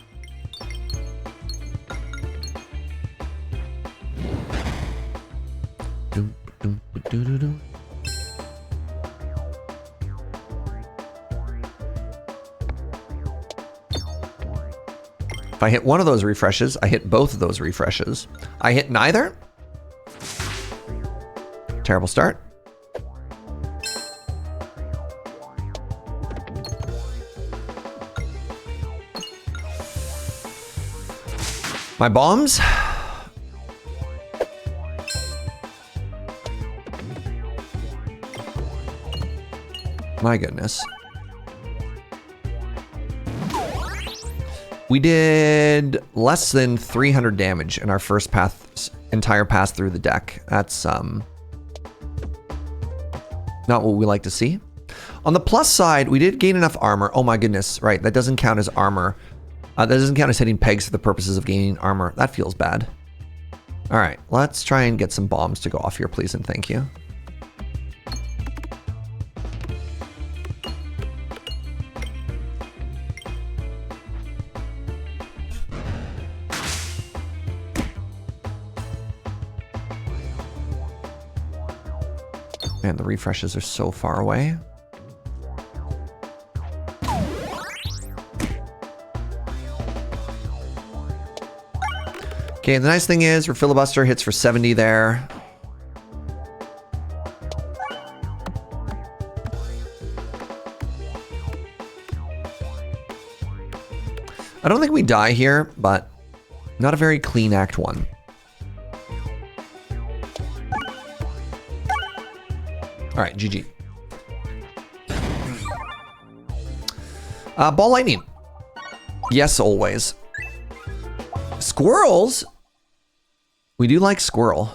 If I hit one of those refreshes, I hit both of those refreshes. I hit neither. Terrible start. My bombs. My goodness. We did less than 300 damage in our first entire pass through the deck. That's not what we like to see. On the plus side, we did gain enough armor. Oh my goodness, right, that doesn't count as armor. That doesn't count as hitting pegs for the purposes of gaining armor. That feels bad. All right, let's try and get some bombs to go off here, please and thank you. Man, the refreshes are so far away. Okay, the nice thing is, Refilibuster hits for 70 there. I don't think we die here, but not a very clean act 1. All right, GG. Ball lightning. Yes, always. Squirrels. We do like squirrel.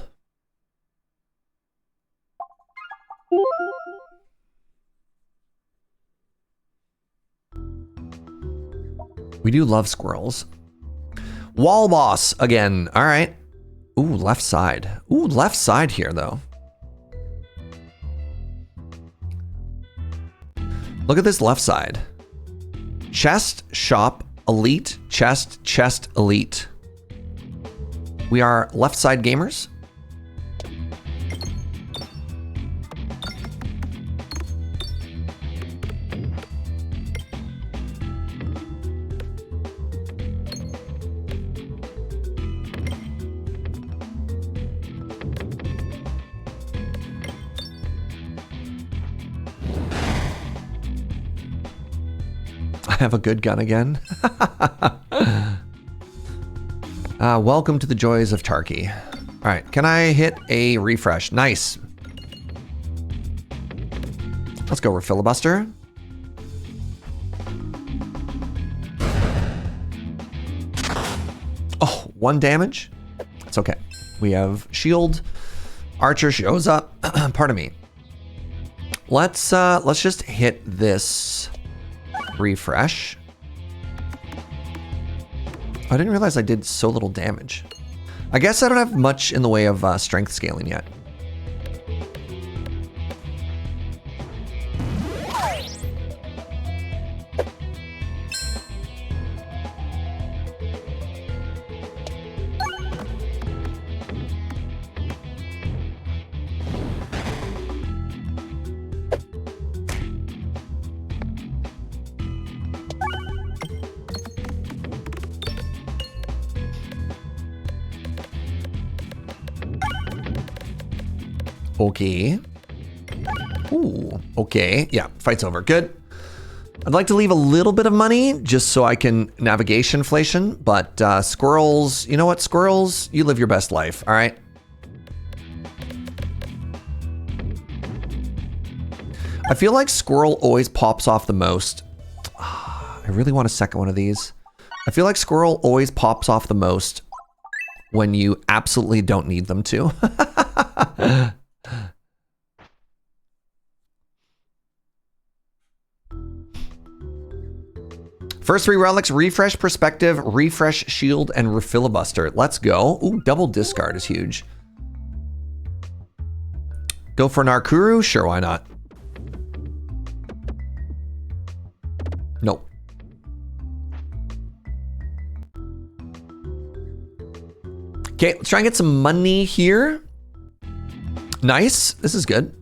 We do love squirrels. Wall boss again. All right. Ooh, left side. Ooh, left side here though. Look at this left side. Chest, shop, elite, chest, chest, elite. We are left side gamers. I have a good gun again. Welcome to the joys of Tarky. All right, can I hit a refresh? Nice. Let's go with filibuster. Oh, 1 damage. It's okay. We have shield. Archer shows up. Pardon me. Let's just hit this refresh. I didn't realize I did so little damage. I guess I don't have much in the way of strength scaling yet. Okay. Ooh, okay. Yeah, fight's over. Good. I'd like to leave a little bit of money just so I can navigation inflation, but squirrels, you know what? Squirrels, you live your best life, all right? I feel like squirrel always pops off the most. I really want a second one of these. I feel like squirrel always pops off the most when you absolutely don't need them to. First 3 relics, refresh perspective, refresh shield, and refilibuster. Let's go. Ooh, double discard is huge. Go for an Arkuru? Sure, why not? Nope. Okay, let's try and get some money here. Nice. This is good.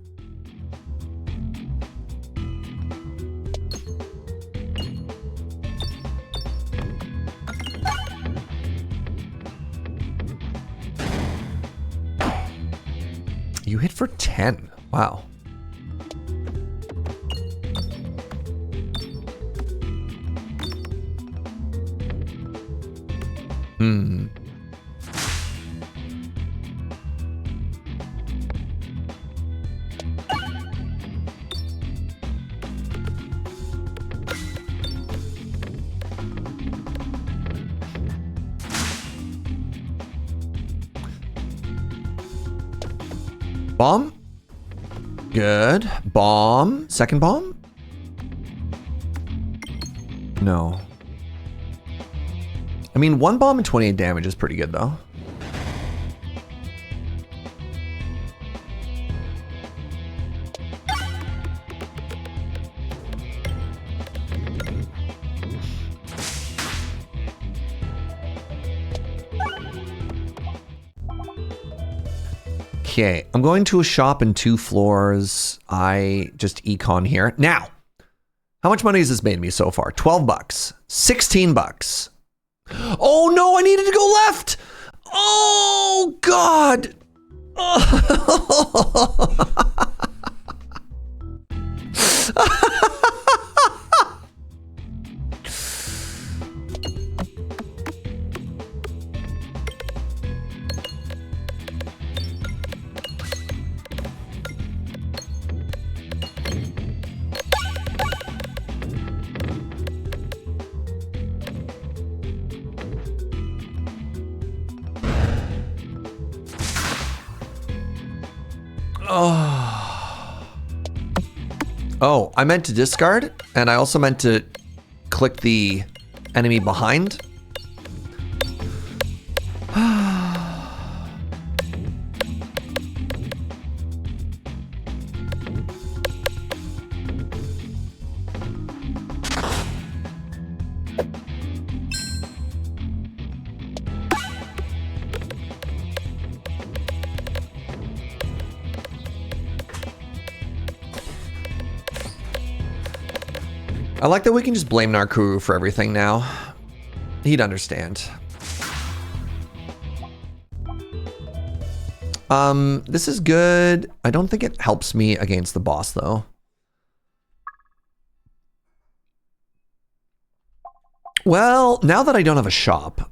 You hit for 10. Wow. Hmm. Bomb. Good. Bomb. Second bomb? No. I mean, 1 bomb and 28 damage is pretty good, though. Okay, I'm going to a shop in 2 floors. I just econ here. Now, how much money has this made me so far? 12 bucks. 16 bucks. Oh no, I needed to go left. Oh God. Oh, I meant to discard, and I also meant to click the enemy behind. I like that we can just blame Narkuru for everything now. He'd understand. This is good. I don't think it helps me against the boss though. Well, now that I don't have a shop.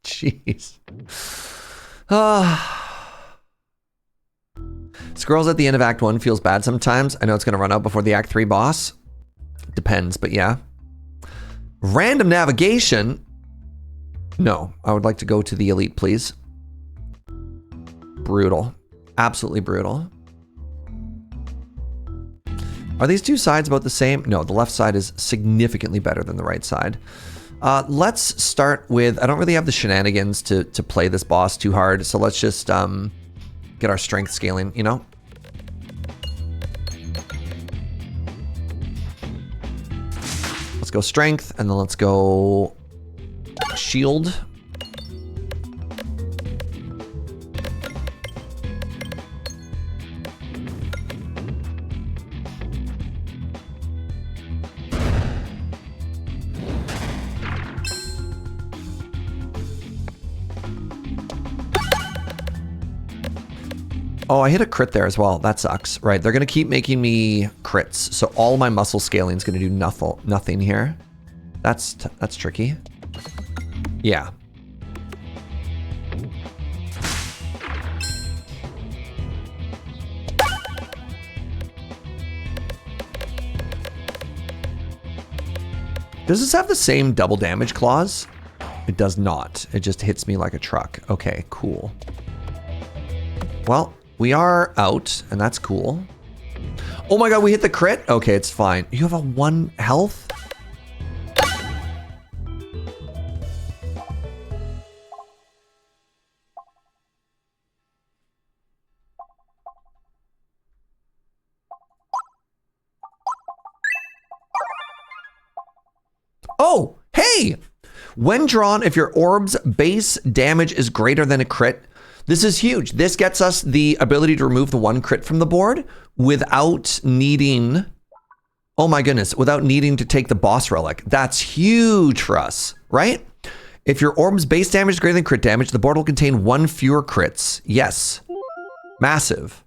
Jeez. Scrolls at the end of Act 1 feels bad sometimes. I know it's going to run out before the Act 3 boss. Depends, but yeah. Random navigation? No, I would like to go to the elite, please. Brutal. Absolutely brutal. Are these two sides about the same? No, the left side is significantly better than the right side. Let's start with, I don't really have the shenanigans to play this boss too hard, so let's just get our strength scaling, you know? Let's go strength, and then let's go shield. Oh, I hit a crit there as well. That sucks. Right, they're gonna keep making me crits, so all my muscle scaling is gonna do nothing here. That's tricky. Yeah. Does this have the same double damage clause? It does not. It just hits me like a truck. Okay, cool. Well, we are out, and that's cool. Oh my god, we hit the crit? Okay, it's fine. You have a 1 health? Oh, hey! When drawn, if your orb's base damage is greater than a crit, this is huge. This gets us the ability to remove the 1 crit from the board without needing, oh my goodness, without needing to take the boss relic. That's huge for us, right? If your orb's base damage is greater than crit damage, the board will contain 1 fewer crits. Yes. Massive.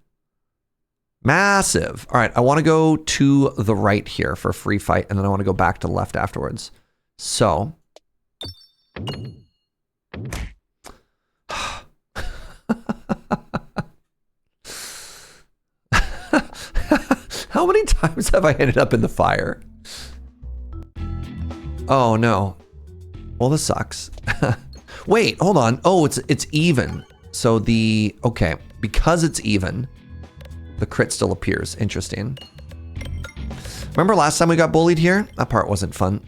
Massive. All right, I want to go to the right here for a free fight, and then I want to go back to the left afterwards. So. How many times have I ended up in the fire? Oh no. Well, this sucks. Wait, hold on. Oh, it's even. So okay, because it's even, the crit still appears. Interesting. Remember last time we got bullied here? That part wasn't fun.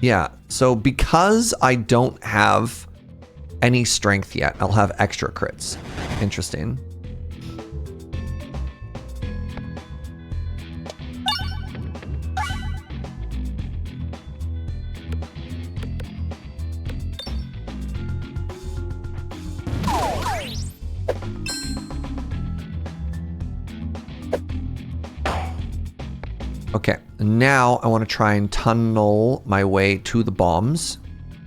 Yeah, so because I don't have any strength yet, I'll have extra crits. Interesting. Okay, now I want to try and tunnel my way to the bombs.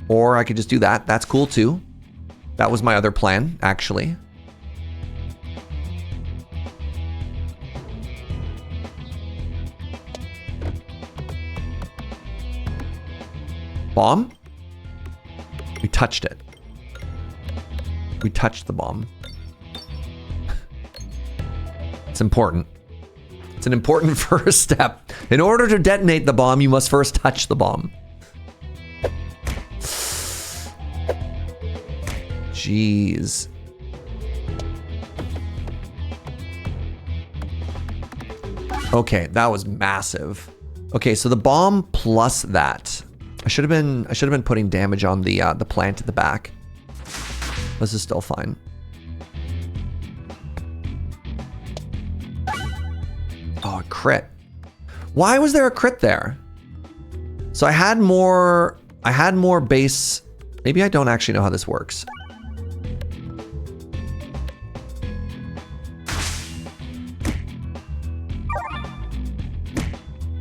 Or I could just do that. That's cool too. That was my other plan, actually. Bomb? We touched it. We touched the bomb. It's important. It's an important first step. In order to detonate the bomb, you must first touch the bomb. Jeez. Okay, that was massive. Okay, so the bomb plus that. I should have been putting damage on the plant at the back. This is still fine. Oh, a crit. Why was there a crit there? So I had more base. Maybe I don't actually know how this works.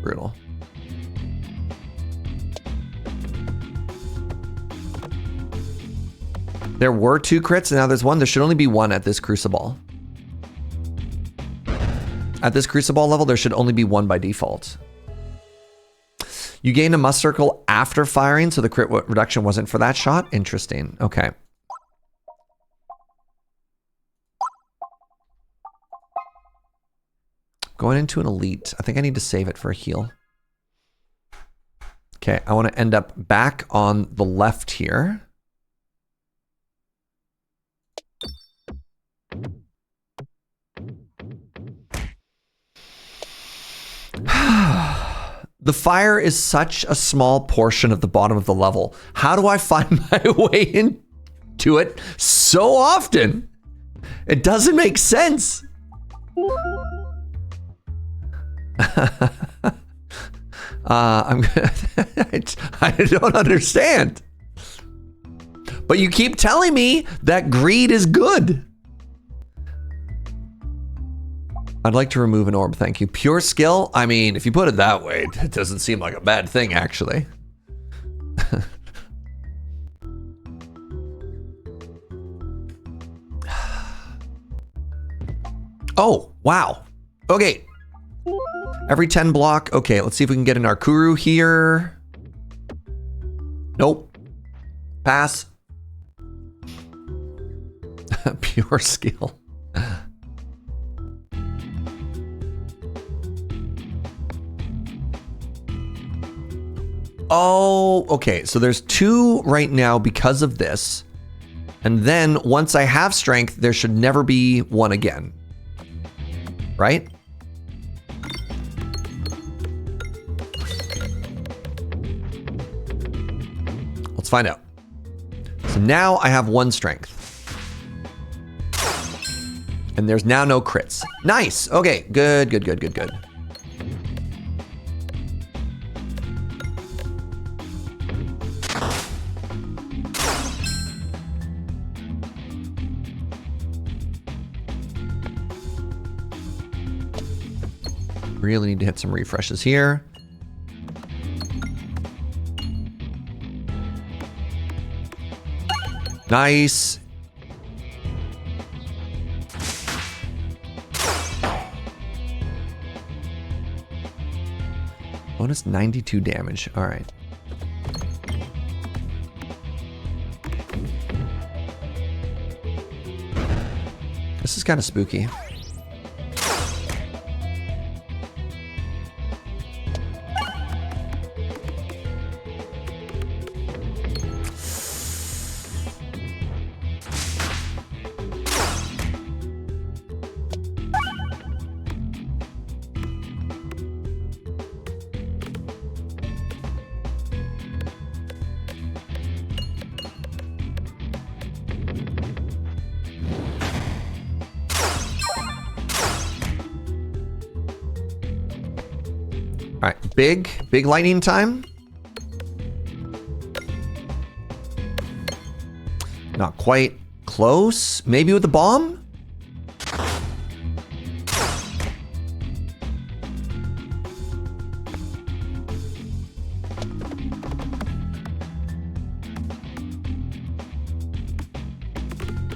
Brutal. There were 2 crits, and now there's 1. There should only be 1 at this Crucible. At this Crucible level, there should only be 1 by default. You gain a must circle after firing, so the crit reduction wasn't for that shot? Interesting. Okay. Going into an elite. I think I need to save it for a heal. Okay, I want to end up back on the left here. The fire is such a small portion of the bottom of the level. How do I find my way into it so often? It doesn't make sense. I don't understand. But you keep telling me that greed is good. I'd like to remove an orb, thank you. Pure skill? I mean, if you put it that way, it doesn't seem like a bad thing, actually. Oh, wow. Okay. Every 10 block. Okay, let's see if we can get an Arkuru here. Nope. Pass. Pure skill. Oh, okay. So there's 2 right now because of this. And then once I have strength, there should never be 1 again. Right? Let's find out. So now I have 1 strength. And there's now no crits. Nice. Okay, good, good, good, good, good. Really need to hit some refreshes here. Nice. Bonus 92 damage. All right. This is kind of spooky. All right, big lightning time. Not quite close. Maybe with the bomb?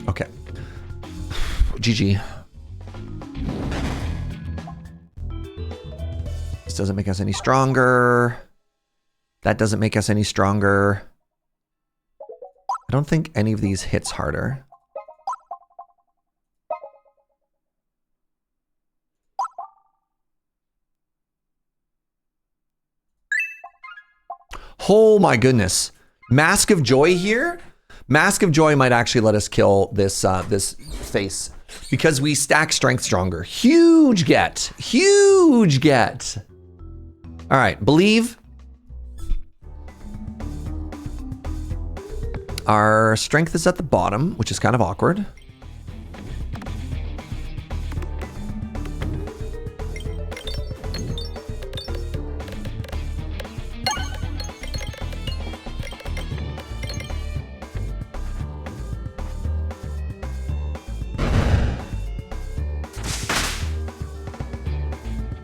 Okay. GG. This doesn't make us any stronger. That doesn't make us any stronger. I don't think any of these hits harder. Oh my goodness. Mask of Joy here. Mask of Joy might actually let us kill this this face because we stack strength stronger. Huge get. Huge get. All right, believe. Our strength is at the bottom, which is kind of awkward.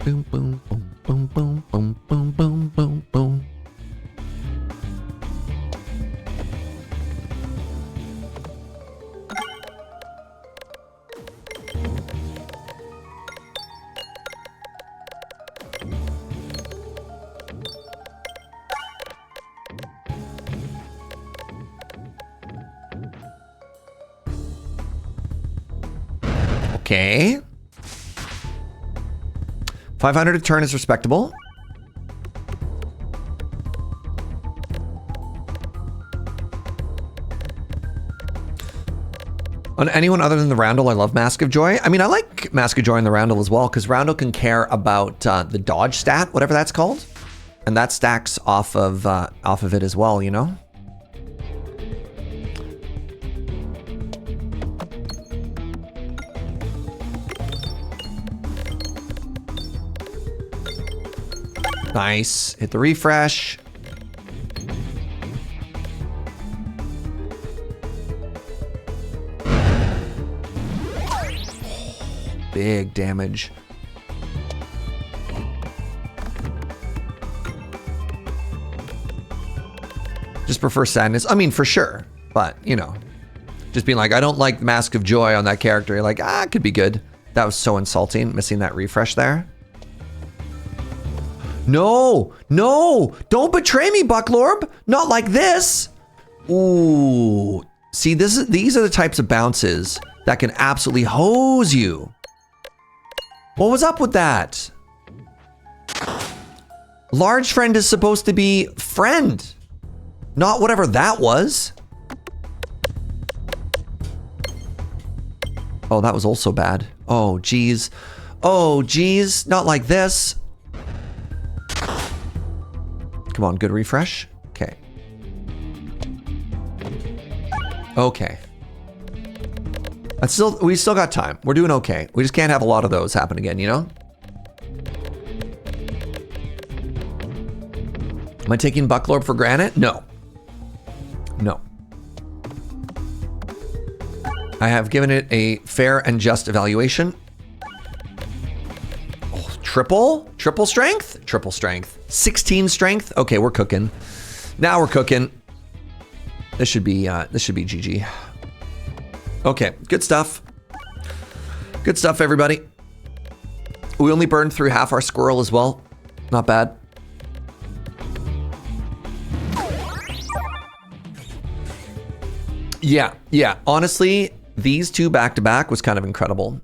Boom, boom, boom, boom, boom, boom, boom, boom, boom, boom. Okay. 500 a turn is respectable. On anyone other than the Roundel, I love Mask of Joy. I mean, I like Mask of Joy and the Roundel as well, because Roundel can care about the dodge stat, whatever that's called. And that stacks off of it as well, you know? Nice. Hit the refresh. Big damage. Just prefer sadness. I mean, for sure. But, you know, just being like, I don't like Mask of Joy on that character. You're like, it could be good. That was so insulting, missing that refresh there. No, no, don't betray me, Bucklorb. Not like this. Ooh. See, these are the types of bounces that can absolutely hose you. What was up with that? Large friend is supposed to be friend, not whatever that was. Oh, that was also bad. Oh, geez. Oh, geez. Not like this. Come on, good refresh. Okay. Okay. We still got time. We're doing okay. We just can't have a lot of those happen again, you know? Am I taking Bucklorb for granted? No. No. I have given it a fair and just evaluation. Oh, triple strength? Triple strength. 16 strength? Okay, we're cooking. Now we're cooking. This should be GG. Okay, good stuff. Good stuff, everybody. We only burned through half our squirrel as well. Not bad. Yeah. Honestly, these two back-to-back was kind of incredible.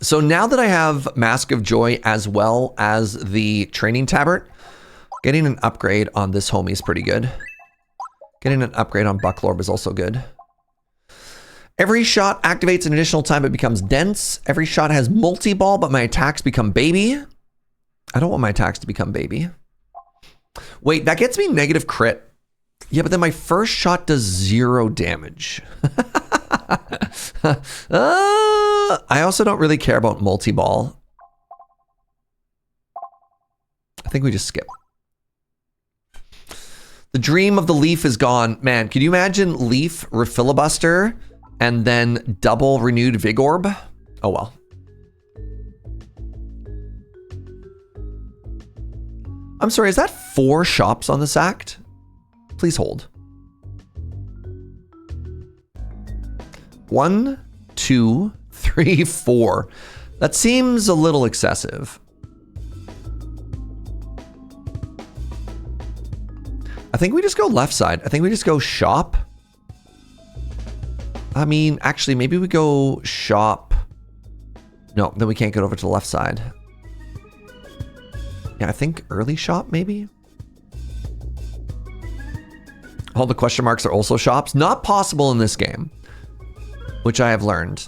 So now that I have Mask of Joy as well as the Training Tabard, getting an upgrade on this homie is pretty good. Getting an upgrade on Bucklorb is also good. Every shot activates an additional time it becomes dense. Every shot has multi-ball, but my attacks become baby. I don't want my attacks to become baby. Wait, that gets me negative crit. Yeah, but then my first shot does 0 damage. I also don't really care about multi-ball. I think we just skip. The dream of the leaf is gone. Man, could you imagine leaf refilibuster and then double renewed vigorb? Oh well. I'm sorry, is that 4 shops on this act? Please hold. 1, 2, 3, 4. That seems a little excessive. I think we just go left side. I think we just go shop. I mean, actually, maybe we go shop. No, then we can't get over to the left side. Yeah, I think early shop, maybe? All the question marks are also shops. Not possible in this game, which I have learned.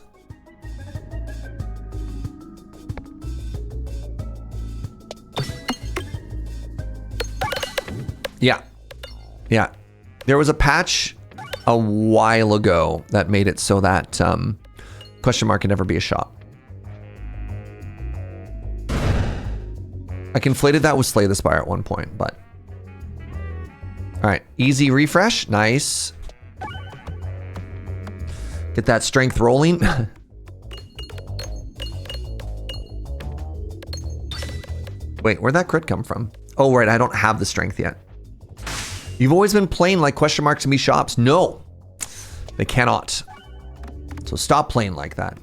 Yeah. Yeah. There was a patch a while ago that made it so that question mark can never be a shop. I conflated that with Slay the Spire at one point, but... All right, easy refresh, nice. Get that strength rolling. Wait, where'd that crit come from? Oh, right, I don't have the strength yet. You've always been playing like question marks can be shops. No, they cannot. So stop playing like that.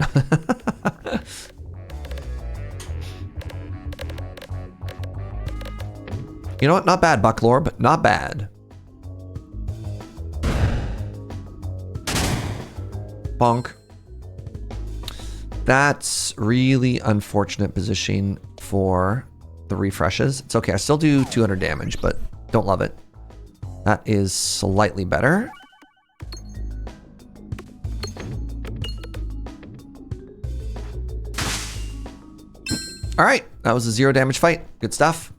You know what? Not bad, Bucklorb. Not bad. Bonk. That's really unfortunate positioning for the refreshes. It's okay. I still do 200 damage, but don't love it. That is slightly better. All right. That was a 0 damage fight. Good stuff.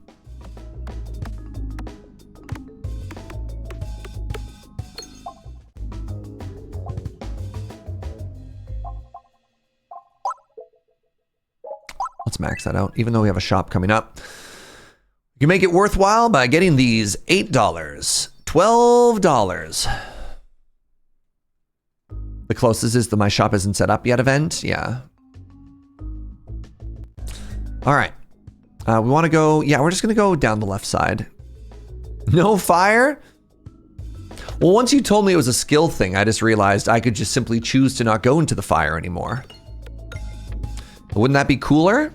Let's max that out, even though we have a shop coming up. You can make it worthwhile by getting these $8, $12. The closest is the my shop isn't set up yet event. Yeah. All right. We want to go. Yeah, we're just going to go down the left side. No fire? Well, once you told me it was a skill thing, I just realized I could just simply choose to not go into the fire anymore. Wouldn't that be cooler?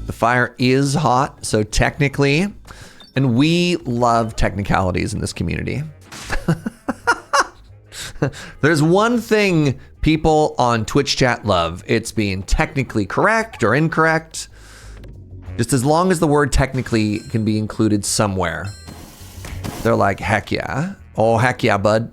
The fire is hot, so technically, and we love technicalities in this community. There's one thing people on Twitch chat love. It's being technically correct or incorrect. Just as long as the word technically can be included somewhere. They're like, heck yeah. Oh, heck yeah, bud.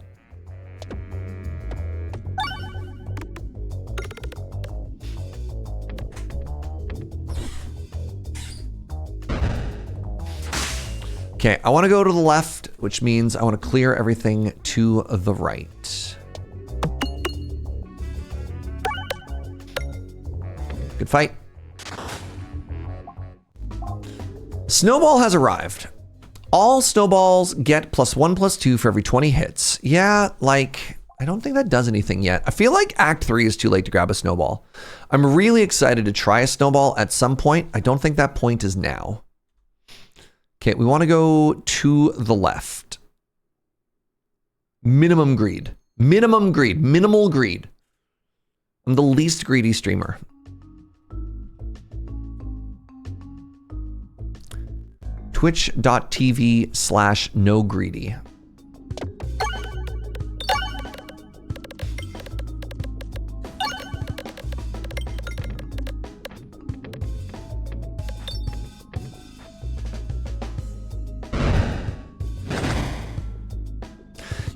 Okay, I want to go to the left, which means I want to clear everything to the right. Good fight. Snowball has arrived. All snowballs get +1/+2 for every 20 hits. Yeah, like, I don't think that does anything yet. I feel like Act 3 is too late to grab a snowball. I'm really excited to try a snowball at some point. I don't think that point is now. Okay, we want to go to the left. Minimum greed. Minimum greed. Minimal greed. I'm the least greedy streamer. Twitch.tv/nogreedy.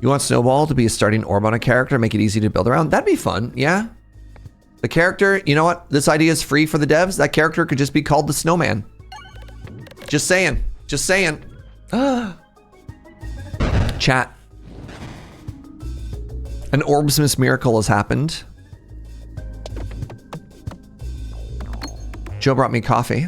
You want Snowball to be a starting orb on a character, make it easy to build around? That'd be fun, yeah. The character, you know what? This idea is free for the devs. That character could just be called the Snowman. Just saying. Just saying. Chat. An Orbsmas miracle has happened. Joe brought me coffee.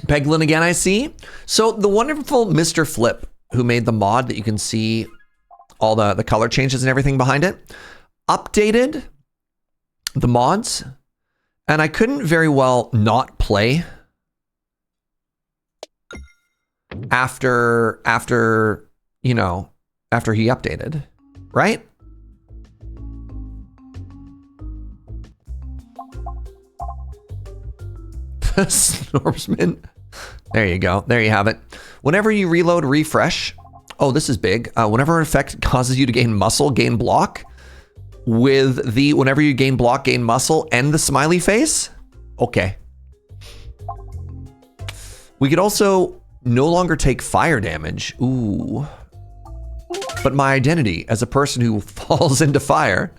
Peglin again, I see. So the wonderful mrphlip, who made the mod that you can see all the color changes and everything behind it, updated the mods, and I couldn't very well not play after you know, after he updated, right? Snorbsman. There you go. There you have it. Whenever you reload, refresh. Oh, this is big. Whenever an effect causes you to gain muscle, gain block. With the whenever you gain block, gain muscle, and the smiley face. Okay. We could also no longer take fire damage. Ooh. But my identity as a person who falls into fire.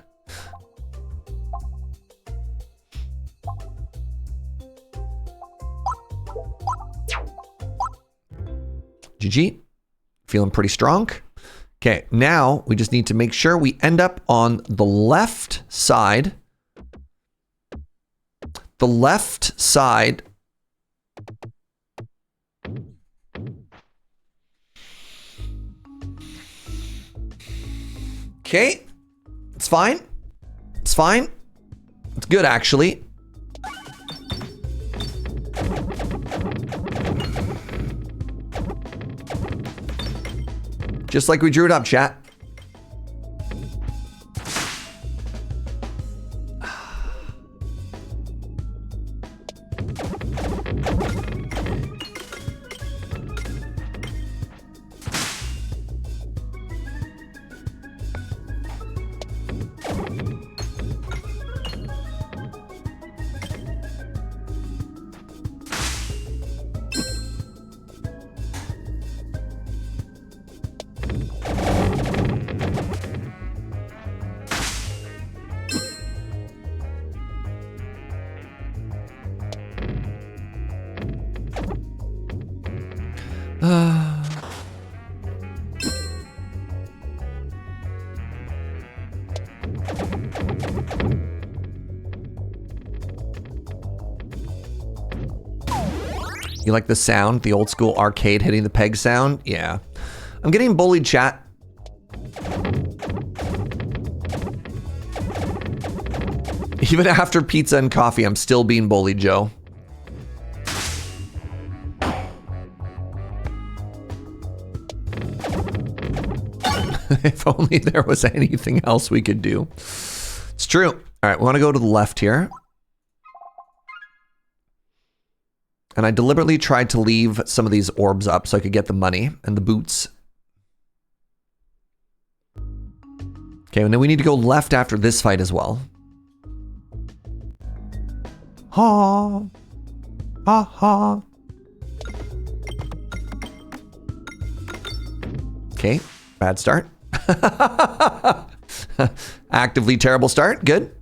GG. Feeling pretty strong. Okay, now we just need to make sure we end up on the left side. The left side. Okay, it's fine. It's fine. It's good, actually. Just like we drew it up, chat. You like the sound, the old school arcade hitting the peg sound? Yeah. I'm getting bullied, chat. Even after pizza and coffee, I'm still being bullied, Joe. If only there was anything else we could do. It's true. All right, we want to go to the left here. And I deliberately tried to leave some of these orbs up so I could get the money and the boots. Okay, and then we need to go left after this fight as well. Ha! Ha ha! Okay, bad start. Actively terrible start. Good.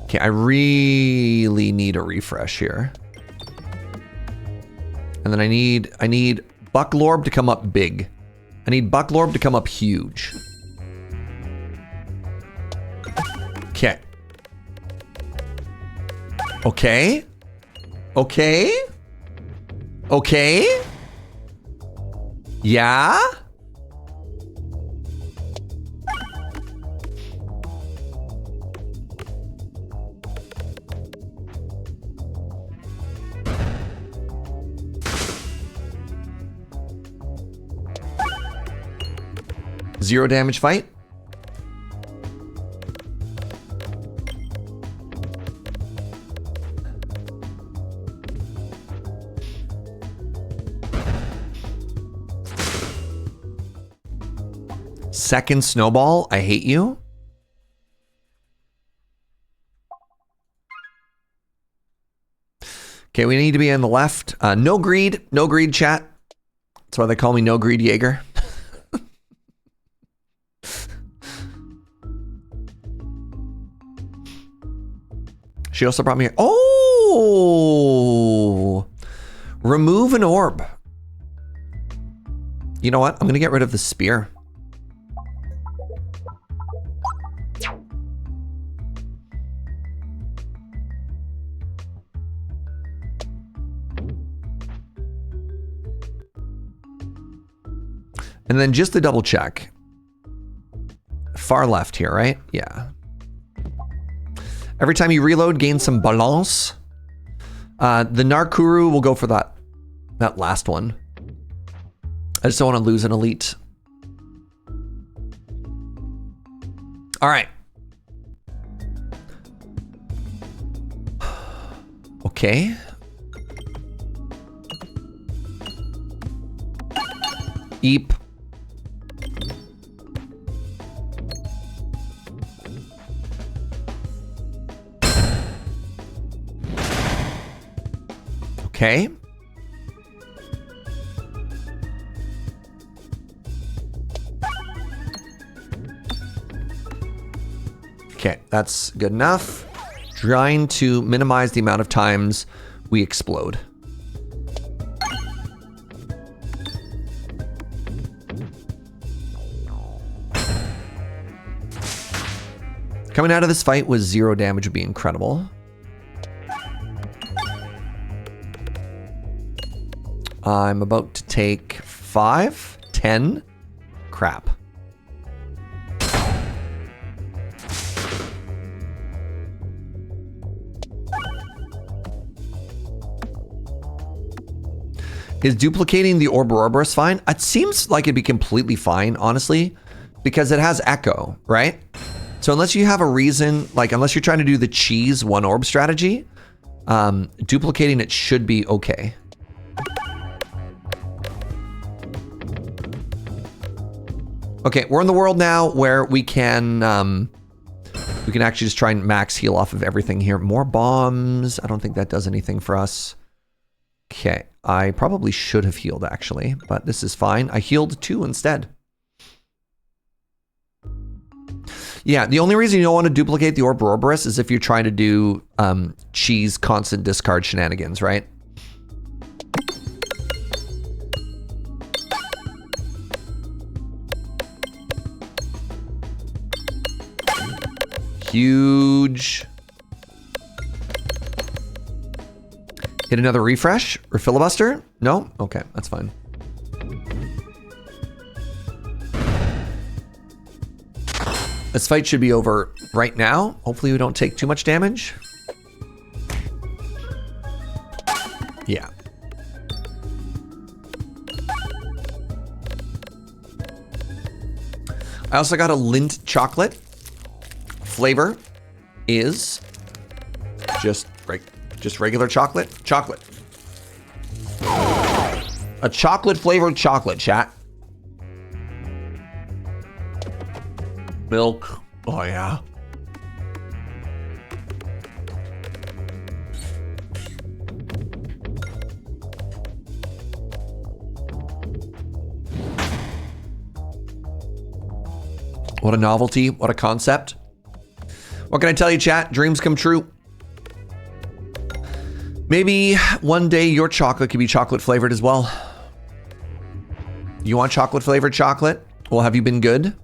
Okay, I really need a refresh here. And then I need Bucklorb to come up big. I need Bucklorb to come up huge. Okay. Okay. Okay. Okay. Yeah. Zero damage fight. Second snowball, I hate you. Okay, we need to be on the left. No greed, chat. That's why they call me No Greed Jaeger. She also brought me. Oh! Remove an orb. You know what? I'm going to get rid of the spear. And then just to double check. Far left here, right? Yeah. Every time you reload, gain some balance. The Narkuru will go for that last one. I just don't want to lose an elite. All right. Okay. Eep. Okay. Okay, that's good enough. Trying to minimize the amount of times we explode. Coming out of this fight with 0 damage would be incredible. I'm about to take 5, 10. Crap. Is duplicating the Ouroboros fine? It seems like it'd be completely fine, honestly, because it has echo, right? So unless you have a reason, like unless you're trying to do the cheese 1 orb strategy, duplicating it should be okay. Okay, we're in the world now where we can actually just try and max heal off of everything here. More bombs. I don't think that does anything for us. Okay, I probably should have healed actually, but this is fine. I healed 2 instead. Yeah, the only reason you don't want to duplicate the Ouroboros is if you're trying to do cheese constant discard shenanigans, right? Huge. Hit another refresh or filibuster? No? Okay, that's fine. This fight should be over right now. Hopefully we don't take too much damage. Yeah. I also got a Lindt chocolate. Flavor is just regular chocolate. Chocolate. A chocolate flavored chocolate, chat. Milk. Oh, yeah. What a novelty. What a concept. What can I tell you, chat? Dreams come true. Maybe one day your chocolate could be chocolate flavored as well. You want chocolate flavored chocolate? Well, have you been good?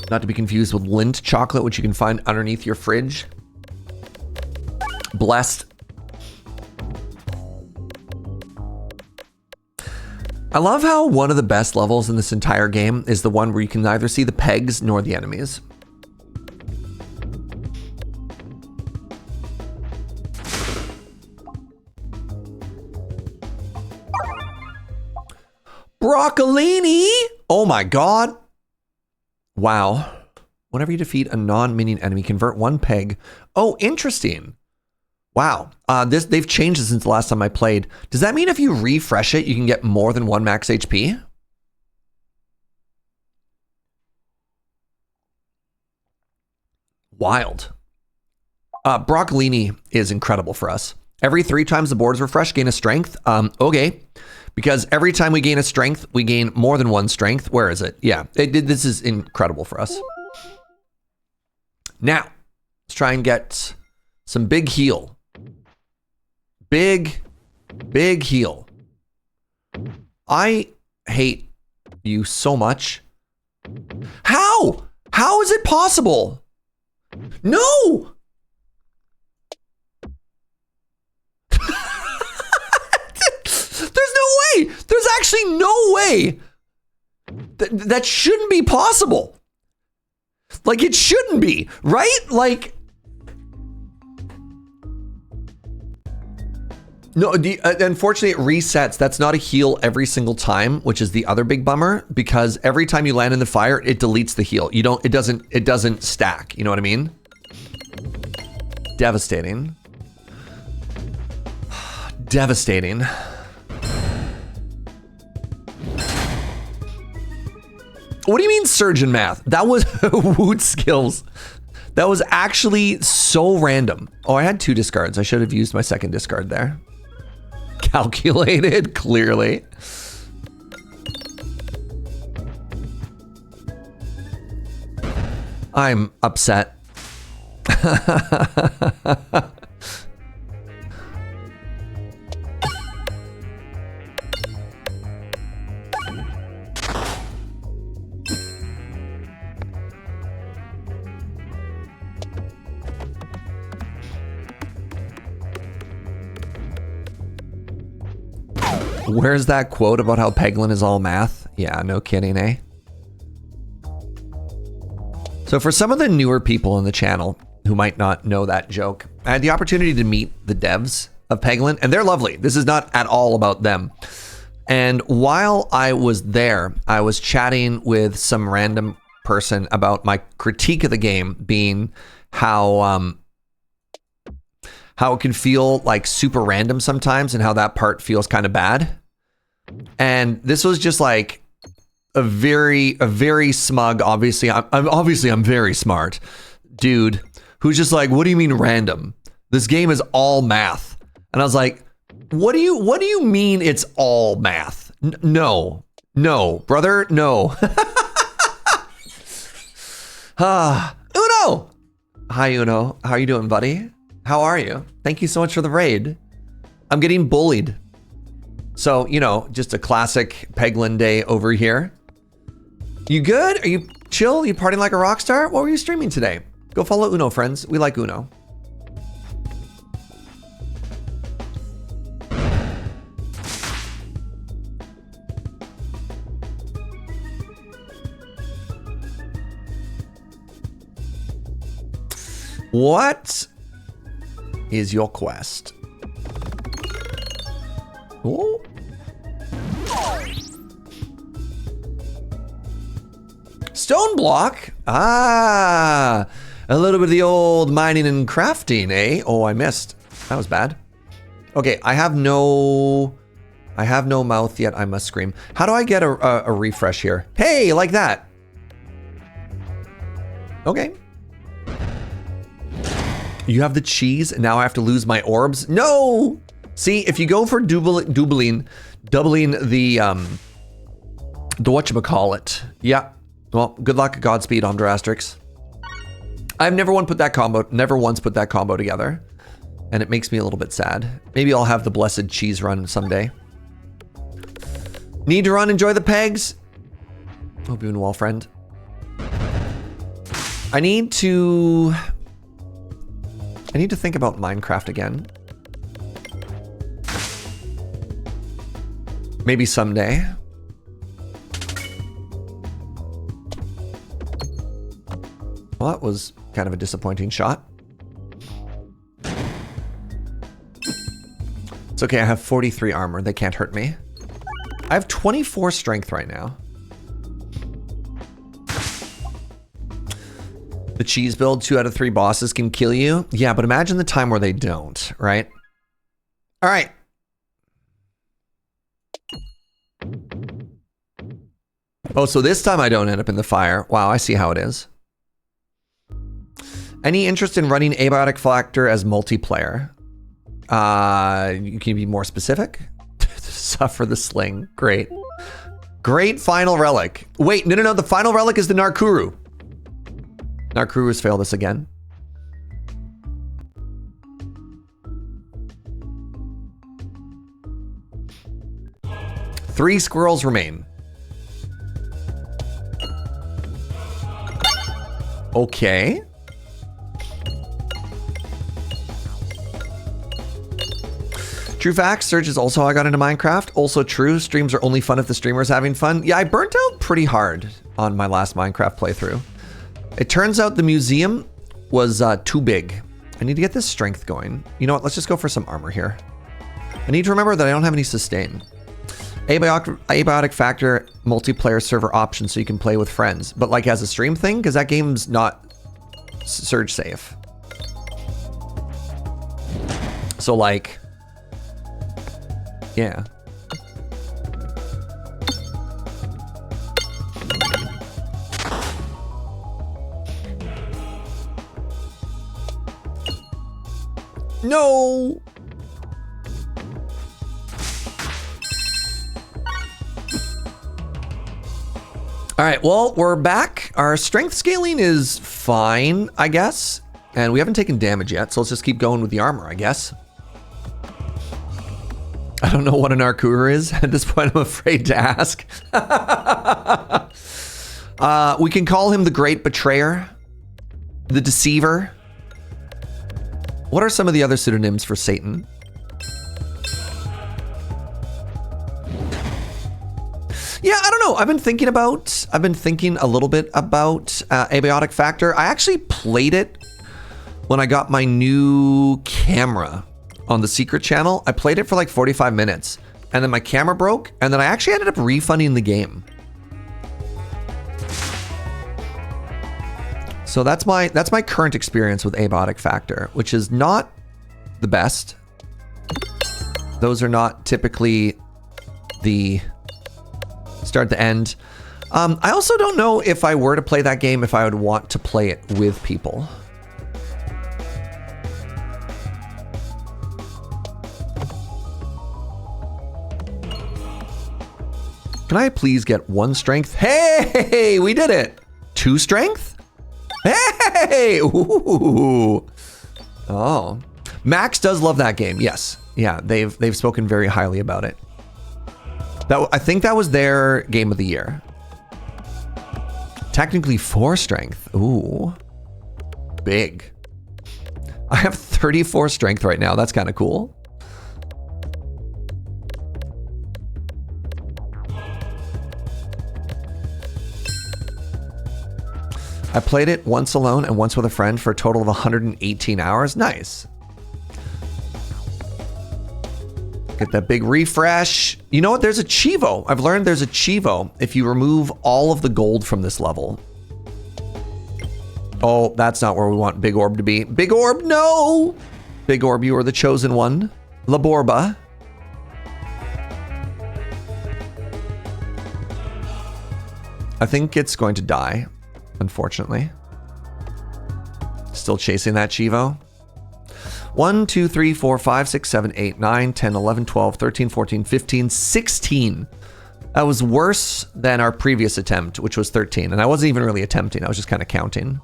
Not to be confused with Lindt chocolate, which you can find underneath your fridge. Blessed. I love how one of the best levels in this entire game is the one where you can neither see the pegs nor the enemies. Broccolini! Oh my god. Wow. Whenever you defeat a non-minion enemy, convert 1 peg. Oh, interesting. Wow. They've changed it since the last time I played. Does that mean if you refresh it, you can get more than 1 max HP? Wild. Broccolini is incredible for us. Every 3 times the board is refreshed, gain a strength. Okay. Because every time we gain a strength, we gain more than 1 strength. Where is it? Yeah. This is incredible for us. Now, let's try and get some big heal. Big heal. I hate you so much. How? How is it possible? No! There's no way. There's actually no way. That shouldn't be possible. Like, it shouldn't be, right? Like, no, unfortunately it resets. That's not a heal every single time, which is the other big bummer, because every time you land in the fire, it deletes the heal. It doesn't stack. You know what I mean? Devastating. Devastating. What do you mean surgeon math? That was Woot skills. That was actually so random. Oh, I had 2 discards. I should have used my second discard there. Calculated, clearly. I'm upset. Where's that quote about how Peglin is all math? Yeah, no kidding, eh? So for some of the newer people in the channel who might not know that joke, I had the opportunity to meet the devs of Peglin, and they're lovely. This is not at all about them. And while I was there, I was chatting with some random person about my critique of the game being how it can feel like super random sometimes and how that part feels kind of bad. And this was just like a very smug, obviously I'm very smart dude who's just like, what do you mean random? This game is all math. And I was like, what do you mean it's all math? No, brother, no. Uno! Hi, Uno. How are you doing, buddy? How are you? Thank you so much for the raid. I'm getting bullied. So, you know, just a classic Peglin day over here. You good? Are you chill? You partying like a rock star? What were you streaming today? Go follow Uno, friends. We like Uno. What is your quest? Ooh. Stone block? Ah, a little bit of the old mining and crafting, eh? Oh, I missed. That was bad. Okay, I have no mouth yet. I must scream. How do I get a refresh here? Hey, like that. Okay. You have the cheese, and now I have to lose my orbs? No! See, if you go for doubling the whatchamacallit. Yeah. Well, good luck, Godspeed, Omdrastrix. I've never once put that combo together. And it makes me a little bit sad. Maybe I'll have the blessed cheese run someday. Need to run, enjoy the pegs. Hope you're doing well, friend. I need to think about Minecraft again. Maybe someday. Well, that was kind of a disappointing shot. It's okay, I have 43 armor. They can't hurt me. I have 24 strength right now. The cheese build, 2 out of 3 bosses can kill you. Yeah, but imagine the time where they don't, right? All right. Oh, so this time I don't end up in the fire. Wow, I see how it is. Any interest in running Abiotic Factor as multiplayer? You can be more specific? Suffer the sling. Great. Great final relic. Wait, no. The final relic is the Narkuru. Narkuru's failed us again. 3 squirrels remain. Okay. True facts, Surge is also how I got into Minecraft. Also true, streams are only fun if the streamer is having fun. Yeah, I burnt out pretty hard on my last Minecraft playthrough. It turns out the museum was too big. I need to get this strength going. You know what, let's just go for some armor here. I need to remember that I don't have any sustain. Abiotic Factor multiplayer server option so you can play with friends. But like as a stream thing, because that game's not Surge safe. So like, yeah. No! All right, well, we're back. Our strength scaling is fine, I guess. And we haven't taken damage yet, so let's just keep going with the armor, I guess. I don't know what an Arcur is. At this point, I'm afraid to ask. We can call him the Great Betrayer, the Deceiver. What are some of the other pseudonyms for Satan? Yeah, I don't know. I've been thinking a little bit about Abiotic Factor. I actually played it when I got my new camera on the secret channel. I played it for like 45 minutes and then my camera broke and then I actually ended up refunding the game. So that's my current experience with Abiotic Factor, which is not the best. Those are not typically the start to end. I also don't know if I were to play that game, if I would want to play it with people. Can I please get 1 strength? Hey, we did it. 2 strength? Hey, ooh. Oh, Max does love that game. Yes, yeah, they've spoken very highly about it. I think that was their game of the year. Technically 4 strength. Ooh, big. I have 34 strength right now. That's kind of cool. I played it once alone and once with a friend for a total of 118 hours. Nice. Get that big refresh. You know what? There's a Chivo. I've learned there's a Chivo if you remove all of the gold from this level. Oh, that's not where we want Big Orb to be. Big Orb, no! Big Orb, you are the chosen one. Laborba. I think it's going to die, unfortunately. Still chasing that Chivo. 1, 2, 3, 4, 5, 6, 7, 8, 9, 10, 11, 12, 13, 14, 15, 16. That was worse than our previous attempt, which was 13. And I wasn't even really attempting. I was just kind of counting.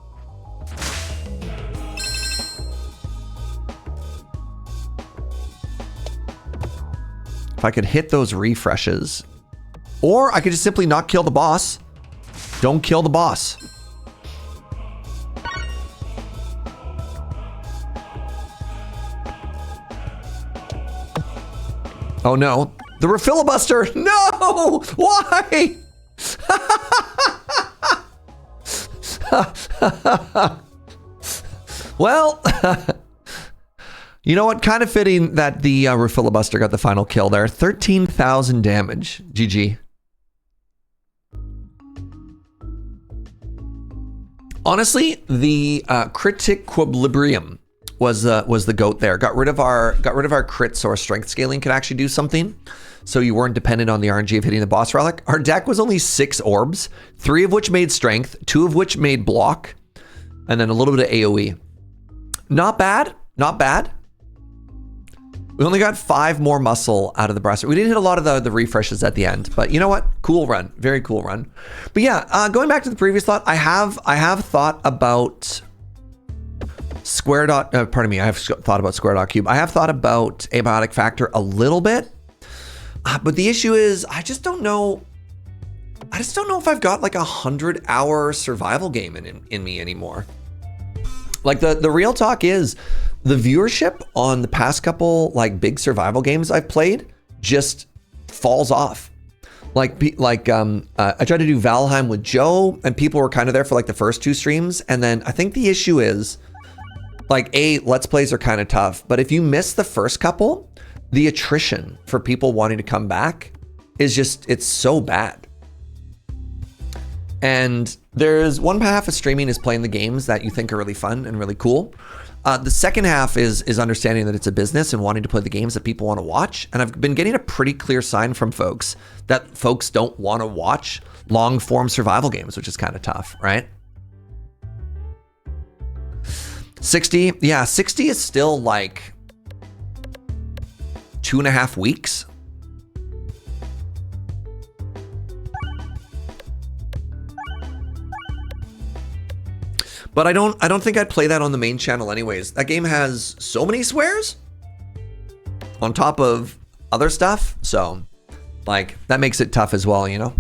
If I could hit those refreshes. Or I could just simply not kill the boss. Don't kill the boss. Oh no, the refilibuster! No! Why? Well, you know what? Kind of fitting that the refilibuster got the final kill there. 13,000 damage. GG. Honestly, the Critiquilibrium was the goat there. Got rid of our crit, so our strength scaling could actually do something. So you weren't dependent on the RNG of hitting the boss relic. Our deck was only 6 orbs, 3 of which made strength, 2 of which made block, and then a little bit of AoE. Not bad, not bad. We only got 5 more muscle out of the breast. We didn't hit a lot of the refreshes at the end, but you know what? Cool run, very cool run. But yeah, going back to the previous thought, I have thought about Square Dot. Pardon me, I have thought about Square Dot Cube. I have thought about Abiotic Factor a little bit, But the issue is, I just don't know if I've got like 100-hour survival game in me anymore. Like the real talk is the viewership on the past couple like big survival games I've played just falls off. I tried to do Valheim with Joe and people were kind of there for like the first 2 streams. And then I think the issue is like Let's Plays are kind of tough, but if you miss the first couple, the attrition for people wanting to come back is just, it's so bad. And there's one half of streaming is playing the games that you think are really fun and really cool. The second half is understanding that it's a business and wanting to play the games that people want to watch. And I've been getting a pretty clear sign from folks that folks don't want to watch long form survival games, which is kind of tough, right? 60, yeah, 60 is still like 2.5 weeks. But I don't think I'd play that on the main channel anyways. That game has so many swears on top of other stuff. So like that makes it tough as well, you know?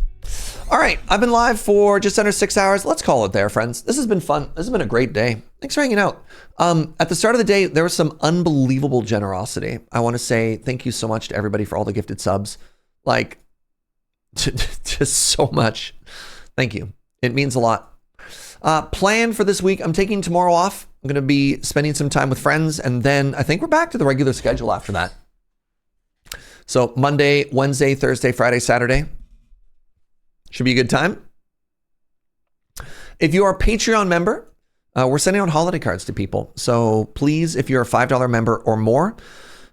All right, I've been live for just under 6 hours. Let's call it there, friends. This has been fun. This has been a great day. Thanks for hanging out. At the start of the day, there was some unbelievable generosity. I want to say thank you so much to everybody for all the gifted subs. Like, just so much. Thank you. It means a lot. Plan for this week, I'm taking tomorrow off. I'm going to be spending some time with friends, and then I think we're back to the regular schedule after that. So Monday, Wednesday, Thursday, Friday, Saturday. Should be a good time. If you are a Patreon member, we're sending out holiday cards to people. So please, if you're a $5 member or more,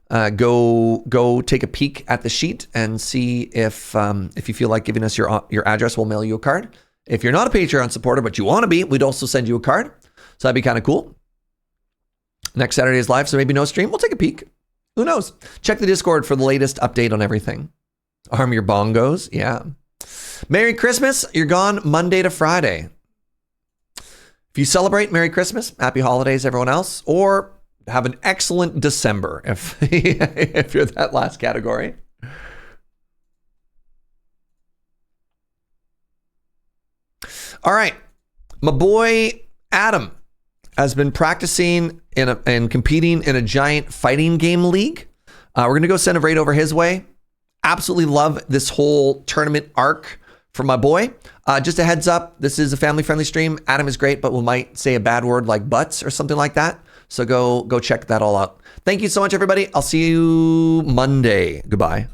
go take a peek at the sheet and see if you feel like giving us your address, we'll mail you a card. If you're not a Patreon supporter, but you want to be, we'd also send you a card. So that'd be kind of cool. Next Saturday is live, so maybe no stream. We'll take a peek. Who knows? Check the Discord for the latest update on everything. Arm your bongos. Yeah. Merry Christmas. You're gone Monday to Friday. If you celebrate, Merry Christmas. Happy holidays, everyone else. Or have an excellent December if you're that last category. All right, my boy Adam has been practicing and competing in a giant fighting game league. We're gonna go send a raid over his way. Absolutely love this whole tournament arc for my boy. Just a heads up, this is a family-friendly stream. Adam is great, but we might say a bad word like butts or something like that. So go check that all out. Thank you so much, everybody. I'll see you Monday. Goodbye.